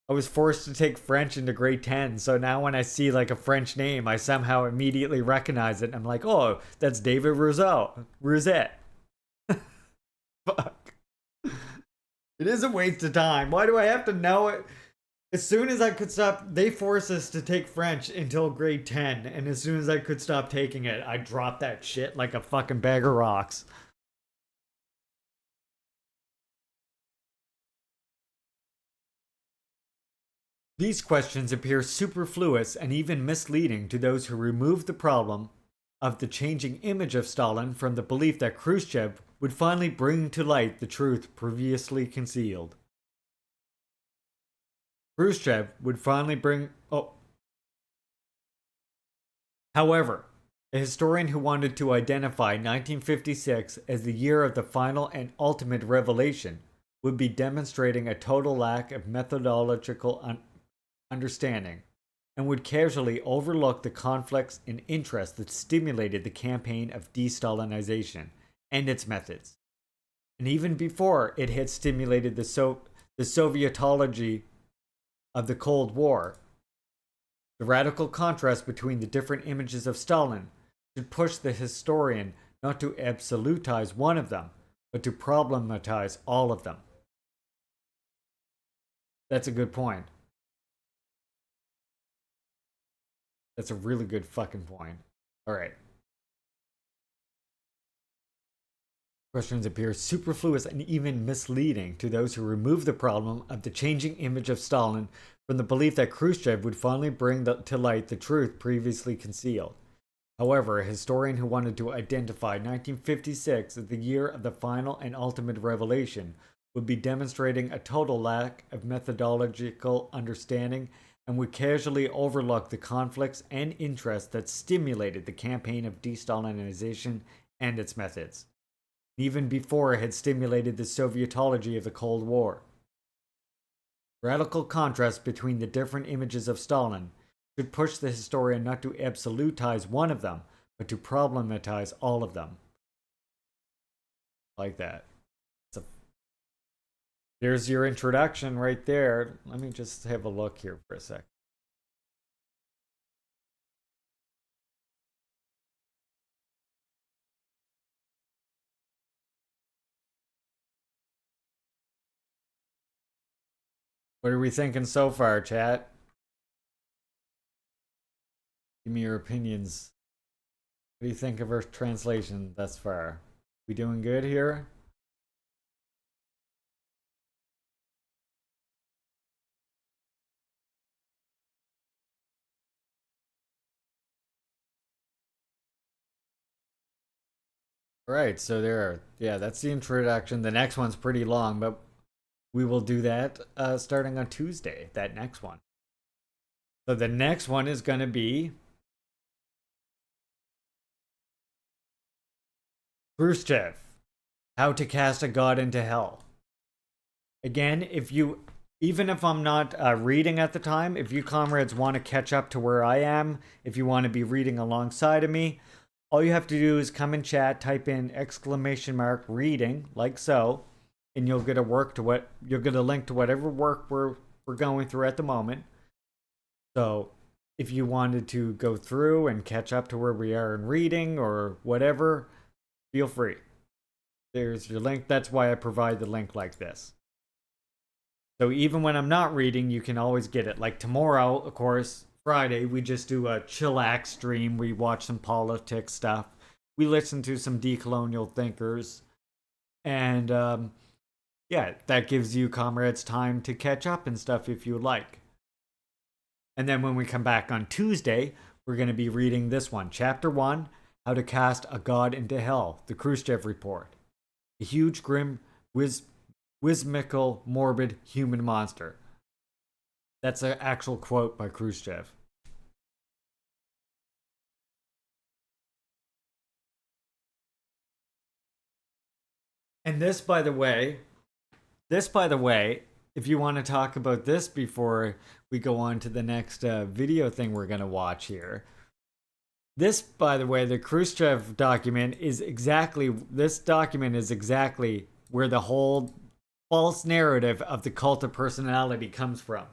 I was forced to take French into grade 10, so now when I see like a French name, I somehow immediately recognize it. I'm like, oh, that's David Rosette. Fuck. It is a waste of time. Why do I have to know it? As soon as I could stop, they forced us to take French until grade 10, and as soon as I could stop taking it, I dropped that shit like a fucking bag of rocks. These questions appear superfluous and even misleading to those who remove the problem of the changing image of Stalin from the belief that Khrushchev would finally bring to light the truth previously concealed. Khrushchev would finally bring... However, a historian who wanted to identify 1956 as the year of the final and ultimate revelation would be demonstrating a total lack of methodological understanding and would casually overlook the conflicts and interests that stimulated the campaign of de-Stalinization and its methods. And even before it had stimulated the Sovietology of the Cold War, the radical contrast between the different images of Stalin should push the historian not to absolutize one of them, but to problematize all of them. That's a good point. That's a really good fucking point. Alright. Questions appear superfluous and even misleading to those who remove the problem of the changing image of Stalin from the belief that Khrushchev would finally bring to light the truth previously concealed. However, a historian who wanted to identify 1956 as the year of the final and ultimate revelation would be demonstrating a total lack of methodological understanding and would casually overlook the conflicts and interests that stimulated the campaign of de-Stalinization and its methods, even before it had stimulated the Sovietology of the Cold War. Radical contrast between the different images of Stalin should push the historian not to absolutize one of them, but to problematize all of them. Like that. There's your introduction right there. Let me just have a look here for a sec. What are we thinking so far, chat? Give me your opinions. What do you think of our translation thus far? We doing good here? Right, so yeah, that's the introduction. The next one's pretty long, but we will do that starting on Tuesday, that next one. So the next one is going to be Khrushchev, How to Cast a God into Hell. Again, even if I'm not reading at the time, if you comrades want to catch up to where I am, if you want to be reading alongside of me, all you have to do is come in chat, type in !reading, like so, and you'll get a link to whatever work we're going through at the moment. So if you wanted to go through and catch up to where we are in reading or whatever, feel free. There's your link. That's why I provide the link like this. So even when I'm not reading, you can always get it. Like tomorrow, of course, Friday, we just do a chillax stream. We watch some politics stuff. We listen to some decolonial thinkers. And yeah, that gives you comrades time to catch up and stuff if you like. And then when we come back on Tuesday, we're going to be reading this one. Chapter 1, How to Cast a God into Hell, the Khrushchev Report. A huge, grim, whimsical, morbid human monster. That's an actual quote by Khrushchev. And this, by the way, if you want to talk about this before we go on to the next video thing we're going to watch here. This, by the way, the Khrushchev document is exactly where the whole false narrative of the cult of personality comes from,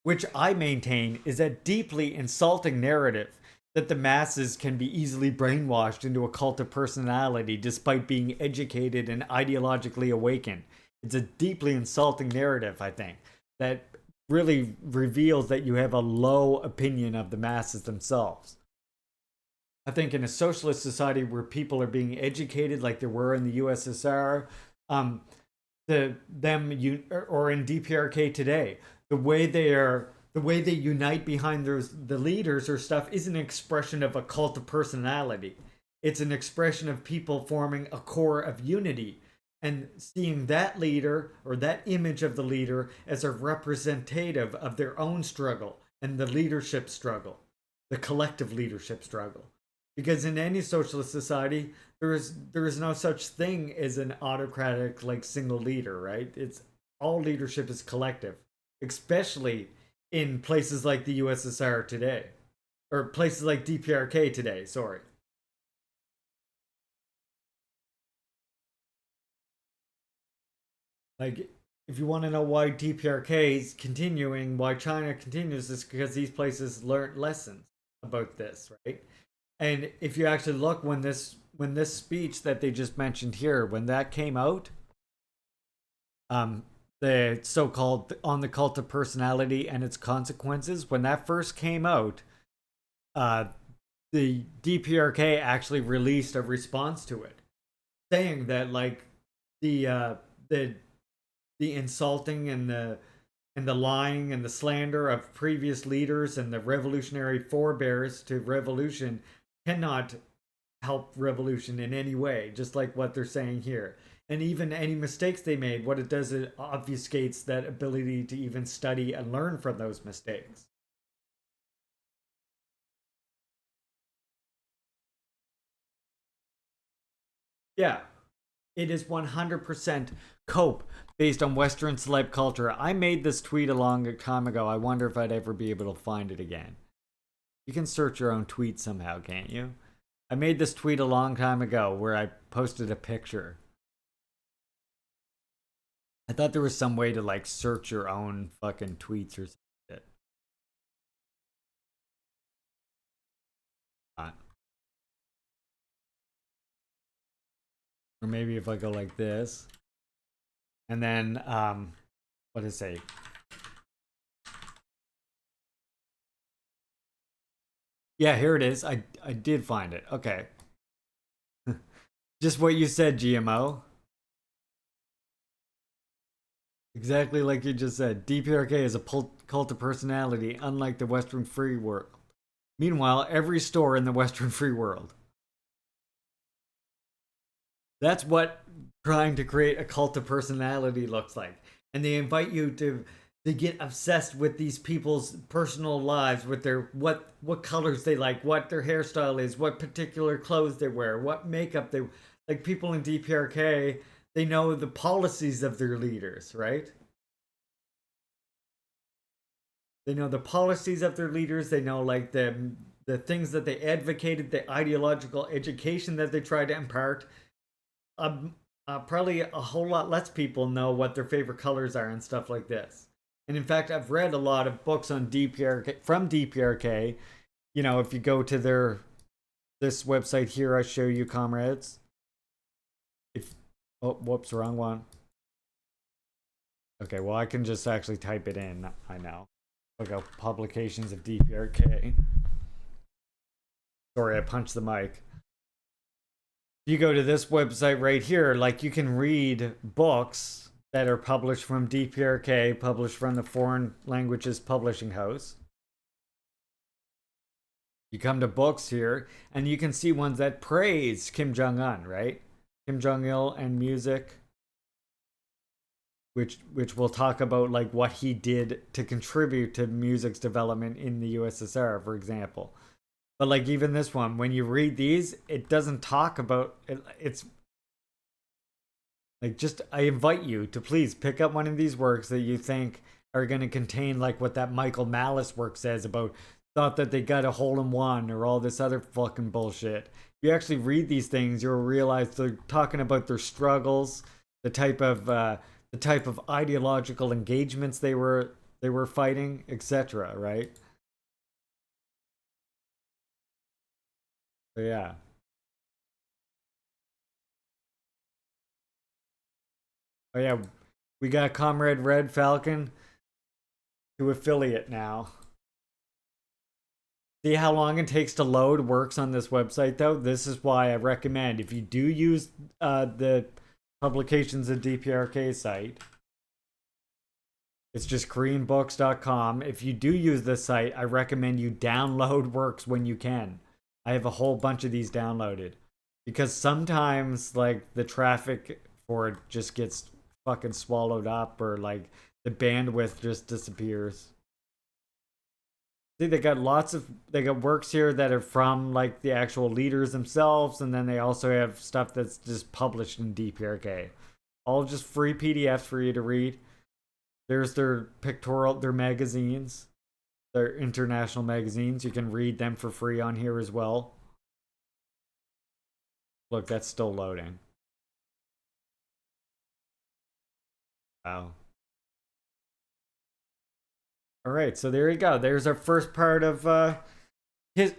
which I maintain is a deeply insulting narrative that the masses can be easily brainwashed into a cult of personality despite being educated and ideologically awakened. It's a deeply insulting narrative, I think, that really reveals that you have a low opinion of the masses themselves. I think in a socialist society where people are being educated like there were in the USSR, or in DPRK today, the way they unite behind the leaders or stuff isn't an expression of a cult of personality. It's an expression of people forming a core of unity and seeing that leader or that image of the leader as a representative of their own struggle and the leadership struggle, the collective leadership struggle. Because in any socialist society, there is no such thing as an autocratic like single leader, right? It's all leadership is collective, especially in places like the USSR today, or places like DPRK today. Sorry. Like, if you want to know why DPRK is continuing, why China continues, is because these places learned lessons about this, right? And if you actually look when this speech that they just mentioned here, when that came out, the so-called On the Cult of Personality and Its Consequences, when that first came out, the DPRK actually released a response to it, saying that like the insulting and the lying and the slander of previous leaders and the revolutionary forebears to revolution cannot help revolution in any way, just like what they're saying here. And even any mistakes they made, what it does, it obfuscates that ability to even study and learn from those mistakes. Yeah, it is 100% cope based on Western celeb culture. I made this tweet a long time ago. I wonder if I'd ever be able to find it again. You can search your own tweet somehow, can't you? I made this tweet a long time ago where I posted a picture. I thought there was some way to like search your own fucking tweets or something. Or maybe if I go like this. And then, what does it say? Yeah, here it is. I did find it. Okay. Just what you said, GMO. Exactly like you just said. DPRK is a cult of personality, unlike the Western free world. Meanwhile, every store in the Western free world. That's what trying to create a cult of personality looks like. And they invite you to get obsessed with these people's personal lives, with their what colors they like, what their hairstyle is, what particular clothes they wear, what makeup they like. People in DPRK, they know the policies of their leaders, right? They know the policies of their leaders. They know like the things that they advocated, the ideological education that they try to impart. Probably a whole lot less people know what their favorite colors are and stuff like this. And in fact, I've read a lot of books on DPRK from DPRK. You know, if you go to this website here, I show you, comrades. Oh, whoops, wrong one. Okay, well, I can just actually type it in. I know. Look up publications of DPRK. Sorry, I punched the mic. You go to this website right here, like you can read books that are published from DPRK, published from the Foreign Languages Publishing House. You come to books here, and you can see ones that praise Kim Jong-un, right? Kim Jong-il and music, which will talk about like what he did to contribute to music's development in the USSR, for example. But like even this one, when you read these, it doesn't talk about it. It's like, just, I invite you to please pick up one of these works that you think are going to contain like what that Michael Malice work says about thought that they got a hole in one or all this other fucking bullshit. If you actually read these things, you'll realize they're talking about their struggles, the type of ideological engagements they were fighting, etc. Right? So yeah. Oh yeah, we got Comrade Red Falcon to affiliate now. See how long it takes to load works on this website though? This is why I recommend, if you do use the publications of DPRK site, it's just koreanbooks.com. If you do use this site, I recommend you download works when you can. I have a whole bunch of these downloaded. Because sometimes like the traffic for it just gets fucking swallowed up, or like the bandwidth just disappears. See, they got works here that are from like the actual leaders themselves, and then they also have stuff that's just published in DPRK. All just free PDFs for you to read. There's their magazines, their international magazines. You can read them for free on here as well. Look, that's still loading. Wow. All right, so there you go. There's our first part of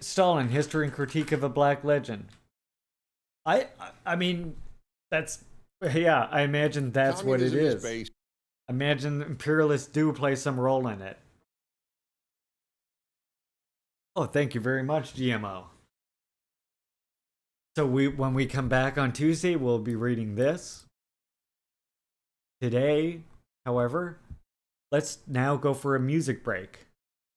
Stalin, History and Critique of a Black Legend. I mean, that's, yeah, I imagine that's what it is. Imagine imperialists do play some role in it. Oh, thank you very much, GMO. So when we come back on Tuesday, we'll be reading this. Today, however, let's now go for a music break.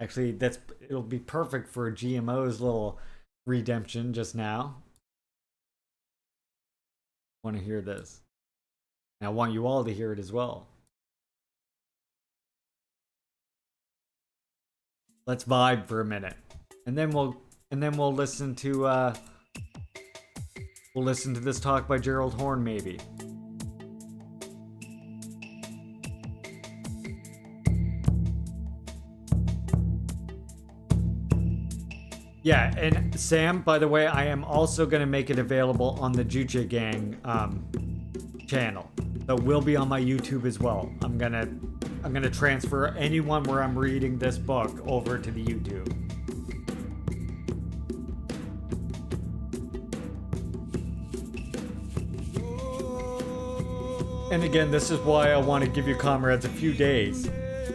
Actually, it'll be perfect for GMO's little redemption just now. I want to hear this. And I want you all to hear it as well. Let's vibe for a minute. And then we'll listen to this talk by Gerald Horne maybe. Yeah, and Sam, by the way, I am also going to make it available on the Juche Gang channel. So it will be on my YouTube as well. I'm gonna transfer anyone where I'm reading this book over to the YouTube. And again, this is why I want to give you comrades a few days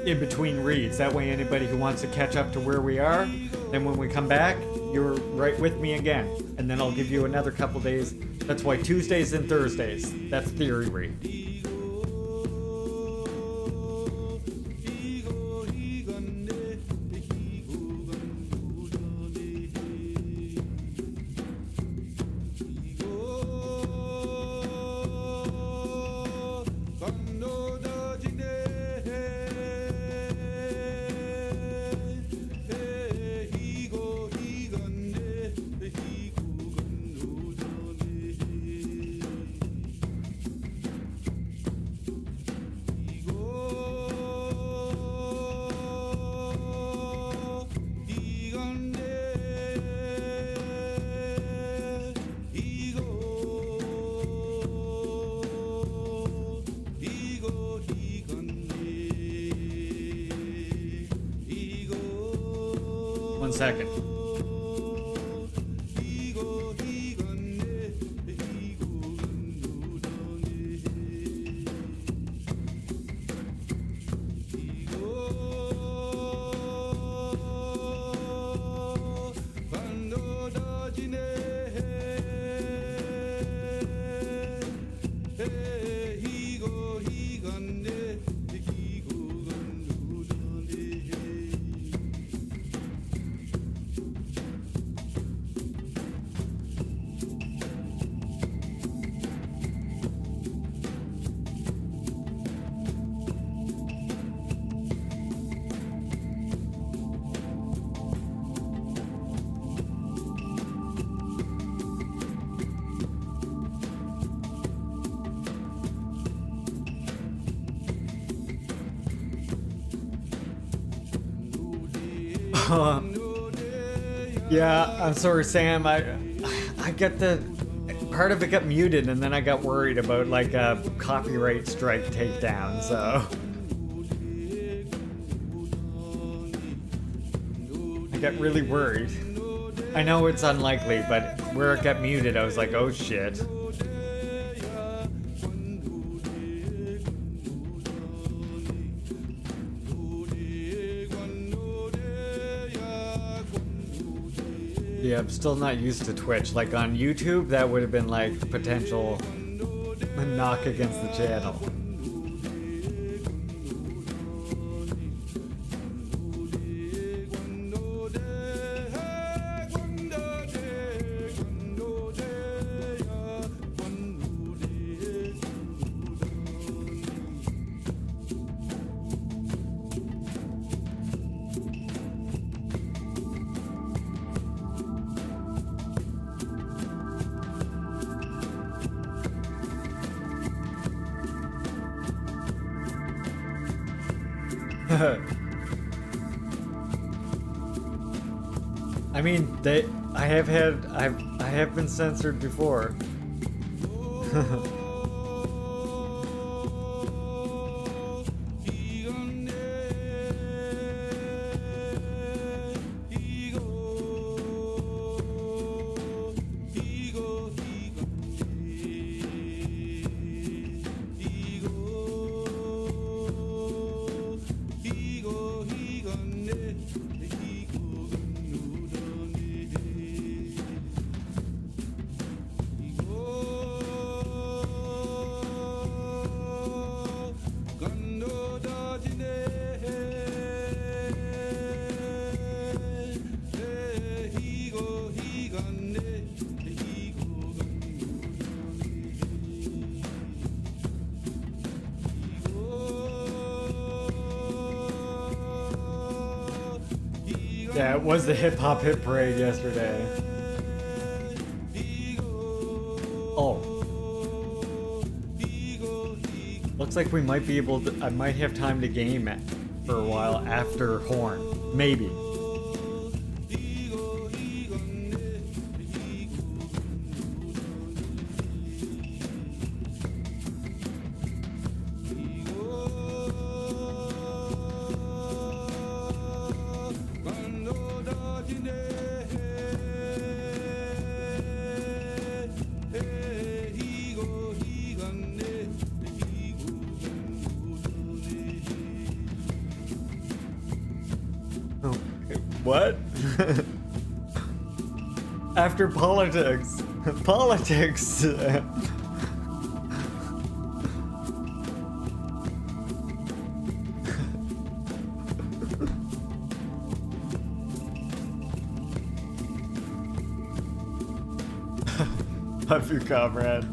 in between reads. That way anybody who wants to catch up to where we are, then when we come back, you're right with me again. And then I'll give you another couple days. That's why Tuesdays and Thursdays. That's theory read. One second. Yeah, I'm sorry, Sam. I got the part of it got muted, and then I got worried about like a copyright strike takedown. So I got really worried. I know it's unlikely, but where it got muted, I was like, oh shit. Yeah, I'm still not used to Twitch. Like on YouTube, that would have been like potential knock against the channel. I mean, I have been censored before. Yeah, it was the hip hop hit parade yesterday. Oh. Looks like we might be able to, I might have time to game it for a while after Horn. Maybe. What? After politics. Politics. Love you, comrade.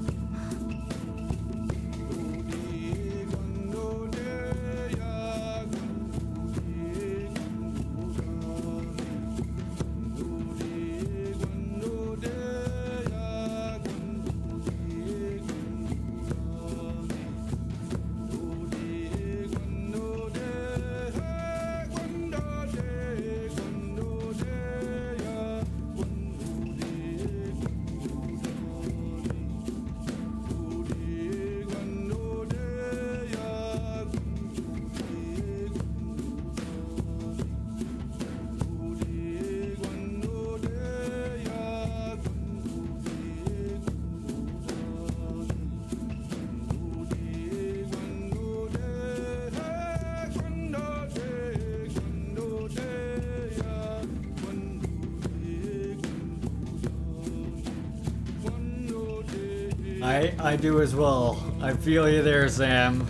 I do as well. I feel you there, Sam.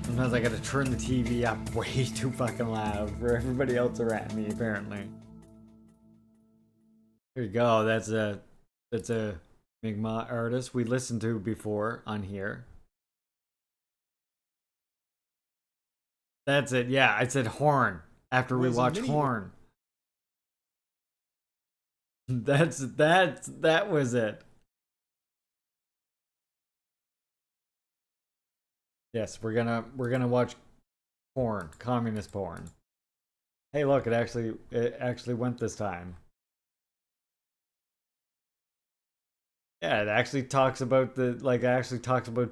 Sometimes I gotta turn the TV up way too fucking loud for everybody else around me, apparently. There you go. That's a Mi'kmaq artist we listened to before on here. That's it. Yeah, I said Horn after we watched Horn. That was it. Yes, we're gonna watch porn, communist porn. Hey, look, it actually went this time. Yeah, it actually talks about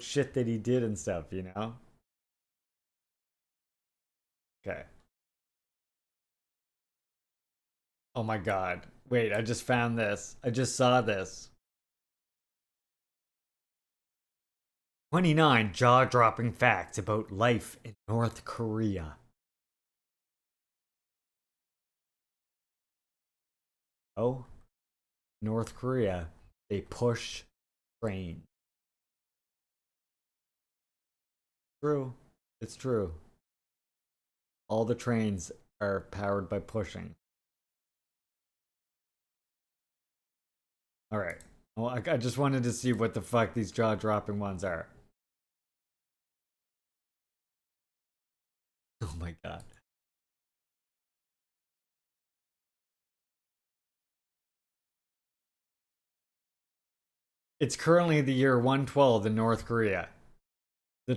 shit that he did and stuff, you know? Okay. Oh my god. Wait, I just found this. I just saw this. 29 jaw-dropping facts about life in North Korea. Oh, North Korea, they push train. True. It's true. All the trains are powered by pushing. Alright. Well, I just wanted to see what the fuck these jaw-dropping ones are. Oh my god. It's currently the year 112 in North Korea. The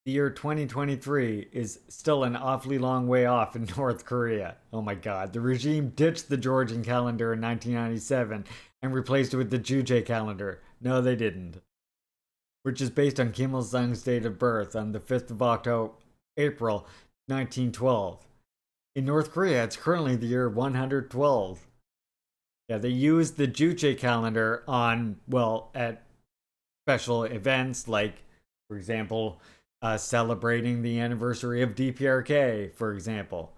year 2023 is still an awfully long way off in North Korea. Oh my god. The regime ditched the Georgian calendar in 1997 and replaced it with the Juche calendar. No, they didn't. Which is based on Kim Il-sung's date of birth on the 5th of April 1912. In North Korea, it's currently the year 112. Yeah, they used the Juche calendar on, well, at special events like, for example, celebrating the anniversary of DPRK, for example.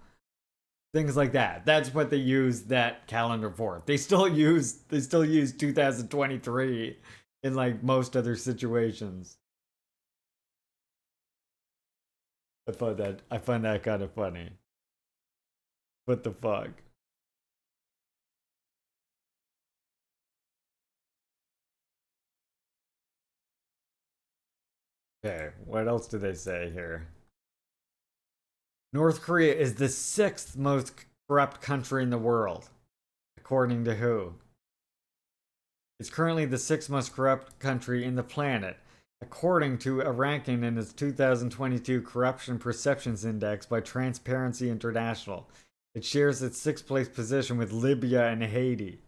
Things like that. That's what they use that calendar for. They still use 2023 in like most other situations. I find that kind of funny. What the fuck? Okay, what else do they say here? North Korea is the 6th most corrupt country in the world. According to who? It's currently the 6th most corrupt country in the planet, according to a ranking in its 2022 Corruption Perceptions Index by Transparency International. It shares its 6th place position with Libya and Haiti.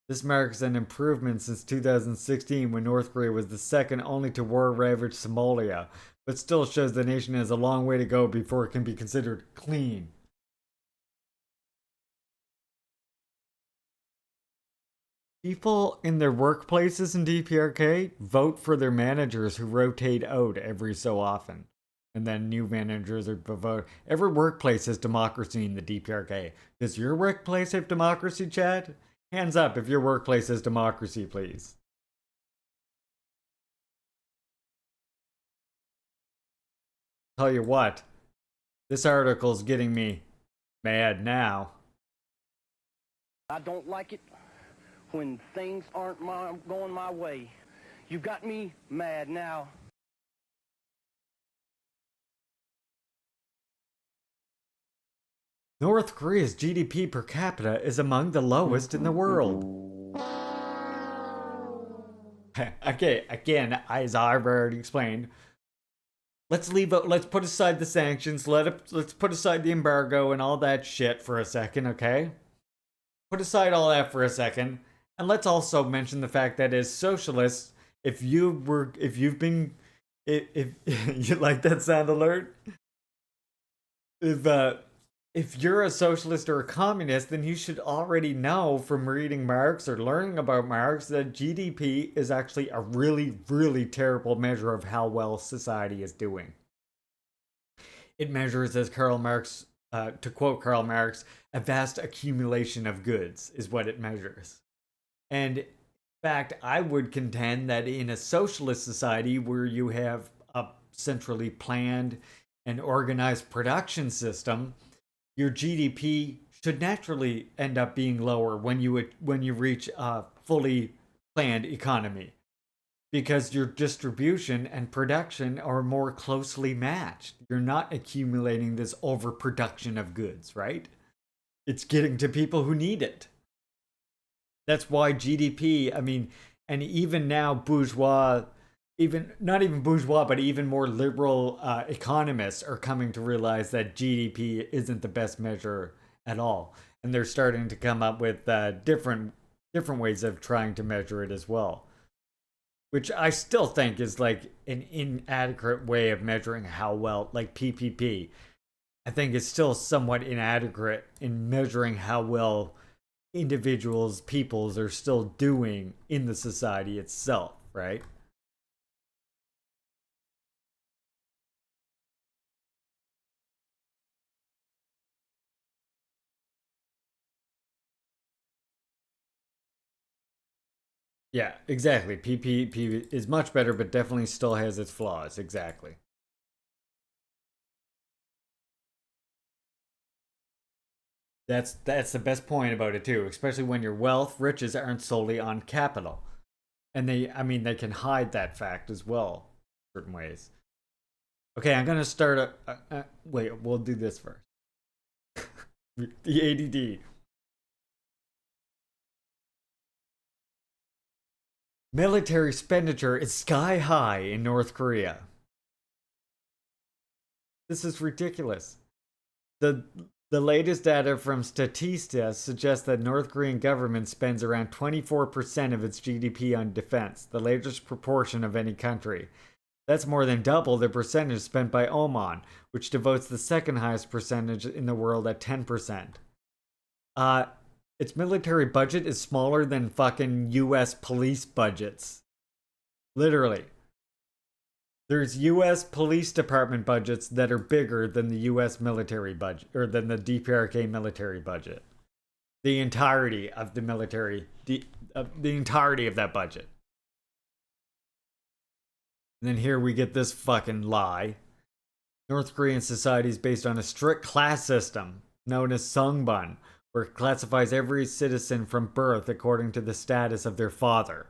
This marks an improvement since 2016 when North Korea was the second only to war-ravaged Somalia, but still shows the nation has a long way to go before it can be considered clean. People in their workplaces in DPRK vote for their managers who rotate out every so often. And then new managers are voted. Every workplace has democracy in the DPRK. Does your workplace have democracy, Chad? Hands up if your workplace has democracy, please. Tell you what, this article's getting me mad now. I don't like it when things aren't going my way. You got me mad now. North Korea's GDP per capita is among the lowest in the world. Okay, again, as I've already explained, let's put aside the sanctions, let's put aside the embargo and all that shit for a second, okay? Put aside all that for a second, and let's also mention the fact that as socialists, if you like that sound alert? If you're a socialist or a communist, then you should already know from reading Marx or learning about Marx that GDP is actually a really, really terrible measure of how well society is doing. It measures, as Karl Marx, to quote Karl Marx, a vast accumulation of goods is what it measures. And in fact, I would contend that in a socialist society where you have a centrally planned and organized production system, your GDP should naturally end up being lower when you reach a fully planned economy, because your distribution and production are more closely matched. You're not accumulating this overproduction of goods, right? It's getting to people who need it. That's why GDP, I mean, and even now bourgeois, not even bourgeois, but even more liberal economists are coming to realize that GDP isn't the best measure at all, and they're starting to come up with different ways of trying to measure it as well, which I still think is like an inadequate way of measuring how well, like PPP. I think it's still somewhat inadequate in measuring how well individuals, peoples are still doing in the society itself, right? Yeah, exactly. PPP is much better, but definitely still has its flaws. Exactly. That's the best point about it too, especially when your riches aren't solely on capital. And they can hide that fact as well, certain ways. Okay, I'm gonna start wait, we'll do this first. The ADD. Military expenditure is sky high in North Korea. This is ridiculous. The latest data from Statista suggests that North Korean government spends around 24% of its GDP on defense, the largest proportion of any country. That's more than double the percentage spent by Oman, which devotes the second highest percentage in the world at 10%. Its military budget is smaller than fucking US police budgets. Literally. There's US police department budgets that are bigger than the US military budget, or than the DPRK military budget. The entirety of the military, the entirety of that budget. And then here we get this fucking lie. North Korean society is based on a strict class system known as Sungbun, where it classifies every citizen from birth according to the status of their father.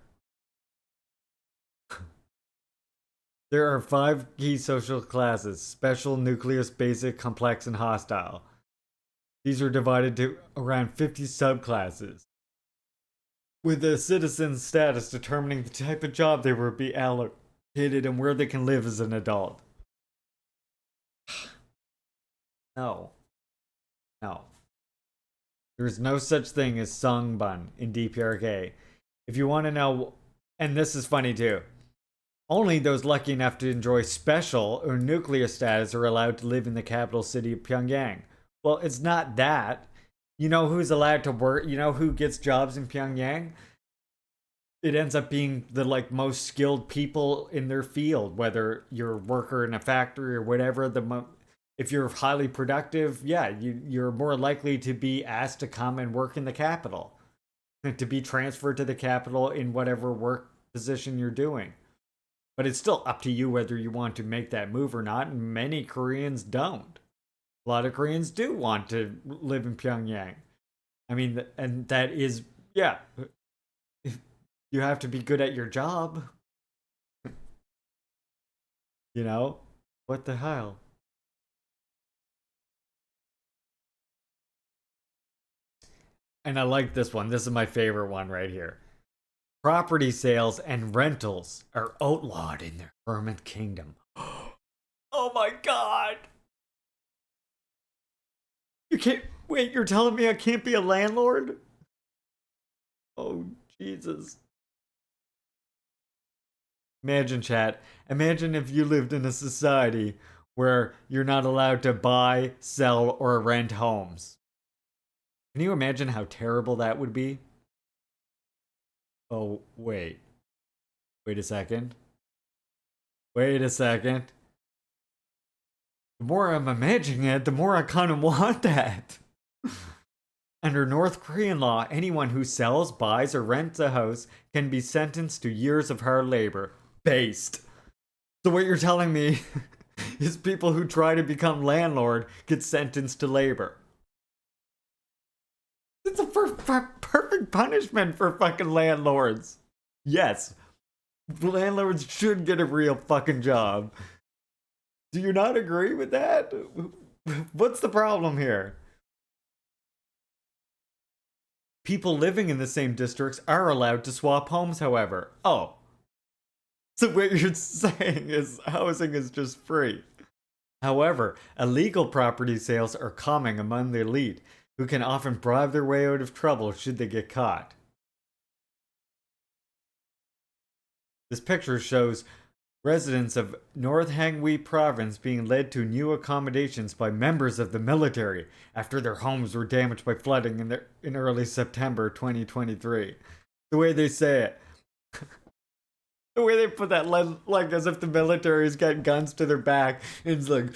There are 5 key social classes: special, nucleus, basic, complex, and hostile. These are divided to around 50 subclasses, with the citizen's status determining the type of job they will be allocated and where they can live as an adult. No. There's no such thing as Sungbun in DPRK. If you want to know, and this is funny too, only those lucky enough to enjoy special or nuclear status are allowed to live in the capital city of Pyongyang. Well, it's not that. You know who's allowed to work? You know who gets jobs in Pyongyang? it ends up being the like most skilled people in their field, whether you're a worker in a factory or whatever. If you're highly productive, yeah, you're more likely to be asked to come and work in the capital, to be transferred to the capital in whatever work position you're doing. But it's still up to you whether you want to make that move or not, and many Koreans don't. A lot of Koreans do want to live in Pyongyang. I mean, and that is, yeah, you have to be good at your job. You know? What the hell? And I like this one. This is my favorite one right here. Property sales and rentals are outlawed in their hermit kingdom. Oh my god! You can't. Wait, you're telling me I can't be a landlord? Oh, Jesus. Imagine, chat. Imagine if you lived in a society where you're not allowed to buy, sell, or rent homes. Can you imagine how terrible that would be? Oh, wait. Wait a second. Wait a second. The more I'm imagining it, the more I kind of want that. Under North Korean law, anyone who sells, buys, or rents a house can be sentenced to years of hard labor. Based. So what you're telling me is people who try to become landlord get sentenced to labor. It's a perfect punishment for fucking landlords. Yes. Landlords should get a real fucking job. Do you not agree with that? What's the problem here? People living in the same districts are allowed to swap homes, however. Oh. So what you're saying is housing is just free. However, illegal property sales are common among the elite, who can often bribe their way out of trouble should they get caught. This picture shows residents of North Hangui province being led to new accommodations by members of the military after their homes were damaged by flooding in early September 2023. The way they say it. The way they put that, like as if the military's got guns to their back, and it's like,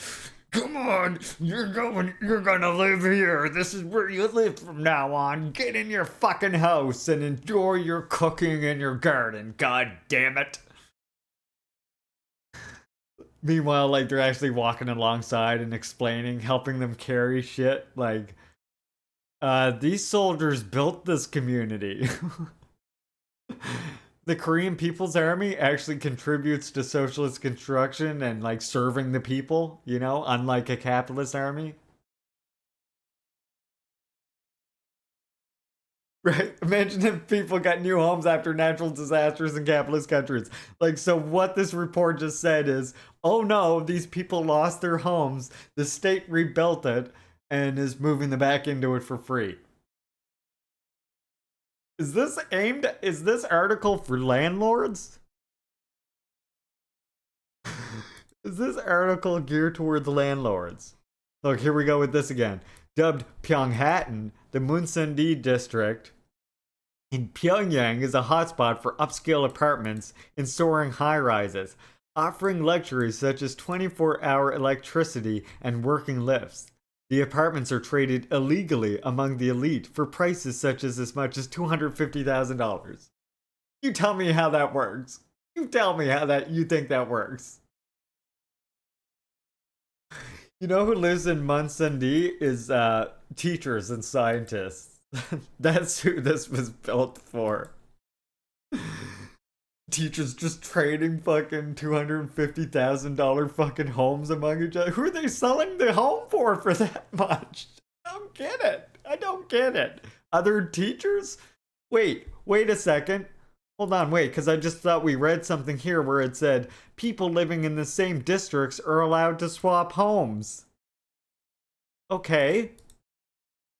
come on, you're gonna live here. This is where you live from now on. Get in your fucking house and enjoy your cooking in your garden. God damn it. Meanwhile, like, they're actually walking alongside and explaining, helping them carry shit. Like, these soldiers built this community. The Korean People's Army actually contributes to socialist construction and, like, serving the people, you know, unlike a capitalist army. Right? Imagine if people got new homes after natural disasters in capitalist countries. Like, so what this report just said is, oh no, these people lost their homes, the state rebuilt it, and is moving them back into it for free. Is this article for landlords? Is this article geared towards landlords? Look, here we go with this again. Dubbed Pyonghatan, the Munsundi district in Pyongyang is a hotspot for upscale apartments and soaring high-rises, offering luxuries such as 24-hour electricity and working lifts. The apartments are traded illegally among the elite for prices such as much as $250,000. You tell me how that works. You tell me how you think that works. You know who lives in Munsundi is teachers and scientists. That's who this was built for. Teachers just trading fucking $250,000 fucking homes among each other. Who are they selling the home for that much? I don't get it. I don't get it. Other teachers? Wait a second. Hold on, wait, because I just thought we read something here where it said people living in the same districts are allowed to swap homes. Okay.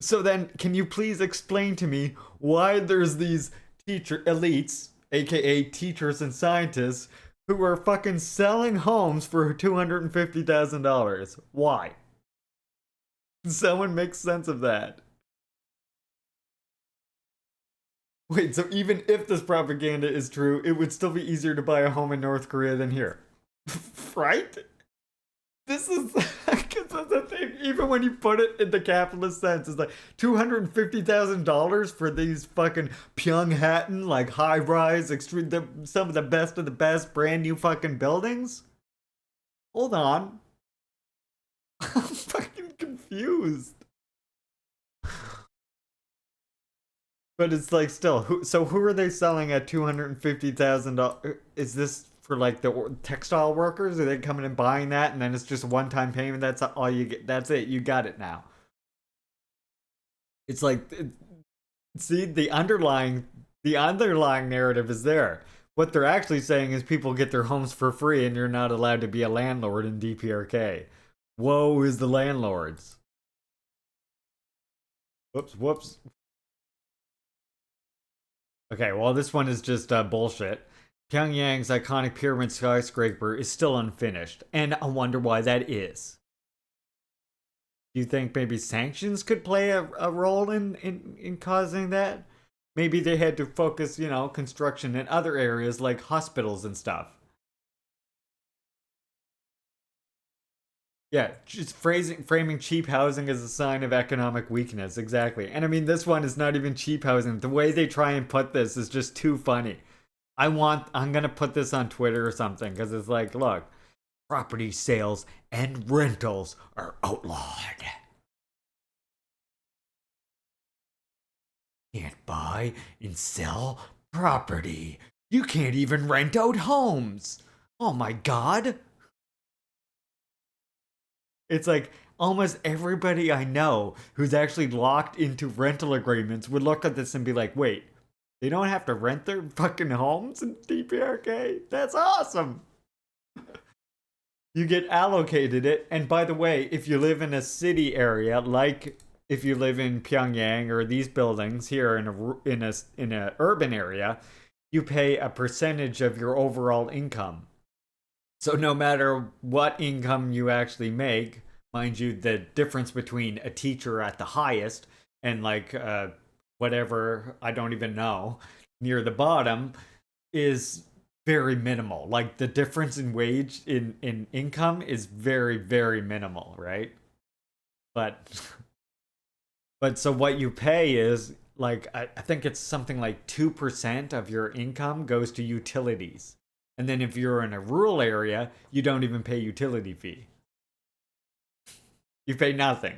So then, can you please explain to me why there's these teacher elites, aka teachers and scientists, who are fucking selling homes for $250,000? Why? Someone make sense of that. Wait, so even if this propaganda is true, it would still be easier to buy a home in North Korea than here. Right? This is because that's the thing. Even when you put it in the capitalist sense, it's like $250,000 for these fucking Pyonghattan, like high-rise, extreme, some of the best, brand new fucking buildings. Hold on, I'm fucking confused. But it's like still, so who are they selling at $250,000? Is this for like the textile workers? Are they coming and buying that, and then it's just a one-time payment? That's all you get. That's it. You got it now. It's like, see, the underlying narrative is there. What they're actually saying is people get their homes for free, and you're not allowed to be a landlord in DPRK. Woe is the landlords. Whoops. Okay, well, this one is just bullshit. Pyongyang's iconic pyramid skyscraper is still unfinished, and I wonder why that is. Do you think maybe sanctions could play a role in causing that? Maybe they had to focus, construction in other areas like hospitals and stuff. Yeah, just framing cheap housing as a sign of economic weakness, exactly. And I mean, this one is not even cheap housing. The way they try and put this is just too funny. I'm gonna put this on Twitter or something, because it's like, look, property sales and rentals are outlawed. Can't buy and sell property. You can't even rent out homes. Oh my god. It's like almost everybody I know who's actually locked into rental agreements would look at this and be like, wait, they don't have to rent their fucking homes in DPRK? That's awesome. You get allocated it. And by the way, if you live in a city area, like if you live in Pyongyang or these buildings here in a urban area, you pay a percentage of your overall income. So no matter what income you actually make, mind you, the difference between a teacher at the highest and like whatever, I don't even know, near the bottom is very minimal. Like the difference in wage in income is very, very minimal, right? But so what you pay is like, I think it's something like 2% of your income goes to utilities. And then if you're in a rural area, you don't even pay utility fee. You pay nothing.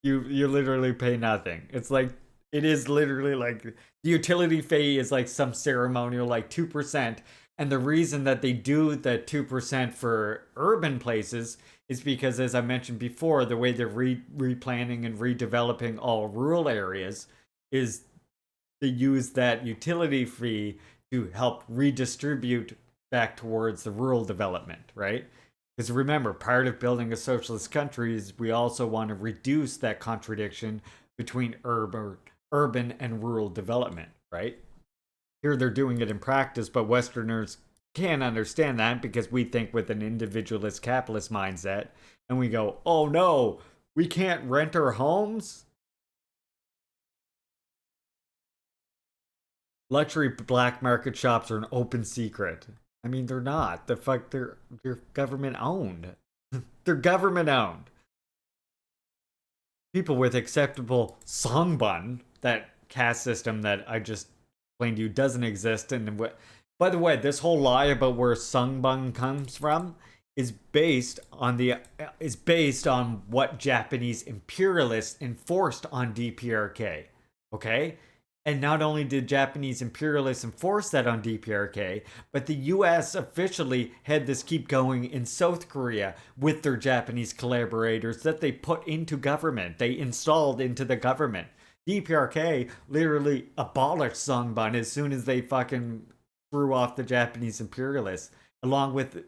You literally pay nothing. It's like, it is literally like the utility fee is like some ceremonial like 2%. And the reason that they do the 2% for urban places is because, as I mentioned before, the way they're replanning and redeveloping all rural areas is they use that utility fee to help redistribute back towards the rural development, right? Because remember, part of building a socialist country is we also want to reduce that contradiction between urban and rural development, right? Here they're doing it in practice, but Westerners can't understand that because we think with an individualist capitalist mindset, and we go, oh no, we can't rent our homes? Luxury black market shops are an open secret. I mean, they're not. The fuck, they're government owned. They're government owned. People with acceptable songbun, that caste system that I just explained to you doesn't exist. And by the way, this whole lie about where songbun comes from is based on what Japanese imperialists enforced on DPRK. Okay? And not only did Japanese imperialists enforce that on DPRK, but the US officially had this keep going in South Korea with their Japanese collaborators that they put into government. They installed into the government. DPRK literally abolished songbun as soon as they fucking threw off the Japanese imperialists, along with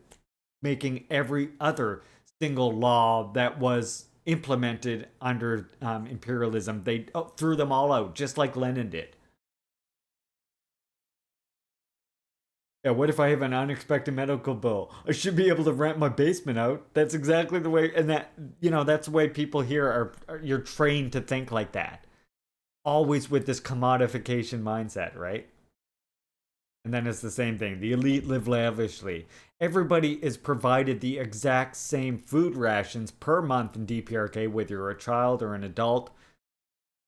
making every other single law that was implemented under imperialism. They threw them all out, just like Lenin did. Yeah, what if I have an unexpected medical bill? I should be able to rent my basement out. That's exactly the way, and that's the way people here are you're trained to think like that. always with this commodification mindset, right? And then it's the same thing. The elite live lavishly. Everybody is provided the exact same food rations per month in DPRK, whether you're a child or an adult.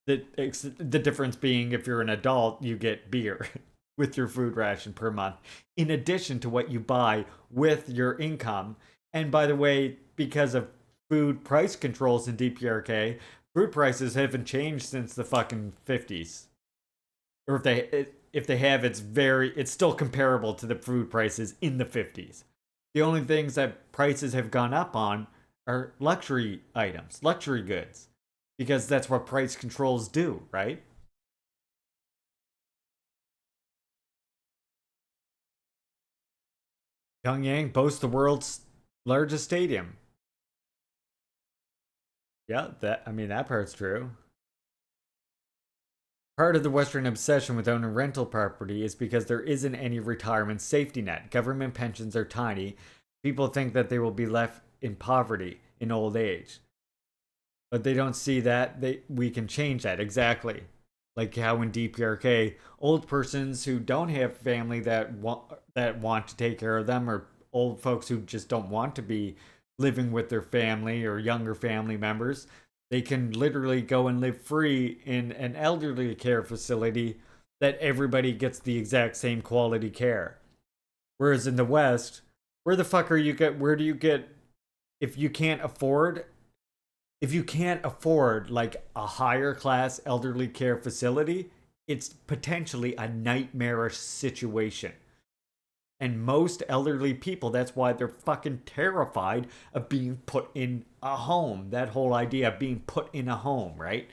The difference being, if you're an adult, you get beer with your food ration per month, in addition to what you buy with your income. And by the way, because of food price controls in DPRK, food prices haven't changed since the fucking 50s. Or if they have, it's still comparable to the food prices in the 50s. The only things that prices have gone up on are luxury items, luxury goods, because that's what price controls do, right? Pyongyang boasts the world's largest stadium. Yeah, that part's true. Part of the Western obsession with owning rental property is because there isn't any retirement safety net. Government pensions are tiny. People think that they will be left in poverty in old age. But they don't see that we can change that, exactly. Like how in DPRK, old persons who don't have family that want to take care of them, or old folks who just don't want to be living with their family or younger family members, they can literally go and live free in an elderly care facility that everybody gets the exact same quality care. Whereas in the West, where do you get, if you can't afford like a higher class elderly care facility, it's potentially a nightmarish situation. And most elderly people, that's why they're fucking terrified of being put in a home. That whole idea of being put in a home, right?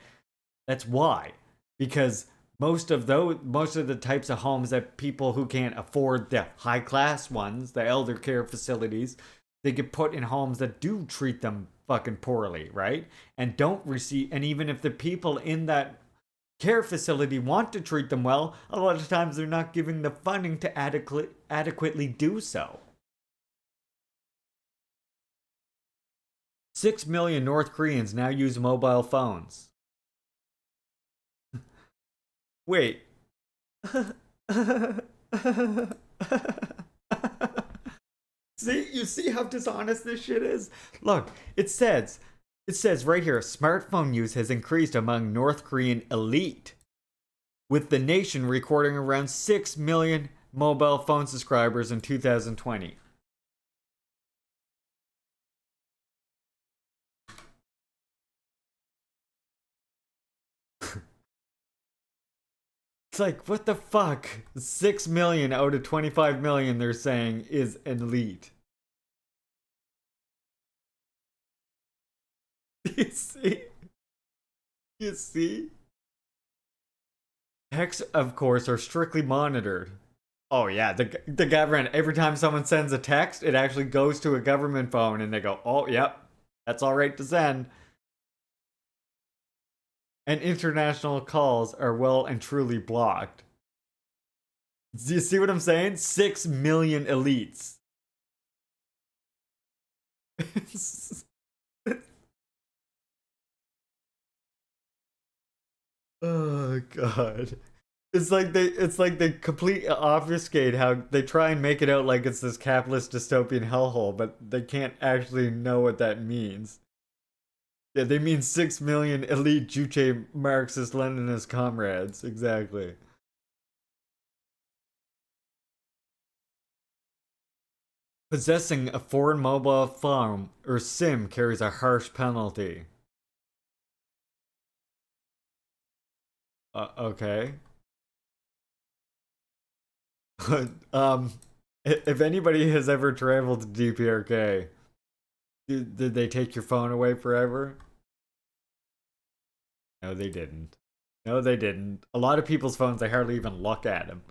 That's why. Because most of the types of homes that people who can't afford the high class ones, the elder care facilities, they get put in homes that do treat them fucking poorly, right? And even if the people in that care facility want to treat them well, a lot of times they're not giving the funding to adequately do so. 6 million North Koreans now use mobile phones. Wait. You see how dishonest this shit is? Look, it says right here, smartphone use has increased among North Korean elite, with the nation recording around 6 million mobile phone subscribers in 2020. It's like, what the fuck? 6 million out of 25 million, they're saying, is an elite. You see? You see? Texts, of course, are strictly monitored. Oh yeah, the government, every time someone sends a text, it actually goes to a government phone and they go, oh, yep, that's all right to send. And international calls are well and truly blocked. Do you see what I'm saying? 6 million elites. Oh god. It's like they completely obfuscate how they try and make it out like it's this capitalist dystopian hellhole, but they can't actually know what that means. Yeah, they mean 6 million elite Juche Marxist Leninist comrades. Exactly. Possessing a foreign mobile phone or SIM carries a harsh penalty. Okay. If anybody has ever traveled to DPRK, did they take your phone away forever? No, they didn't. No, they didn't. A lot of people's phones, they hardly even look at them.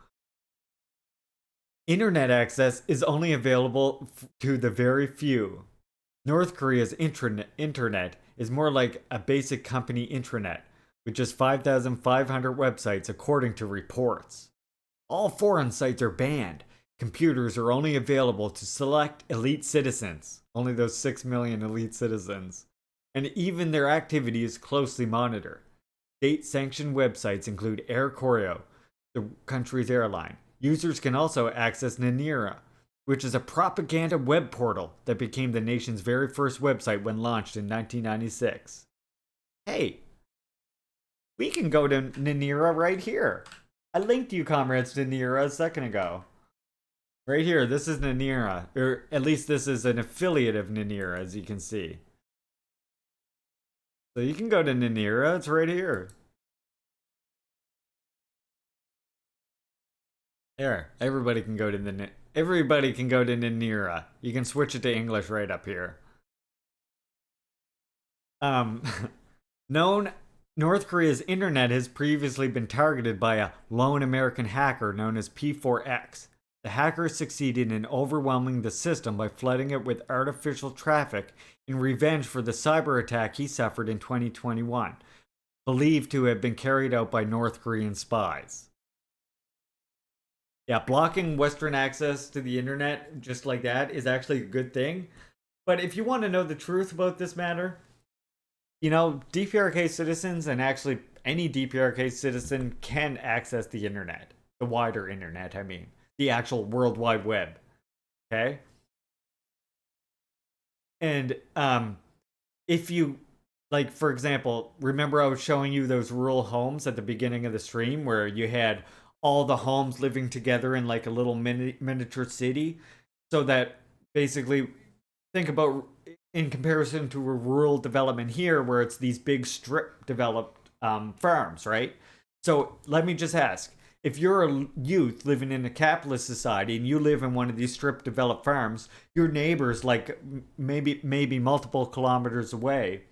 Internet access is only available to the very few. North Korea's internet is more like a basic company intranet, with just 5,500 websites according to reports. All foreign sites are banned. Computers are only available to select elite citizens, only those 6 million elite citizens, and even their activity is closely monitored. State-sanctioned websites include Air Koryo, the country's airline. Users can also access Nanira, which is a propaganda web portal that became the nation's very first website when launched in 1996. Hey, we can go to Nanira right here. I linked you, comrades, to Nanira a second ago. Right here, this is Nanira, or at least this is an affiliate of Nanira, as you can see. So you can go to Nanira, it's right here. There, everybody can go to Nanira. You can switch it to English right up here. North Korea's internet has previously been targeted by a lone American hacker known as P4X. The hacker succeeded in overwhelming the system by flooding it with artificial traffic in revenge for the cyber attack he suffered in 2021, believed to have been carried out by North Korean spies. Yeah, blocking Western access to the internet just like that is actually a good thing. But if you want to know the truth about this matter, you know, DPRK citizens, and actually any DPRK citizen, can access the internet. The wider internet, I mean. The actual World Wide Web. Okay? And if you, like, for example, remember I was showing you those rural homes at the beginning of the stream where you had all the homes living together in like a little miniature city, so that basically, think about in comparison to a rural development here where it's these big strip developed farms, right? So let me just ask, if you're a youth living in a capitalist society and you live in one of these strip developed farms, your neighbor's like maybe multiple kilometers away.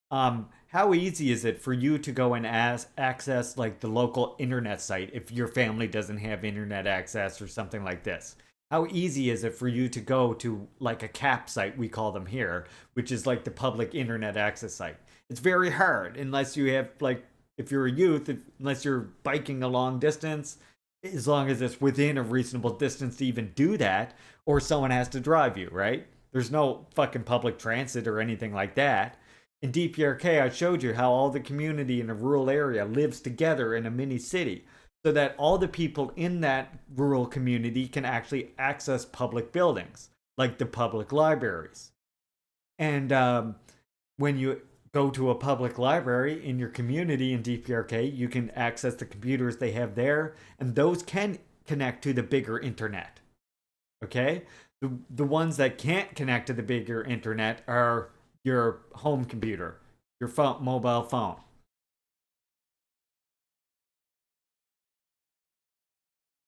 How easy is it for you to go and access like the local internet site if your family doesn't have internet access or something like this? How easy is it for you to go to like a CAP site, we call them here, which is like the public internet access site? It's very hard unless you have like, if you're a youth, unless you're biking a long distance, as long as it's within a reasonable distance to even do that, or someone has to drive you, right? There's no fucking public transit or anything like that. In DPRK, I showed you how all the community in a rural area lives together in a mini city, so that all the people in that rural community can actually access public buildings, like the public libraries. And when you go to a public library in your community in DPRK, you can access the computers they have there, and those can connect to the bigger internet. Okay? The ones that can't connect to the bigger internet are your home computer, your mobile phone.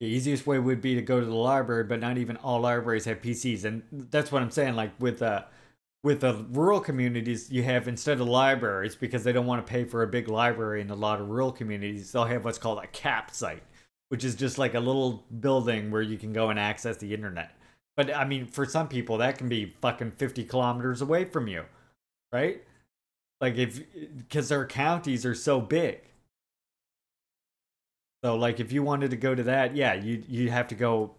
The easiest way would be to go to the library, but not even all libraries have PCs. And that's what I'm saying, like with the rural communities, you have, instead of libraries, because they don't want to pay for a big library in a lot of rural communities, they'll have what's called a CAP site, which is just like a little building where you can go and access the internet. But I mean, for some people, that can be fucking 50 kilometers away from you, right? Like because their counties are so big. So like if you wanted to go to that, yeah, you have to go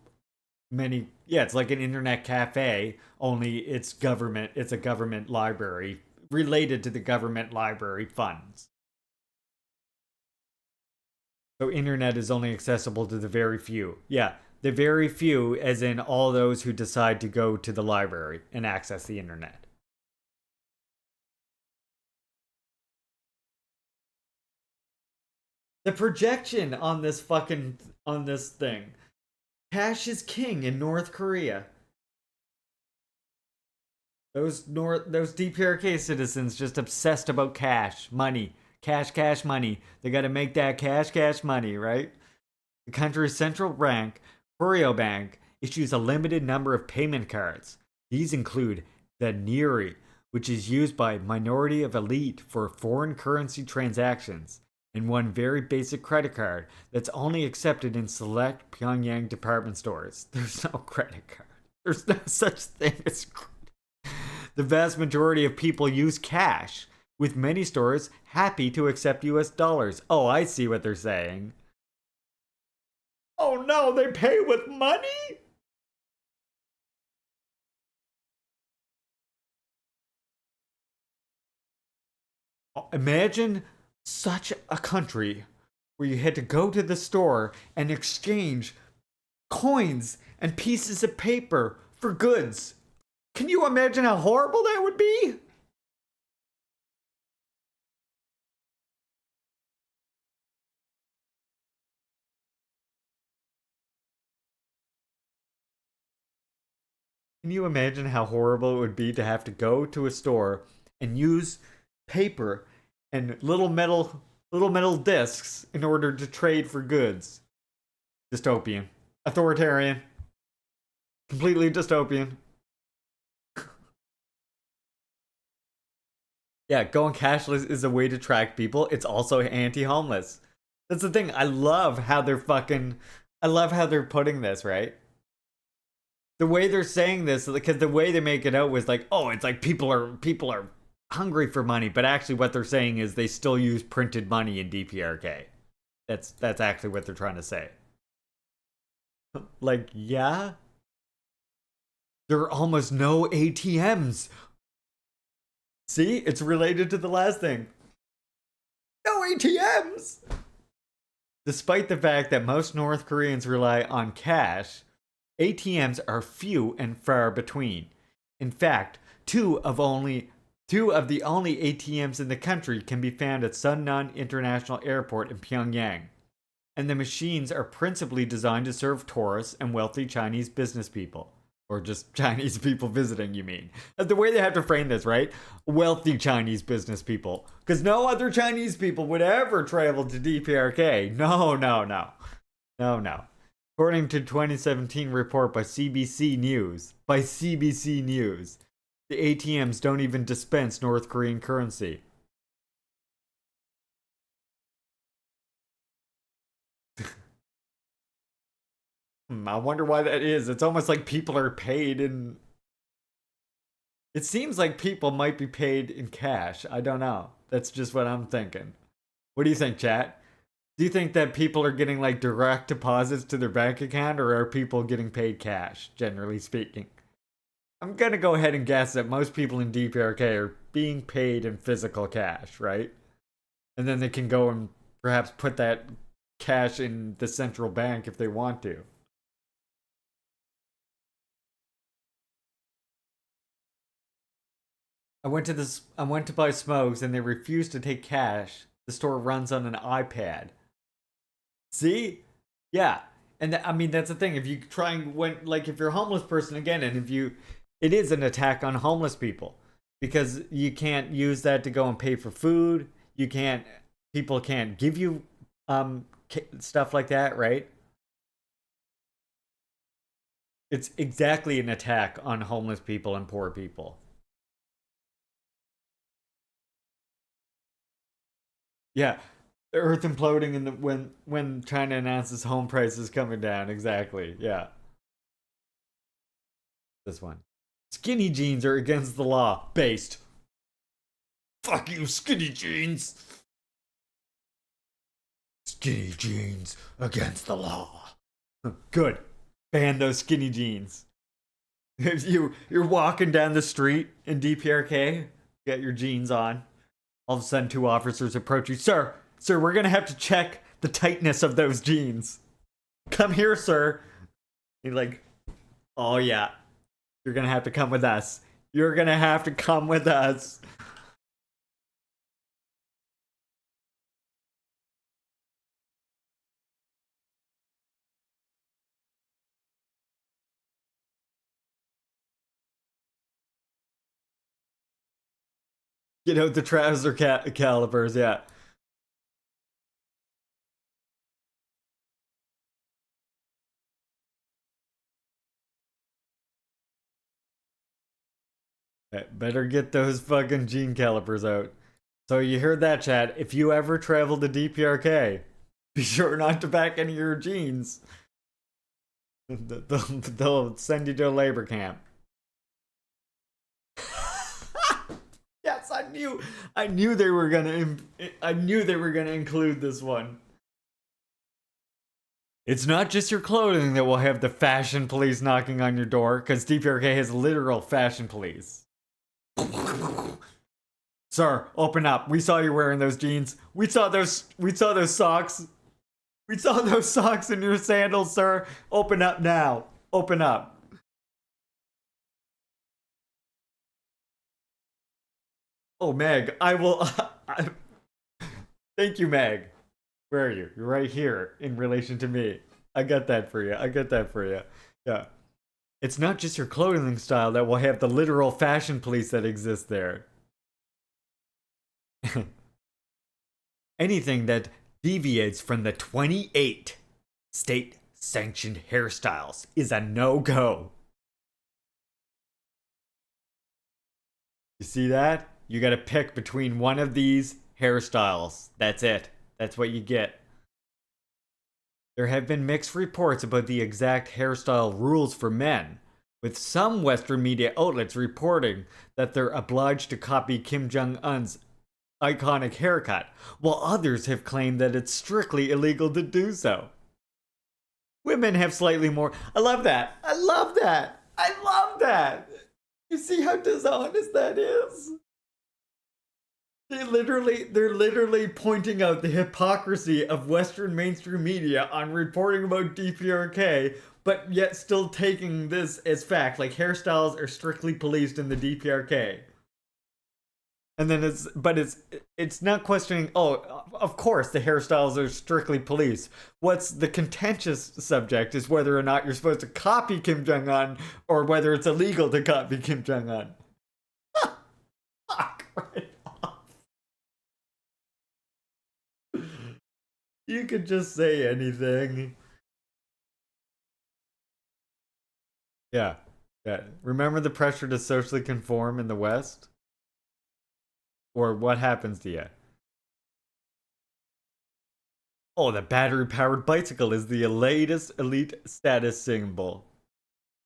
it's like an internet cafe, only it's a government library related to the government library funds. So internet is only accessible to the very few. Yeah, the very few, as in all those who decide to go to the library and access the internet. The projection on this thing. Cash is king in North Korea. Those DPRK citizens just obsessed about cash, money. Cash, money. They gotta make that cash, money, right? The country's central bank, Koryo Bank, issues a limited number of payment cards. These include the Niri, which is used by minority of elite for foreign currency transactions, and one very basic credit card that's only accepted in select Pyongyang department stores. There's no credit card. There's no such thing as credit. The vast majority of people use cash, with many stores happy to accept US dollars. Oh, I see what they're saying. Oh no, they pay with money? Imagine such a country where you had to go to the store and exchange coins and pieces of paper for goods. Can you imagine how horrible that would be? Can you imagine how horrible it would be to have to go to a store and use paper and little metal discs in order to trade for goods? Dystopian. Authoritarian. Completely dystopian. Yeah, going cashless is a way to track people. It's also anti-homeless. That's the thing. I love how they're putting this, right? The way they're saying this, because the way they make it out was like, oh, it's like people are hungry for money, but actually what they're saying is they still use printed money in DPRK. That's actually what they're trying to say. Like, yeah? There are almost no ATMs. See? It's related to the last thing. No ATMs! Despite the fact that most North Koreans rely on cash, ATMs are few and far between. In fact, two of the only ATMs in the country can be found at Sunnan International Airport in Pyongyang. And the machines are principally designed to serve tourists and wealthy Chinese business people. Or just Chinese people visiting, you mean. That's the way they have to frame this, right? Wealthy Chinese business people. Because no other Chinese people would ever travel to DPRK. No. According to 2017 report by CBC News, the ATMs don't even dispense North Korean currency. I wonder why that is. It's almost like people are paid in... It seems like people might be paid in cash. I don't know. That's just what I'm thinking. What do you think, chat? Do you think that people are getting like direct deposits to their bank account, or are people getting paid cash, generally speaking? I'm gonna go ahead and guess that most people in DPRK are being paid in physical cash, right? And then they can go and perhaps put that cash in the central bank if they want to. I went to buy smokes and they refused to take cash. The store runs on an iPad. See? Yeah. And I mean, that's the thing. If you try and if you're a homeless person again, and it is an attack on homeless people because you can't use that to go and pay for food. People can't give you stuff like that, right? It's exactly an attack on homeless people and poor people. Yeah, the Earth imploding in when China announces home prices coming down. Exactly. Yeah. This one. Skinny jeans are against the law. Based. Fuck you, skinny jeans. Skinny jeans against the law. Good. Ban those skinny jeans. If you're walking down the street in DPRK, got your jeans on. All of a sudden, two officers approach you. Sir, we're going to have to check the tightness of those jeans. Come here, sir. You're like, oh yeah, you're going to have to come with us. You're going to have to come with us. Get out the trouser calipers, yeah. Better get those fucking jean calipers out. So you heard that, chat. If you ever travel to DPRK, be sure not to pack any of your jeans. They'll send you to a labor camp. Yes, I knew they were gonna include this one. It's not just your clothing that will have the fashion police knocking on your door, because DPRK has literal fashion police. Sir, open up. We saw you wearing those jeans. We saw those socks. We saw those socks in your sandals, sir. Open up now. Open up. Oh, Meg, I will. Thank you, Meg. Where are you? You're right here in relation to me. I got that for you. I got that for you. Yeah. It's not just your clothing style that will have the literal fashion police that exist there. Anything that deviates from the 28 state-sanctioned hairstyles is a no-go. You see that? You gotta pick between one of these hairstyles. That's it. That's what you get. There have been mixed reports about the exact hairstyle rules for men, with some Western media outlets reporting that they're obliged to copy Kim Jong-un's iconic haircut, while others have claimed that it's strictly illegal to do so. Women have slightly more. I love that. I love that. I love that. You see how dishonest that is? They're literally pointing out the hypocrisy of Western mainstream media on reporting about DPRK, but yet still taking this as fact. Like, hairstyles are strictly policed in the DPRK. And then it's not questioning, oh, of course the hairstyles are strictly policed. What's the contentious subject is whether or not you're supposed to copy Kim Jong-un or whether it's illegal to copy Kim Jong-un. Fuck right off. You could just say anything. Yeah. Remember the pressure to socially conform in the West? Or what happens to you? Oh, the battery-powered bicycle is the latest elite status symbol.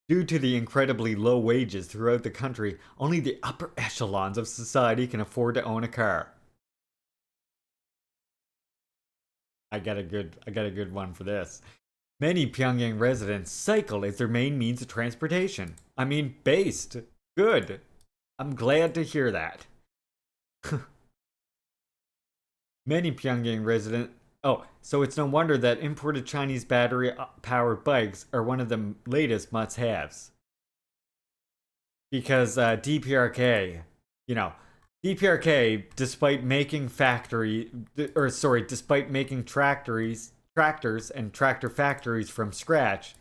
Due to the incredibly low wages throughout the country, only the upper echelons of society can afford to own a car. I got a good one for this. Many Pyongyang residents cycle as their main means of transportation. I mean, based. Good. I'm glad to hear that. Many Pyongyang residents. Oh, so it's no wonder that imported Chinese battery-powered bikes are one of the latest must-haves. Because DPRK, DPRK, despite making despite making tractors and tractor factories from scratch,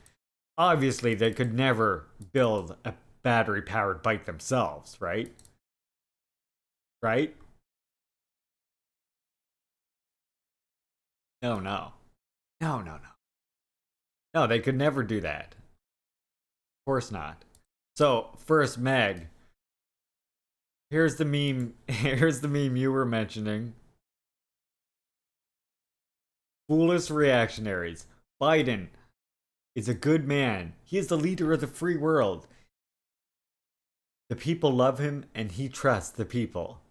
obviously they could never build a battery-powered bike themselves, right? Right? No, they could never do that. Of course not. So, first, Meg. Here's the meme. Here's the meme you were mentioning. Foolish reactionaries. Biden is a good man. He is the leader of the free world. The people love him and he trusts the people.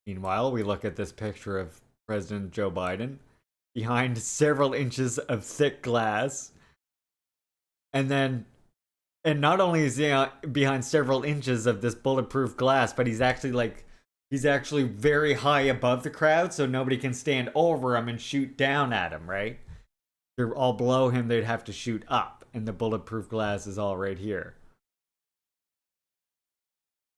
Meanwhile, we look at this picture of President Joe Biden behind several inches of thick glass. And not only is he behind several inches of this bulletproof glass, but he's actually very high above the crowd, so nobody can stand over him and shoot down at him, right? They're all below him, they'd have to shoot up, and the bulletproof glass is all right here.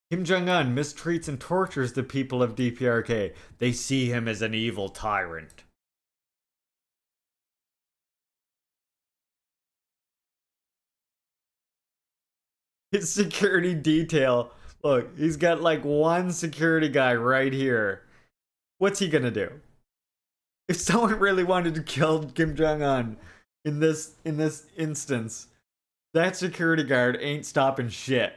Kim Jong-un mistreats and tortures the people of DPRK. They see him as an evil tyrant. His security detail. Look, he's got like one security guy right here. What's he gonna do? If someone really wanted to kill Kim Jong-un in this instance, that security guard ain't stopping shit.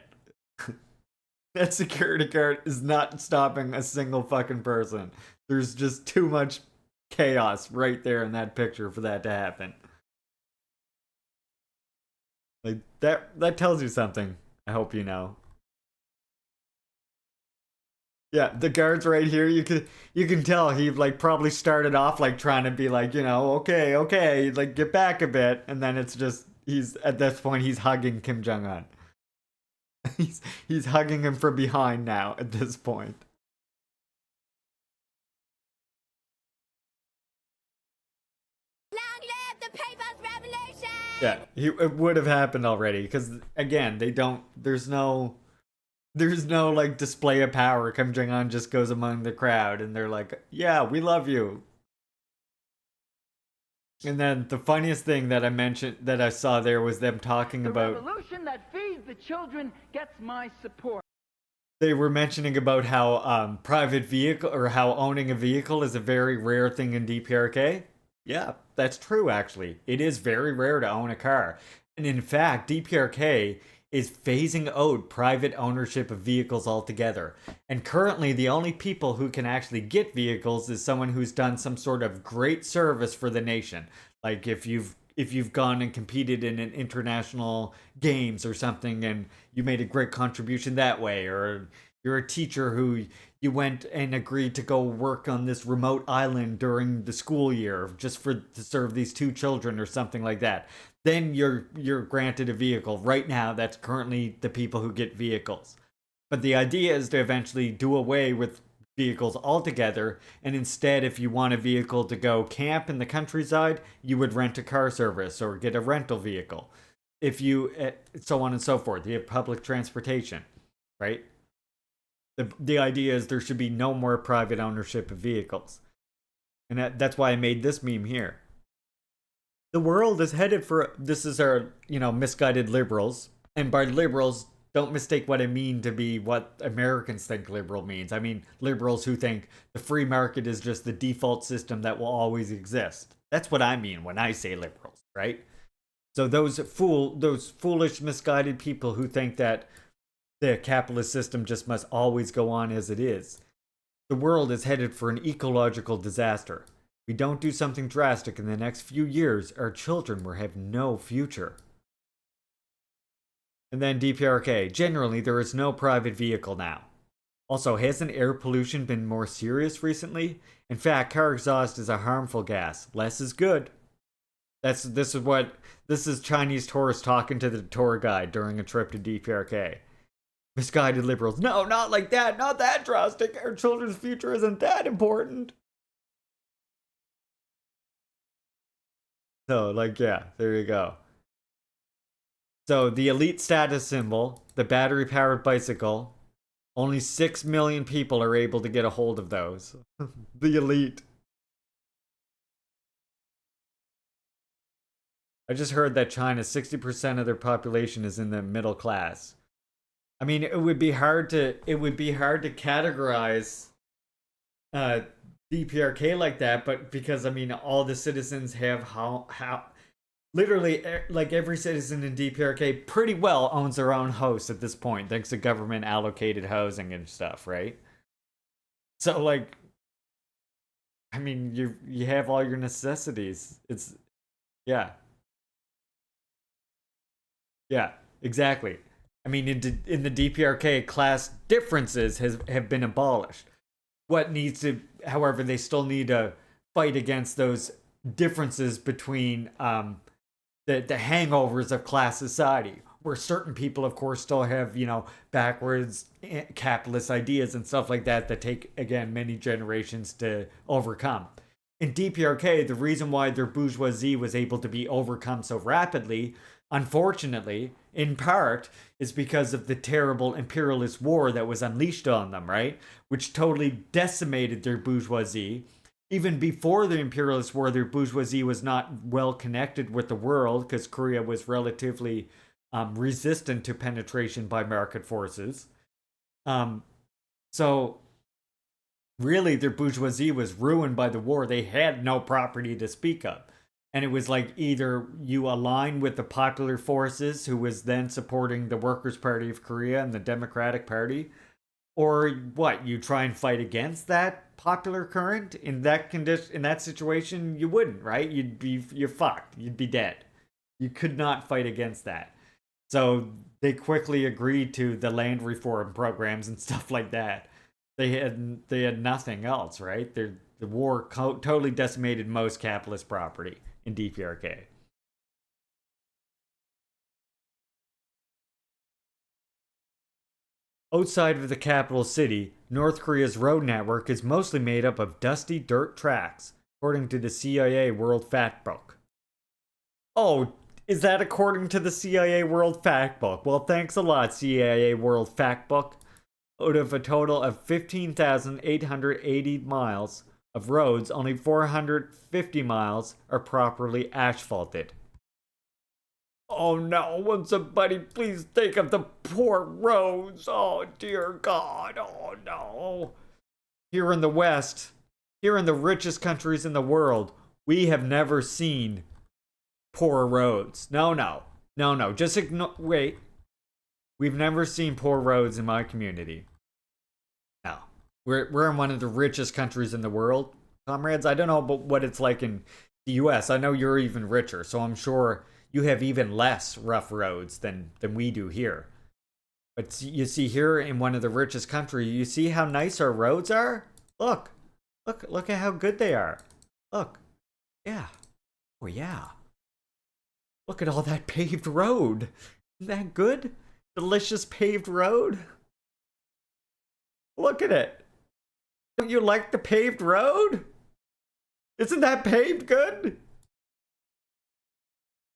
That security guard is not stopping a single fucking person. There's just too much chaos right there in that picture for that to happen. Like that tells you something. I hope you know. Yeah, the guard's right here. You can tell he like probably started off like trying to be like, okay, like get back a bit, and then it's just at this point he's hugging Kim Jong-un. He's hugging him from behind now at this point. Long live the People's Revolution! Yeah, it would have happened already because again, they don't. There's no like display of power. Kim Jong Un just goes among the crowd and they're like, "Yeah, we love you." And then the funniest thing that I saw there was them talking about. The revolution that feeds the children gets my support. They were mentioning about how private vehicle or how owning a vehicle is a very rare thing in DPRK. Yeah, that's true actually. It is very rare to own a car. And in fact, DPRK is phasing out private ownership of vehicles altogether. And currently the only people who can actually get vehicles is someone who's done some sort of great service for the nation. Like if you've gone and competed in an international games or something and you made a great contribution that way, or you're a teacher who you went and agreed to go work on this remote island during the school year just to serve these 2 children or something like that, then you're granted a vehicle. Right now that's currently the people who get vehicles. But the idea is to eventually do away with vehicles altogether, and instead, if you want a vehicle to go camp in the countryside, you would rent a car service or get a rental vehicle. If you so on and so forth, you have public transportation, right? The idea is there should be no more private ownership of vehicles, and that's why I made this meme here. The world is headed for, this is our misguided liberals, and by liberals, don't mistake what I mean to be what Americans think liberal means. I mean liberals who think the free market is just the default system that will always exist. That's what I mean when I say liberals, right? So those foolish, misguided people who think that the capitalist system just must always go on as it is. The world is headed for an ecological disaster. If we don't do something drastic in the next few years, our children will have no future. And then DPRK. Generally, there is no private vehicle now. Also, hasn't air pollution been more serious recently? In fact, car exhaust is a harmful gas. Less is good. This is Chinese tourists talking to the tour guide during a trip to DPRK. Misguided liberals. No, not like that. Not that drastic. Our children's future isn't that important. So, yeah, there you go. So, the elite status symbol, the battery-powered bicycle, only 6 million people are able to get a hold of those. The elite. I just heard that China, 60% of their population is in the middle class. I mean, it would be hard to categorize DPRK like that, but because, I mean, all the citizens have how literally, like, every citizen in DPRK pretty well owns their own house at this point, thanks to government allocated housing and stuff, right? So, like, I mean, you have all your necessities. It's, yeah. Yeah, exactly. I mean, in the DPRK, class differences have been abolished. What needs to, however, they still need to fight against those differences between the hangovers of class society, where certain people, of course, still have, backwards capitalist ideas and stuff like that take, again, many generations to overcome. In DPRK, the reason why their bourgeoisie was able to be overcome so rapidly, unfortunately, in part, is because of the terrible imperialist war that was unleashed on them, right? Which totally decimated their bourgeoisie. Even before the imperialist war, their bourgeoisie was not well connected with the world because Korea was relatively resistant to penetration by market forces. So really, their bourgeoisie was ruined by the war. They had no property to speak of. And it was like either you align with the popular forces, who was then supporting the Workers' Party of Korea and the Democratic Party, or what, you try and fight against that popular current. In that condition, in that situation, you wouldn't, right? You're fucked. You'd be dead. You could not fight against that. So they quickly agreed to the land reform programs and stuff like that. They had nothing else, right? The war totally decimated most capitalist property in DPRK. Outside of the capital city, North Korea's road network is mostly made up of dusty dirt tracks, according to the CIA World Factbook. Oh, is that according to the CIA World Factbook? Well, thanks a lot, CIA World Factbook. Out of a total of 15,880 miles of roads, only 450 miles are properly asphalted. Oh no, won't somebody please think of the poor roads? Oh dear God, oh no. Here in the West, here in the richest countries in the world, we have never seen poor roads. No, just ignore, wait. We've never seen poor roads in my community. No. We're in one of the richest countries in the world, comrades. I don't know about what it's like in the US. I know you're even richer, so I'm sure you have even less rough roads than we do here. But you see, here in one of the richest countries, you see how nice our roads are? Look at how good they are. Look. Yeah. Oh yeah. Look at all that paved road. Isn't that good? Delicious paved road. Look at it. Don't you like the paved road? Isn't that paved good?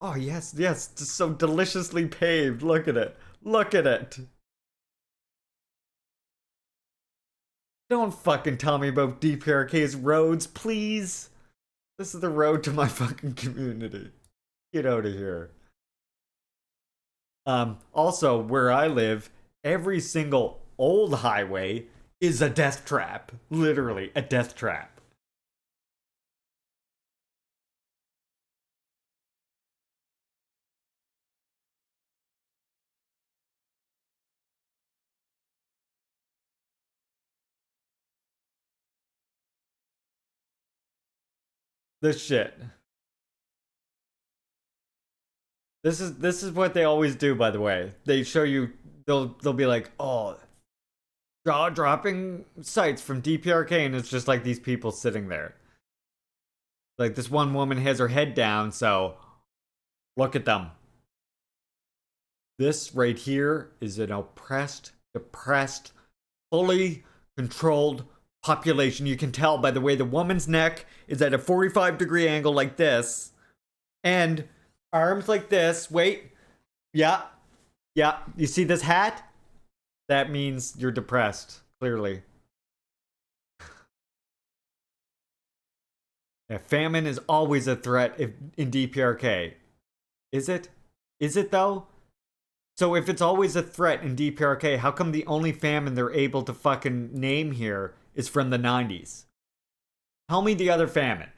Oh, yes, just so deliciously paved. Look at it. Look at it. Don't fucking tell me about DPRK's roads, please. This is the road to my fucking community. Get out of here. Also, where I live, every single old highway is a death trap. Literally, a death trap. This shit. This is what they always do, by the way. They show you, they'll be like, oh, jaw-dropping sights from DPRK, and it's just like these people sitting there. Like, this one woman has her head down, so look at them. This right here is an oppressed, depressed, fully controlled population. You can tell by the way the woman's neck is at a 45-degree angle like this, and arms like this. Wait. Yeah. You see this hat? That means you're depressed, clearly. Yeah, famine is always a threat in DPRK. Is it? Is it though? So if it's always a threat in DPRK, how come the only famine they're able to fucking name here is from the 90s? Tell me the other famine.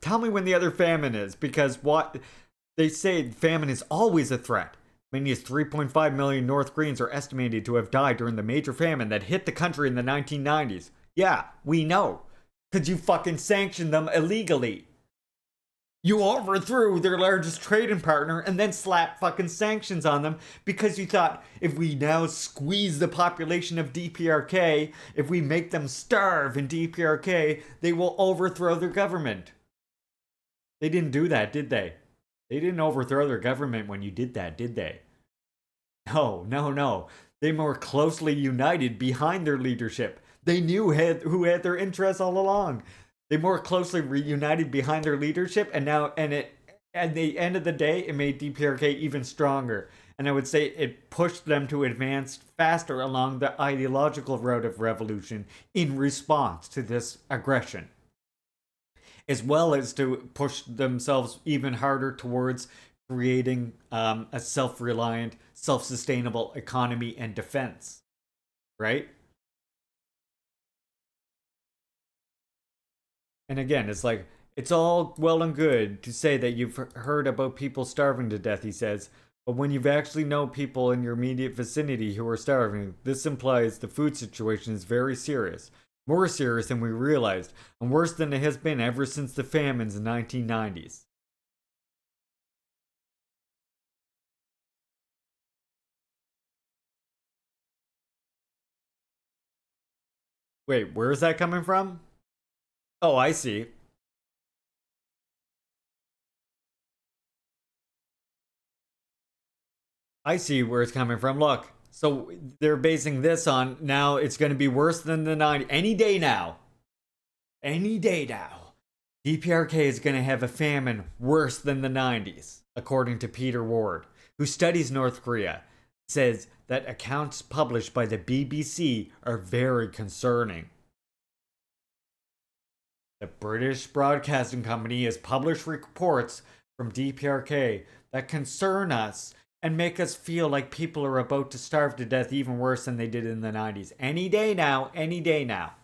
Tell me when the other famine is, because what they say, famine is always a threat. Many as 3.5 million North Koreans are estimated to have died during the major famine that hit the country in the 1990s. Yeah, we know. Because you fucking sanctioned them illegally. You overthrew their largest trading partner and then slapped fucking sanctions on them because you thought if we now squeeze the population of DPRK, if we make them starve in DPRK, they will overthrow their government. They didn't do that, did they? They didn't overthrow their government when you did that, did they? No. They more closely united behind their leadership. They knew who had their interests all along. They more closely reunited behind their leadership, and now, at the end of the day, it made DPRK even stronger. And I would say it pushed them to advance faster along the ideological road of revolution in response to this aggression, as well as to push themselves even harder towards creating a self-reliant, self-sustainable economy and defense, right? And again, it's like, it's all well and good to say that you've heard about people starving to death, he says, but when you've actually known people in your immediate vicinity who are starving, this implies the food situation is very serious. More serious than we realized, and worse than it has been ever since the famines in the 1990s. Wait, where is that coming from? Oh, I see. I see where it's coming from. Look, so they're basing this on now it's going to be worse than the 90s. Any day now. Any day now. DPRK is going to have a famine worse than the 90s, according to Peter Ward, who studies North Korea. Says that accounts published by the BBC are very concerning. The British Broadcasting Company has published reports from DPRK that concern us and make us feel like people are about to starve to death even worse than they did in the 90s. Any day now, any day now.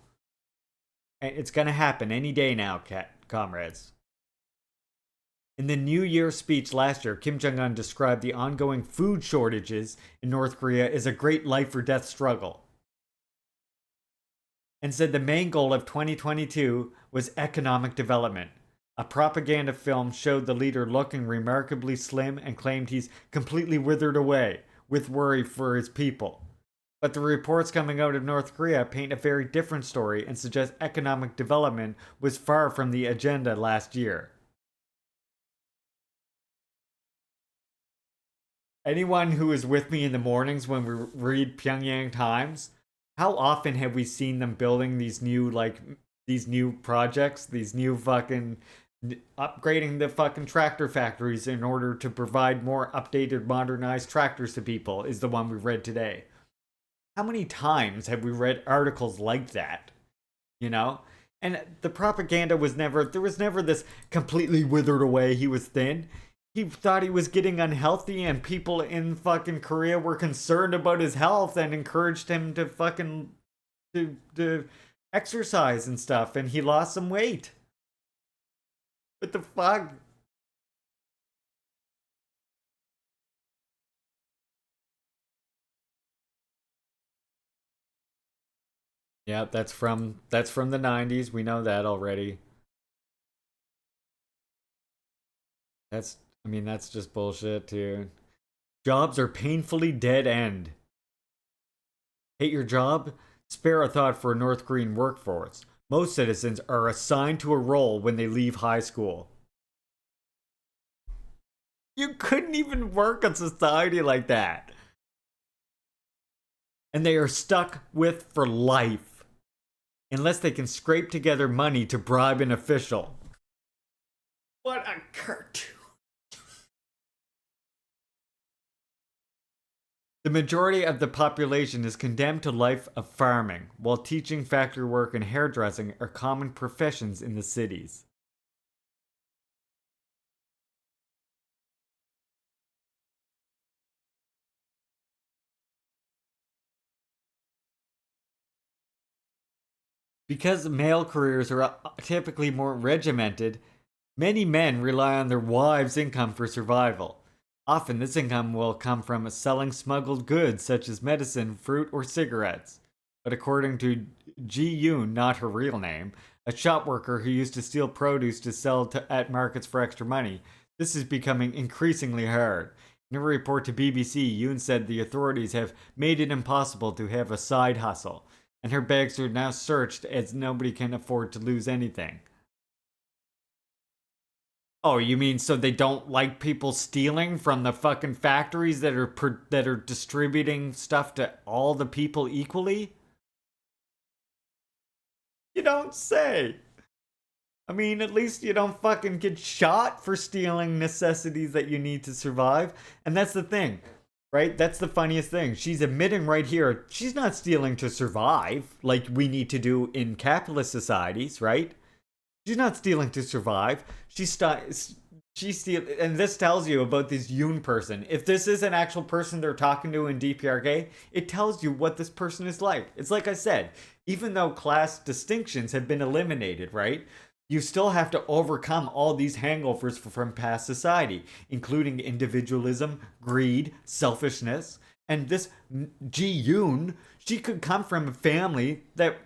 It's gonna happen any day now, comrades. In the New Year speech last year, Kim Jong-un described the ongoing food shortages in North Korea as a great life or death struggle. And said the main goal of 2022 was economic development. A propaganda film showed the leader looking remarkably slim and claimed he's completely withered away with worry for his people. But the reports coming out of North Korea paint a very different story and suggest economic development was far from the agenda last year. Anyone who is with me in the mornings when we read Pyongyang Times, how often have we seen them building these new projects, these new fucking upgrading the fucking tractor factories in order to provide more updated, modernized tractors to people, is the one we read today. How many times have we read articles like that? You know? And the propaganda was never, there was never this completely withered away, he was thin. He thought he was getting unhealthy and people in fucking Korea were concerned about his health and encouraged him to fucking to exercise and stuff, and he lost some weight. What the fuck? Yeah, that's from the 90s. We know that already. That's just bullshit too. Jobs are painfully dead end. Hate your job? Spare a thought for a North Korean workforce. Most citizens are assigned to a role when they leave high school. You couldn't even work in society like that. And they are stuck with for life. Unless they can scrape together money to bribe an official. What a cartoon. The majority of the population is condemned to life of farming, while teaching, factory work, and hairdressing are common professions in the cities. Because male careers are typically more regimented, many men rely on their wives' income for survival. Often this income will come from selling smuggled goods such as medicine, fruit, or cigarettes. But according to Ji Yoon, not her real name, a shop worker who used to steal produce to sell at markets for extra money, this is becoming increasingly hard. In a report to BBC, Yoon said the authorities have made it impossible to have a side hustle, and her bags are now searched as nobody can afford to lose anything. Oh, you mean so they don't like people stealing from the fucking factories that are distributing stuff to all the people equally? You don't say. I mean, at least you don't fucking get shot for stealing necessities that you need to survive. And that's the thing, right? That's the funniest thing. She's admitting right here, she's not stealing to survive like we need to do in capitalist societies, right? She's not stealing to survive. She's stealing, and this tells you about this Yoon person. If this is an actual person they're talking to in DPRK, it tells you what this person is like. It's like I said, even though class distinctions have been eliminated, right? You still have to overcome all these hangovers from past society, including individualism, greed, selfishness. And this Ji Yoon, she could come from a family that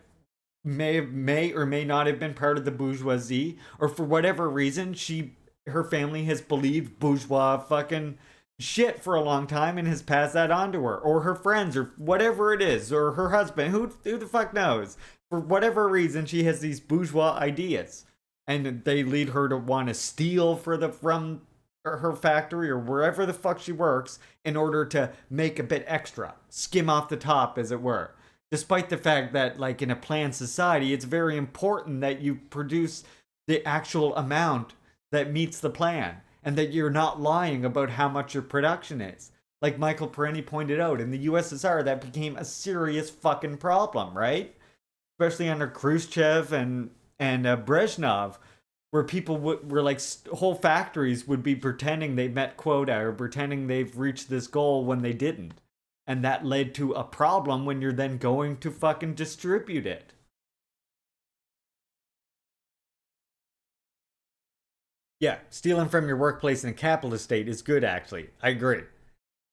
may or may not have been part of the bourgeoisie, or for whatever reason her family has believed bourgeois fucking shit for a long time and has passed that on to her, or her friends, or whatever it is, or her husband, who the fuck knows. For whatever reason, she has these bourgeois ideas, and they lead her to want to steal from her factory or wherever the fuck she works in order to make a bit extra, skim off the top, as it were. Despite the fact that, like, in a planned society, it's very important that you produce the actual amount that meets the plan and that you're not lying about how much your production is. Like Michael Perenni pointed out, in the USSR, that became a serious fucking problem, right? Especially under Khrushchev and Brezhnev, where people were like, whole factories would be pretending they met quota or pretending they've reached this goal when they didn't. And that led to a problem when you're then going to fucking distribute it. Yeah, stealing from your workplace in a capitalist state is good, actually. I agree.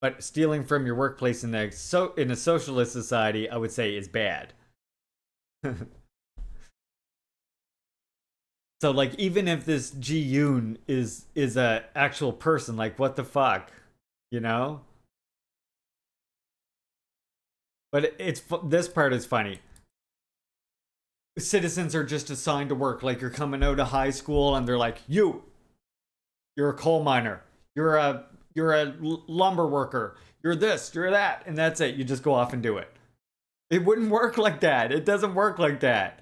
But stealing from your workplace in a socialist society, I would say, is bad. So, like, even if this Ji-yoon is a actual person, like, what the fuck, you know? But this part is funny. Citizens are just assigned to work, like you're coming out of high school, and they're like, you're a coal miner, you're a lumber worker, you're this, you're that, and that's it. You just go off and do it. It wouldn't work like that. It doesn't work like that.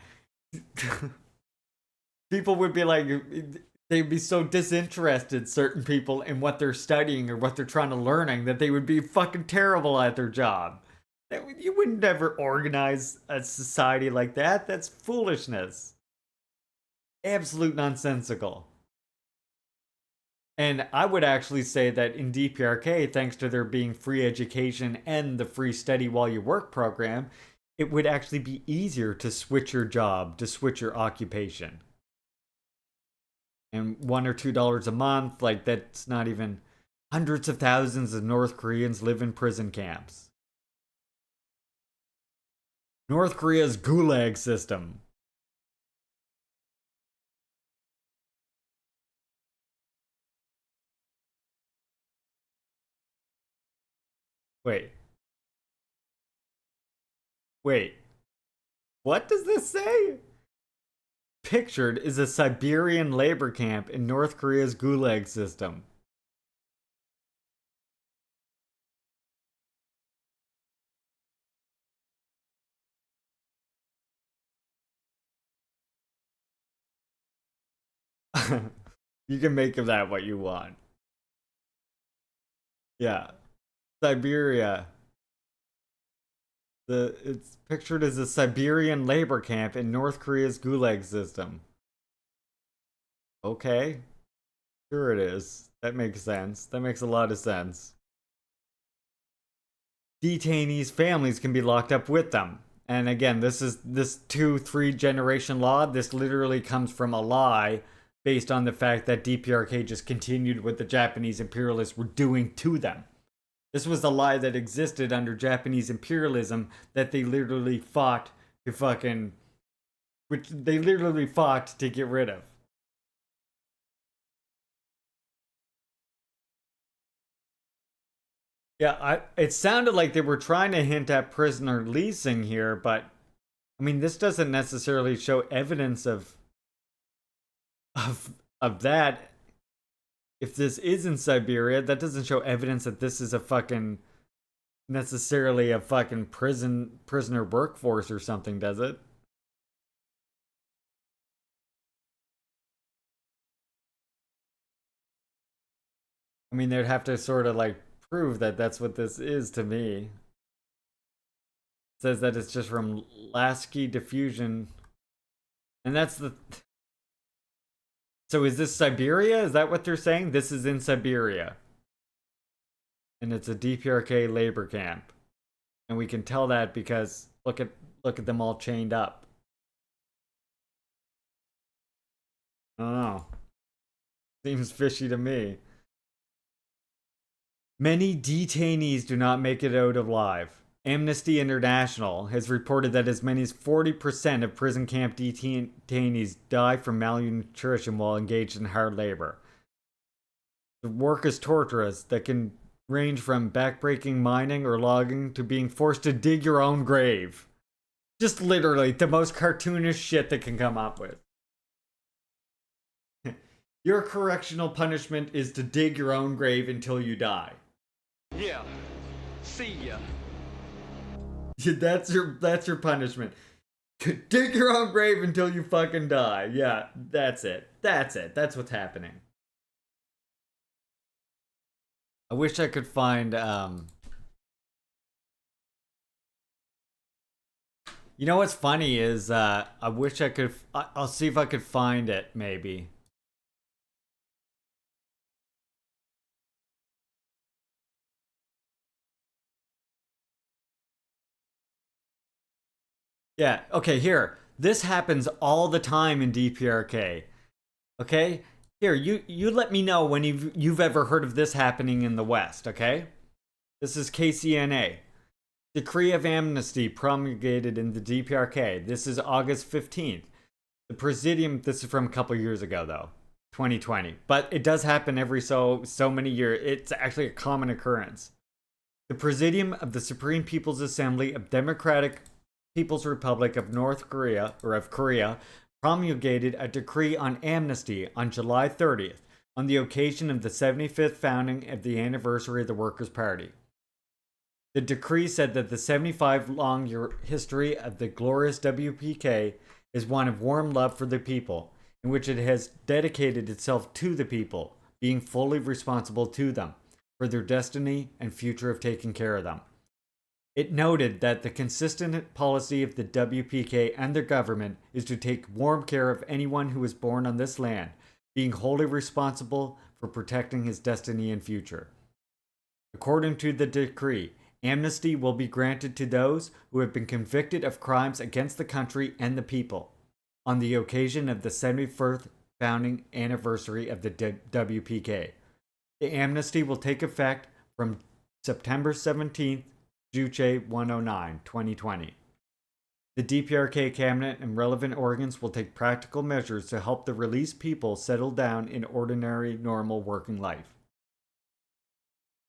People would be like, they'd be so disinterested, certain people, in what they're studying or what they're trying to learning, that they would be fucking terrible at their job. You wouldn't ever organize a society like that. That's foolishness. Absolute nonsensical. And I would actually say that in DPRK, thanks to there being free education and the free study while you work program, it would actually be easier to switch your job, to switch your occupation. And $1 or $2 a month, like, that's not even... Hundreds of thousands of North Koreans live in prison camps. North Korea's gulag system. Wait. What does this say? Pictured is a Siberian labor camp in North Korea's gulag system. You can make of that what you want. Yeah. Siberia. It's pictured as a Siberian labor camp in North Korea's gulag system. Okay. Sure it is. That makes sense. That makes a lot of sense. Detainees' families can be locked up with them. And again, this 2-3 generation law. This literally comes from a lie based on the fact that DPRK just continued what the Japanese imperialists were doing to them. This was a lie that existed under Japanese imperialism that they literally fought to get rid of. Yeah, it sounded like they were trying to hint at prisoner leasing here, but I mean, this doesn't necessarily show evidence of that. If this is in Siberia, that doesn't show evidence that this is necessarily a fucking prisoner workforce or something, does it? I mean, they'd have to sort of like prove that that's what this is to me. It says that it's just from Lasky diffusion. And that's the... So is this Siberia? Is that what they're saying? This is in Siberia. And it's a DPRK labor camp. And we can tell that because look at them all chained up. I don't know. Seems fishy to me. Many detainees do not make it out alive. Amnesty International has reported that as many as 40% of prison camp detainees die from malnutrition while engaged in hard labor. The work is torturous that can range from backbreaking mining or logging to being forced to dig your own grave. Just literally the most cartoonish shit they can come up with. Your correctional punishment is to dig your own grave until you die. Yeah. See ya. That's your punishment. Dig your own grave until you fucking die. Yeah, that's it. That's what's happening. I wish I could find You know what's funny is I wish I could I'll see if I could find it maybe. Yeah, okay, here. This happens all the time in DPRK. Okay? Here, you let me know when you've ever heard of this happening in the West, okay? This is KCNA. Decree of amnesty promulgated in the DPRK. This is August 15th. The Presidium, this is from a couple years ago though, 2020. But it does happen every so many years. It's actually a common occurrence. The Presidium of the Supreme People's Assembly of Democratic People's Republic of North Korea, or of Korea, promulgated a decree on amnesty on July 30th, on the occasion of the 75th founding of the anniversary of the Workers' Party. The decree said that the 75-long history of the glorious WPK is one of warm love for the people, in which it has dedicated itself to the people, being fully responsible to them, for their destiny and future of taking care of them. It noted that the consistent policy of the WPK and their government is to take warm care of anyone who is born on this land, being wholly responsible for protecting his destiny and future. According to the decree, amnesty will be granted to those who have been convicted of crimes against the country and the people on the occasion of the 71st founding anniversary of the WPK. The amnesty will take effect from September 17th, Juche 109, 2020. The DPRK cabinet and relevant organs will take practical measures to help the released people settle down in ordinary, normal working life.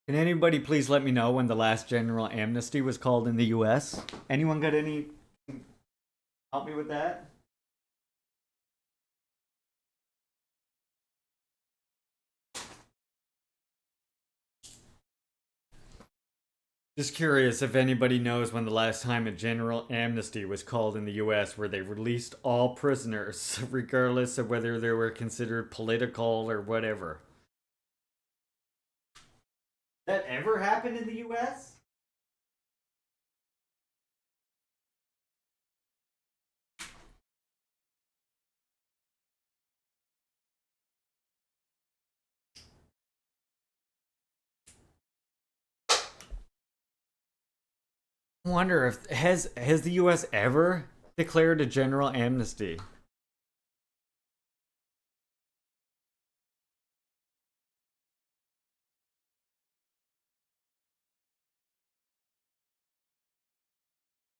Can anybody please let me know when the last general amnesty was called in the US? Anyone got any... help me with that? Just curious if anybody knows when the last time a general amnesty was called in the US where they released all prisoners, regardless of whether they were considered political or whatever. That ever happened in the US? I wonder if has the US ever declared a general amnesty?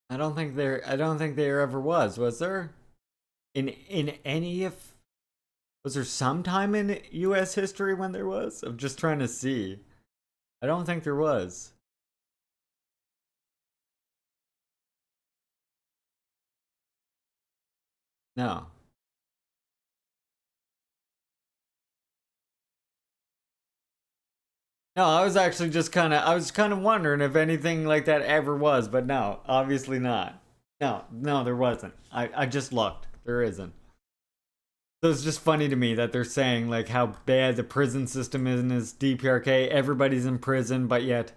I don't think there ever was there? In any of Was there some time in US history when there was? I'm just trying to see. I don't think there was. No. No, I was actually just kind of wondering if anything like that ever was, but no, obviously not. No, there wasn't. I just looked. There isn't. So it's just funny to me that they're saying like how bad the prison system is in this DPRK. Everybody's in prison, but yet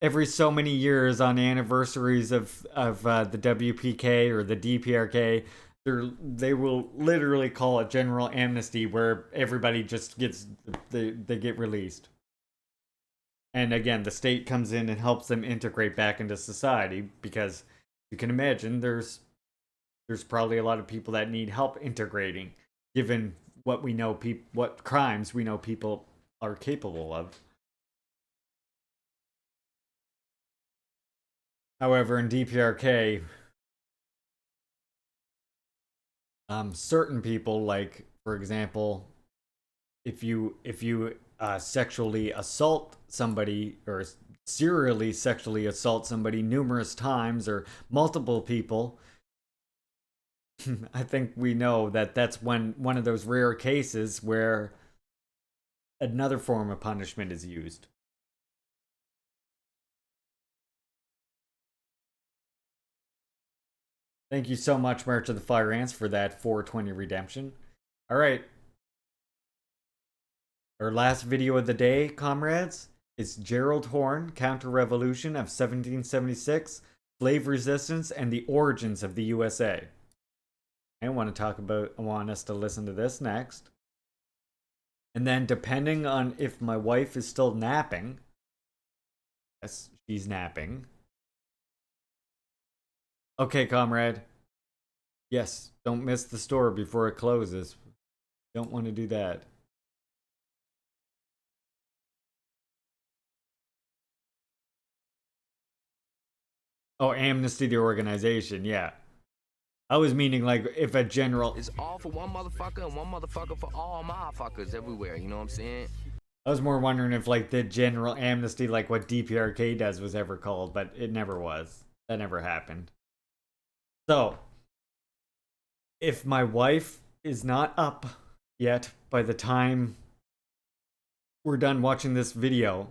every so many years on anniversaries of the WPK or the DPRK, they will literally call it general amnesty, where everybody just they get released. And again, the state comes in and helps them integrate back into society, because you can imagine there's probably a lot of people that need help integrating, given what we know what crimes we know people are capable of. However, in DPRK, certain people, like for example, if you sexually assault somebody or serially sexually assault somebody numerous times or multiple people, I think we know that that's one of those rare cases where another form of punishment is used. Thank you so much, March of the Fire Ants, for that 420 redemption. All right. Our last video of the day, comrades, is Gerald Horne, Counter-Revolution of 1776, Slave Resistance, and the Origins of the USA. I want us to listen to this next. And then, depending on if my wife is still napping, yes, she's napping. Okay, comrade. Yes, don't miss the store before it closes. Don't want to do that. Oh, Amnesty the organization, yeah. I was meaning like if a general... It's all for one motherfucker and one motherfucker for all motherfuckers everywhere, you know what I'm saying? I was more wondering if like the general amnesty, like what DPRK does, was ever called, but it never was. That never happened. So, if my wife is not up yet by the time we're done watching this video,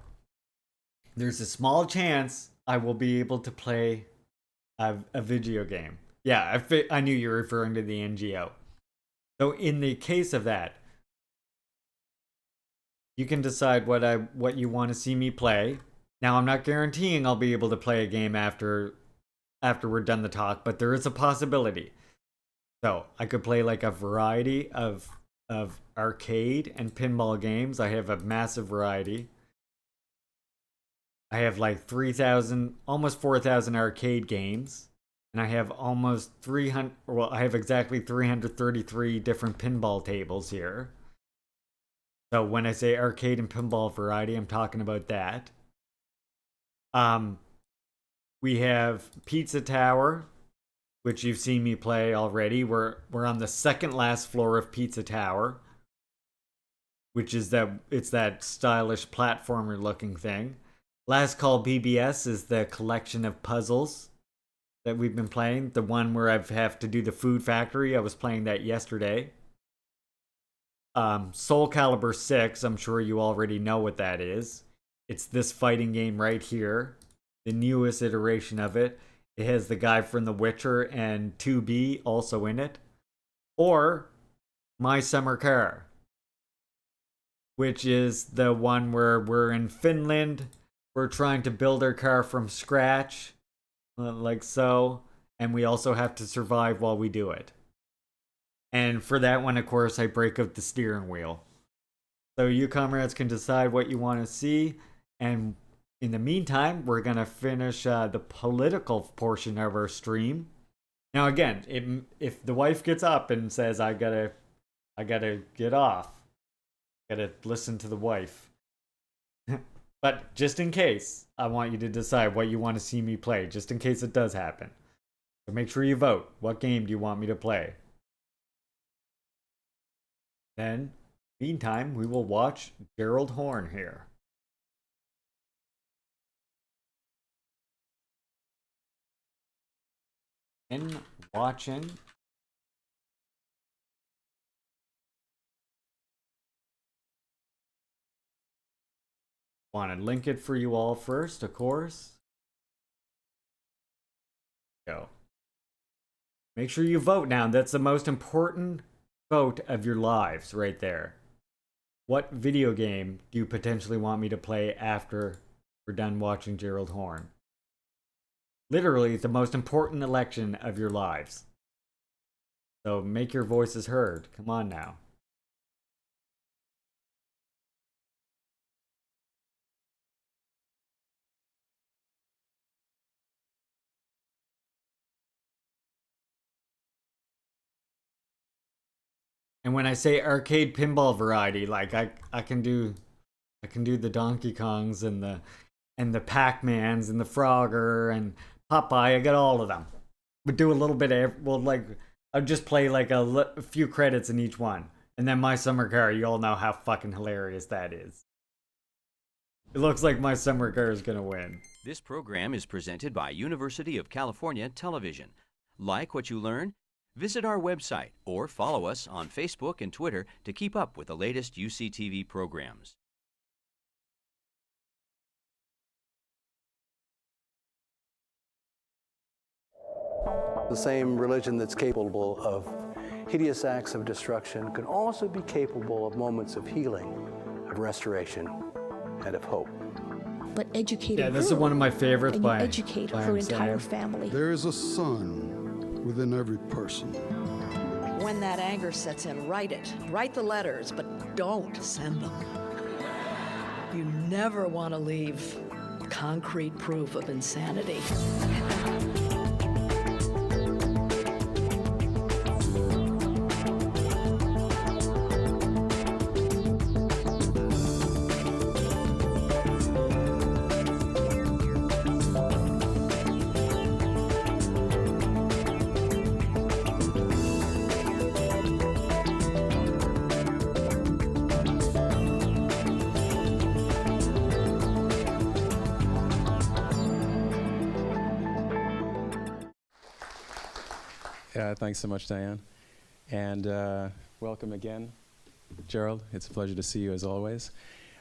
there's a small chance I will be able to play a video game. Yeah, I knew you were referring to the NGO. So in the case of that, you can decide what you want to see me play. Now, I'm not guaranteeing I'll be able to play a game after we're done the talk, but there is a possibility. So I could play like a variety of arcade and pinball games. I have a massive variety. I have like 3,000, almost 4,000 arcade games. And I have almost 300, well, I have exactly 333 different pinball tables here. So when I say arcade and pinball variety, I'm talking about that. We have Pizza Tower, which you've seen me play already. We're on the second last floor of Pizza Tower, which is it's that stylish platformer looking thing. Last Call BBS is the collection of puzzles that we've been playing. The one where I have to do the food factory. I was playing that yesterday. Soul Calibur 6, I'm sure you already know what that is. It's this fighting game right here. The newest iteration of it. It has the guy from The Witcher and 2B also in it. Or My Summer Car, which is the one where we're in Finland. We're trying to build our car from scratch, like so. And we also have to survive while we do it. And for that one, of course, I break up the steering wheel. So you comrades can decide what you want to see. And in the meantime, we're going to finish the political portion of our stream. Now, again, if the wife gets up and says, I gotta get off, gotta listen to the wife. But just in case, I want you to decide what you want to see me play, just in case it does happen. So make sure you vote. What game do you want me to play? Then, meantime, we will watch Gerald Horne here. And watching. Want to link it for you all first, of course. Go. Make sure you vote now. That's the most important vote of your lives right there. What video game do you potentially want me to play after we're done watching Gerald Horne? Literally the most important election of your lives. So make your voices heard. Come on now. And when I say arcade pinball variety, like I can do the Donkey Kongs and the Pac-Mans and the Frogger and Popeye. I got all of them. But do a little bit of, well, like I'll just play like a few credits in each one. And then My Summer Car, you all know how fucking hilarious that is. It looks like My Summer Car is gonna win. This program is presented by University of California Television. Like what you learn? Visit our website or follow us on Facebook and Twitter to keep up with the latest UCTV programs. The same religion that's capable of hideous acts of destruction can also be capable of moments of healing, of restoration, and of hope. But educate Yeah, a this is girl, one of my favorites and you by educate by her him entire saying. family. There is a sun within every person. When that anger sets in, write it. Write the letters, but don't send them. You never want to leave concrete proof of insanity. Thanks so much, Diane. And welcome again, Gerald. It's a pleasure to see you as always.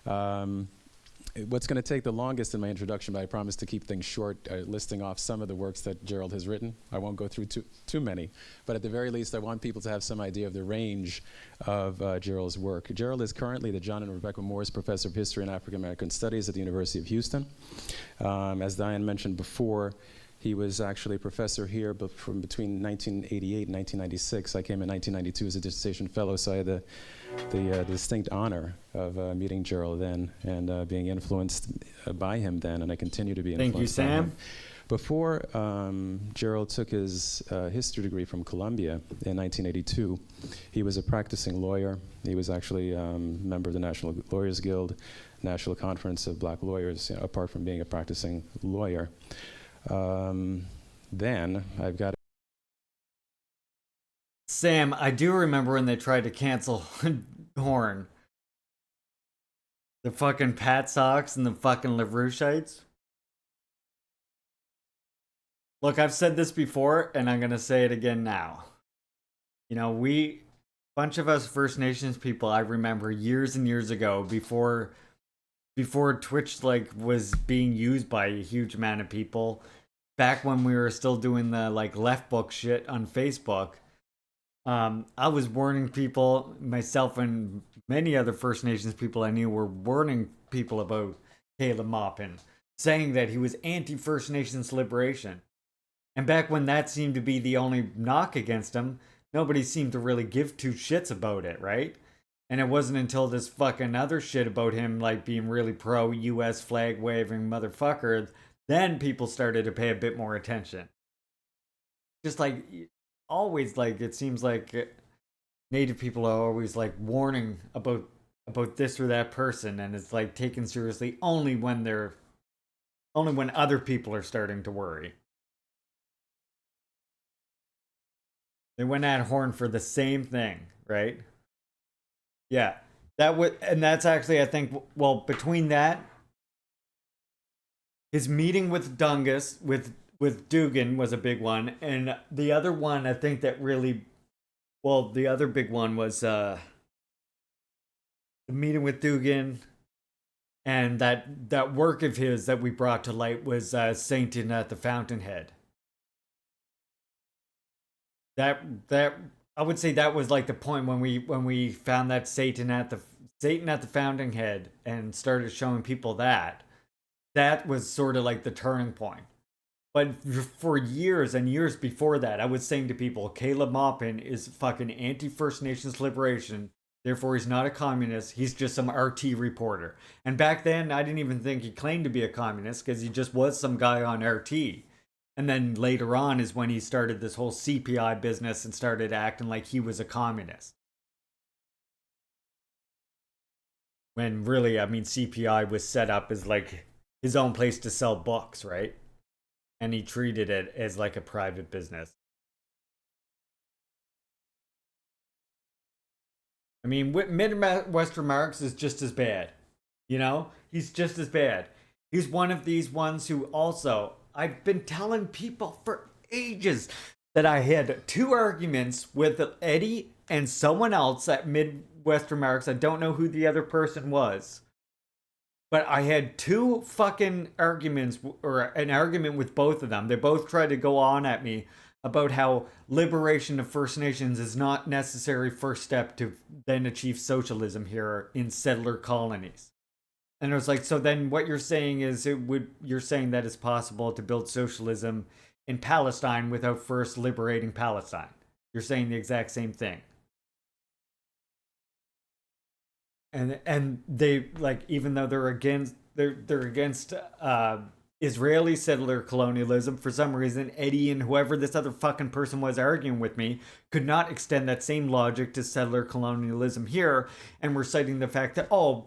What's going to take the longest in my introduction, but I promise to keep things short, listing off some of the works that Gerald has written. I won't go through too many, but at the very least, I want people to have some idea of the range of Gerald's work. Gerald is currently the John and Rebecca Morris Professor of History and African American Studies at the University of Houston. As Diane mentioned before, he was actually a professor here from between 1988 and 1996. I came in 1992 as a dissertation fellow, so I had the distinct honor of meeting Gerald then and being influenced by him then, and I continue to be influenced by him. Thank you, Sam. Before Gerald took his history degree from Columbia in 1982, he was a practicing lawyer. He was actually a member of the National Lawyers Guild, National Conference of Black Lawyers, apart from being a practicing lawyer. Then I've got Sam, I do remember when they tried to cancel Horn. The fucking Pat Sox and the fucking LaRouchites. Look, I've said this before, and I'm gonna say it again now. You know, bunch of us First Nations people, I remember years and years ago, before Twitch was being used by a huge amount of people, back when we were still doing the left book shit on Facebook, I was warning people, myself and many other First Nations people I knew were warning people about Caleb Maupin, saying that he was anti-First Nations liberation. And back when that seemed to be the only knock against him, nobody seemed to really give two shits about it, right? And it wasn't until this fucking other shit about him being really pro-US flag waving motherfucker, then people started to pay a bit more attention. Just always it seems like Native people are always warning about this or that person, and it's taken seriously only when other people are starting to worry. They went at Horn for the same thing, right? Yeah, and that's actually, I think, well, between that, his meeting with Dungus, with Dugan was a big one, and the other one, I think that really, well, the other big one was the meeting with Dugan, and that work of his that we brought to light was Satan at the Fountainhead. That I would say that was the point when we found that Satan at the Fountainhead and started showing people that was sort of the turning point. But for years and years before that, I was saying to people, Caleb Maupin is fucking anti-First Nations liberation, therefore he's not a communist, he's just some RT reporter. And back then, I didn't even think he claimed to be a communist, because he just was some guy on RT. And then later on is when he started this whole CPI business and started acting like he was a communist. When really, I mean, CPI was set up as his own place to sell books, right? And he treated it as a private business. I mean, Midwestern Marx is just as bad. You know? He's just as bad. He's one of these ones who also, I've been telling people for ages that I had two arguments with Eddie and someone else at Midwestern Marx. I don't know who the other person was. But I had two fucking arguments, or an argument with both of them. They both tried to go on at me about how liberation of First Nations is not necessary first step to then achieve socialism here in settler colonies. And it was like, so then what you're saying is you're saying that it's possible to build socialism in Palestine without first liberating Palestine. You're saying the exact same thing. And they, like, even though they're against Israeli settler colonialism, for some reason Eddie and whoever this other fucking person was arguing with me could not extend that same logic to settler colonialism here, and we're citing the fact that, oh,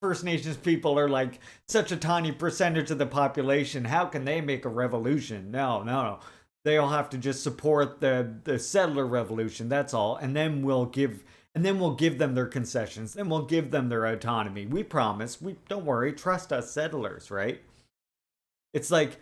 First Nations people are like such a tiny percentage of the population, how can they make a revolution? No. They'll have to just support the settler revolution, that's all, and then we'll give them their concessions, then we'll give them their autonomy. We promise. We don't worry, trust us settlers, right? It's like,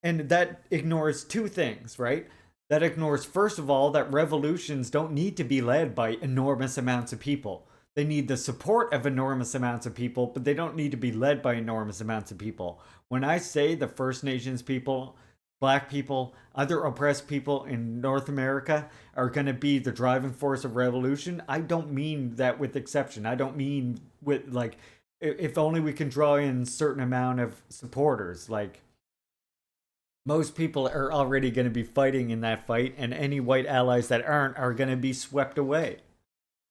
and that ignores two things, right? That ignores, first of all, that revolutions don't need to be led by enormous amounts of people. They need the support of enormous amounts of people, but they don't need to be led by enormous amounts of people. When I say the First Nations people, Black people, other oppressed people in North America are going to be the driving force of revolution, I don't mean that with exception. I don't mean with, like, if only we can draw in a certain amount of supporters. Like, most people are already going to be fighting in that fight, and any white allies that aren't are going to be swept away.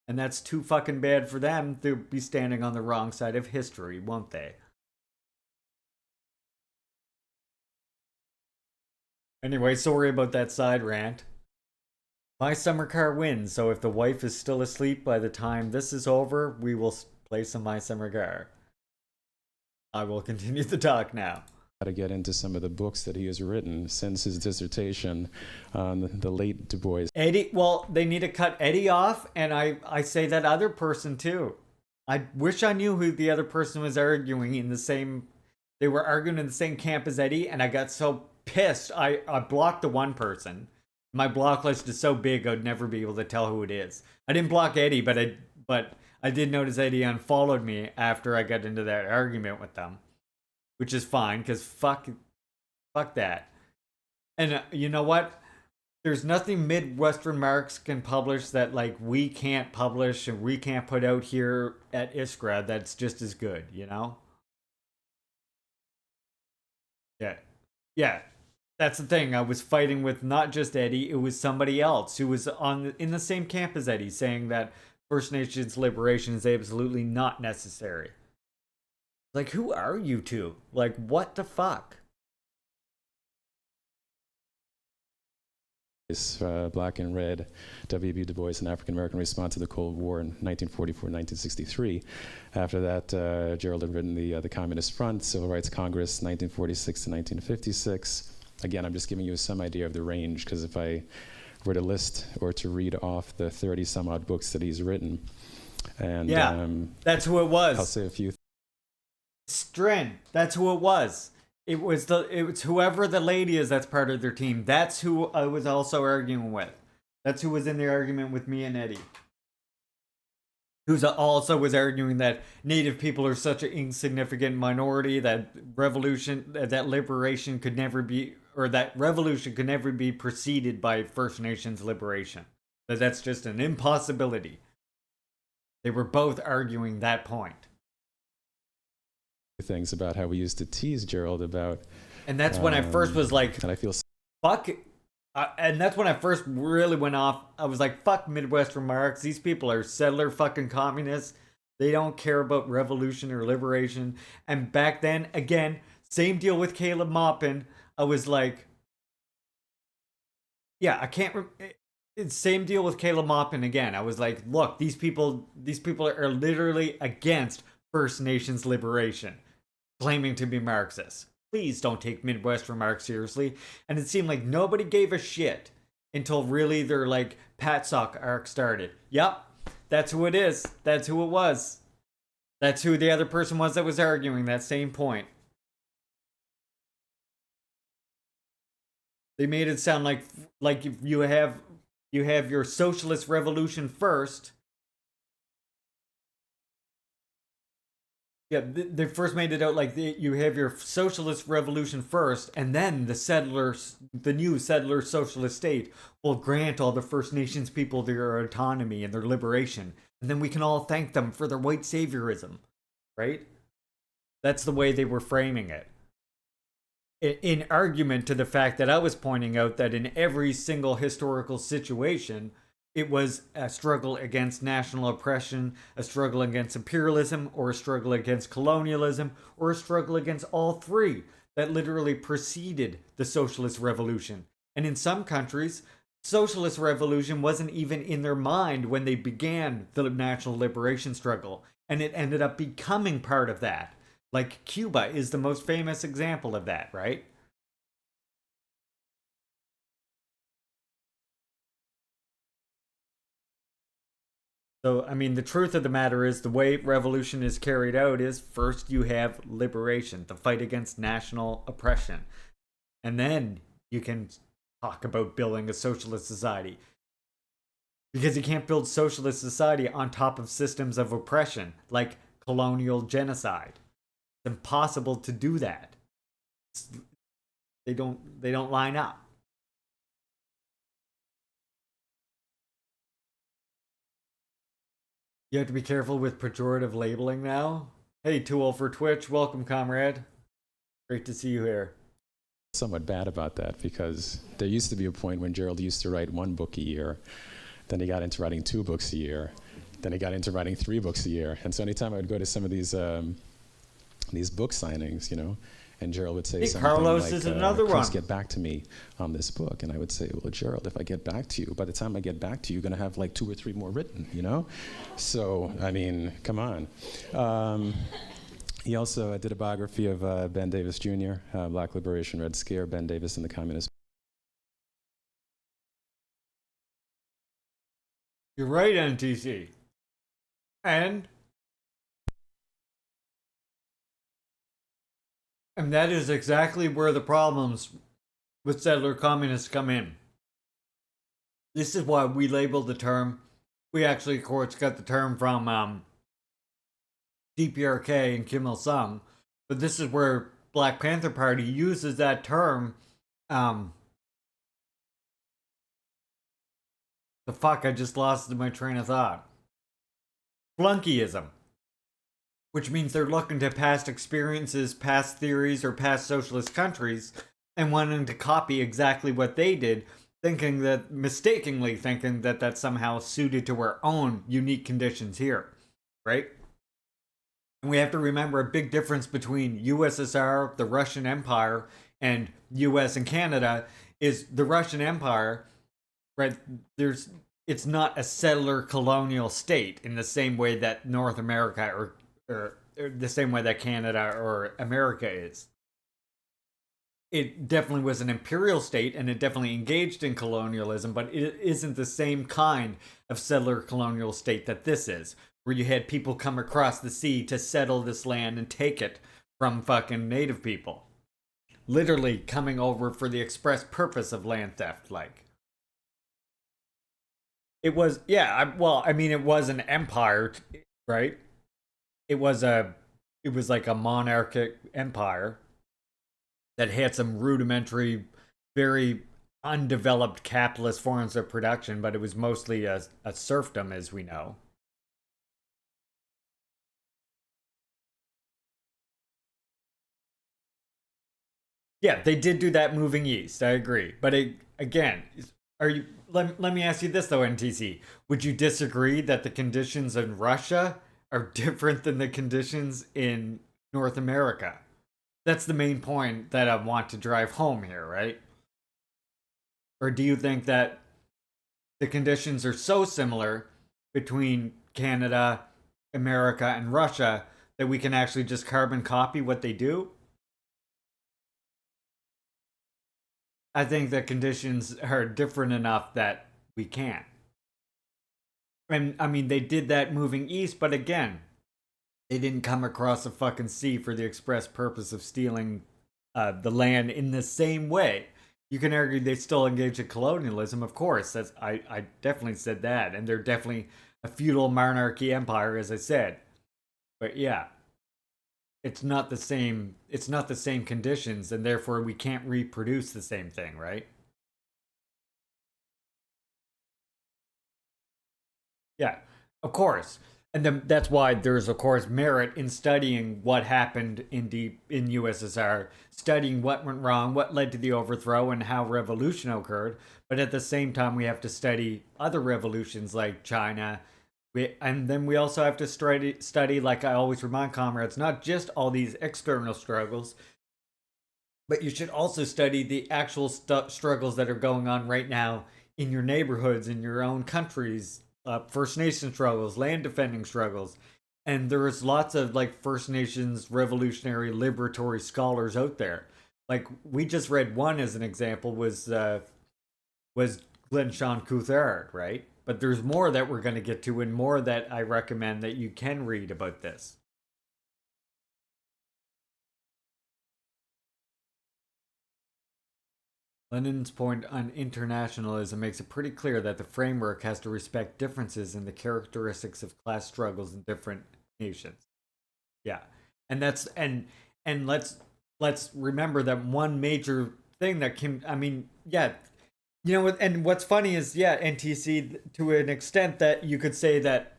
And that's too fucking bad for them to be standing on the wrong side of history, won't they? Anyway, sorry about that side rant. My summer car wins, so if the wife is still asleep by the time this is over, we will play some My Summer Car. I will continue the talk now. To get into some of the books that he has written since his dissertation on the late Du Bois. Eddie, well, they need to cut Eddie off, and I say that other person too. I wish I knew who the other person was arguing in the same. They were arguing in the same camp as Eddie, and I got so pissed. I blocked the one person. My block list is so big I'd never be able to tell who it is. I didn't block Eddie, but I did notice Eddie unfollowed me after I got into that argument with them, which is fine because fuck that. And you know what? There's nothing Midwestern Marks can publish that, like, we can't publish and we can't put out here at Iskra that's just as good, you know? Yeah. That's the thing. I was fighting with not just Eddie, it was somebody else who was in the same camp as Eddie, saying that First Nations liberation is absolutely not necessary. Like, who are you two? Like, what the fuck? Black and Red, W.B. Du Bois, an African-American response to the Cold War in 1944-1963. After that, Gerald had written the Communist Front, Civil Rights Congress, 1946 to 1956. Again, I'm just giving you some idea of the range, because if I were to list or to read off the 30-some-odd books that he's written, and that's who it was. I'll say a few. Strin, that's who it was. It was whoever the lady is that's part of their team. That's who I was also arguing with. That's who was in the argument with me and Eddie. Who's also was arguing that Native people are such an insignificant minority that liberation could never be, or that revolution could never be preceded by First Nations liberation. That's just an impossibility. They were both arguing that point. Things about how we used to tease Gerald about, and that's when I first was like, and I feel fuck it. And that's when I first really went off. I was like, fuck Midwestern Marks. These people are settler fucking communists. They don't care about revolution or liberation. And back then, again, same deal with Caleb Maupin. I was like, yeah, I can't. Same deal with Caleb Maupin again. I was like, look, these people are literally against First Nations liberation, claiming to be Marxists. Please don't take Midwestern Marks seriously. And it seemed like nobody gave a shit until really their, like, Patsock arc started. Yep, that's who it is. That's who it was. That's who the other person was that was arguing that same point. They made it sound like if you have your socialist revolution first, Yeah, they first made it out like you have your socialist revolution first, and then the new settler socialist state will grant all the First Nations people their autonomy and their liberation, and then we can all thank them for their white saviorism, right? That's the way they were framing it. In argument to the fact that I was pointing out that in every single historical situation, it was a struggle against national oppression, a struggle against imperialism, or a struggle against colonialism, or a struggle against all three that literally preceded the socialist revolution. And in some countries, socialist revolution wasn't even in their mind when they began the national liberation struggle, and it ended up becoming part of that. Like Cuba is the most famous example of that, right? So, I mean, the truth of the matter is the way revolution is carried out is first you have liberation, the fight against national oppression. And then you can talk about building a socialist society. Because you can't build socialist society on top of systems of oppression, like colonial genocide. It's impossible to do that. They don't line up. You have to be careful with pejorative labeling now. Hey, Tool for Twitch, welcome, comrade. Great to see you here. Somewhat bad about that because there used to be a point when Gerald used to write 1 book a year. Then he got into writing 2 books a year. Then he got into writing 3 books a year. And so anytime I would go to some of these book signings, you know, and Gerald would say hey, something Carlos like, is another Chris, one. Get back to me on this book. And I would say, well, Gerald, if I get back to you, by the time I get back to you, you're going to have like 2 or 3 more written, you know? So, I mean, come on. He also did a biography of Ben Davis Jr., Black Liberation, Red Scare, Ben Davis and the Communist. You're right, NTC. And that is exactly where the problems with settler communists come in. This is why we labeled the term. We actually, of course, got the term from DPRK and Kim Il Sung, but this is where Black Panther Party uses that term. The fuck, I just lost my train of thought. Flunkyism. Which means they're looking to past experiences, past theories, or past socialist countries, and wanting to copy exactly what they did, mistakenly thinking that that's somehow suited to our own unique conditions here, right? And we have to remember a big difference between USSR, the Russian Empire, and US and Canada is the Russian Empire, right? It's not a settler colonial state in the same way that North America or the same way that Canada or America is. It definitely was an imperial state and it definitely engaged in colonialism, but it isn't the same kind of settler colonial state that this is, where you had people come across the sea to settle this land and take it from fucking native people. Literally coming over for the express purpose of land theft, like. It was, yeah, it was an empire, right? It was like a monarchic empire that had some rudimentary, very undeveloped capitalist forms of production, but it was mostly a serfdom, as we know. Yeah, they did do that moving east. I agree, but again, let me ask you this though, NTC. Would you disagree that the conditions in Russia are different than the conditions in North America? That's the main point that I want to drive home here, right? Or do you think that the conditions are so similar between Canada, America, and Russia that we can actually just carbon copy what they do? I think the conditions are different enough that we can't. And I mean, they did that moving east, but again, they didn't come across a fucking sea for the express purpose of stealing the land in the same way. You can argue they still engaged in colonialism, of course. I definitely said that, and they're definitely a feudal monarchy empire, as I said. But yeah, it's not the same conditions, and therefore we can't reproduce the same thing, right? Yeah, of course. And then that's why there's of course merit in studying what happened in USSR, studying what went wrong, what led to the overthrow, and how revolution occurred. But at the same time, we have to study other revolutions like China. And then we also have to study, like I always remind comrades, not just all these external struggles, but you should also study the actual struggles that are going on right now in your neighborhoods, in your own countries, First Nation struggles, land defending struggles. And there's lots of like First Nations revolutionary liberatory scholars out there. Like we just read one as an example was Glenn Sean Couthard, right? But there's more that we're going to get to, and more that I recommend that you can read about this. Lenin's point on internationalism makes it pretty clear that the framework has to respect differences in the characteristics of class struggles in different nations. Yeah. And that's and let's remember that one major thing that you know, and what's funny is, NTC, to an extent that you could say that,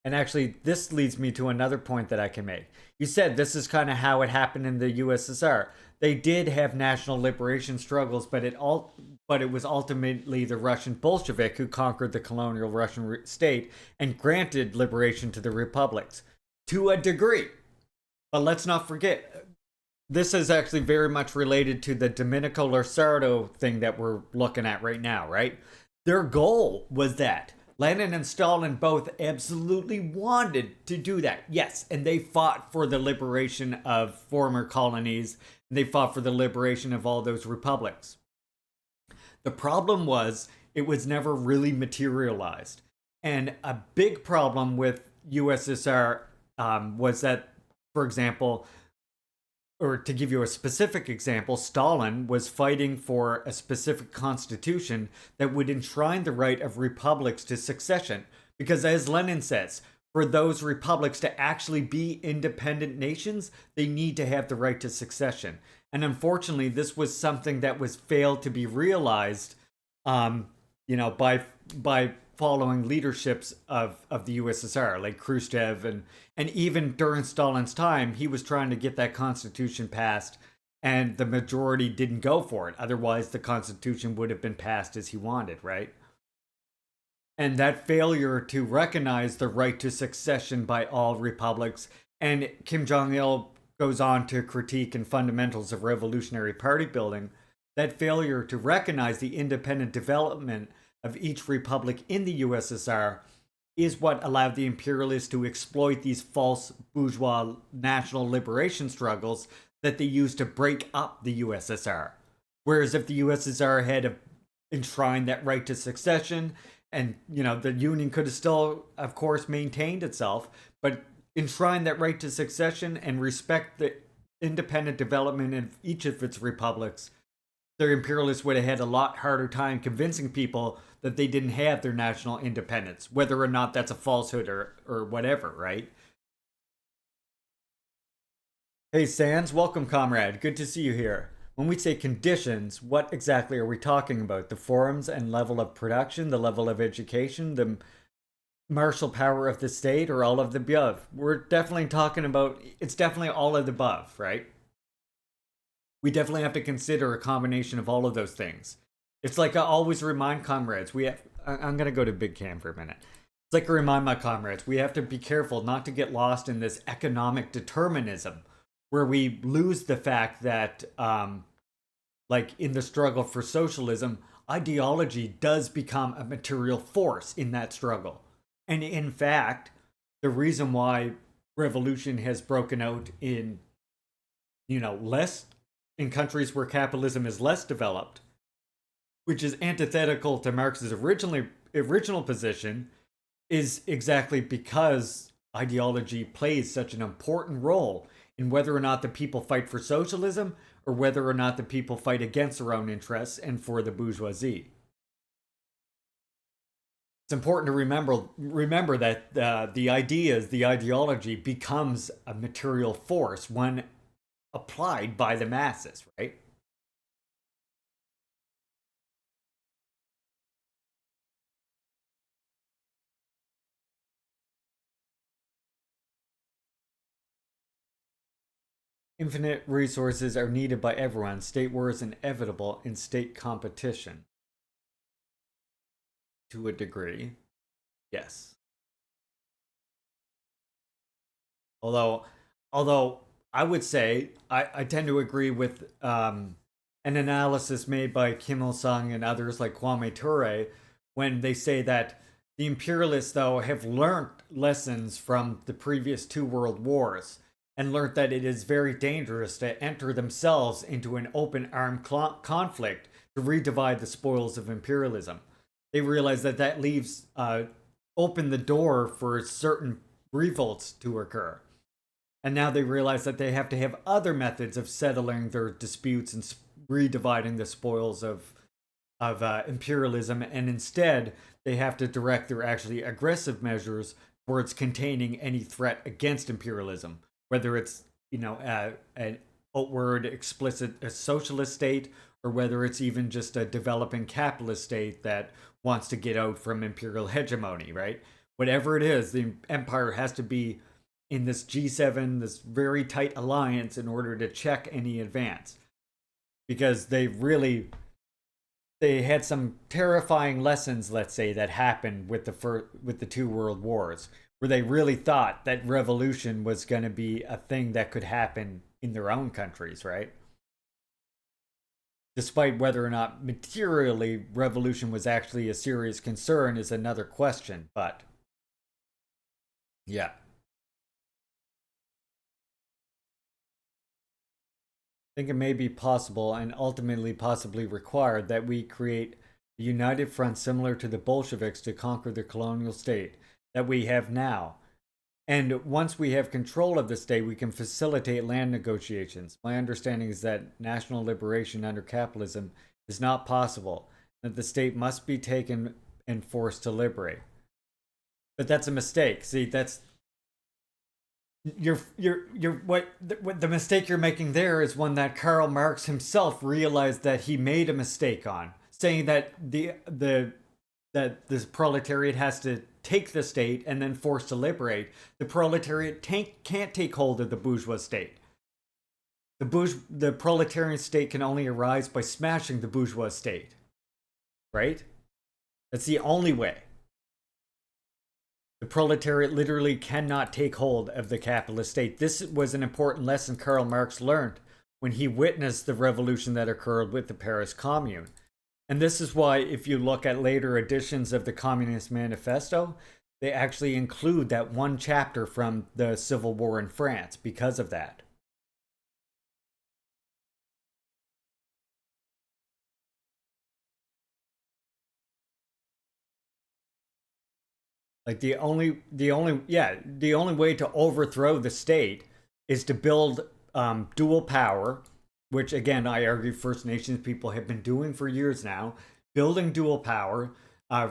and actually this leads me to another point that I can make. You said this is kind of how it happened in the USSR. They did have national liberation struggles, but it was ultimately the Russian Bolshevik who conquered the colonial Russian state and granted liberation to the republics to a degree. But let's not forget, this is actually very much related to the Domenico Lusardo thing that we're looking at right now, right? Their goal was that Lenin and Stalin both absolutely wanted to do that. Yes, and they fought for the liberation of former colonies. And they fought for the liberation of all those republics. The problem was it was never really materialized. And a big problem with USSR was that, for example, or to give you a specific example, Stalin was fighting for a specific constitution that would enshrine the right of republics to succession. Because as Lenin says, for those republics to actually be independent nations, they need to have the right to succession. And unfortunately, this was something that was failed to be realized, by following leaderships of the USSR, like Khrushchev, and even during Stalin's time, he was trying to get that constitution passed, and the majority didn't go for it. Otherwise, the constitution would have been passed as he wanted, right? And that failure to recognize the right to succession by all republics, and Kim Jong-il goes on to critique in Fundamentals of Revolutionary Party Building, that failure to recognize the independent development of each republic in the USSR is what allowed the imperialists to exploit these false bourgeois national liberation struggles that they used to break up the USSR. Whereas if the USSR had enshrined that right to succession, and, the Union could have still, of course, maintained itself, but enshrine that right to succession and respect the independent development of each of its republics, the imperialists would have had a lot harder time convincing people that they didn't have their national independence, whether or not that's a falsehood or whatever, right? Hey, Sands, welcome, comrade. Good to see you here. When we say conditions, what exactly are we talking about? The forms and level of production, the level of education, the martial power of the state, or all of the above? We're definitely talking about, it's definitely all of the above, right? We definitely have to consider a combination of all of those things. It's like I always remind comrades, I'm going to go to Big Cam for a minute. It's like I remind my comrades, we have to be careful not to get lost in this economic determinism, where we lose the fact that, like in the struggle for socialism, ideology does become a material force in that struggle. And in fact, the reason why revolution has broken out in, in countries where capitalism is less developed, which is antithetical to Marx's original position, is exactly because ideology plays such an important role in whether or not the people fight for socialism or whether or not the people fight against their own interests and for the bourgeoisie. it's important to remember that the ideology becomes a material force when applied by the masses, right? Infinite resources are needed by everyone. State war is inevitable in state competition. To a degree, yes. Although I would say I tend to agree with an analysis made by Kim Il-sung and others like Kwame Ture when they say that the imperialists, though, have learned lessons from the previous two world wars and learned that it is very dangerous to enter themselves into an open armed conflict to redivide the spoils of imperialism. They realize that that leaves open the door for certain revolts to occur. And now they realize that they have to have other methods of settling their disputes and redividing the spoils of imperialism, and instead they have to direct their actually aggressive measures towards containing any threat against imperialism, whether it's an outward, explicit socialist state, or whether it's even just a developing capitalist state that wants to get out from imperial hegemony, right? Whatever it is, the empire has to be in this G7, this very tight alliance, in order to check any advance. Because they had some terrifying lessons, let's say, that happened with the two world wars, where they really thought that revolution was going to be a thing that could happen in their own countries, right? Despite whether or not materially revolution was actually a serious concern is another question, but yeah. I think it may be possible, and ultimately possibly required, that we create a united front similar to the Bolsheviks to conquer the colonial state that we have now. And once we have control of the state, we can facilitate land negotiations. My understanding is that national liberation under capitalism is not possible, that the state must be taken and forced to liberate. But that's a mistake. See, that's what the mistake you're making there is one that Karl Marx himself realized that he made a mistake on, saying that that this proletariat has to take the state and then force to liberate. The proletariat can't take hold of the bourgeois state. The proletarian state can only arise by smashing the bourgeois state, right? That's the only way. The proletariat literally cannot take hold of the capitalist state. This was an important lesson Karl Marx learned when he witnessed the revolution that occurred with the Paris Commune. And this is why, if you look at later editions of the Communist Manifesto, they actually include that one chapter from the Civil War in France because of that. Like the only way to overthrow the state is to build dual power, which again I argue First Nations people have been doing for years now, building dual power,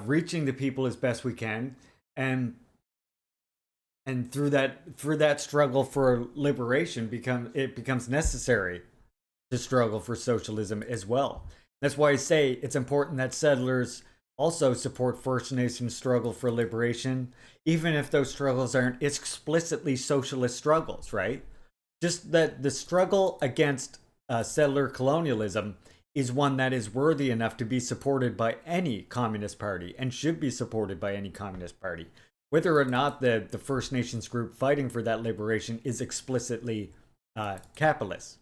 reaching the people as best we can, and through that struggle for liberation becomes necessary to struggle for socialism as well. That's why I say it's important that settlers also support First Nations struggle for liberation, even if those struggles aren't explicitly socialist struggles, right? Just that the struggle against settler colonialism is one that is worthy enough to be supported by any communist party and should be supported by any communist party. Whether or not the First Nations group fighting for that liberation is explicitly capitalist.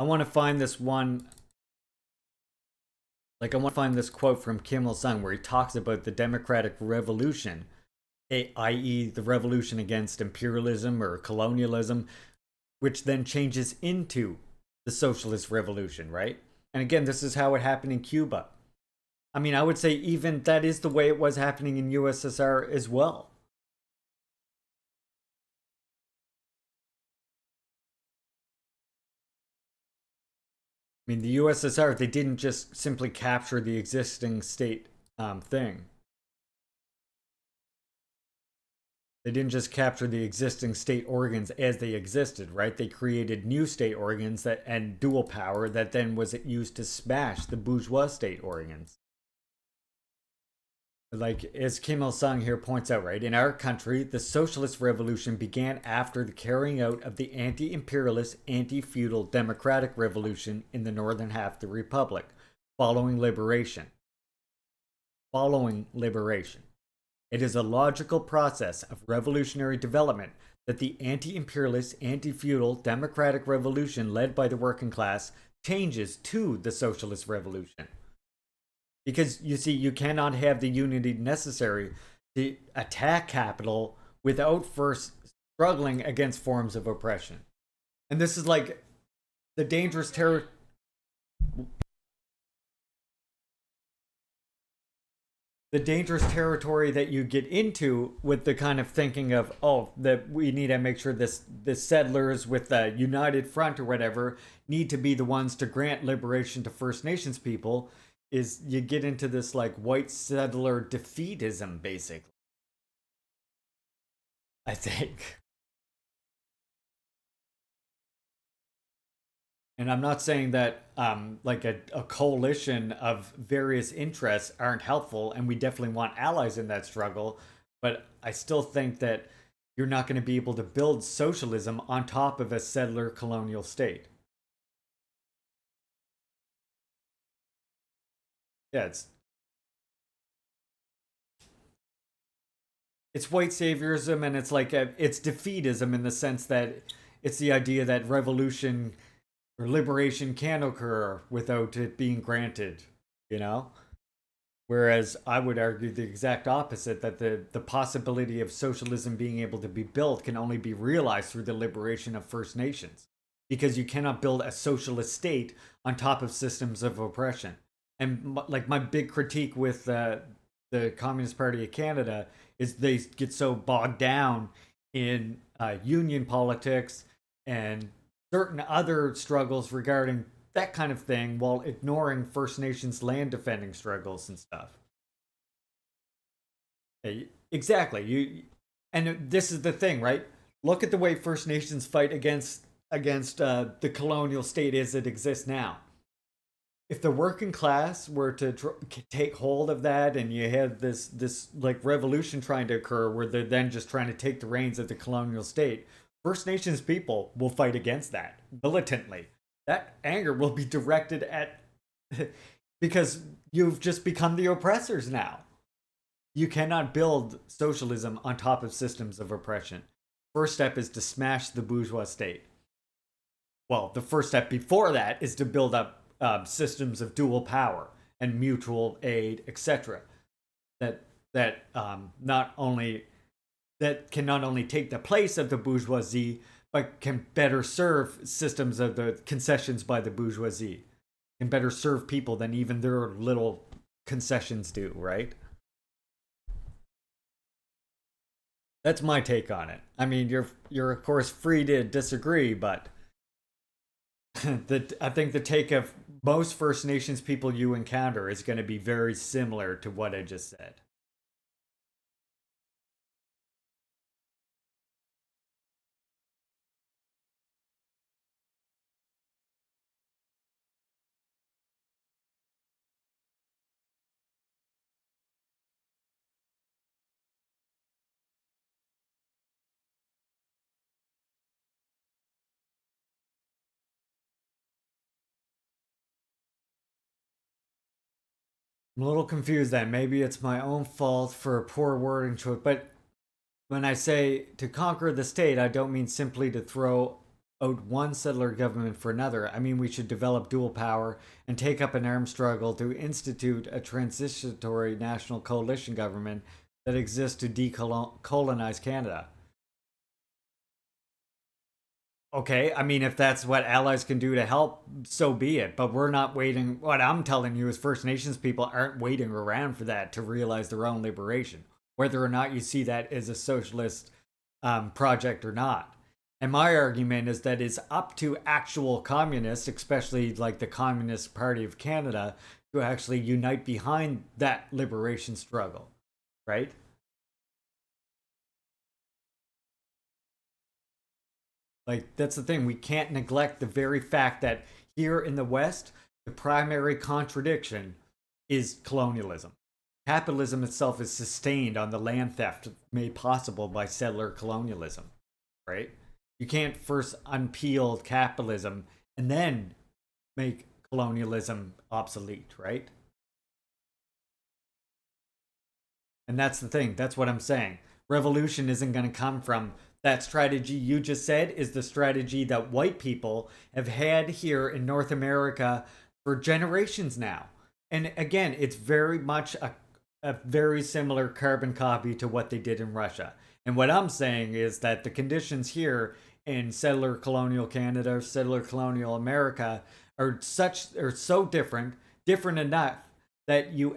I want to find this one. I want to find this quote from Kim Il-sung where he talks about the democratic revolution, i.e. the revolution against imperialism or colonialism, which then changes into the socialist revolution, right? And again, this is how it happened in Cuba. I mean, I would say even that is the way it was happening in USSR as well. I mean, the USSR, they didn't just simply capture the existing state thing. They didn't just capture the existing state organs as they existed, right? They created new state organs that and dual power that then was used to smash the bourgeois state organs. Like, as Kim Il-sung here points out, right? In our country, the socialist revolution began after the carrying out of the anti-imperialist, anti-feudal democratic revolution in the northern half of the republic, following liberation. It is a logical process of revolutionary development that the anti-imperialist, anti-feudal democratic revolution led by the working class changes to the socialist revolution. Because, you see, you cannot have the unity necessary to attack capital without first struggling against forms of oppression. And this is like the dangerous territory that you get into with the kind of thinking of, oh, that we need to make sure the settlers with the United Front or whatever need to be the ones to grant liberation to First Nations people, is you get into this like white settler defeatism, basically. I think. And I'm not saying that like a coalition of various interests aren't helpful, and we definitely want allies in that struggle, but I still think that you're not going to be able to build socialism on top of a settler colonial state. Yeah, it's white saviorism, and it's like it's defeatism in the sense that it's the idea that revolution or liberation can occur without it being granted, you know? Whereas I would argue the exact opposite, that the possibility of socialism being able to be built can only be realized through the liberation of First Nations. Because you cannot build a socialist state on top of systems of oppression. And like my big critique with the Communist Party of Canada is they get so bogged down in union politics and certain other struggles regarding that kind of thing while ignoring First Nations land defending struggles and stuff. Exactly. And this is the thing, right? Look at the way First Nations fight against the colonial state as it exists now. If the working class were to take hold of that, and you had this like revolution trying to occur where they're then just trying to take the reins of the colonial state, First Nations people will fight against that militantly. That anger will be directed at because you've just become the oppressors now. You cannot build socialism on top of systems of oppression. First step is to smash the bourgeois state. Well, the first step before that is to build up systems of dual power and mutual aid, etc. That can not only take the place of the bourgeoisie, but can better serve systems of the concessions by the bourgeoisie, can better serve people than even their little concessions do, right? That's my take on it. I mean, you're of course free to disagree, but I think the take of most First Nations people you encounter is going to be very similar to what I just said. I'm a little confused then. Maybe it's my own fault for a poor wording choice, but when I say to conquer the state, I don't mean simply to throw out one settler government for another. I mean we should develop dual power and take up an armed struggle to institute a transitory national coalition government that exists to decolonize Canada. Okay, I mean, if that's what allies can do to help, so be it. But we're not waiting. What I'm telling you is First Nations people aren't waiting around for that to realize their own liberation, whether or not you see that as a socialist project or not. And my argument is that it's up to actual communists, especially like the Communist Party of Canada, to actually unite behind that liberation struggle, right? Like, that's the thing. We can't neglect the very fact that here in the West, the primary contradiction is colonialism. Capitalism itself is sustained on the land theft made possible by settler colonialism, right? You can't first unpeel capitalism and then make colonialism obsolete, right? And that's the thing. That's what I'm saying. Revolution isn't going to come from that strategy you just said is the strategy that white people have had here in North America for generations now. And again, it's very much a very similar carbon copy to what they did in Russia. And what I'm saying is that the conditions here in settler colonial Canada, settler colonial America are so different enough that you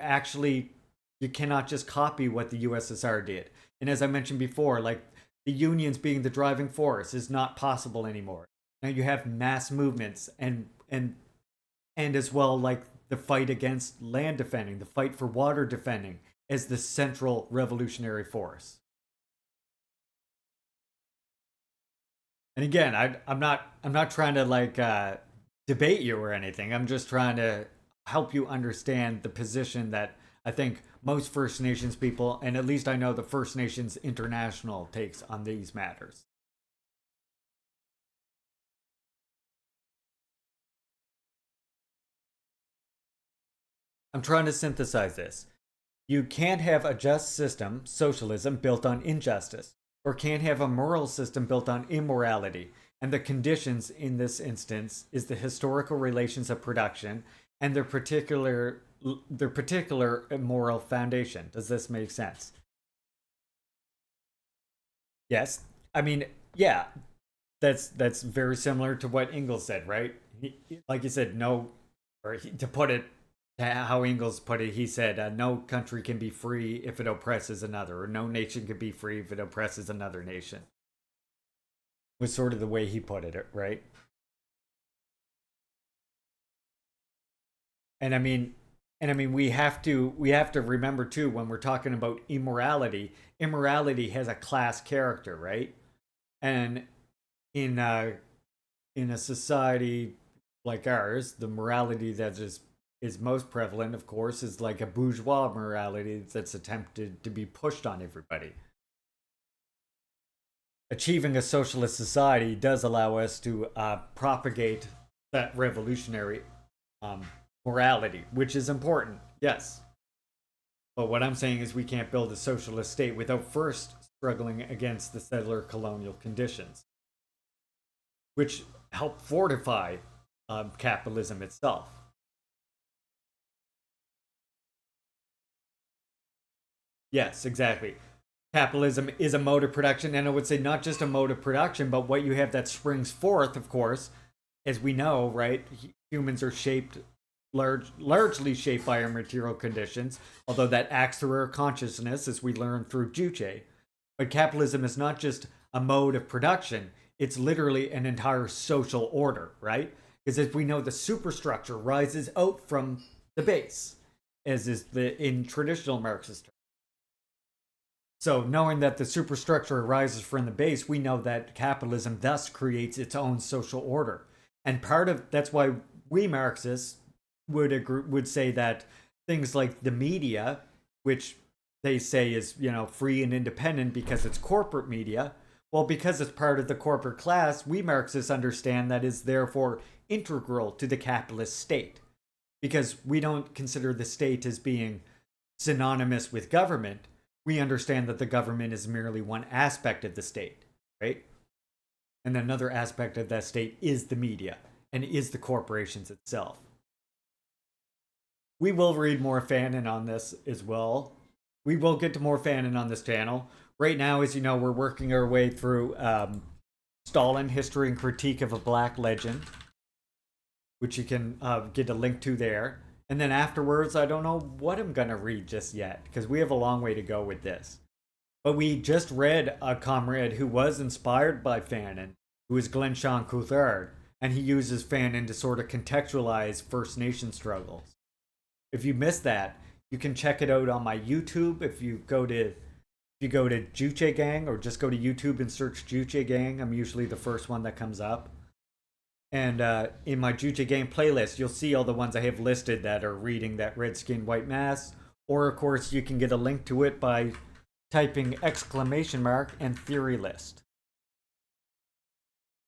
cannot just copy what the USSR did. And as I mentioned before, like the unions being the driving force is not possible anymore. Now you have mass movements and as well like the fight against land defending, the fight for water defending as the central revolutionary force. And again, I'm not trying to like debate you or anything. I'm just trying to help you understand the position that I think most First Nations people, and at least I know the First Nations International, takes on these matters. I'm trying to synthesize this. You can't have a just system, socialism, built on injustice, or can't have a moral system built on immorality. And the conditions in this instance is the historical relations of production and their particular moral foundation. Does this make sense? Yes. I mean, yeah. That's very similar to what Engels said, right? Like you said, to put it how Engels put it, he said, no country can be free if it oppresses another, or no nation can be free if it oppresses another nation. Was sort of the way he put it, right? And I mean we have to remember too, when we're talking about immorality has a class character, right? And in a society like ours, the morality that is most prevalent, of course, is like a bourgeois morality that's attempted to be pushed on everybody. Achieving a socialist society does allow us to propagate that revolutionary morality, which is important, yes. But what I'm saying is we can't build a socialist state without first struggling against the settler colonial conditions, which help fortify capitalism itself. Yes, exactly. Capitalism is a mode of production, and I would say not just a mode of production, but what you have that springs forth, of course, as we know, right? Humans are largely shaped by our material conditions, although that acts through our consciousness, as we learn through Juche. But capitalism is not just a mode of production, it's literally an entire social order, right? Because as we know, the superstructure rises out from the base, as is in traditional Marxist terms. So knowing that the superstructure arises from the base, we know that capitalism thus creates its own social order. And that's why we Marxists would say that things like the media, which they say is, free and independent because it's corporate media, well, because it's part of the corporate class, we Marxists understand that is therefore integral to the capitalist state. Because we don't consider the state as being synonymous with government. We understand that the government is merely one aspect of the state, right? And another aspect of that state is the media and is the corporations itself. We will read more fanon on this as well. We will get to more fanon on this channel. Right now, as you know, we're working our way through Stalin, History and Critique of a Black Legend, which you can get a link to there. And then afterwards, I don't know what I'm going to read just yet, because we have a long way to go with this. But we just read a comrade who was inspired by fanon who is Glenn Sean Coulthard, and he uses Fanon to sort of contextualize First Nation struggles. If you missed that, you can check it out on my YouTube. If you go to Juche Gang, or just go to YouTube and search Juche Gang, I'm usually the first one that comes up. And in my Juche Gang playlist, you'll see all the ones I have listed that are reading that Red Skin White Mass. Or, of course, you can get a link to it by typing exclamation mark and theory list.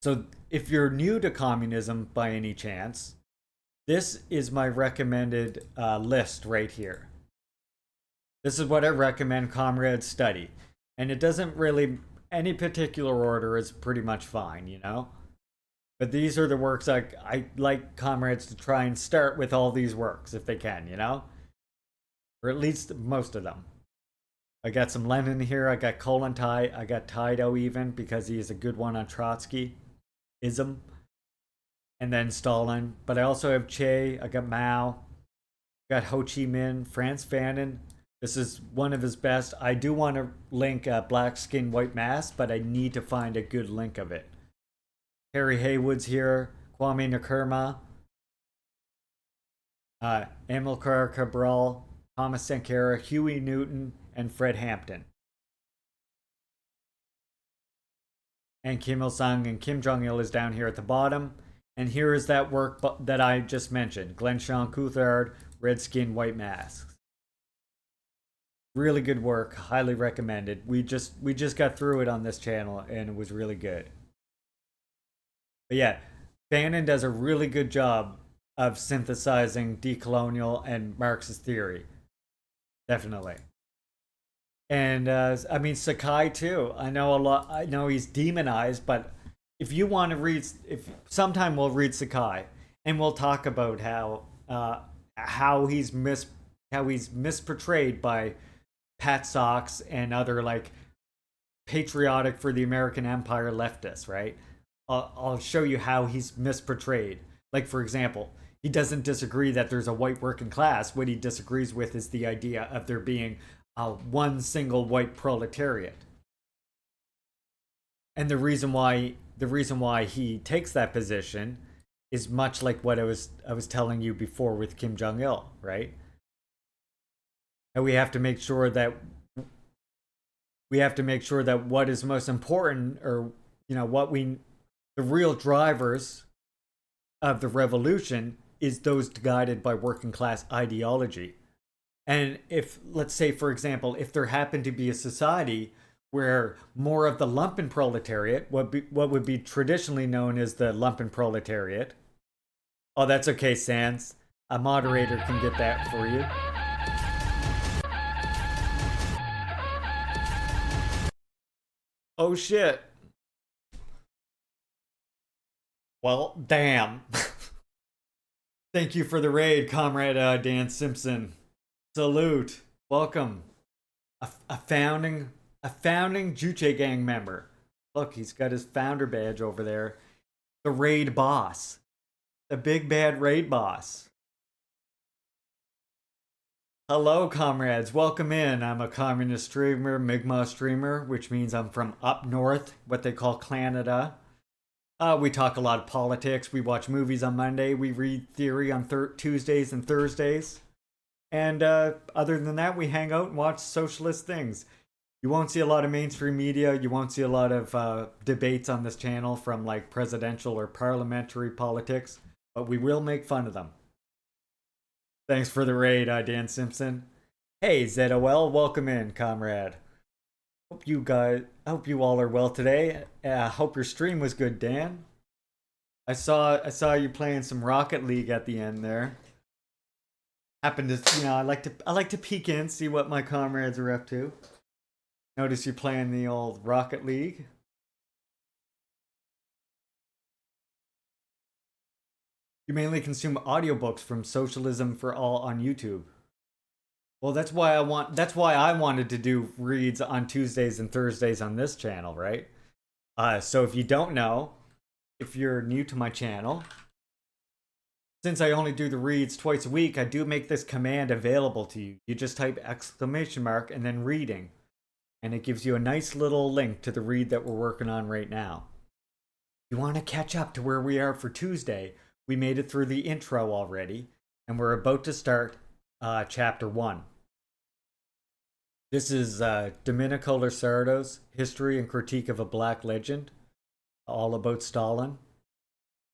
So if you're new to communism by any chance, this is my recommended list right here. This is what I recommend comrades study. And it doesn't really, any particular order is pretty much fine, you know? But these are the works I like comrades to try and start with all these works if they can, you know? Or at least most of them. I got some Lenin here, I got Kollontai, I got Taido even, because he is a good one on Trotsky-ism. And then Stalin. But I also have Che, I got Mao, I got Ho Chi Minh, Franz Fanon. This is one of his best. I do want to link Black Skin White Mass, but I need to find a good link of it. Harry Haywood's here, Kwame Nkrumah, Amilcar Cabral, Thomas Sankara, Huey Newton, and Fred Hampton. And Kim Il-sung and Kim Jong-il is down here at the bottom. And here is that work that I just mentioned. Glenn Sean Coulthard, Red Skin, White Masks. Really good work, highly recommended. We just got through it on this channel and it was really good. But yeah, Fanon does a really good job of synthesizing decolonial and Marxist theory. Definitely. And I mean Sakai too. I know he's demonized, but if you want to read, sometime we'll read Sakai and we'll talk about how he's misportrayed by Pat Socks and other like patriotic for the American empire leftists, right? I'll show you how he's misportrayed. Like, for example, he doesn't disagree that there's a white working class. What he disagrees with is the idea of there being one single white proletariat. And the reason why he takes that position is much like what I was telling you before with Kim Jong-il, right? And we have to make sure that what is most important, or you know, the real drivers of the revolution is those guided by working class ideology. And if, let's say, for example, if there happened to be a society where more of the lumpen proletariat, what would be traditionally known as the lumpen proletariat. Oh, that's okay, Sans. A moderator can get that for you. Oh shit. Well, damn. Thank you for the raid, Comrade Dan Simpson. Salute. Welcome. A founding Juche Gang member. Look, he's got his founder badge over there. The raid boss. The big bad raid boss. Hello, comrades. Welcome in. I'm a communist streamer, Mi'kmaq streamer, which means I'm from up north, what they call Canada. We talk a lot of politics. We watch movies on Monday. We read theory on Tuesdays and Thursdays. And other than that, we hang out and watch socialist things. You won't see a lot of mainstream media. You won't see a lot of debates on this channel from like presidential or parliamentary politics. But we will make fun of them. Thanks for the raid, Dan Simpson. Hey, ZOL, welcome in, comrade. Hope you all are well today. Hope your stream was good, Dan. I saw you playing some Rocket League at the end there. Happened to, you know, I like to peek in, see what my comrades are up to. Notice you're playing the old Rocket League. You mainly consume audiobooks from Socialism for All on YouTube. Well, that's why I wanted to do reads on Tuesdays and Thursdays on this channel, right? So if you don't know, if you're new to my channel, since I only do the reads twice a week, I do make this command available to you. You just type exclamation mark and then reading. And it gives you a nice little link to the read that we're working on right now. you want to catch up to where we are for Tuesday, we made it through the intro already, and we're about to start chapter 1. This is Domenico Lasardo's History and Critique of a Black Legend, all about Stalin.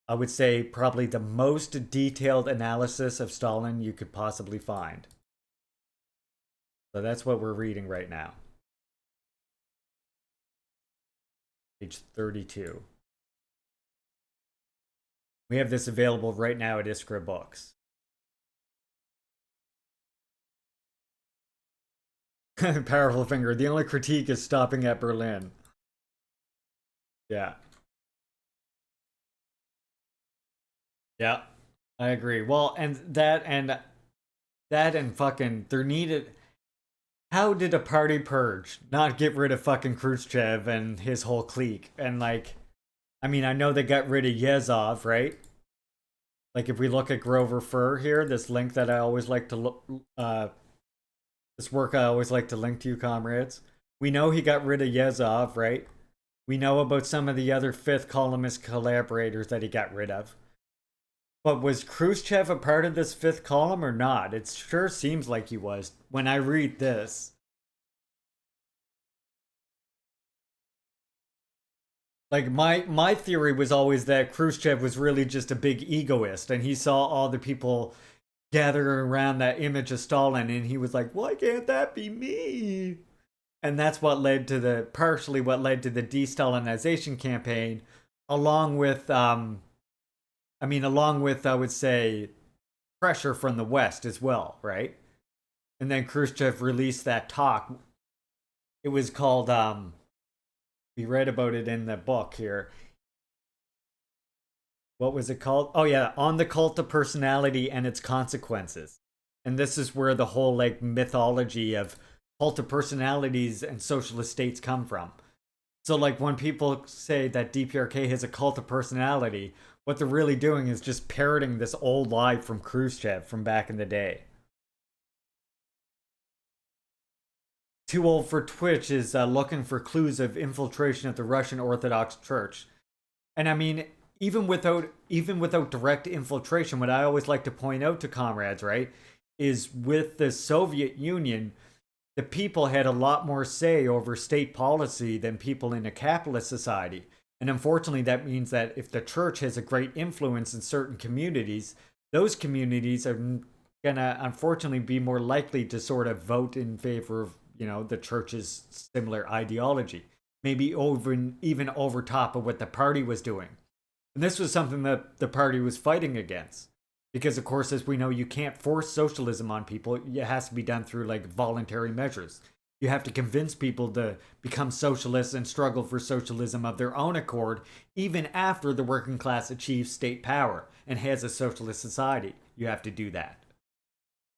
I would say probably the most detailed analysis of Stalin you could possibly find. So that's what we're reading right now. Page 32. We have this available right now at Iskra Books. Powerful finger. The only critique is stopping at Berlin. Yeah. Yeah, I agree. Well, and fucking there needed. How did a party purge not get rid of fucking Khrushchev and his whole clique? And like, I mean, I know they got rid of Yezhov, right? Like, if we look at Grover Fur here, this link that I always like to look, this work I always like to link to you, comrades. We know he got rid of Yezhov, right? We know about some of the other fifth columnist collaborators that he got rid of. But was Khrushchev a part of this fifth column or not? It sure seems like he was when I read this. Like, my theory was always that Khrushchev was really just a big egoist, and he saw all the people gathering around that image of Stalin, and he was like, why can't that be me? And that's what led to the, partially what led to the de-Stalinization campaign, along with, I would say, pressure from the West as well, right? And then Khrushchev released that talk. It was called, we read about it in the book here. What was it called? Oh yeah, On the Cult of Personality and Its Consequences. And this is where the whole like mythology of cult of personalities and socialist states come from. So like when people say that DPRK has a cult of personality, what they're really doing is just parroting this old lie from Khrushchev from back in the day. Too Old for Twitch is looking for clues of infiltration of the Russian Orthodox Church. And I mean, even without direct infiltration, what I always like to point out to comrades, right, is with the Soviet Union, the people had a lot more say over state policy than people in a capitalist society. And unfortunately, that means that if the church has a great influence in certain communities, those communities are gonna unfortunately be more likely to sort of vote in favor of, the church's similar ideology, maybe even over top of what the party was doing. And this was something that the party was fighting against. Because, of course, as we know, you can't force socialism on people. It has to be done through, like, voluntary measures. You have to convince people to become socialists and struggle for socialism of their own accord, even after the working class achieves state power and has a socialist society. You have to do that.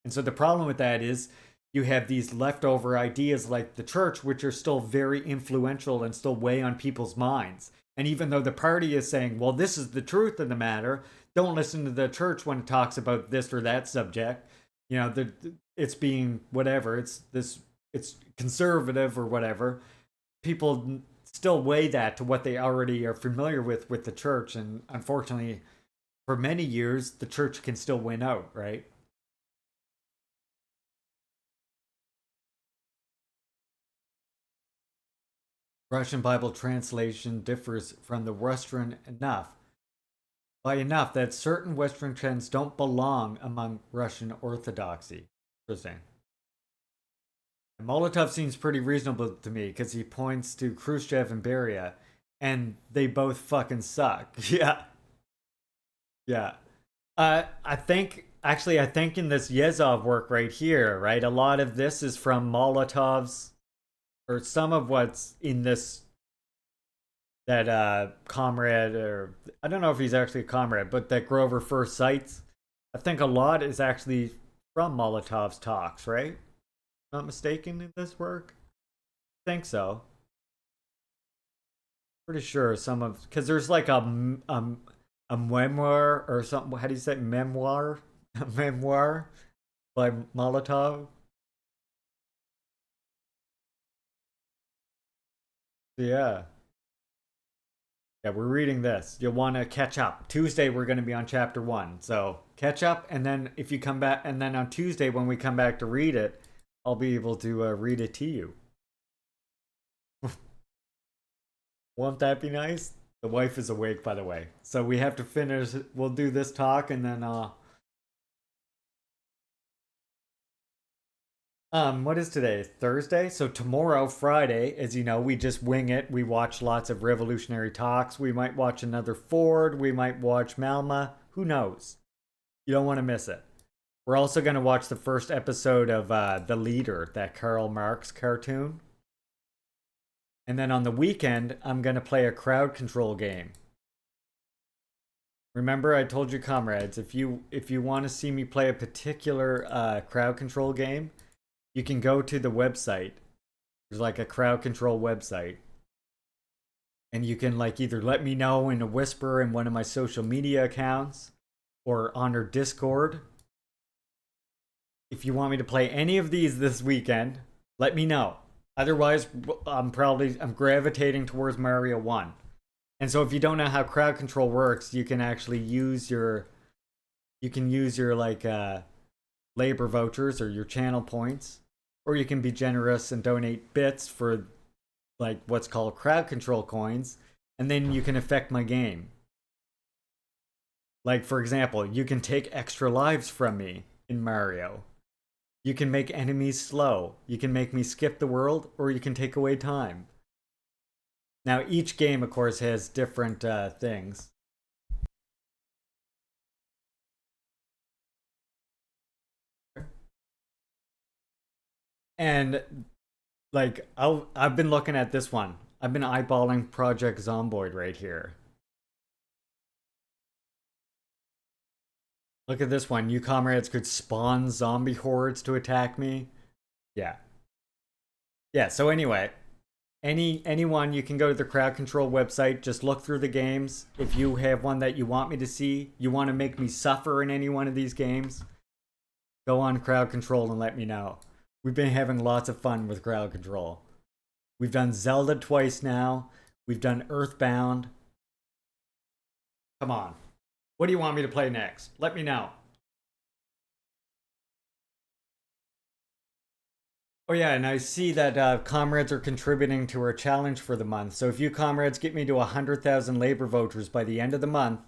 And so the problem with that is you have these leftover ideas like the church, which are still very influential and still weigh on people's minds. And even though the party is saying, well, this is the truth of the matter, don't listen to the church when it talks about this or that subject. It's being whatever. It's conservative or whatever. People still weigh that to what they already are familiar with the church. And unfortunately, for many years, the church can still win out, right? Russian Bible translation differs from the Western by enough that certain Western trends don't belong among Russian Orthodoxy. Interesting. And Molotov seems pretty reasonable to me because he points to Khrushchev and Beria, and they both fucking suck. Yeah. Yeah. I think in this Yezhov work right here, right, a lot of this is from Molotov's, or some of what's in this, that comrade, or I don't know if he's actually a comrade, but that Grover first cites, I think a lot is actually from Molotov's talks, right? Not mistaken in this work? I think so. Pretty sure some of, because there's like a memoir or something. How do you say memoir? A memoir by Molotov. Yeah. Yeah, we're reading this. You'll want to catch up. Tuesday, we're going to be on chapter 1. So catch up, and then if you come back, and then on Tuesday, when we come back to read it, I'll be able to read it to you. Won't that be nice? The wife is awake, by the way. So we have to finish. We'll do this talk, and then what is today? Thursday? So tomorrow, Friday, as you know, we just wing it. We watch lots of revolutionary talks. We might watch another Ford. We might watch Malma. Who knows? You don't want to miss it. We're also going to watch the first episode of The Leader, that Karl Marx cartoon. And then on the weekend, I'm going to play a crowd control game. Remember, I told you, comrades, if you want to see me play a particular crowd control game, you can go to the website. There's like a crowd control website. And you can like either let me know in a whisper in one of my social media accounts or on our Discord. If you want me to play any of these this weekend, let me know. Otherwise, I'm gravitating towards Mario 1. And so if you don't know how crowd control works, you can actually use your like labor vouchers or your channel points, or you can be generous and donate bits for like what's called crowd control coins, and then you can affect my game. Like, for example, you can take extra lives from me in Mario. You can make enemies slow. You can make me skip the world, or you can take away time. Now, each game, of course, has different things. And, like, I've been looking at this one. I've been eyeballing Project Zomboid right here. Look at this one. You comrades could spawn zombie hordes to attack me. Yeah. Yeah, so anyway, anyone, you can go to the crowd control website, just look through the games. If you have one that you want me to see, you want to make me suffer in any one of these games, go on crowd control and let me know. We've been having lots of fun with crowd control. We've done Zelda twice now. We've done Earthbound. Come on. What do you want me to play next? Let me know. Oh yeah, and I see that comrades are contributing to our challenge for the month. So if you comrades get me to 100,000 labor vouchers by the end of the month,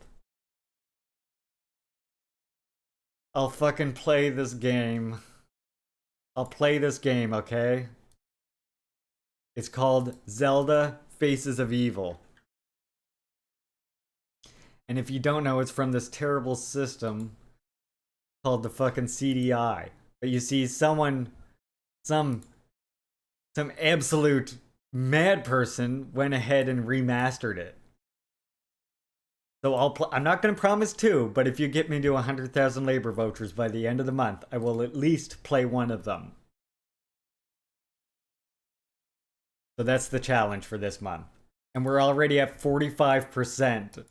I'll fucking play this game. I'll play this game, okay? It's called Zelda Faces of Evil. And if you don't know, it's from this terrible system called the fucking CDI. But you see, some absolute mad person went ahead and remastered it. So I'm not going to promise 2, but if you get me to 100,000 labor vouchers by the end of the month, I will at least play one of them. So that's the challenge for this month. And we're already at 45%.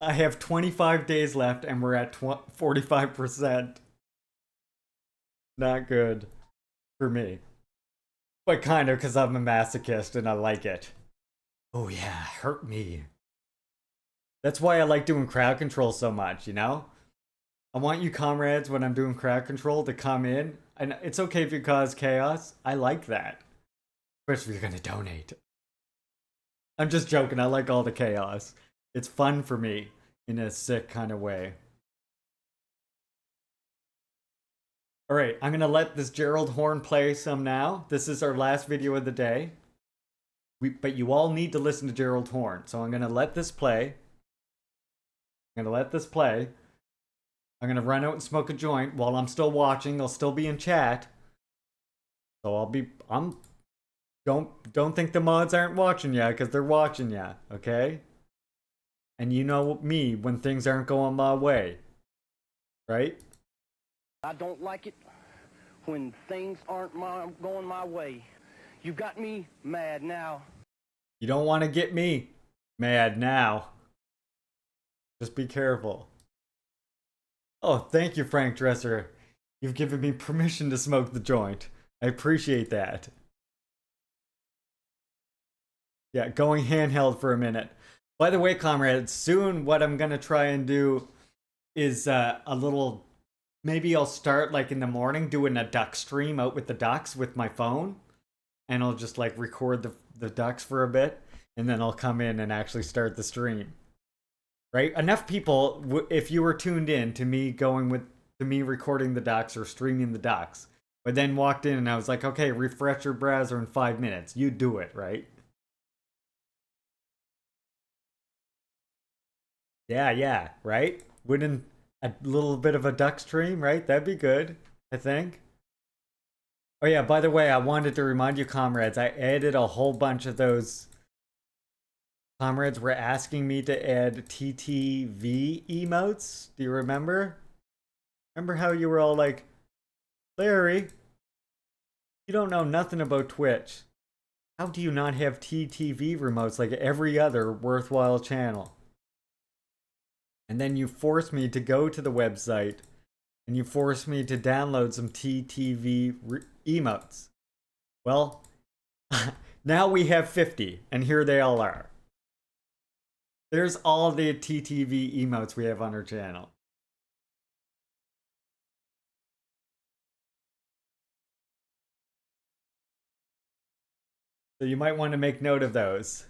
I have 25 days left and we're at 45%. Not good for me. But kind of, because I'm a masochist and I like it. Oh yeah, hurt me. That's why I like doing crowd control so much, you know? I want you comrades, when I'm doing crowd control, to come in. And it's okay if you cause chaos. I like that. Especially if you're gonna donate. I'm just joking, I like all the chaos. It's fun for me in a sick kind of way. Alright, I'm gonna let this Gerald Horn play some now. This is our last video of the day. But you all need to listen to Gerald Horn. So I'm gonna let this play. I'm gonna run out and smoke a joint while I'm still watching. I'll still be in chat. So don't think the mods aren't watching ya, because they're watching ya, okay? And you know me when things aren't going my way. Right? I don't like it when things aren't going my way. You got me mad now. You don't want to get me mad now. Just be careful. Oh, thank you, Frank Dresser. You've given me permission to smoke the joint. I appreciate that. Yeah, going handheld for a minute. By the way, comrades, soon what I'm going to try and do is a little, maybe I'll start like in the morning doing a duck stream out with the ducks with my phone. And I'll just like record the ducks for a bit. And then I'll come in and actually start the stream. Right? Enough people, if you were tuned in to me recording the ducks or streaming the ducks, but then walked in and I was like, okay, refresh your browser in 5 minutes. You do it, right? Yeah, right? Wouldn't a little bit of a duck stream, right? That'd be good, I think. Oh yeah, by the way, I wanted to remind you, comrades, I added a whole bunch of those. Comrades were asking me to add TTV emotes. Do you remember? Remember how you were all like, Larry, you don't know nothing about Twitch. How do you not have TTV remotes like every other worthwhile channel? And then you forced me to go to the website and you forced me to download some TTV emotes. Well, now we have 50 and here they all are. There's all the TTV emotes we have on our channel. So you might want to make note of those.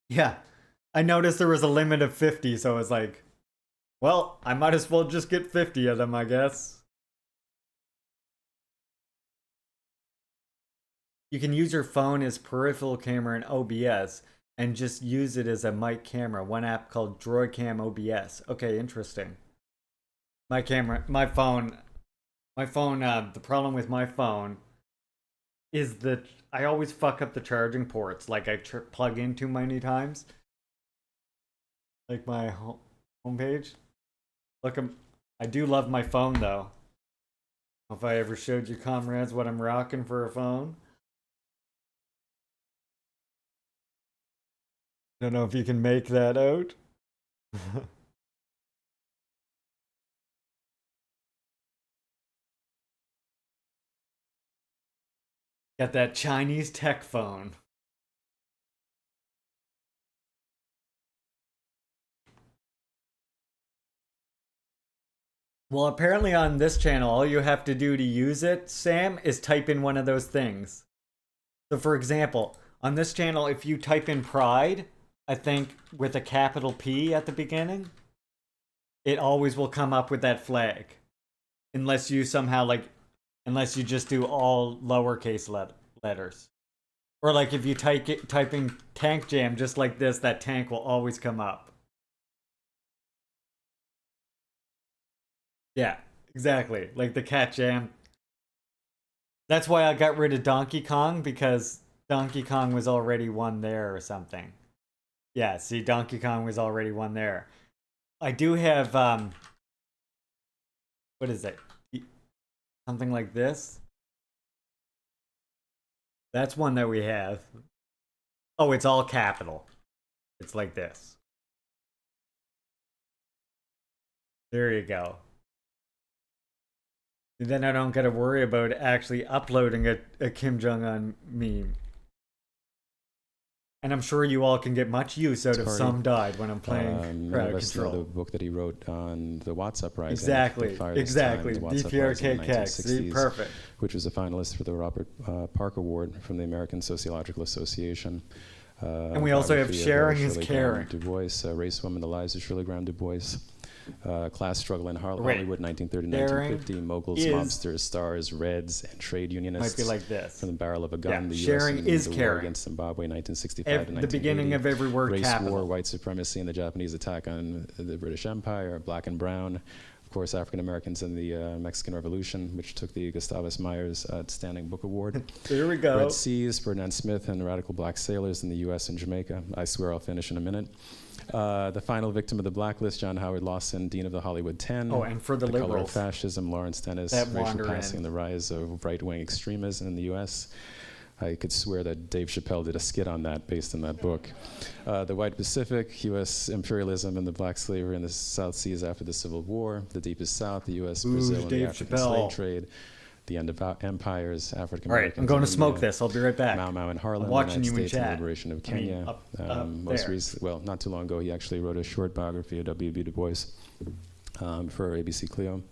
Yeah. I noticed there was a limit of 50, so I was like, well, I might as well just get 50 of them, I guess. You can use your phone as peripheral camera in OBS and just use it as a mic camera. One app called DroidCam OBS. Okay, interesting. The problem with my phone is that I always fuck up the charging ports. Like I plug in too many times. Like my homepage. Look, I do love my phone though. If I ever showed you, comrades, what I'm rocking for a phone. Don't know if you can make that out. Got that Chinese tech phone. Well, apparently on this channel, all you have to do to use it, Sam, is type in one of those things. So for example, on this channel, if you type in pride, I think with a capital P at the beginning, it always will come up with that flag. Unless you somehow unless you just do all lowercase letters. Or like if you type in tank jam just like this, that tank will always come up. Yeah, exactly. Like the cat jam. That's why I got rid of Donkey Kong, because Donkey Kong was already one there or something. Yeah, see, Donkey Kong was already one there. I do have, what is it? Something like this. That's one that we have. Oh, it's all capital. It's like this. There you go. And then I don't got to worry about actually uploading a Kim Jong-un meme. And I'm sure you all can get much use out of Some Died when I'm playing Crowd Control. The book that he wrote on the WhatsApp Rising. Exactly. DPRKK. Perfect. Which was a finalist for the Robert Park Award from the American Sociological Association. And we also have Sharing is Caring. Du Bois, Race, Women, The Lives of Shirley Graham Du Bois. Class Struggle in Hollywood, 1930-1950. Moguls, mobsters, stars, Reds, and trade unionists. Might be like this. From the barrel of a gun. The Sharing U.S. is the Caring. War against Zimbabwe, 1965 to 1980. The beginning of every word Race capital. War, White Supremacy, and the Japanese attack on the British Empire. Black and Brown. Of course, African Americans in the Mexican Revolution, which took the Gustavus Myers Outstanding Book Award. There we go. Red Seas, Ferdinand Smith, and Radical Black Sailors in the U.S. and Jamaica. I swear I'll finish in a minute. The final victim of the blacklist, John Howard Lawson, Dean of the Hollywood 10. Oh, and for the Color of liberals. Fascism, Lawrence Dennis, Racial Passing, and the Rise of Right-Wing Extremism in the U.S. I could swear that Dave Chappelle did a skit on that based on that book. The White Pacific, U.S. imperialism and the black slavery in the South Seas after the Civil War. The Deepest South, the U.S., Brazil, and the African slave trade. the End of Empires, African All right, Americans. I'm going in to smoke India, this. I'll be right back. Mau Mau in Harlem, I'm watching the you United in States, and the chat. liberation of I mean, Kenya. up Most there. recently, well, not too long ago, he actually wrote a short biography of W.B. Du Bois for ABC Clio.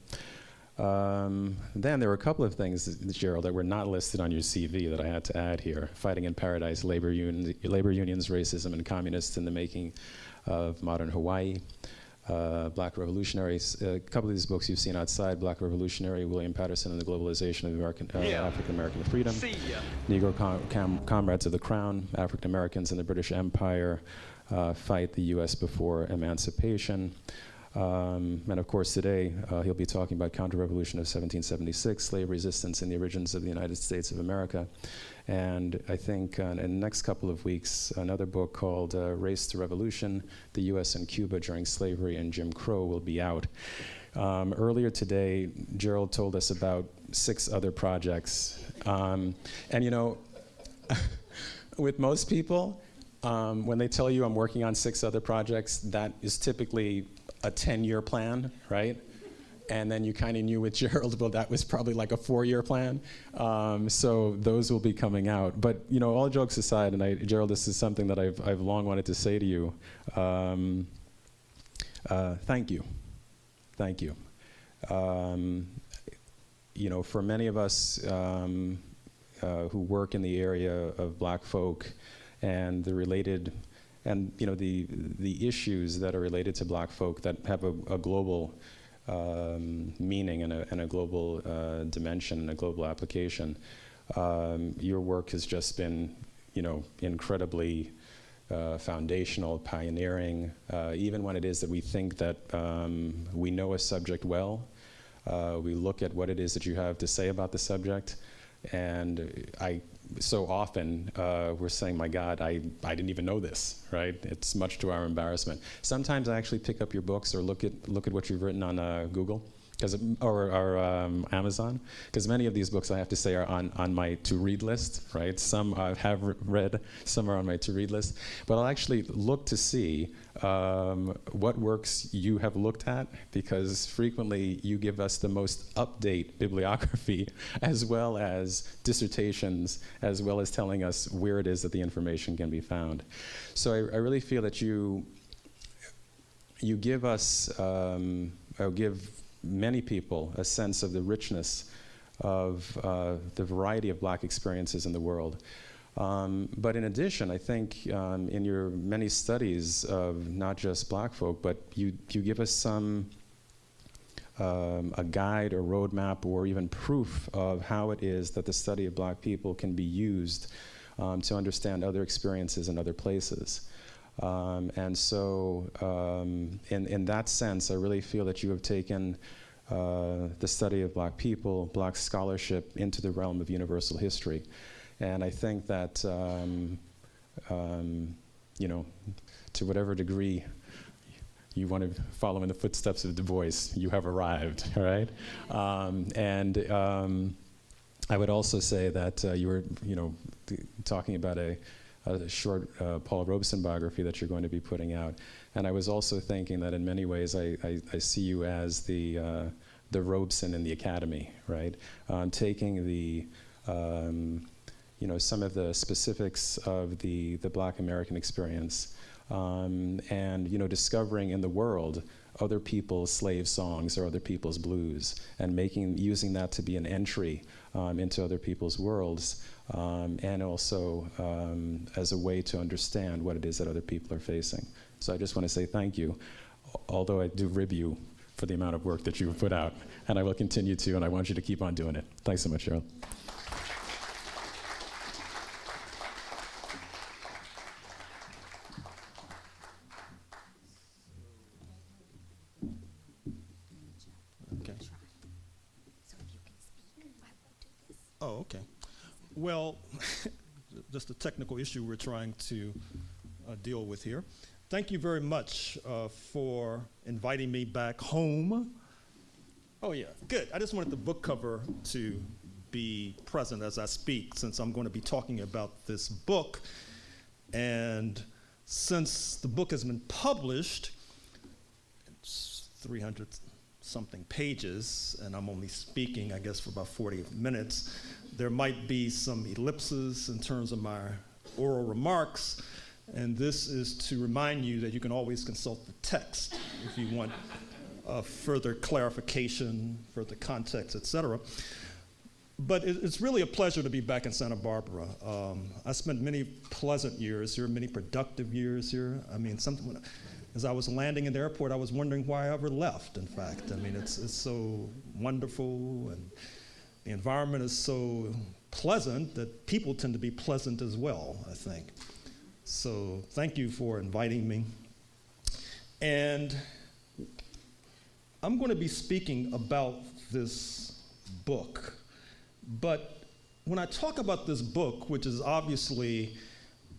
Then there were a couple of things, Gerald, that were not listed on your CV that I had to add here. Fighting in Paradise, labor unions, racism, and communists in the making of modern Hawaii. Black Revolutionaries. A couple of these books you've seen outside. Black Revolutionary, William Patterson and the Globalization of African American Freedom. Negro Comrades of the Crown, African Americans in the British Empire, Fight the U.S. Before Emancipation. And of course today he'll be talking about Counter-Revolution of 1776, slave resistance in the origins of the United States of America. And I think in the next couple of weeks, another book called Race to Revolution, the U.S. and Cuba During Slavery and Jim Crow will be out. Earlier today, Gerald told us about 6 other projects. And you know, with most people, when they tell you I'm working on 6 other projects, that is typically a 10-year plan, right? And then you kind of knew with Gerald, well, that was probably like a 4-year plan. So those will be coming out. But you know, all jokes aside, and Gerald, this is something that I've long wanted to say to you. Thank you, thank you. You know, for many of us who work in the area of Black folk and the related, and you know, the issues that are related to Black folk that have a global meaning and a global dimension and a global application. Your work has just been, you know, incredibly foundational, pioneering. Even when it is that we think that we know a subject well, we look at what it is that you have to say about the subject, and so often we're saying, my God, I didn't even know this, right? It's much to our embarrassment. Sometimes I actually pick up your books or look at what you've written on Google, or Amazon, because many of these books, I have to say, are on my to-read list, right? Some I have read, some are on my to-read list. But I'll actually look to see what works you have looked at, because frequently you give us the most up-to-date bibliography, as well as dissertations, as well as telling us where it is that the information can be found. So I really feel that you give us, give many people a sense of the richness of the variety of Black experiences in the world. But in addition, I think in your many studies of not just Black folk, but you give us some a guide or roadmap or even proof of how it is that the study of Black people can be used to understand other experiences in other places. And so in that sense, I really feel that you have taken the study of Black people, Black scholarship into the realm of universal history. And I think that, you know, to whatever degree you want to follow in the footsteps of Du Bois, you have arrived, all right? I would also say that you were, you know, talking about a short Paul Robeson biography that you're going to be putting out. And I was also thinking that in many ways I see you as the Robeson in the academy, right? Taking the, you know, some of the specifics of the Black American experience and, you know, discovering in the world other people's slave songs or other people's blues, and using that to be an entry into other people's worlds, and also as a way to understand what it is that other people are facing. So I just want to say thank you, although I do rib you for the amount of work that you've put out, and I will continue to, and I want you to keep on doing it. Thanks so much, Cheryl. Okay. Oh, okay. Well, just a technical issue we're trying to deal with here. Thank you very much for inviting me back home. Oh yeah, good. I just wanted the book cover to be present as I speak, since I'm going to be talking about this book. And since the book has been published, it's 300 something pages, and I'm only speaking, I guess, for about 40 minutes, there might be some ellipses in terms of my oral remarks, and this is to remind you that you can always consult the text if you want further clarification, further context, etc. But it's really a pleasure to be back in Santa Barbara. I spent many pleasant years here, many productive years here. I mean, as I was landing in the airport, I was wondering why I ever left, in fact. I mean, it's so wonderful, and the environment is so pleasant that people tend to be pleasant as well, I think. So thank you for inviting me. And I'm going to be speaking about this book. But when I talk about this book, which is obviously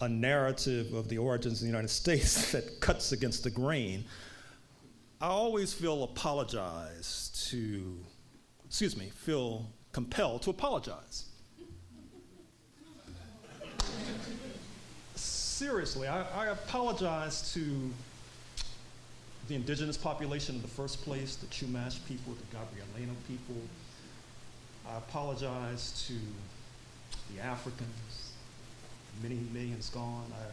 a narrative of the origins of the United States that cuts against the grain, I always feel compelled to apologize. Seriously, I apologize to the indigenous population in the first place, the Chumash people, the Gabrielino people. I apologize to the Africans, many millions gone. I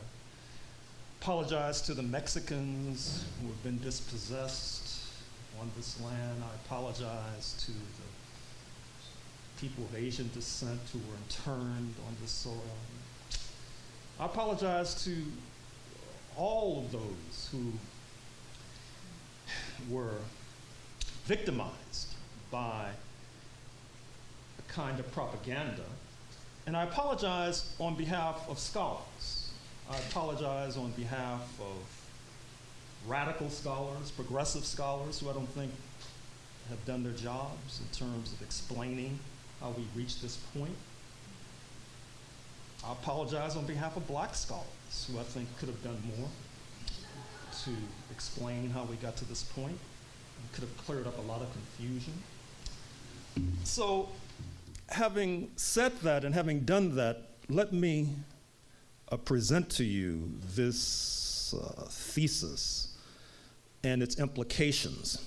apologize to the Mexicans who have been dispossessed on this land. I apologize to the people of Asian descent who were interned on this soil. I apologize to all of those who were victimized by a kind of propaganda. And I apologize on behalf of scholars. I apologize on behalf of radical scholars, progressive scholars who I don't think have done their jobs in terms of explaining how we reached this point. I apologize on behalf of black scholars who I think could have done more to explain how we got to this point. It could have cleared up a lot of confusion. So, having said that and having done that, let me present to you this thesis and its implications.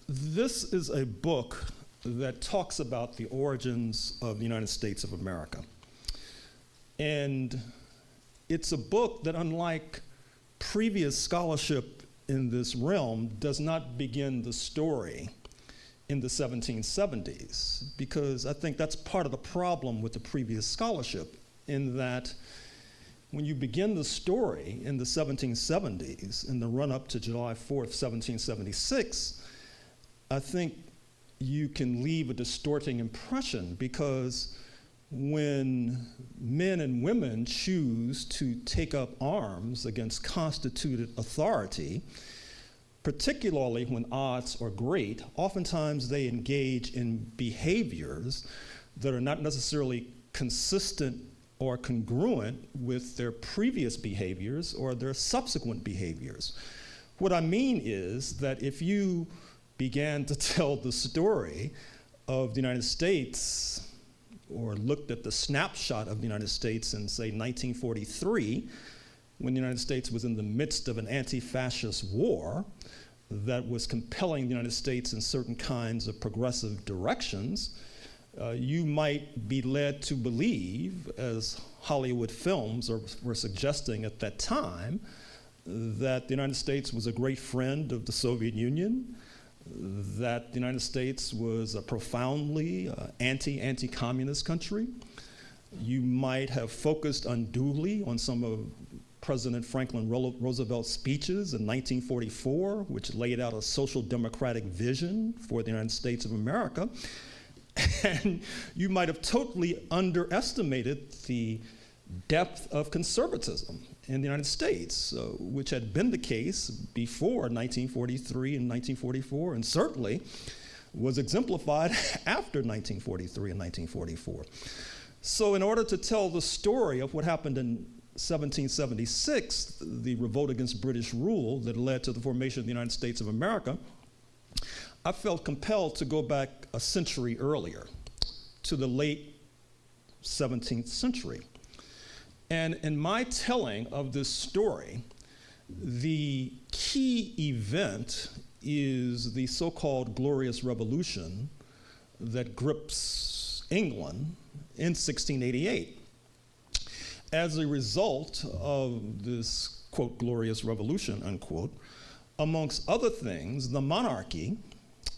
This is a book that talks about the origins of the United States of America. And it's a book that, unlike previous scholarship in this realm, does not begin the story in the 1770s, because I think that's part of the problem with the previous scholarship, in that when you begin the story in the 1770s, in the run-up to July 4th, 1776, I think you can leave a distorting impression, because when men and women choose to take up arms against constituted authority, particularly when odds are great, oftentimes they engage in behaviors that are not necessarily consistent or congruent with their previous behaviors or their subsequent behaviors. What I mean is that if you began to tell the story of the United States, or looked at the snapshot of the United States in, say, 1943, when the United States was in the midst of an anti-fascist war that was compelling the United States in certain kinds of progressive directions, you might be led to believe, as Hollywood films were suggesting at that time, that the United States was a great friend of the Soviet Union, that the United States was a profoundly anti-communist country. You might have focused unduly on some of President Franklin Roosevelt's speeches in 1944, which laid out a social democratic vision for the United States of America. And you might have totally underestimated the depth of conservatism in the United States, which had been the case before 1943 and 1944, and certainly was exemplified after 1943 and 1944. So in order to tell the story of what happened in 1776, the revolt against British rule that led to the formation of the United States of America, I felt compelled to go back a century earlier, to the late 17th century. And in my telling of this story, The key event is the so-called Glorious Revolution that grips England in 1688. As a result of this, quote, glorious revolution, unquote, amongst other things, the monarchy,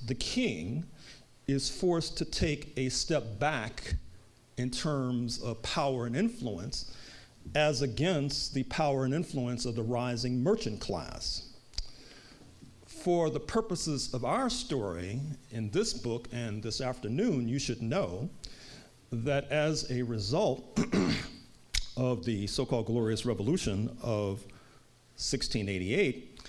the king, is forced to take a step back in terms of power and influence as against the power and influence of the rising merchant class. For the purposes of our story in this book and this afternoon, you should know that as a result of the so-called Glorious Revolution of 1688,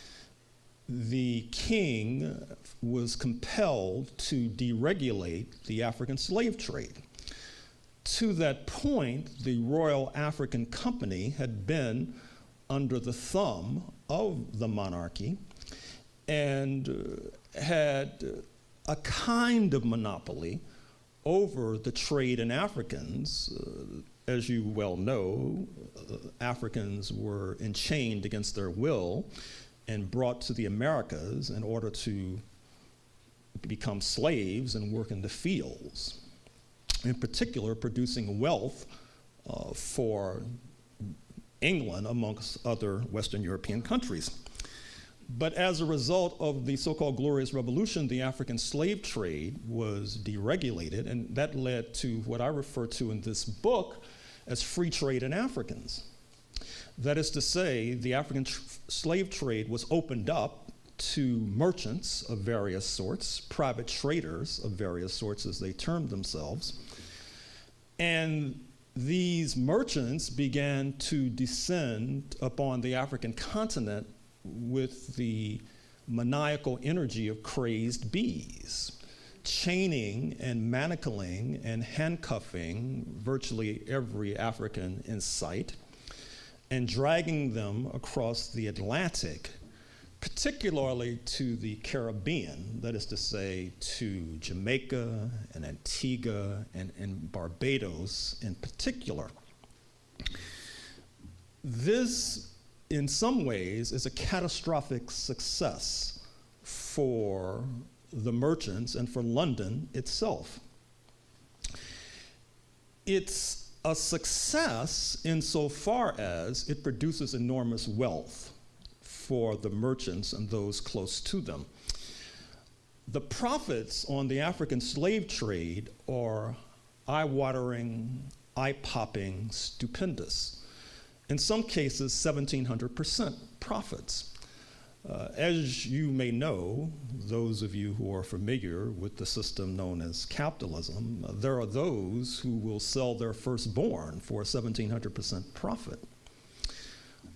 the king was compelled to deregulate the African slave trade. To that point, the Royal African Company had been under the thumb of the monarchy and had a kind of monopoly over the trade in Africans. As you well know, Africans were enchained against their will and brought to the Americas in order to become slaves and work in the fields, in particular producing wealth for England amongst other Western European countries. But as a result of the so-called Glorious Revolution, the African slave trade was deregulated, and that led to what I refer to in this book as free trade in Africans. That is to say, the African slave trade was opened up to merchants of various sorts, private traders of various sorts as they termed themselves, and these merchants began to descend upon the African continent with the maniacal energy of crazed bees, chaining and manacling and handcuffing virtually every African in sight and dragging them across the Atlantic, particularly to the Caribbean, that is to say, to Jamaica and Antigua and Barbados in particular. This, in some ways, is a catastrophic success for the merchants and for London itself. It's a success insofar as it produces enormous wealth for the merchants and those close to them. The profits on the African slave trade are eye-watering, eye-popping, stupendous. In some cases, 1,700% profits. As you may know, those of you who are familiar with the system known as capitalism, there are those who will sell their firstborn for a 1,700% profit.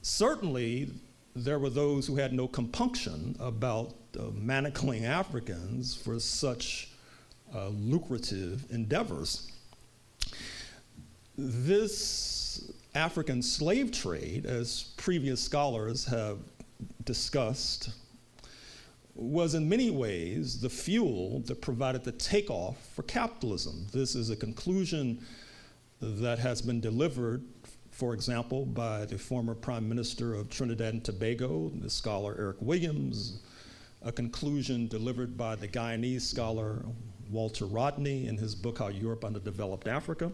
Certainly, there were those who had no compunction about manacling Africans for such lucrative endeavors. This African slave trade, as previous scholars have discussed, was in many ways the fuel that provided the takeoff for capitalism. This is a conclusion that has been delivered, for example, by the former Prime Minister of Trinidad and Tobago, the scholar Eric Williams, a conclusion delivered by the Guyanese scholar Walter Rodney in his book, How Europe Underdeveloped Africa.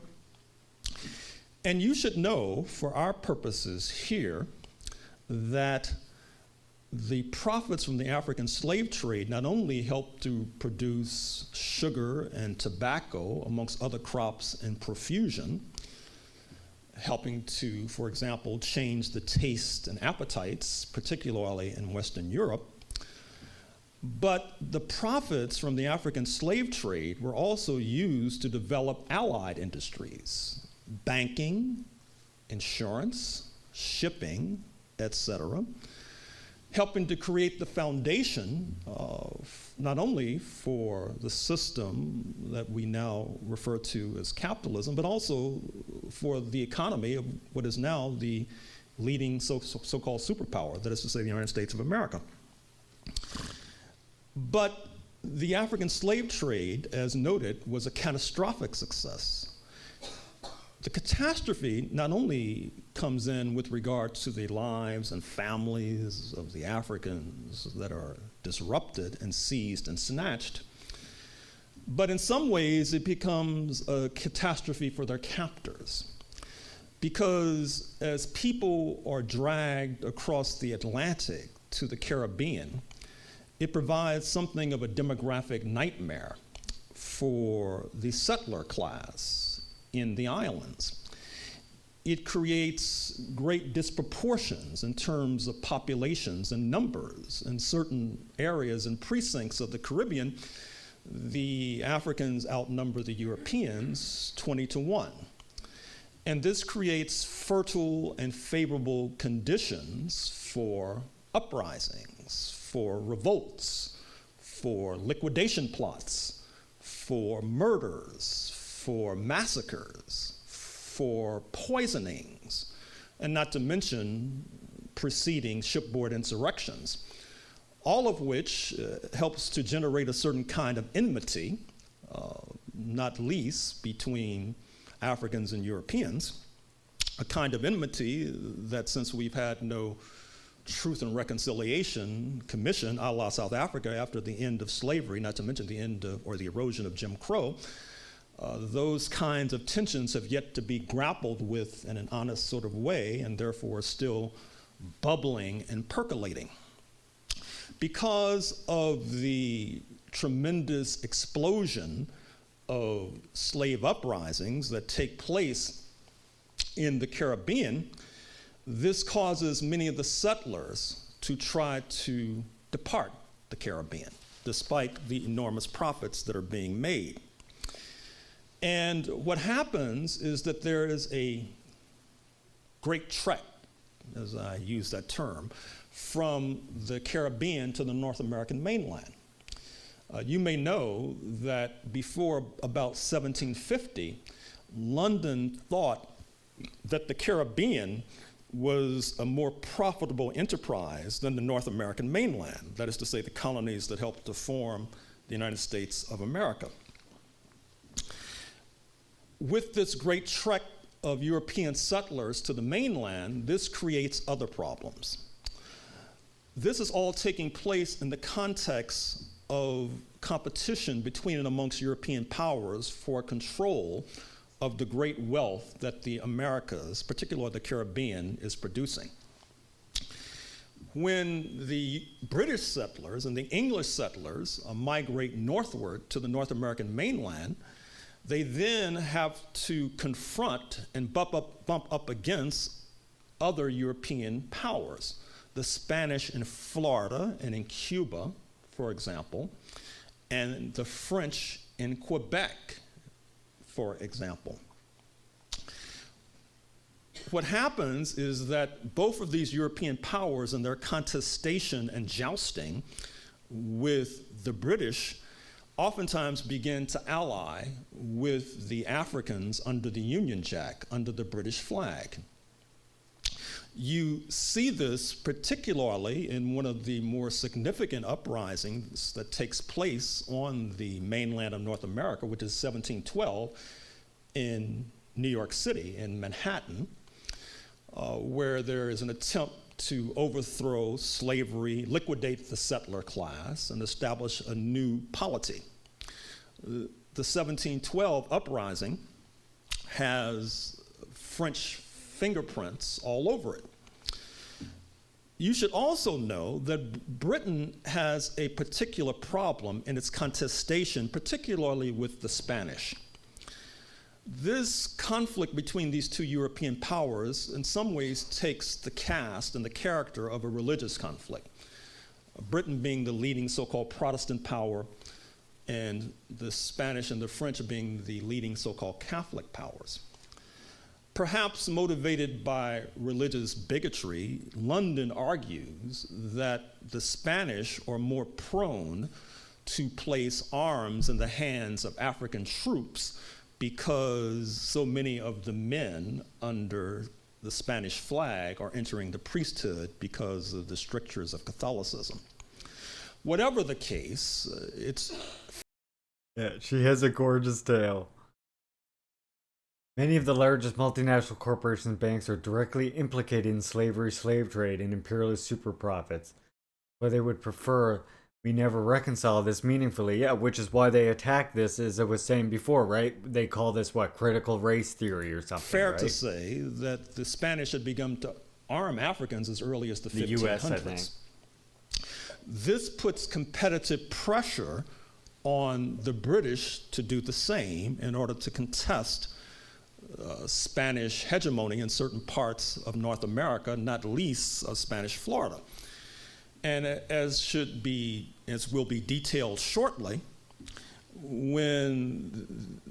And you should know, for our purposes here, that the profits from the African slave trade not only helped to produce sugar and tobacco, amongst other crops in profusion, helping to, for example, change the taste and appetites, particularly in Western Europe, but the profits from the African slave trade were also used to develop allied industries, banking, insurance, shipping, etc., helping to create the foundation of not only for the system that we now refer to as capitalism, but also for the economy of what is now the leading so-called superpower, that is to say, the United States of America. But the African slave trade, as noted, was a catastrophic success. The catastrophe not only comes in with regard to the lives and families of the Africans that are disrupted and seized and snatched, but in some ways it becomes a catastrophe for their captors. Because as people are dragged across the Atlantic to the Caribbean, it provides something of a demographic nightmare for the settler class in the islands. It creates great disproportions in terms of populations and numbers. In certain areas and precincts of the Caribbean, the Africans outnumber the Europeans 20-1. And this creates fertile and favorable conditions for uprisings, for revolts, for liquidation plots, for murders, for massacres, for poisonings, and not to mention preceding shipboard insurrections, all of which helps to generate a certain kind of enmity, not least between Africans and Europeans, a kind of enmity that, since we've had no Truth and Reconciliation Commission a la South Africa after the end of slavery, not to mention the end of, or the erosion of Jim Crow, those kinds of tensions have yet to be grappled with in an honest sort of way, and therefore still bubbling and percolating. Because of the tremendous explosion of slave uprisings that take place in the Caribbean, this causes many of the settlers to try to depart the Caribbean, despite the enormous profits that are being made. And what happens is that there is a great trek, as I use that term, from the Caribbean to the North American mainland. You may know that before about 1750, London thought that the Caribbean was a more profitable enterprise than the North American mainland, that is to say, the colonies that helped to form the United States of America. With this great trek of European settlers to the mainland, this creates other problems. This is all taking place in the context of competition between and amongst European powers for control of the great wealth that the Americas, particularly the Caribbean, is producing. When the British settlers and the English settlers migrate northward to the North American mainland, they then have to confront and bump up against other European powers. The Spanish in Florida and in Cuba, for example, and the French in Quebec, for example. What happens is that both of these European powers in their contestation and jousting with the British oftentimes begin to ally with the Africans under the Union Jack, under the British flag. You see this particularly in one of the more significant uprisings that takes place on the mainland of North America, which is 1712 in New York City, in Manhattan, where there is an attempt to overthrow slavery, liquidate the settler class, and establish a new polity. The 1712 uprising has French fingerprints all over it. You should also know that Britain has a particular problem in its contestation, particularly with the Spanish. This conflict between these two European powers in some ways takes the cast and the character of a religious conflict. Britain being the leading so-called Protestant power, and the Spanish and the French being the leading so-called Catholic powers. Perhaps motivated by religious bigotry, London argues that the Spanish are more prone to place arms in the hands of African troops because so many of the men under the Spanish flag are entering the priesthood because of the strictures of Catholicism. Whatever the case, it's... Yeah, she has a gorgeous tail. Many of the largest multinational corporations and banks are directly implicated in slavery, slave trade, and imperialist super profits. But they would prefer we never reconcile this meaningfully. Yeah, which is why they attack this, as I was saying before, right? They call this, what, critical race theory or something, Fair right? to say that the Spanish had begun to arm Africans as early as the 1500s. US, I think. This puts competitive pressure on the British to do the same in order to contest Spanish hegemony in certain parts of North America, not least Spanish Florida. And as will be detailed shortly, when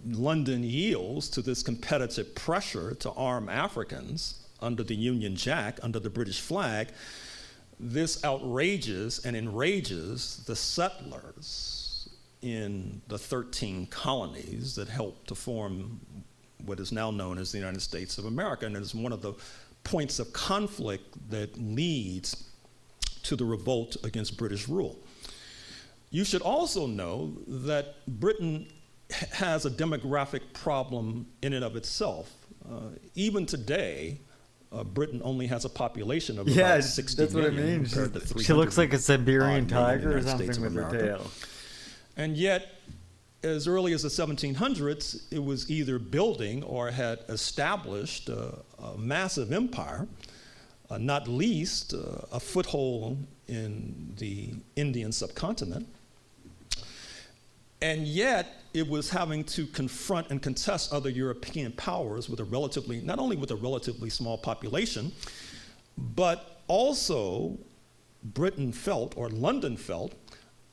London yields to this competitive pressure to arm Africans under the Union Jack, under the British flag, this outrages and enrages the settlers in the 13 colonies that helped to form what is now known as the United States of America, and it is one of the points of conflict that leads to the revolt against British rule. You should also know that Britain has a demographic problem in and of itself. Even today, Britain only has a population of about 60 that's million. what I mean. Compared to She looks like a Siberian tiger or United States something of with her America. tail. And yet, as early as the 1700s, it was either building or had established a massive empire, not least a foothold in the Indian subcontinent. And yet, it was having to confront and contest other European powers with not only with a relatively small population, but also Britain felt, or London felt,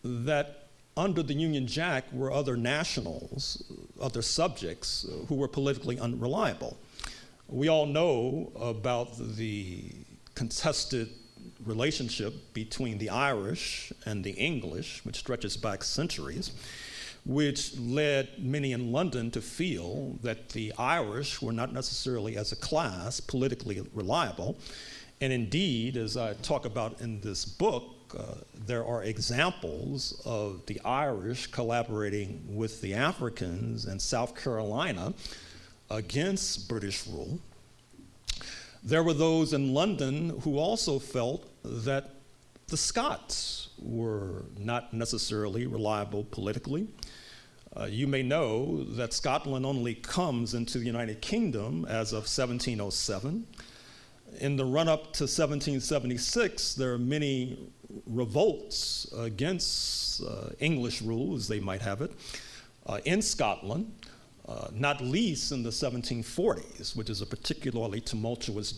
that under the Union Jack were other nationals, other subjects who were politically unreliable. We all know about the contested relationship between the Irish and the English, which stretches back centuries, which led many in London to feel that the Irish were not necessarily as a class politically reliable. And indeed, as I talk about in this book, there are examples of the Irish collaborating with the Africans in South Carolina against British rule. There were those in London who also felt that the Scots were not necessarily reliable politically. You may know that Scotland only comes into the United Kingdom as of 1707. In the run-up to 1776, there are many revolts against English rule, as they might have it, in Scotland, not least in the 1740s, which is a particularly tumultuous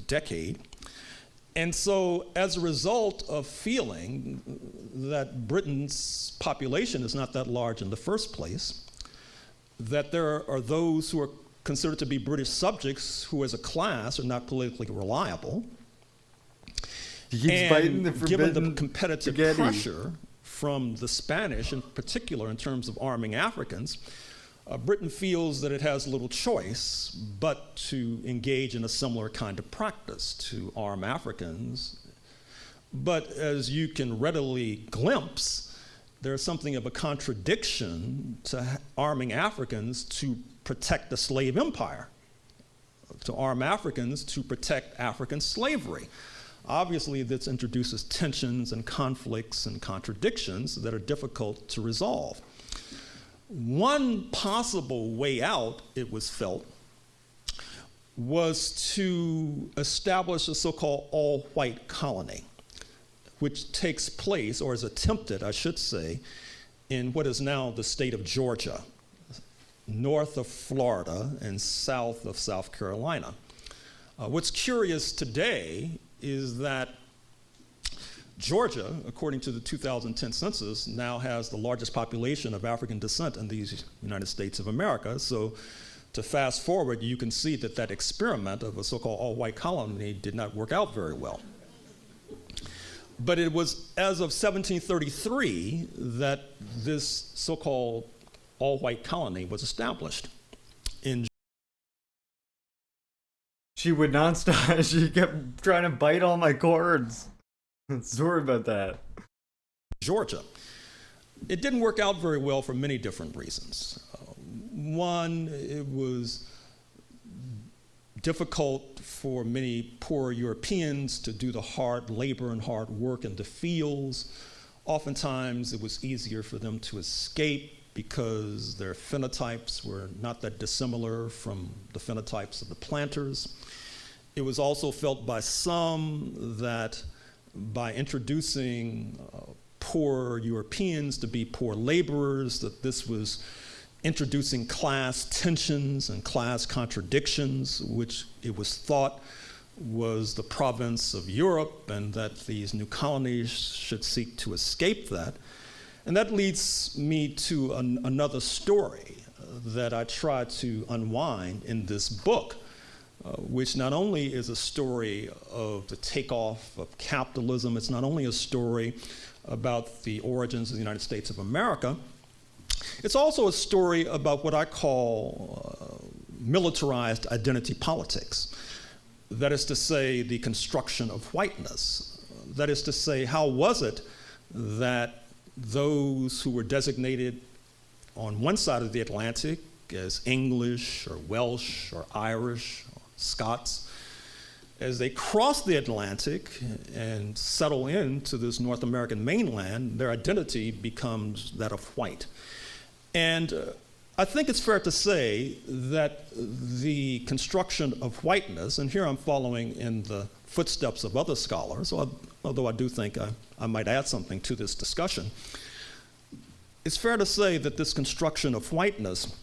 decade. And so, as a result of feeling that Britain's population is not that large in the first place, that there are those who are considered to be British subjects who as a class are not politically reliable. And given the competitive pressure from the Spanish in particular in terms of arming Africans, Britain feels that it has little choice but to engage in a similar kind of practice, to arm Africans. But as you can readily glimpse, there's something of a contradiction to arming Africans to protect the slave empire, to arm Africans to protect African slavery. Obviously, this introduces tensions and conflicts and contradictions that are difficult to resolve. One possible way out, it was felt, was to establish a so-called all-white colony, which takes place, or is attempted, I should say, in what is now the state of Georgia, north of Florida and south of South Carolina. What's curious today is that Georgia, according to the 2010 census, now has the largest population of African descent in the United States of America. So to fast forward, you can see that that experiment of a so-called all-white colony did not work out very well. But it was as of 1733 that this so-called all-white colony was established. She would not stop. She kept trying to bite all my cords. Sorry about that. Georgia. It didn't work out very well for many different reasons. One, it was difficult for many poor Europeans to do the hard labor and hard work in the fields. Oftentimes, it was easier for them to escape because their phenotypes were not that dissimilar from the phenotypes of the planters. It was also felt by some that by introducing poor Europeans to be poor laborers, that this was introducing class tensions and class contradictions, which it was thought was the province of Europe, and that these new colonies should seek to escape that. And that leads me to another story that I try to unwind in this book, which not only is a story of the takeoff of capitalism, it's not only a story about the origins of the United States of America, it's also a story about what I call militarized identity politics. That is to say, the construction of whiteness. That is to say, how was it that those who were designated on one side of the Atlantic as English or Welsh or Irish or Scots, as they cross the Atlantic and settle into this North American mainland, their identity becomes that of white. And I think it's fair to say that the construction of whiteness, and here I'm following in the footsteps of other scholars, although I do think I might add something to this discussion, it's fair to say that this construction of whiteness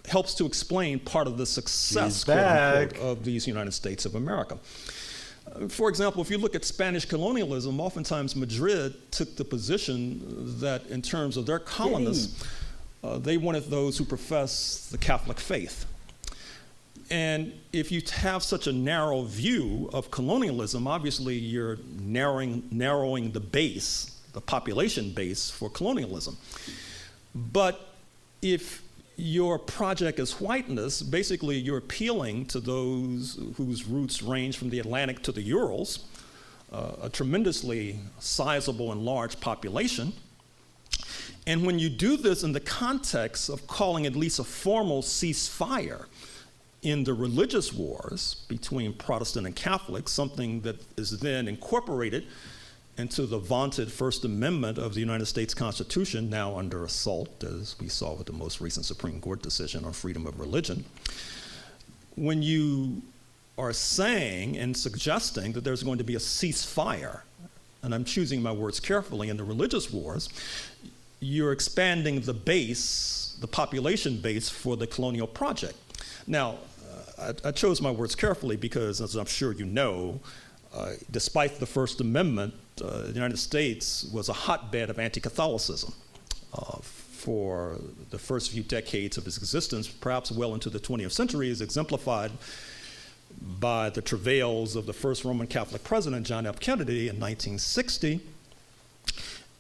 helps to explain part of the success, quote unquote, of these United States of America. For example, if you look at Spanish colonialism, oftentimes Madrid took the position that in terms of their colonists, they wanted those who profess the Catholic faith. And if you have such a narrow view of colonialism, obviously you're narrowing the base, the population base for colonialism. But if your project is whiteness, basically you're appealing to those whose roots range from the Atlantic to the Urals, a tremendously sizable and large population. And when you do this in the context of calling at least a formal ceasefire in the religious wars between Protestant and Catholic, something that is then incorporated into the vaunted First Amendment of the United States Constitution, now under assault, as we saw with the most recent Supreme Court decision on freedom of religion. When you are saying and suggesting that there's going to be a ceasefire, and I'm choosing my words carefully, in the religious wars, you're expanding the base, the population base for the colonial project. Now, I chose my words carefully because, as I'm sure you know, despite the First Amendment, the United States was a hotbed of anti-Catholicism for the first few decades of its existence, perhaps well into the 20th century, is exemplified by the travails of the first Roman Catholic president, John F. Kennedy, in 1960.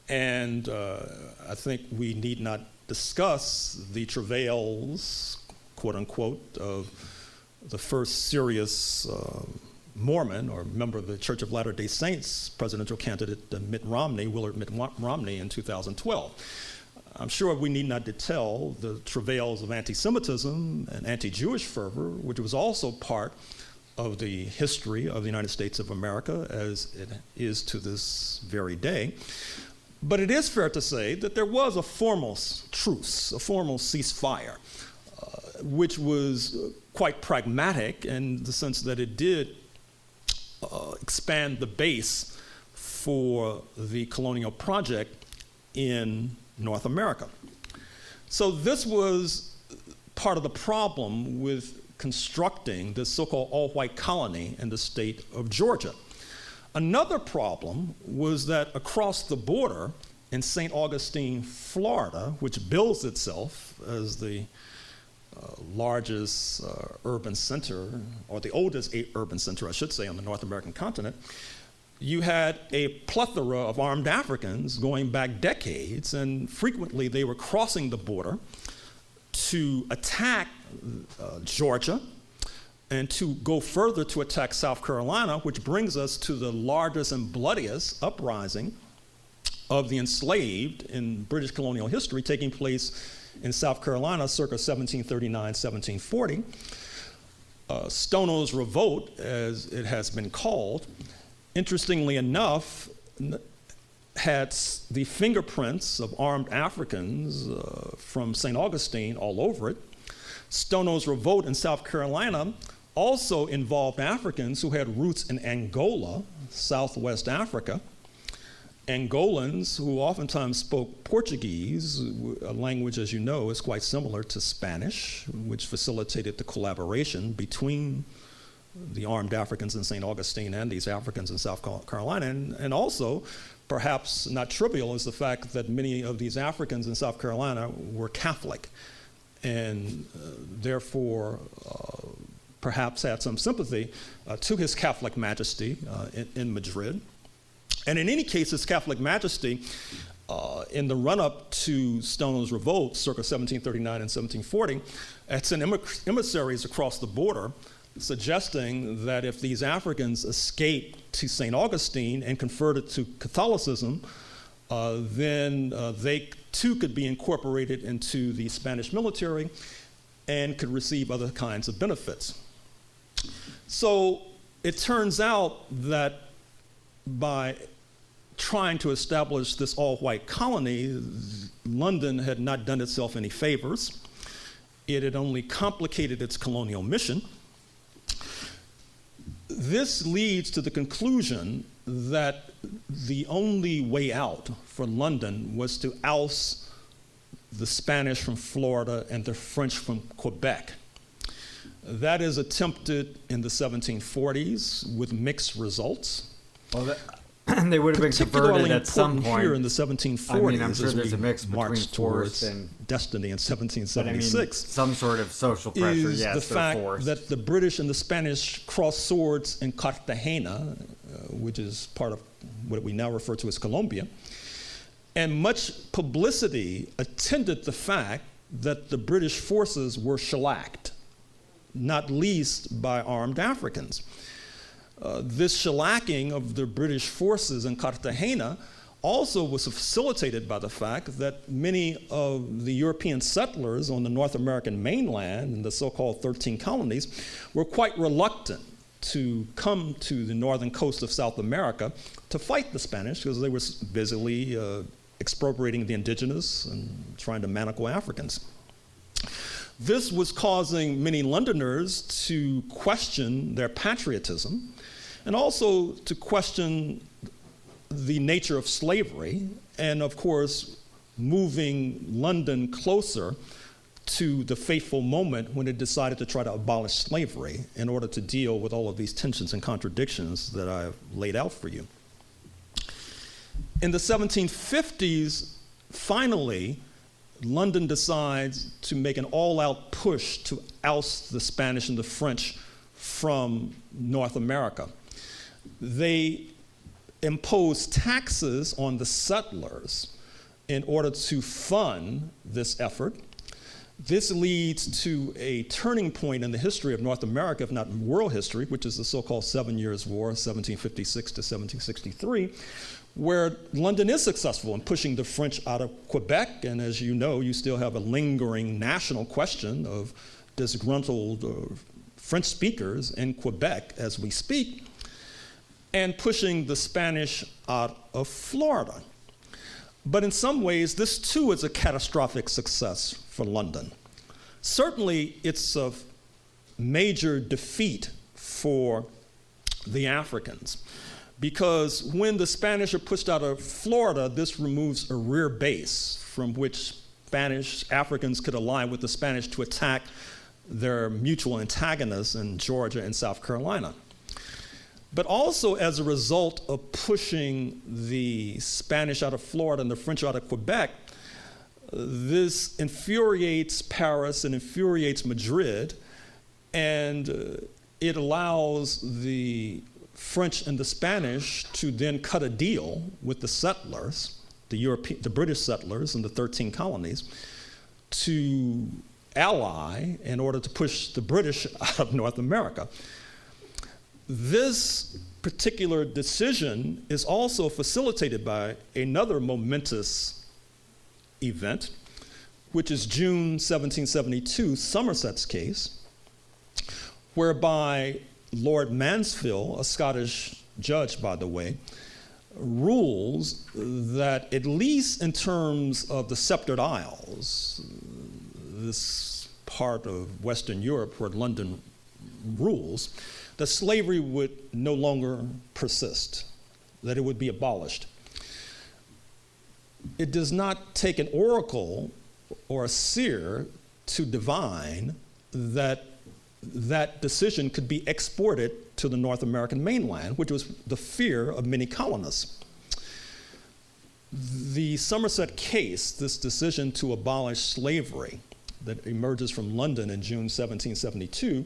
And I think we need not discuss the travails, quote unquote, of the first serious Mormon or member of the Church of Latter-day Saints presidential candidate Willard Mitt Romney in 2012. I'm sure we need not detail the travails of anti-Semitism and anti-Jewish fervor, which was also part of the history of the United States of America as it is to this very day. But it is fair to say that there was a formal truce, a formal ceasefire, which was quite pragmatic in the sense that it did expand the base for the colonial project in North America. So this was part of the problem with constructing this so-called all-white colony in the state of Georgia. Another problem was that across the border in St. Augustine, Florida, which bills itself as the largest urban center, or the oldest urban center, I should say, on the North American continent, you had a plethora of armed Africans going back decades, and frequently they were crossing the border to attack Georgia and to go further to attack South Carolina, which brings us to the largest and bloodiest uprising of the enslaved in British colonial history taking place in South Carolina circa 1739, 1740. Stono's Revolt, as it has been called, interestingly enough, had the fingerprints of armed Africans from St. Augustine all over it. Stono's Revolt in South Carolina also involved Africans who had roots in Angola, Southwest Africa. Angolans who oftentimes spoke Portuguese, a language, as you know, is quite similar to Spanish, which facilitated the collaboration between the armed Africans in St. Augustine and these Africans in South Carolina. And also, perhaps not trivial, is the fact that many of these Africans in South Carolina were Catholic and therefore perhaps had some sympathy to His Catholic Majesty in Madrid. And in any case, His Catholic Majesty, in the run-up to Stono's Revolt, circa 1739 and 1740, had sent emissaries across the border suggesting that if these Africans escaped to St. Augustine and converted to Catholicism, then they too could be incorporated into the Spanish military and could receive other kinds of benefits. So it turns out that by trying to establish this all-white colony, London had not done itself any favors. It had only complicated its colonial mission. This leads to the conclusion that the only way out for London was to oust the Spanish from Florida and the French from Quebec. That is attempted in the 1740s with mixed results. Well, they would have been converted at some point. Here in the 1740s, I mean, I'm sure there's a mix between towards force and destiny in 1776. But I mean, some sort of social pressure. Is yes, the fact forced. that the British and the Spanish crossed swords in Cartagena, which is part of what we now refer to as Colombia, and much publicity attended the fact that the British forces were shellacked, not least by armed Africans. This shellacking of the British forces in Cartagena also was facilitated by the fact that many of the European settlers on the North American mainland in the so-called 13 colonies were quite reluctant to come to the northern coast of South America to fight the Spanish because they were busily expropriating the indigenous and trying to manacle Africans. This was causing many Londoners to question their patriotism and also to question the nature of slavery and, of course, moving London closer to the fateful moment when it decided to try to abolish slavery in order to deal with all of these tensions and contradictions that I've laid out for you. In the 1750s, finally, London decides to make an all-out push to oust the Spanish and the French from North America. They impose taxes on the settlers in order to fund this effort. This leads to a turning point in the history of North America, if not world history, which is the so-called 7 Years' War, 1756 to 1763, where London is successful in pushing the French out of Quebec. And as you know, you still have a lingering national question of disgruntled French speakers in Quebec as we speak, and pushing the Spanish out of Florida. But in some ways, this too is a catastrophic success for London. Certainly, it's a major defeat for the Africans, because when the Spanish are pushed out of Florida, this removes a rear base from which Spanish Africans could align with the Spanish to attack their mutual antagonists in Georgia and South Carolina. But also as a result of pushing the Spanish out of Florida and the French out of Quebec, this infuriates Paris and infuriates Madrid, and it allows the French and the Spanish to then cut a deal with the settlers, the British settlers in the 13 colonies, to ally in order to push the British out of North America. This particular decision is also facilitated by another momentous event, which is June 1772, Somerset's case, whereby Lord Mansfield, a Scottish judge, by the way, rules that at least in terms of the Sceptred Isles, this part of Western Europe where London rules, that slavery would no longer persist, that it would be abolished. It does not take an oracle or a seer to divine that that decision could be exported to the North American mainland, which was the fear of many colonists. The Somerset case, this decision to abolish slavery that emerges from London in June 1772,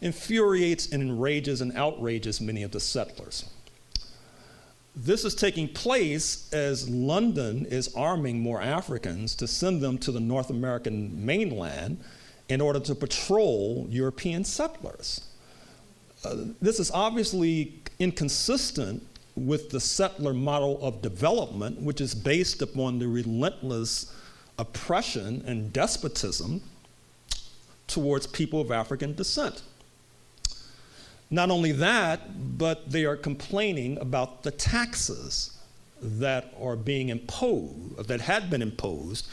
infuriates and enrages and outrages many of the settlers. This is taking place as London is arming more Africans to send them to the North American mainland in order to patrol European settlers. This is obviously inconsistent with the settler model of development, which is based upon the relentless oppression and despotism towards people of African descent. Not only that, but they are complaining about the taxes that are being imposed, that had been imposed,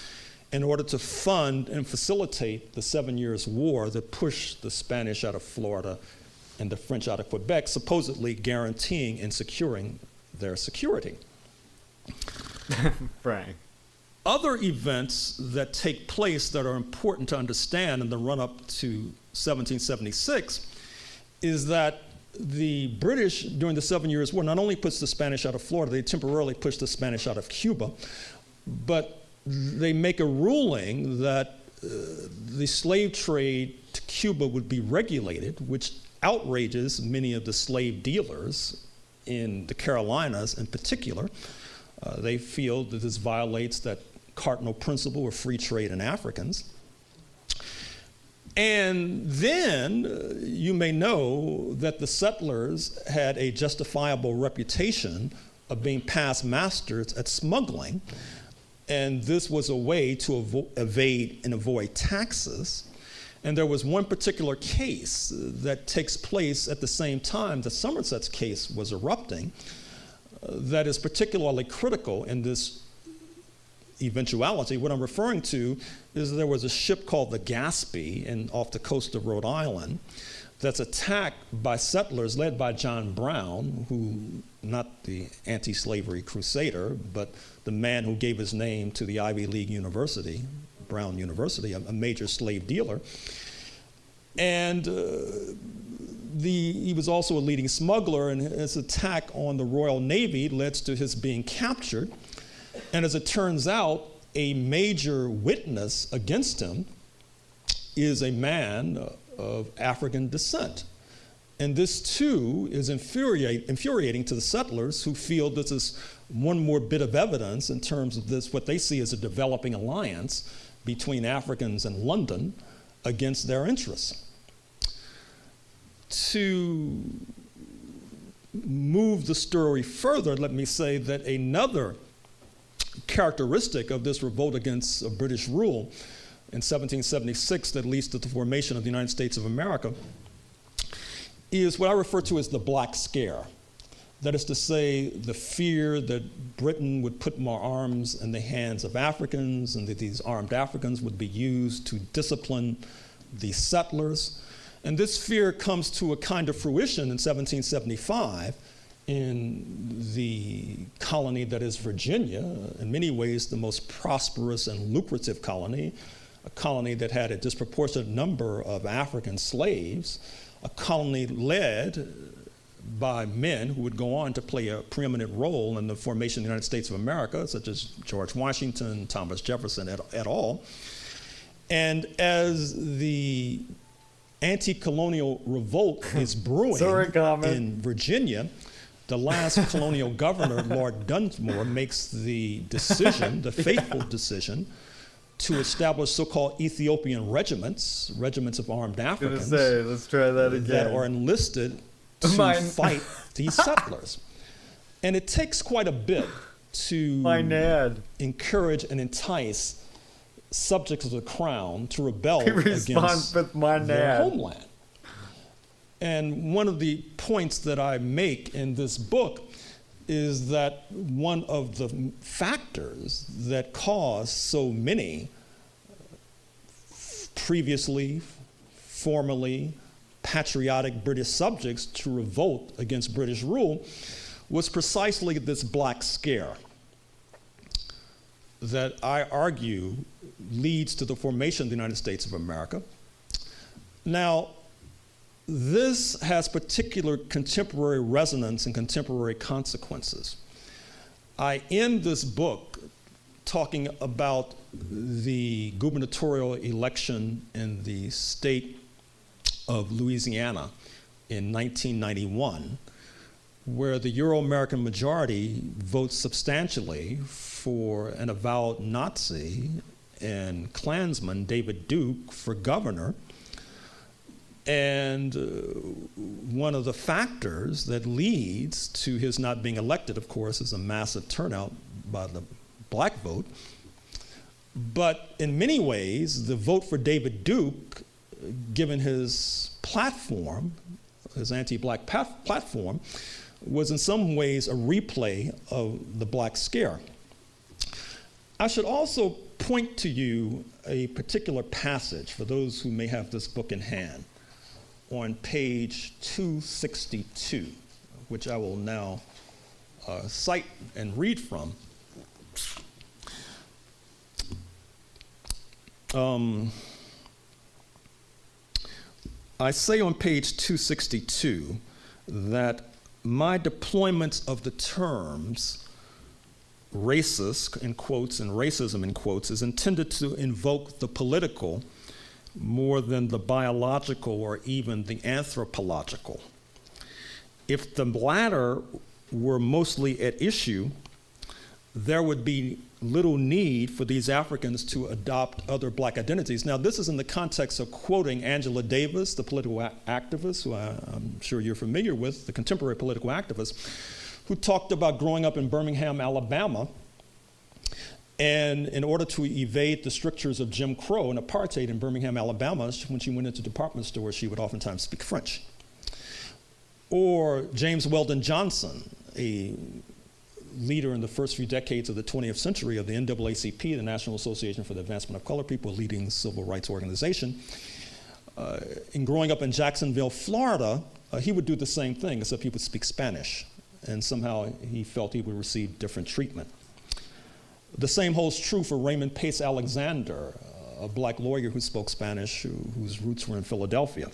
in order to fund and facilitate the 7 Years' War that pushed the Spanish out of Florida and the French out of Quebec, supposedly guaranteeing and securing their security. Frank. Other events that take place that are important to understand in the run-up to 1776 is that the British, during the 7 Years' War, not only puts the Spanish out of Florida, they temporarily push the Spanish out of Cuba, but they make a ruling that the slave trade to Cuba would be regulated, which outrages many of the slave dealers in the Carolinas in particular. They feel that this violates that cardinal principle of free trade in Africans. And then you may know that the settlers had a justifiable reputation of being past masters at smuggling, and this was a way to evade and avoid taxes. And there was one particular case that takes place at the same time that Somerset's case was erupting that is particularly critical in this eventuality. What I'm referring to is there was a ship called the Gaspee off the coast of Rhode Island that's attacked by settlers led by John Brown, who, not the anti-slavery crusader, but the man who gave his name to the Ivy League University, Brown University, a major slave dealer. And he was also a leading smuggler, and his attack on the Royal Navy led to his being captured. And as it turns out, a major witness against him is a man of African descent. And this too is infuriating to the settlers, who feel this is one more bit of evidence in terms of this, what they see as a developing alliance between Africans and London against their interests. To move the story further, let me say that another characteristic of this revolt against British rule in 1776 that leads to the formation of the United States of America is what I refer to as the Black Scare. That is to say, the fear that Britain would put more arms in the hands of Africans, and that these armed Africans would be used to discipline the settlers. And this fear comes to a kind of fruition in 1775 in the colony that is Virginia, in many ways the most prosperous and lucrative colony, a colony that had a disproportionate number of African slaves, a colony led by men who would go on to play a preeminent role in the formation of the United States of America, such as George Washington, Thomas Jefferson, et al. And as the anti-colonial revolt is brewing in Virginia, the last colonial governor, Lord Dunmore, makes the decision, the fateful decision, to establish so-called Ethiopian regiments of armed Africans let's try that again. that are enlisted to fight these settlers. And it takes quite a bit to encourage and entice subjects of the crown to rebel against their homeland. And one of the points that I make in this book is that one of the factors that caused so many previously, formerly patriotic British subjects to revolt against British rule was precisely this Black Scare that I argue leads to the formation of the United States of America. Now, this has particular contemporary resonance and contemporary consequences. I end this book talking about the gubernatorial election in the state of Louisiana in 1991, where the Euro-American majority votes substantially for an avowed Nazi and Klansman, David Duke, for governor. And one of the factors that leads to his not being elected, of course, is a massive turnout by the black vote. But in many ways, the vote for David Duke, given his platform, his anti-black platform, was in some ways a replay of the Black Scare. I should also point to you a particular passage for those who may have this book in hand on page 262, which I will now cite and read from. I say on page 262 that my deployment of the terms racist, in quotes, and racism, in quotes, is intended to invoke the political more than the biological or even the anthropological. If the latter were mostly at issue, there would be little need for these Africans to adopt other black identities. Now, this is in the context of quoting Angela Davis, the political activist, who I'm sure you're familiar with, the contemporary political activist, who talked about growing up in Birmingham, Alabama, and in order to evade the strictures of Jim Crow and apartheid in Birmingham, Alabama, when she went into department stores, she would oftentimes speak French. Or James Weldon Johnson, a leader in the first few decades of the 20th century of the NAACP, the National Association for the Advancement of Colored People, a leading civil rights organization. In growing up in Jacksonville, Florida, he would do the same thing, except he would speak Spanish, and somehow he felt he would receive different treatment. The same holds true for Raymond Pace Alexander, a black lawyer who spoke Spanish, whose roots were in Philadelphia.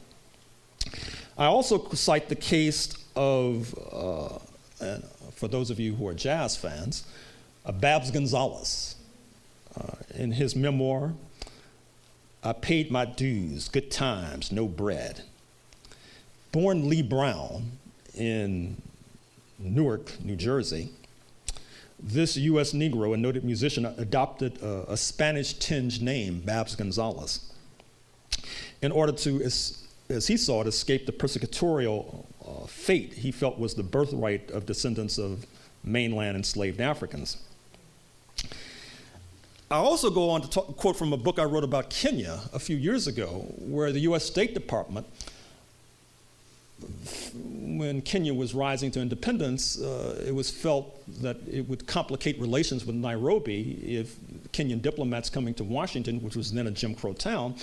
I also cite the case of, for those of you who are jazz fans, Babs Gonzalez. In his memoir, I Paid My Dues, Good Times, No Bread. Born Lee Brown in Newark, New Jersey, this US Negro, a noted musician, adopted a Spanish-tinged name, Babs Gonzalez, in order to, as he saw it, escape the persecutorial fate he felt was the birthright of descendants of mainland enslaved Africans. I also go on to quote from a book I wrote about Kenya a few years ago, where the US State Department, when Kenya was rising to independence, it was felt that it would complicate relations with Nairobi if Kenyan diplomats coming to Washington, which was then a Jim Crow town,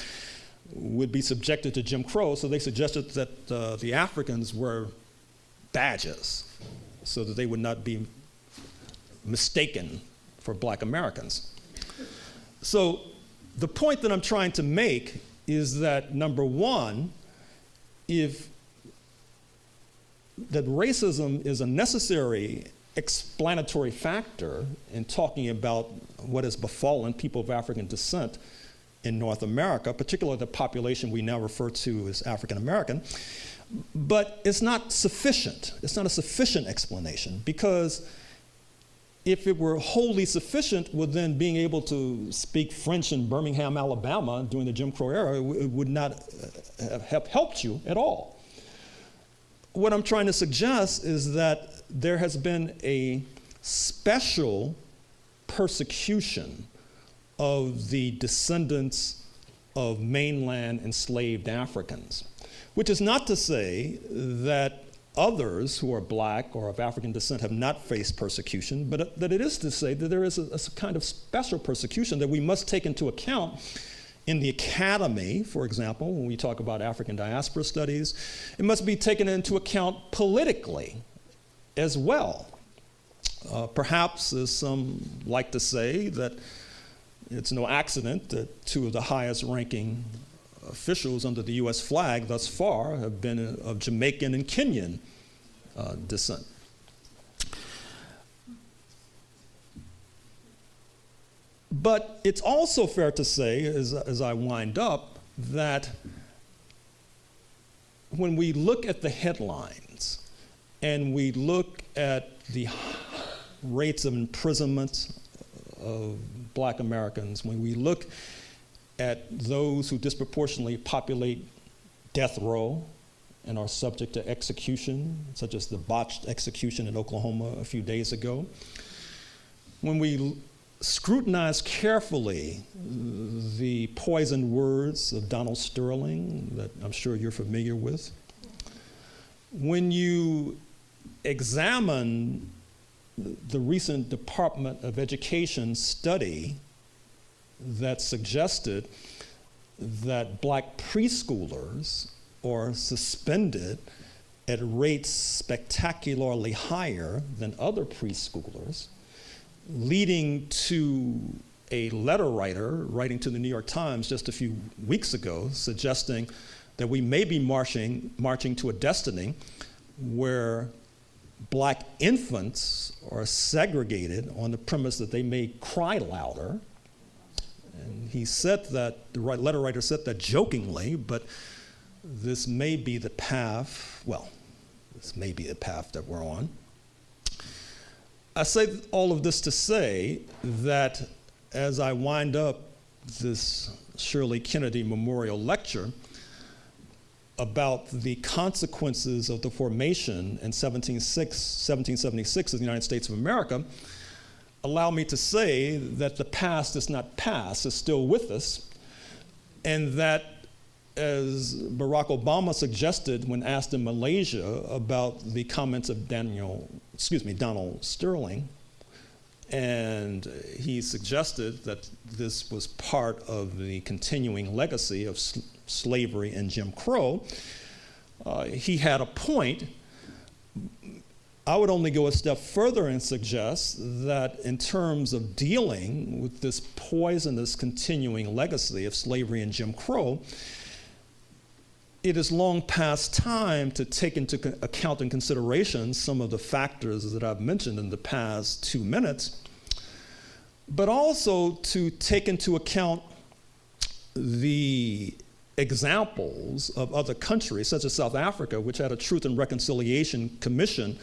would be subjected to Jim Crow. So they suggested that the Africans were badges so that they would not be mistaken for black Americans. So the point that I'm trying to make is that, number one, that racism is a necessary explanatory factor in talking about what has befallen people of African descent in North America, particularly the population we now refer to as African American. But it's not sufficient. It's not a sufficient explanation, because if it were wholly sufficient, well, then being able to speak French in Birmingham, Alabama during the Jim Crow era, it would not have helped you at all. what I'm trying to suggest is that there has been a special persecution of the descendants of mainland enslaved Africans, which is not to say that others who are black or of African descent have not faced persecution, but that it is to say that there is a kind of special persecution that we must take into account in the academy, for example, when we talk about African diaspora studies. It must be taken into account politically as well. Perhaps, as some like to say, that it's no accident that two of the highest ranking officials under the US flag thus far have been of Jamaican and Kenyan descent. But it's also fair to say, as I wind up, that when we look at the headlines and we look at the rates of imprisonment of black Americans, when we look at those who disproportionately populate death row and are subject to execution, such as the botched execution in Oklahoma a few days ago, when we scrutinize carefully the poisoned words of Donald Sterling that I'm sure you're familiar with, when you examine the recent Department of Education study that suggested that black preschoolers are suspended at rates spectacularly higher than other preschoolers, leading to a letter writer writing to the New York Times just a few weeks ago suggesting that we may be marching to a destiny where black infants are segregated on the premise that they may cry louder. And he said that, the letter writer said that jokingly, but this may be the path, well, this may be the path that we're on. I say all of this to say that as I wind up this Shirley Kennedy Memorial Lecture about the consequences of the formation in 1776 of the United States of America, allow me to say that the past is not past, it's still with us, and that, as Barack Obama suggested when asked in Malaysia about the comments of Donald Sterling, and he suggested that this was part of the continuing legacy of slavery and Jim Crow, he had a point. I would only go a step further and suggest that in terms of dealing with this poisonous continuing legacy of slavery and Jim Crow, it is long past time to take into account and consideration some of the factors that I've mentioned in the past 2 minutes, but also to take into account the examples of other countries, such as South Africa, which had a Truth and Reconciliation Commission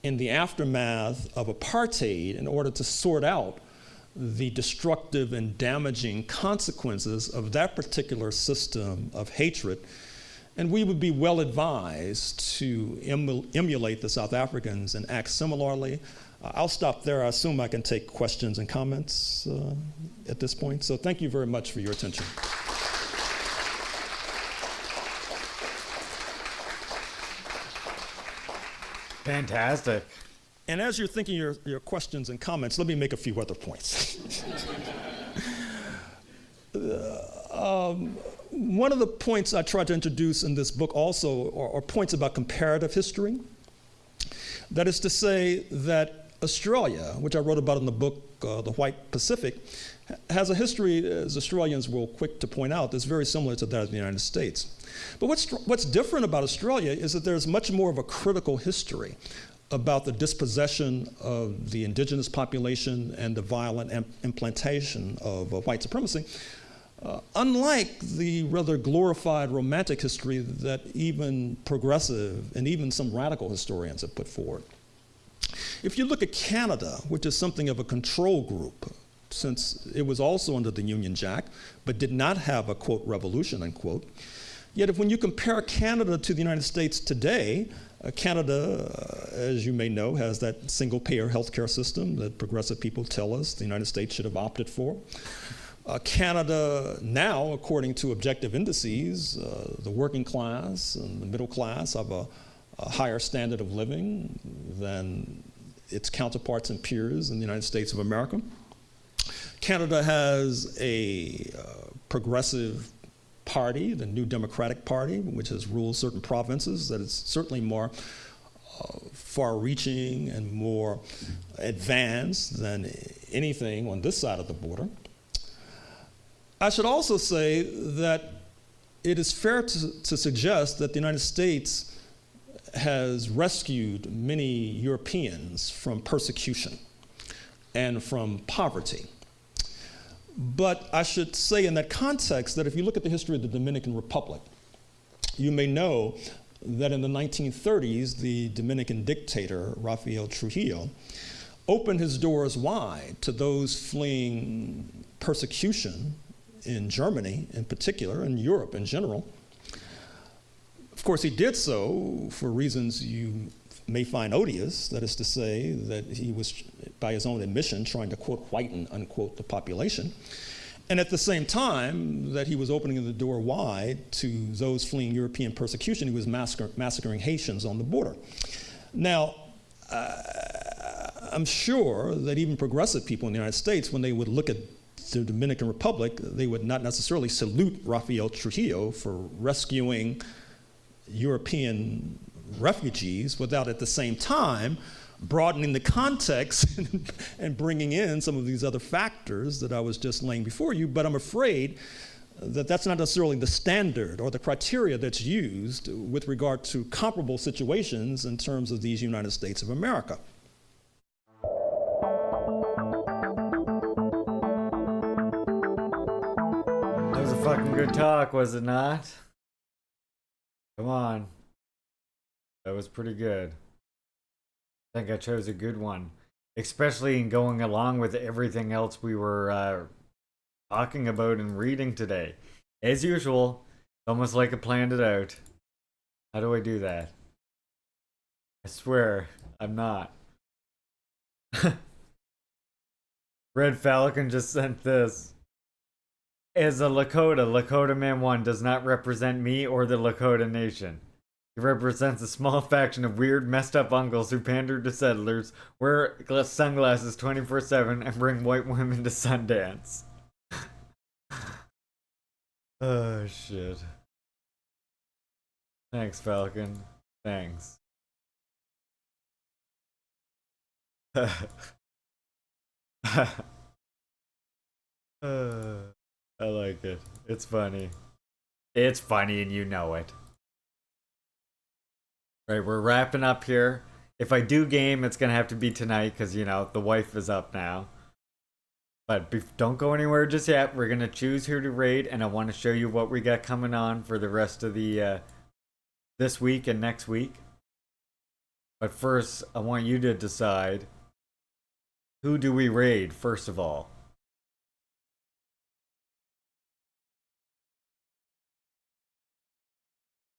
in the aftermath of apartheid in order to sort out the destructive and damaging consequences of that particular system of hatred. And we would be well advised to emulate the South Africans and act similarly. I'll stop there. I assume I can take questions and comments at this point. So thank you very much for your attention. Fantastic. And as you're thinking your questions and comments, let me make a few other points. One of the points I tried to introduce in this book also are points about comparative history. That is to say that Australia, which I wrote about in the book, The White Pacific, has a history, as Australians will quick to point out, that's very similar to that of the United States. But what's different about Australia is that there's much more of a critical history about the dispossession of the indigenous population and the violent implantation of white supremacy, unlike the rather glorified romantic history that even progressive and even some radical historians have put forward. If you look at Canada, which is something of a control group, since it was also under the Union Jack, but did not have a, quote, revolution, unquote, yet when you compare Canada to the United States today, Canada, as you may know, has that single-payer healthcare system that progressive people tell us the United States should have opted for. Canada now, according to objective indices, the working class and the middle class have a higher standard of living than its counterparts and peers in the United States of America. Canada has a progressive party, the New Democratic Party, which has ruled certain provinces, that is certainly more far-reaching and more advanced than anything on this side of the border. I should also say that it is fair to suggest that the United States has rescued many Europeans from persecution and from poverty. But I should say in that context that if you look at the history of the Dominican Republic, you may know that in the 1930s, the Dominican dictator, Rafael Trujillo, opened his doors wide to those fleeing persecution in Germany in particular, and Europe in general. Of course, he did so for reasons you may find odious, that is to say that he was, by his own admission, trying to quote whiten, unquote, the population. And at the same time that he was opening the door wide to those fleeing European persecution, he was massacring Haitians on the border. Now, I'm sure that even progressive people in the United States, when they would look at the Dominican Republic, they would not necessarily salute Rafael Trujillo for rescuing European refugees without at the same time broadening the context and bringing in some of these other factors that I was just laying before you. But I'm afraid that that's not necessarily the standard or the criteria that's used with regard to comparable situations in terms of these United States of America. That was a fucking good talk, was it not? Come on. That was pretty good. I think I chose a good one. Especially in going along with everything else we were talking about and reading today. As usual, almost like I planned it out. How do I do that? I swear, I'm not. Red Falcon just sent this. As a Lakota Man 1 does not represent me or the Lakota Nation. He represents a small faction of weird, messed up uncles who pander to settlers, wear sunglasses 24/7, and bring white women to Sundance. Oh, shit. Thanks, Falcon. Thanks. I like it. It's funny. It's funny and you know it. Right, we're wrapping up here. If I do game, it's gonna have to be tonight because, you know, the wife is up now. But don't go anywhere just yet. We're gonna choose who to raid, and I want to show you what we got coming on for the rest of the this week and next week. But first, I want you to decide, who do we raid first of all?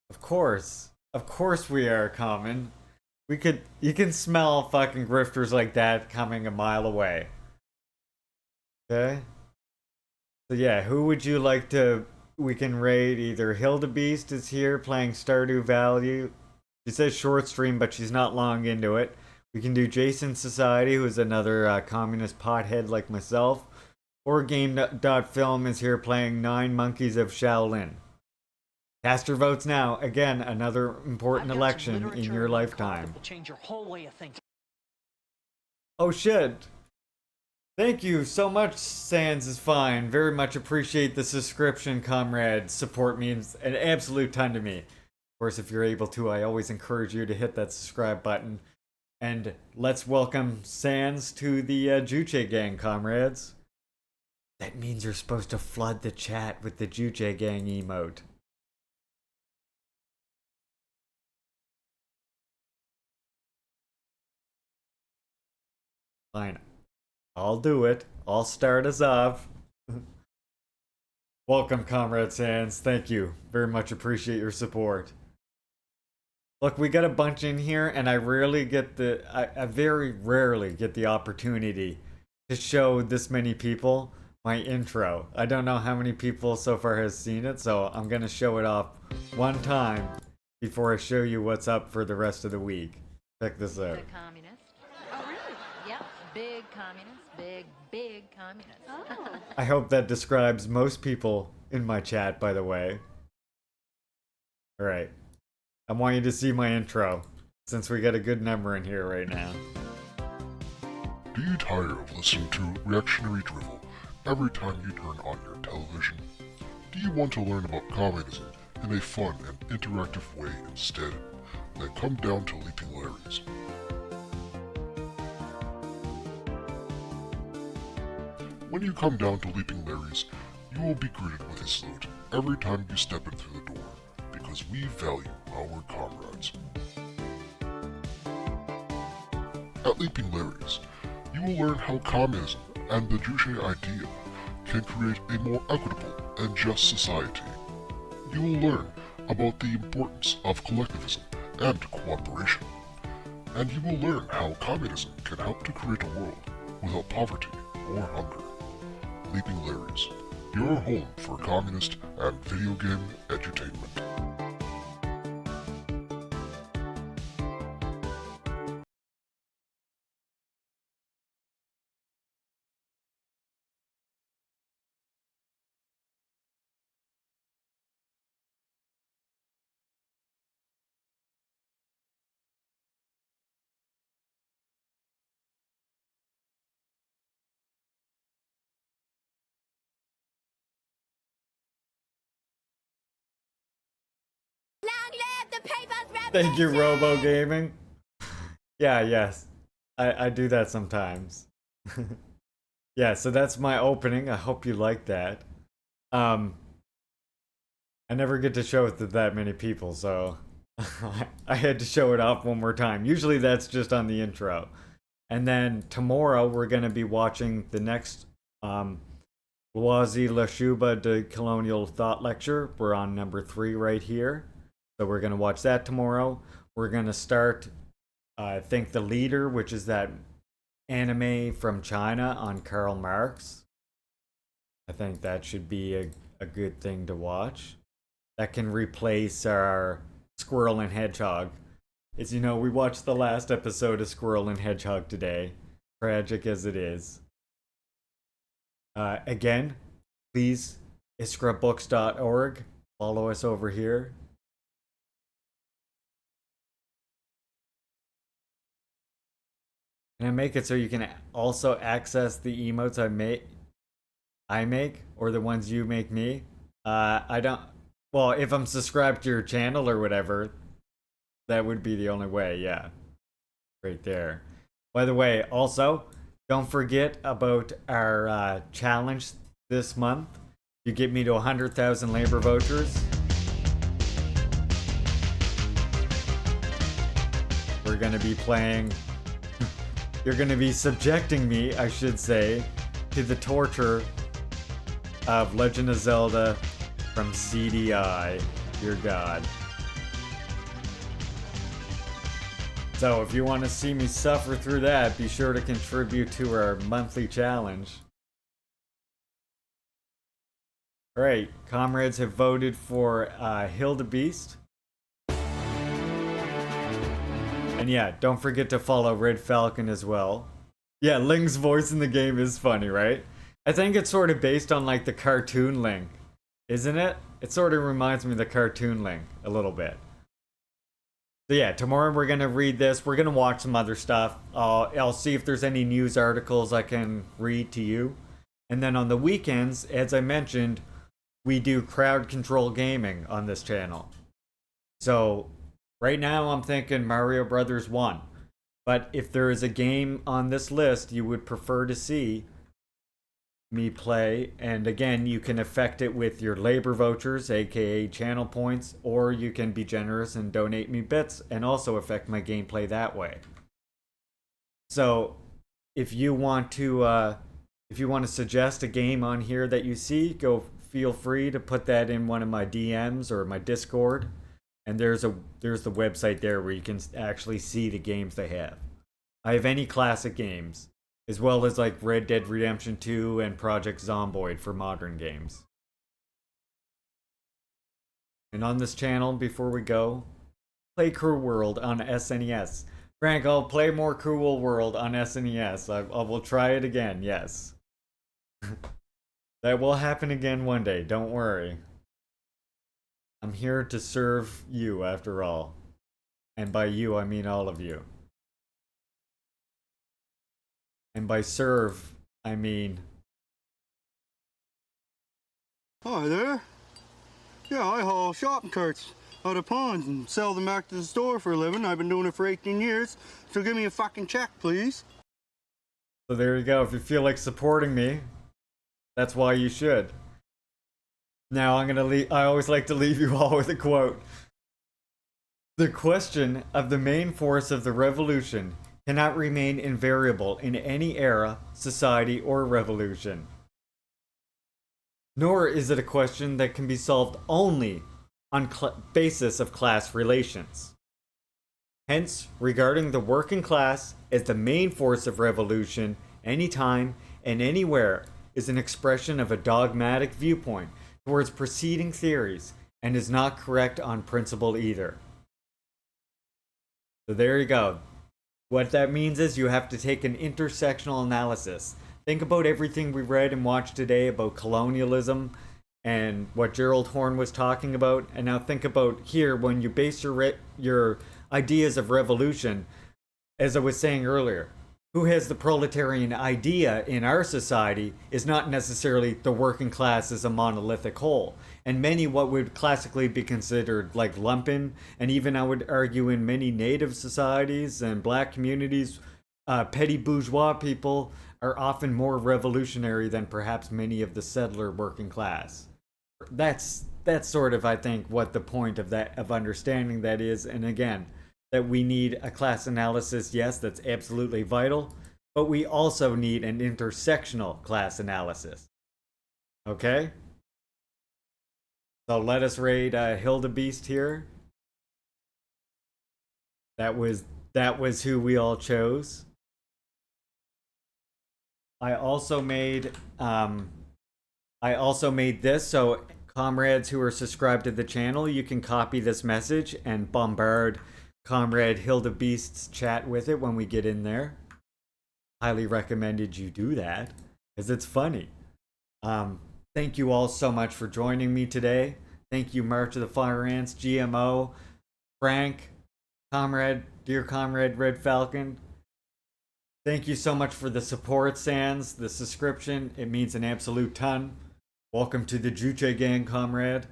Of course we are, Common. You can smell fucking grifters like that coming a mile away. Okay? So yeah, who would you like we can raid? Either Hildebeest is here playing Stardew Valley. She says short stream, but she's not long into it. We can do Jason Society, who's another communist pothead like myself. Or Game.Film is here playing 9 Monkeys of Shaolin. Cast your votes now. Again, another important election in your lifetime. Will change your whole way of thinking. Oh shit. Thank you so much, Sans is fine. Very much appreciate the subscription, comrade. Support means an absolute ton to me. Of course, if you're able to, I always encourage you to hit that subscribe button. And let's welcome Sans to the Juche gang, comrades. That means you're supposed to flood the chat with the Juche gang emote. Fine. I'll do it. I'll start us off. Welcome, Comrade Sans. Thank you. Very much appreciate your support. Look, we got a bunch in here, and I very rarely get the opportunity to show this many people my intro. I don't know how many people so far has seen it, so I'm gonna show it off one time before I show you what's up for the rest of the week. Check this out. The communist. Oh, really? Yep. Big communist. Big communist. Oh. I hope that describes most people in my chat, by the way. Alright. I want you to see my intro, since we got a good number in here right now. Do you tire of listening to reactionary drivel every time you turn on your television? Do you want to learn about communism in a fun and interactive way instead? Then come down to Leaping Larry's. When you come down to Leaping Larry's, you will be greeted with a salute every time you step in through the door, because we value our comrades. At Leaping Larry's, you will learn how communism and the Juche idea can create a more equitable and just society. You will learn about the importance of collectivism and cooperation. And you will learn how communism can help to create a world without poverty or hunger. Leaping Larry's, your home for communist and video game edutainment. Thank you, Robo Gaming. Yeah, yes. I do that sometimes. Yeah, so that's my opening. I hope you like that. I never get to show it to that many people, so I had to show it off one more time. Usually that's just on the intro. And then tomorrow we're going to be watching the next Loisy La Shuba de Colonial Thought Lecture. We're on number 3 right here. So we're going to watch that tomorrow. We're going to start, I think, The Leader, which is that anime from China on Karl Marx. I think that should be a good thing to watch. That can replace our Squirrel and Hedgehog. As you know, we watched the last episode of Squirrel and Hedgehog today. Tragic as it is. Again, please, iskrabooks.org. Follow us over here. Can I make it so you can also access the emotes I make, or the ones you make me? I don't. Well, if I'm subscribed to your channel or whatever, that would be the only way. Yeah, right there. By the way, also don't forget about our challenge this month. You get me to 100,000 labor vouchers. We're gonna be playing. You're going to be subjecting me, I should say, to the torture of Legend of Zelda from CDI, your god. So if you want to see me suffer through that, be sure to contribute to our monthly challenge. Alright, comrades have voted for Hildebeest. And yeah, don't forget to follow Red Falcon as well. Yeah, Ling's voice in the game is funny, right? I think it's sort of based on like the cartoon Ling, isn't it? It sort of reminds me of the cartoon Ling a little bit. So yeah, tomorrow we're going to read this. We're going to watch some other stuff. I'll see if there's any news articles I can read to you. And then on the weekends, as I mentioned, we do crowd control gaming on this channel. So right now, I'm thinking Mario Brothers 1. But if there is a game on this list you would prefer to see me play, and again, you can affect it with your labor vouchers, aka channel points, or you can be generous and donate me bits and also affect my gameplay that way. So, if you want to suggest a game on here that you see, feel free to put that in one of my DMs or my Discord. And there's the website there where you can actually see the games they have. I have any classic games, as well as like Red Dead Redemption 2 and Project Zomboid for modern games. And on this channel, before we go, play Cruel World on SNES. Frank, I'll play more Cruel World on SNES. I will try it again, yes. That will happen again one day, don't worry. I'm here to serve you, after all. And by you, I mean all of you. And by serve, I mean... Hi there. Yeah, I haul shopping carts out of ponds and sell them back to the store for a living. I've been doing it for 18 years, so give me a fucking check, please. So there you go. If you feel like supporting me, that's why you should. Now I always like to leave you all with a quote. The question of the main force of the revolution cannot remain invariable in any era, society, or revolution. Nor is it a question that can be solved only on basis of class relations. Hence, regarding the working class as the main force of revolution, anytime and anywhere, is an expression of a dogmatic viewpoint towards preceding theories and is not correct on principle either. So there you go. What that means is you have to take an intersectional analysis. Think about everything we read and watched today about colonialism and what Gerald Horne was talking about, and now think about here when you base your ideas of revolution, as I was saying earlier, who has the proletarian idea in our society is not necessarily the working class as a monolithic whole. And many what would classically be considered like lumpen, and even I would argue in many native societies and black communities, petty bourgeois people are often more revolutionary than perhaps many of the settler working class. That's sort of, I think, what the point of understanding that is. And again, that we need a class analysis, yes, that's absolutely vital, but we also need an intersectional class analysis. Okay? So let us raid Hildebeest here. That was who we all chose. I also made this, so comrades who are subscribed to the channel, you can copy this message and bombard Comrade Hildebeest's chat with it when we get in there. Highly recommended you do that, because it's funny. Thank you all so much for joining me today. Thank you, March of the Fire Ants, GMO, Frank, dear comrade Red Falcon. Thank you so much for the support, Sans, the subscription. It means an absolute ton. Welcome to the Juche gang, comrade.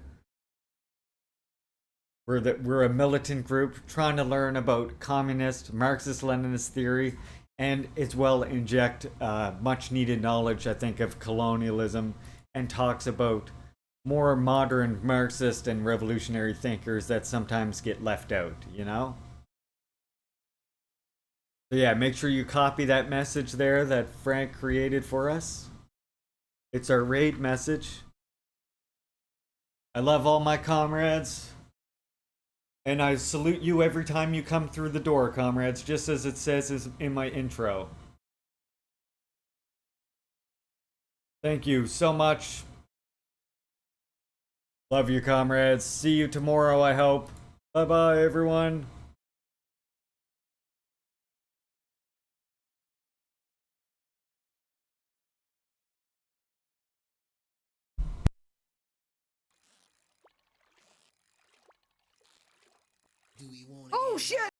We're a militant group trying to learn about communist, Marxist-Leninist theory, and as well inject much needed knowledge, I think, of colonialism, and talks about more modern Marxist and revolutionary thinkers that sometimes get left out, you know? So yeah, make sure you copy that message there that Frank created for us. It's our raid message. I love all my comrades. And I salute you every time you come through the door, comrades, just as it says in my intro. Thank you so much. Love you, comrades. See you tomorrow, I hope. Bye-bye, everyone. Oh, shit!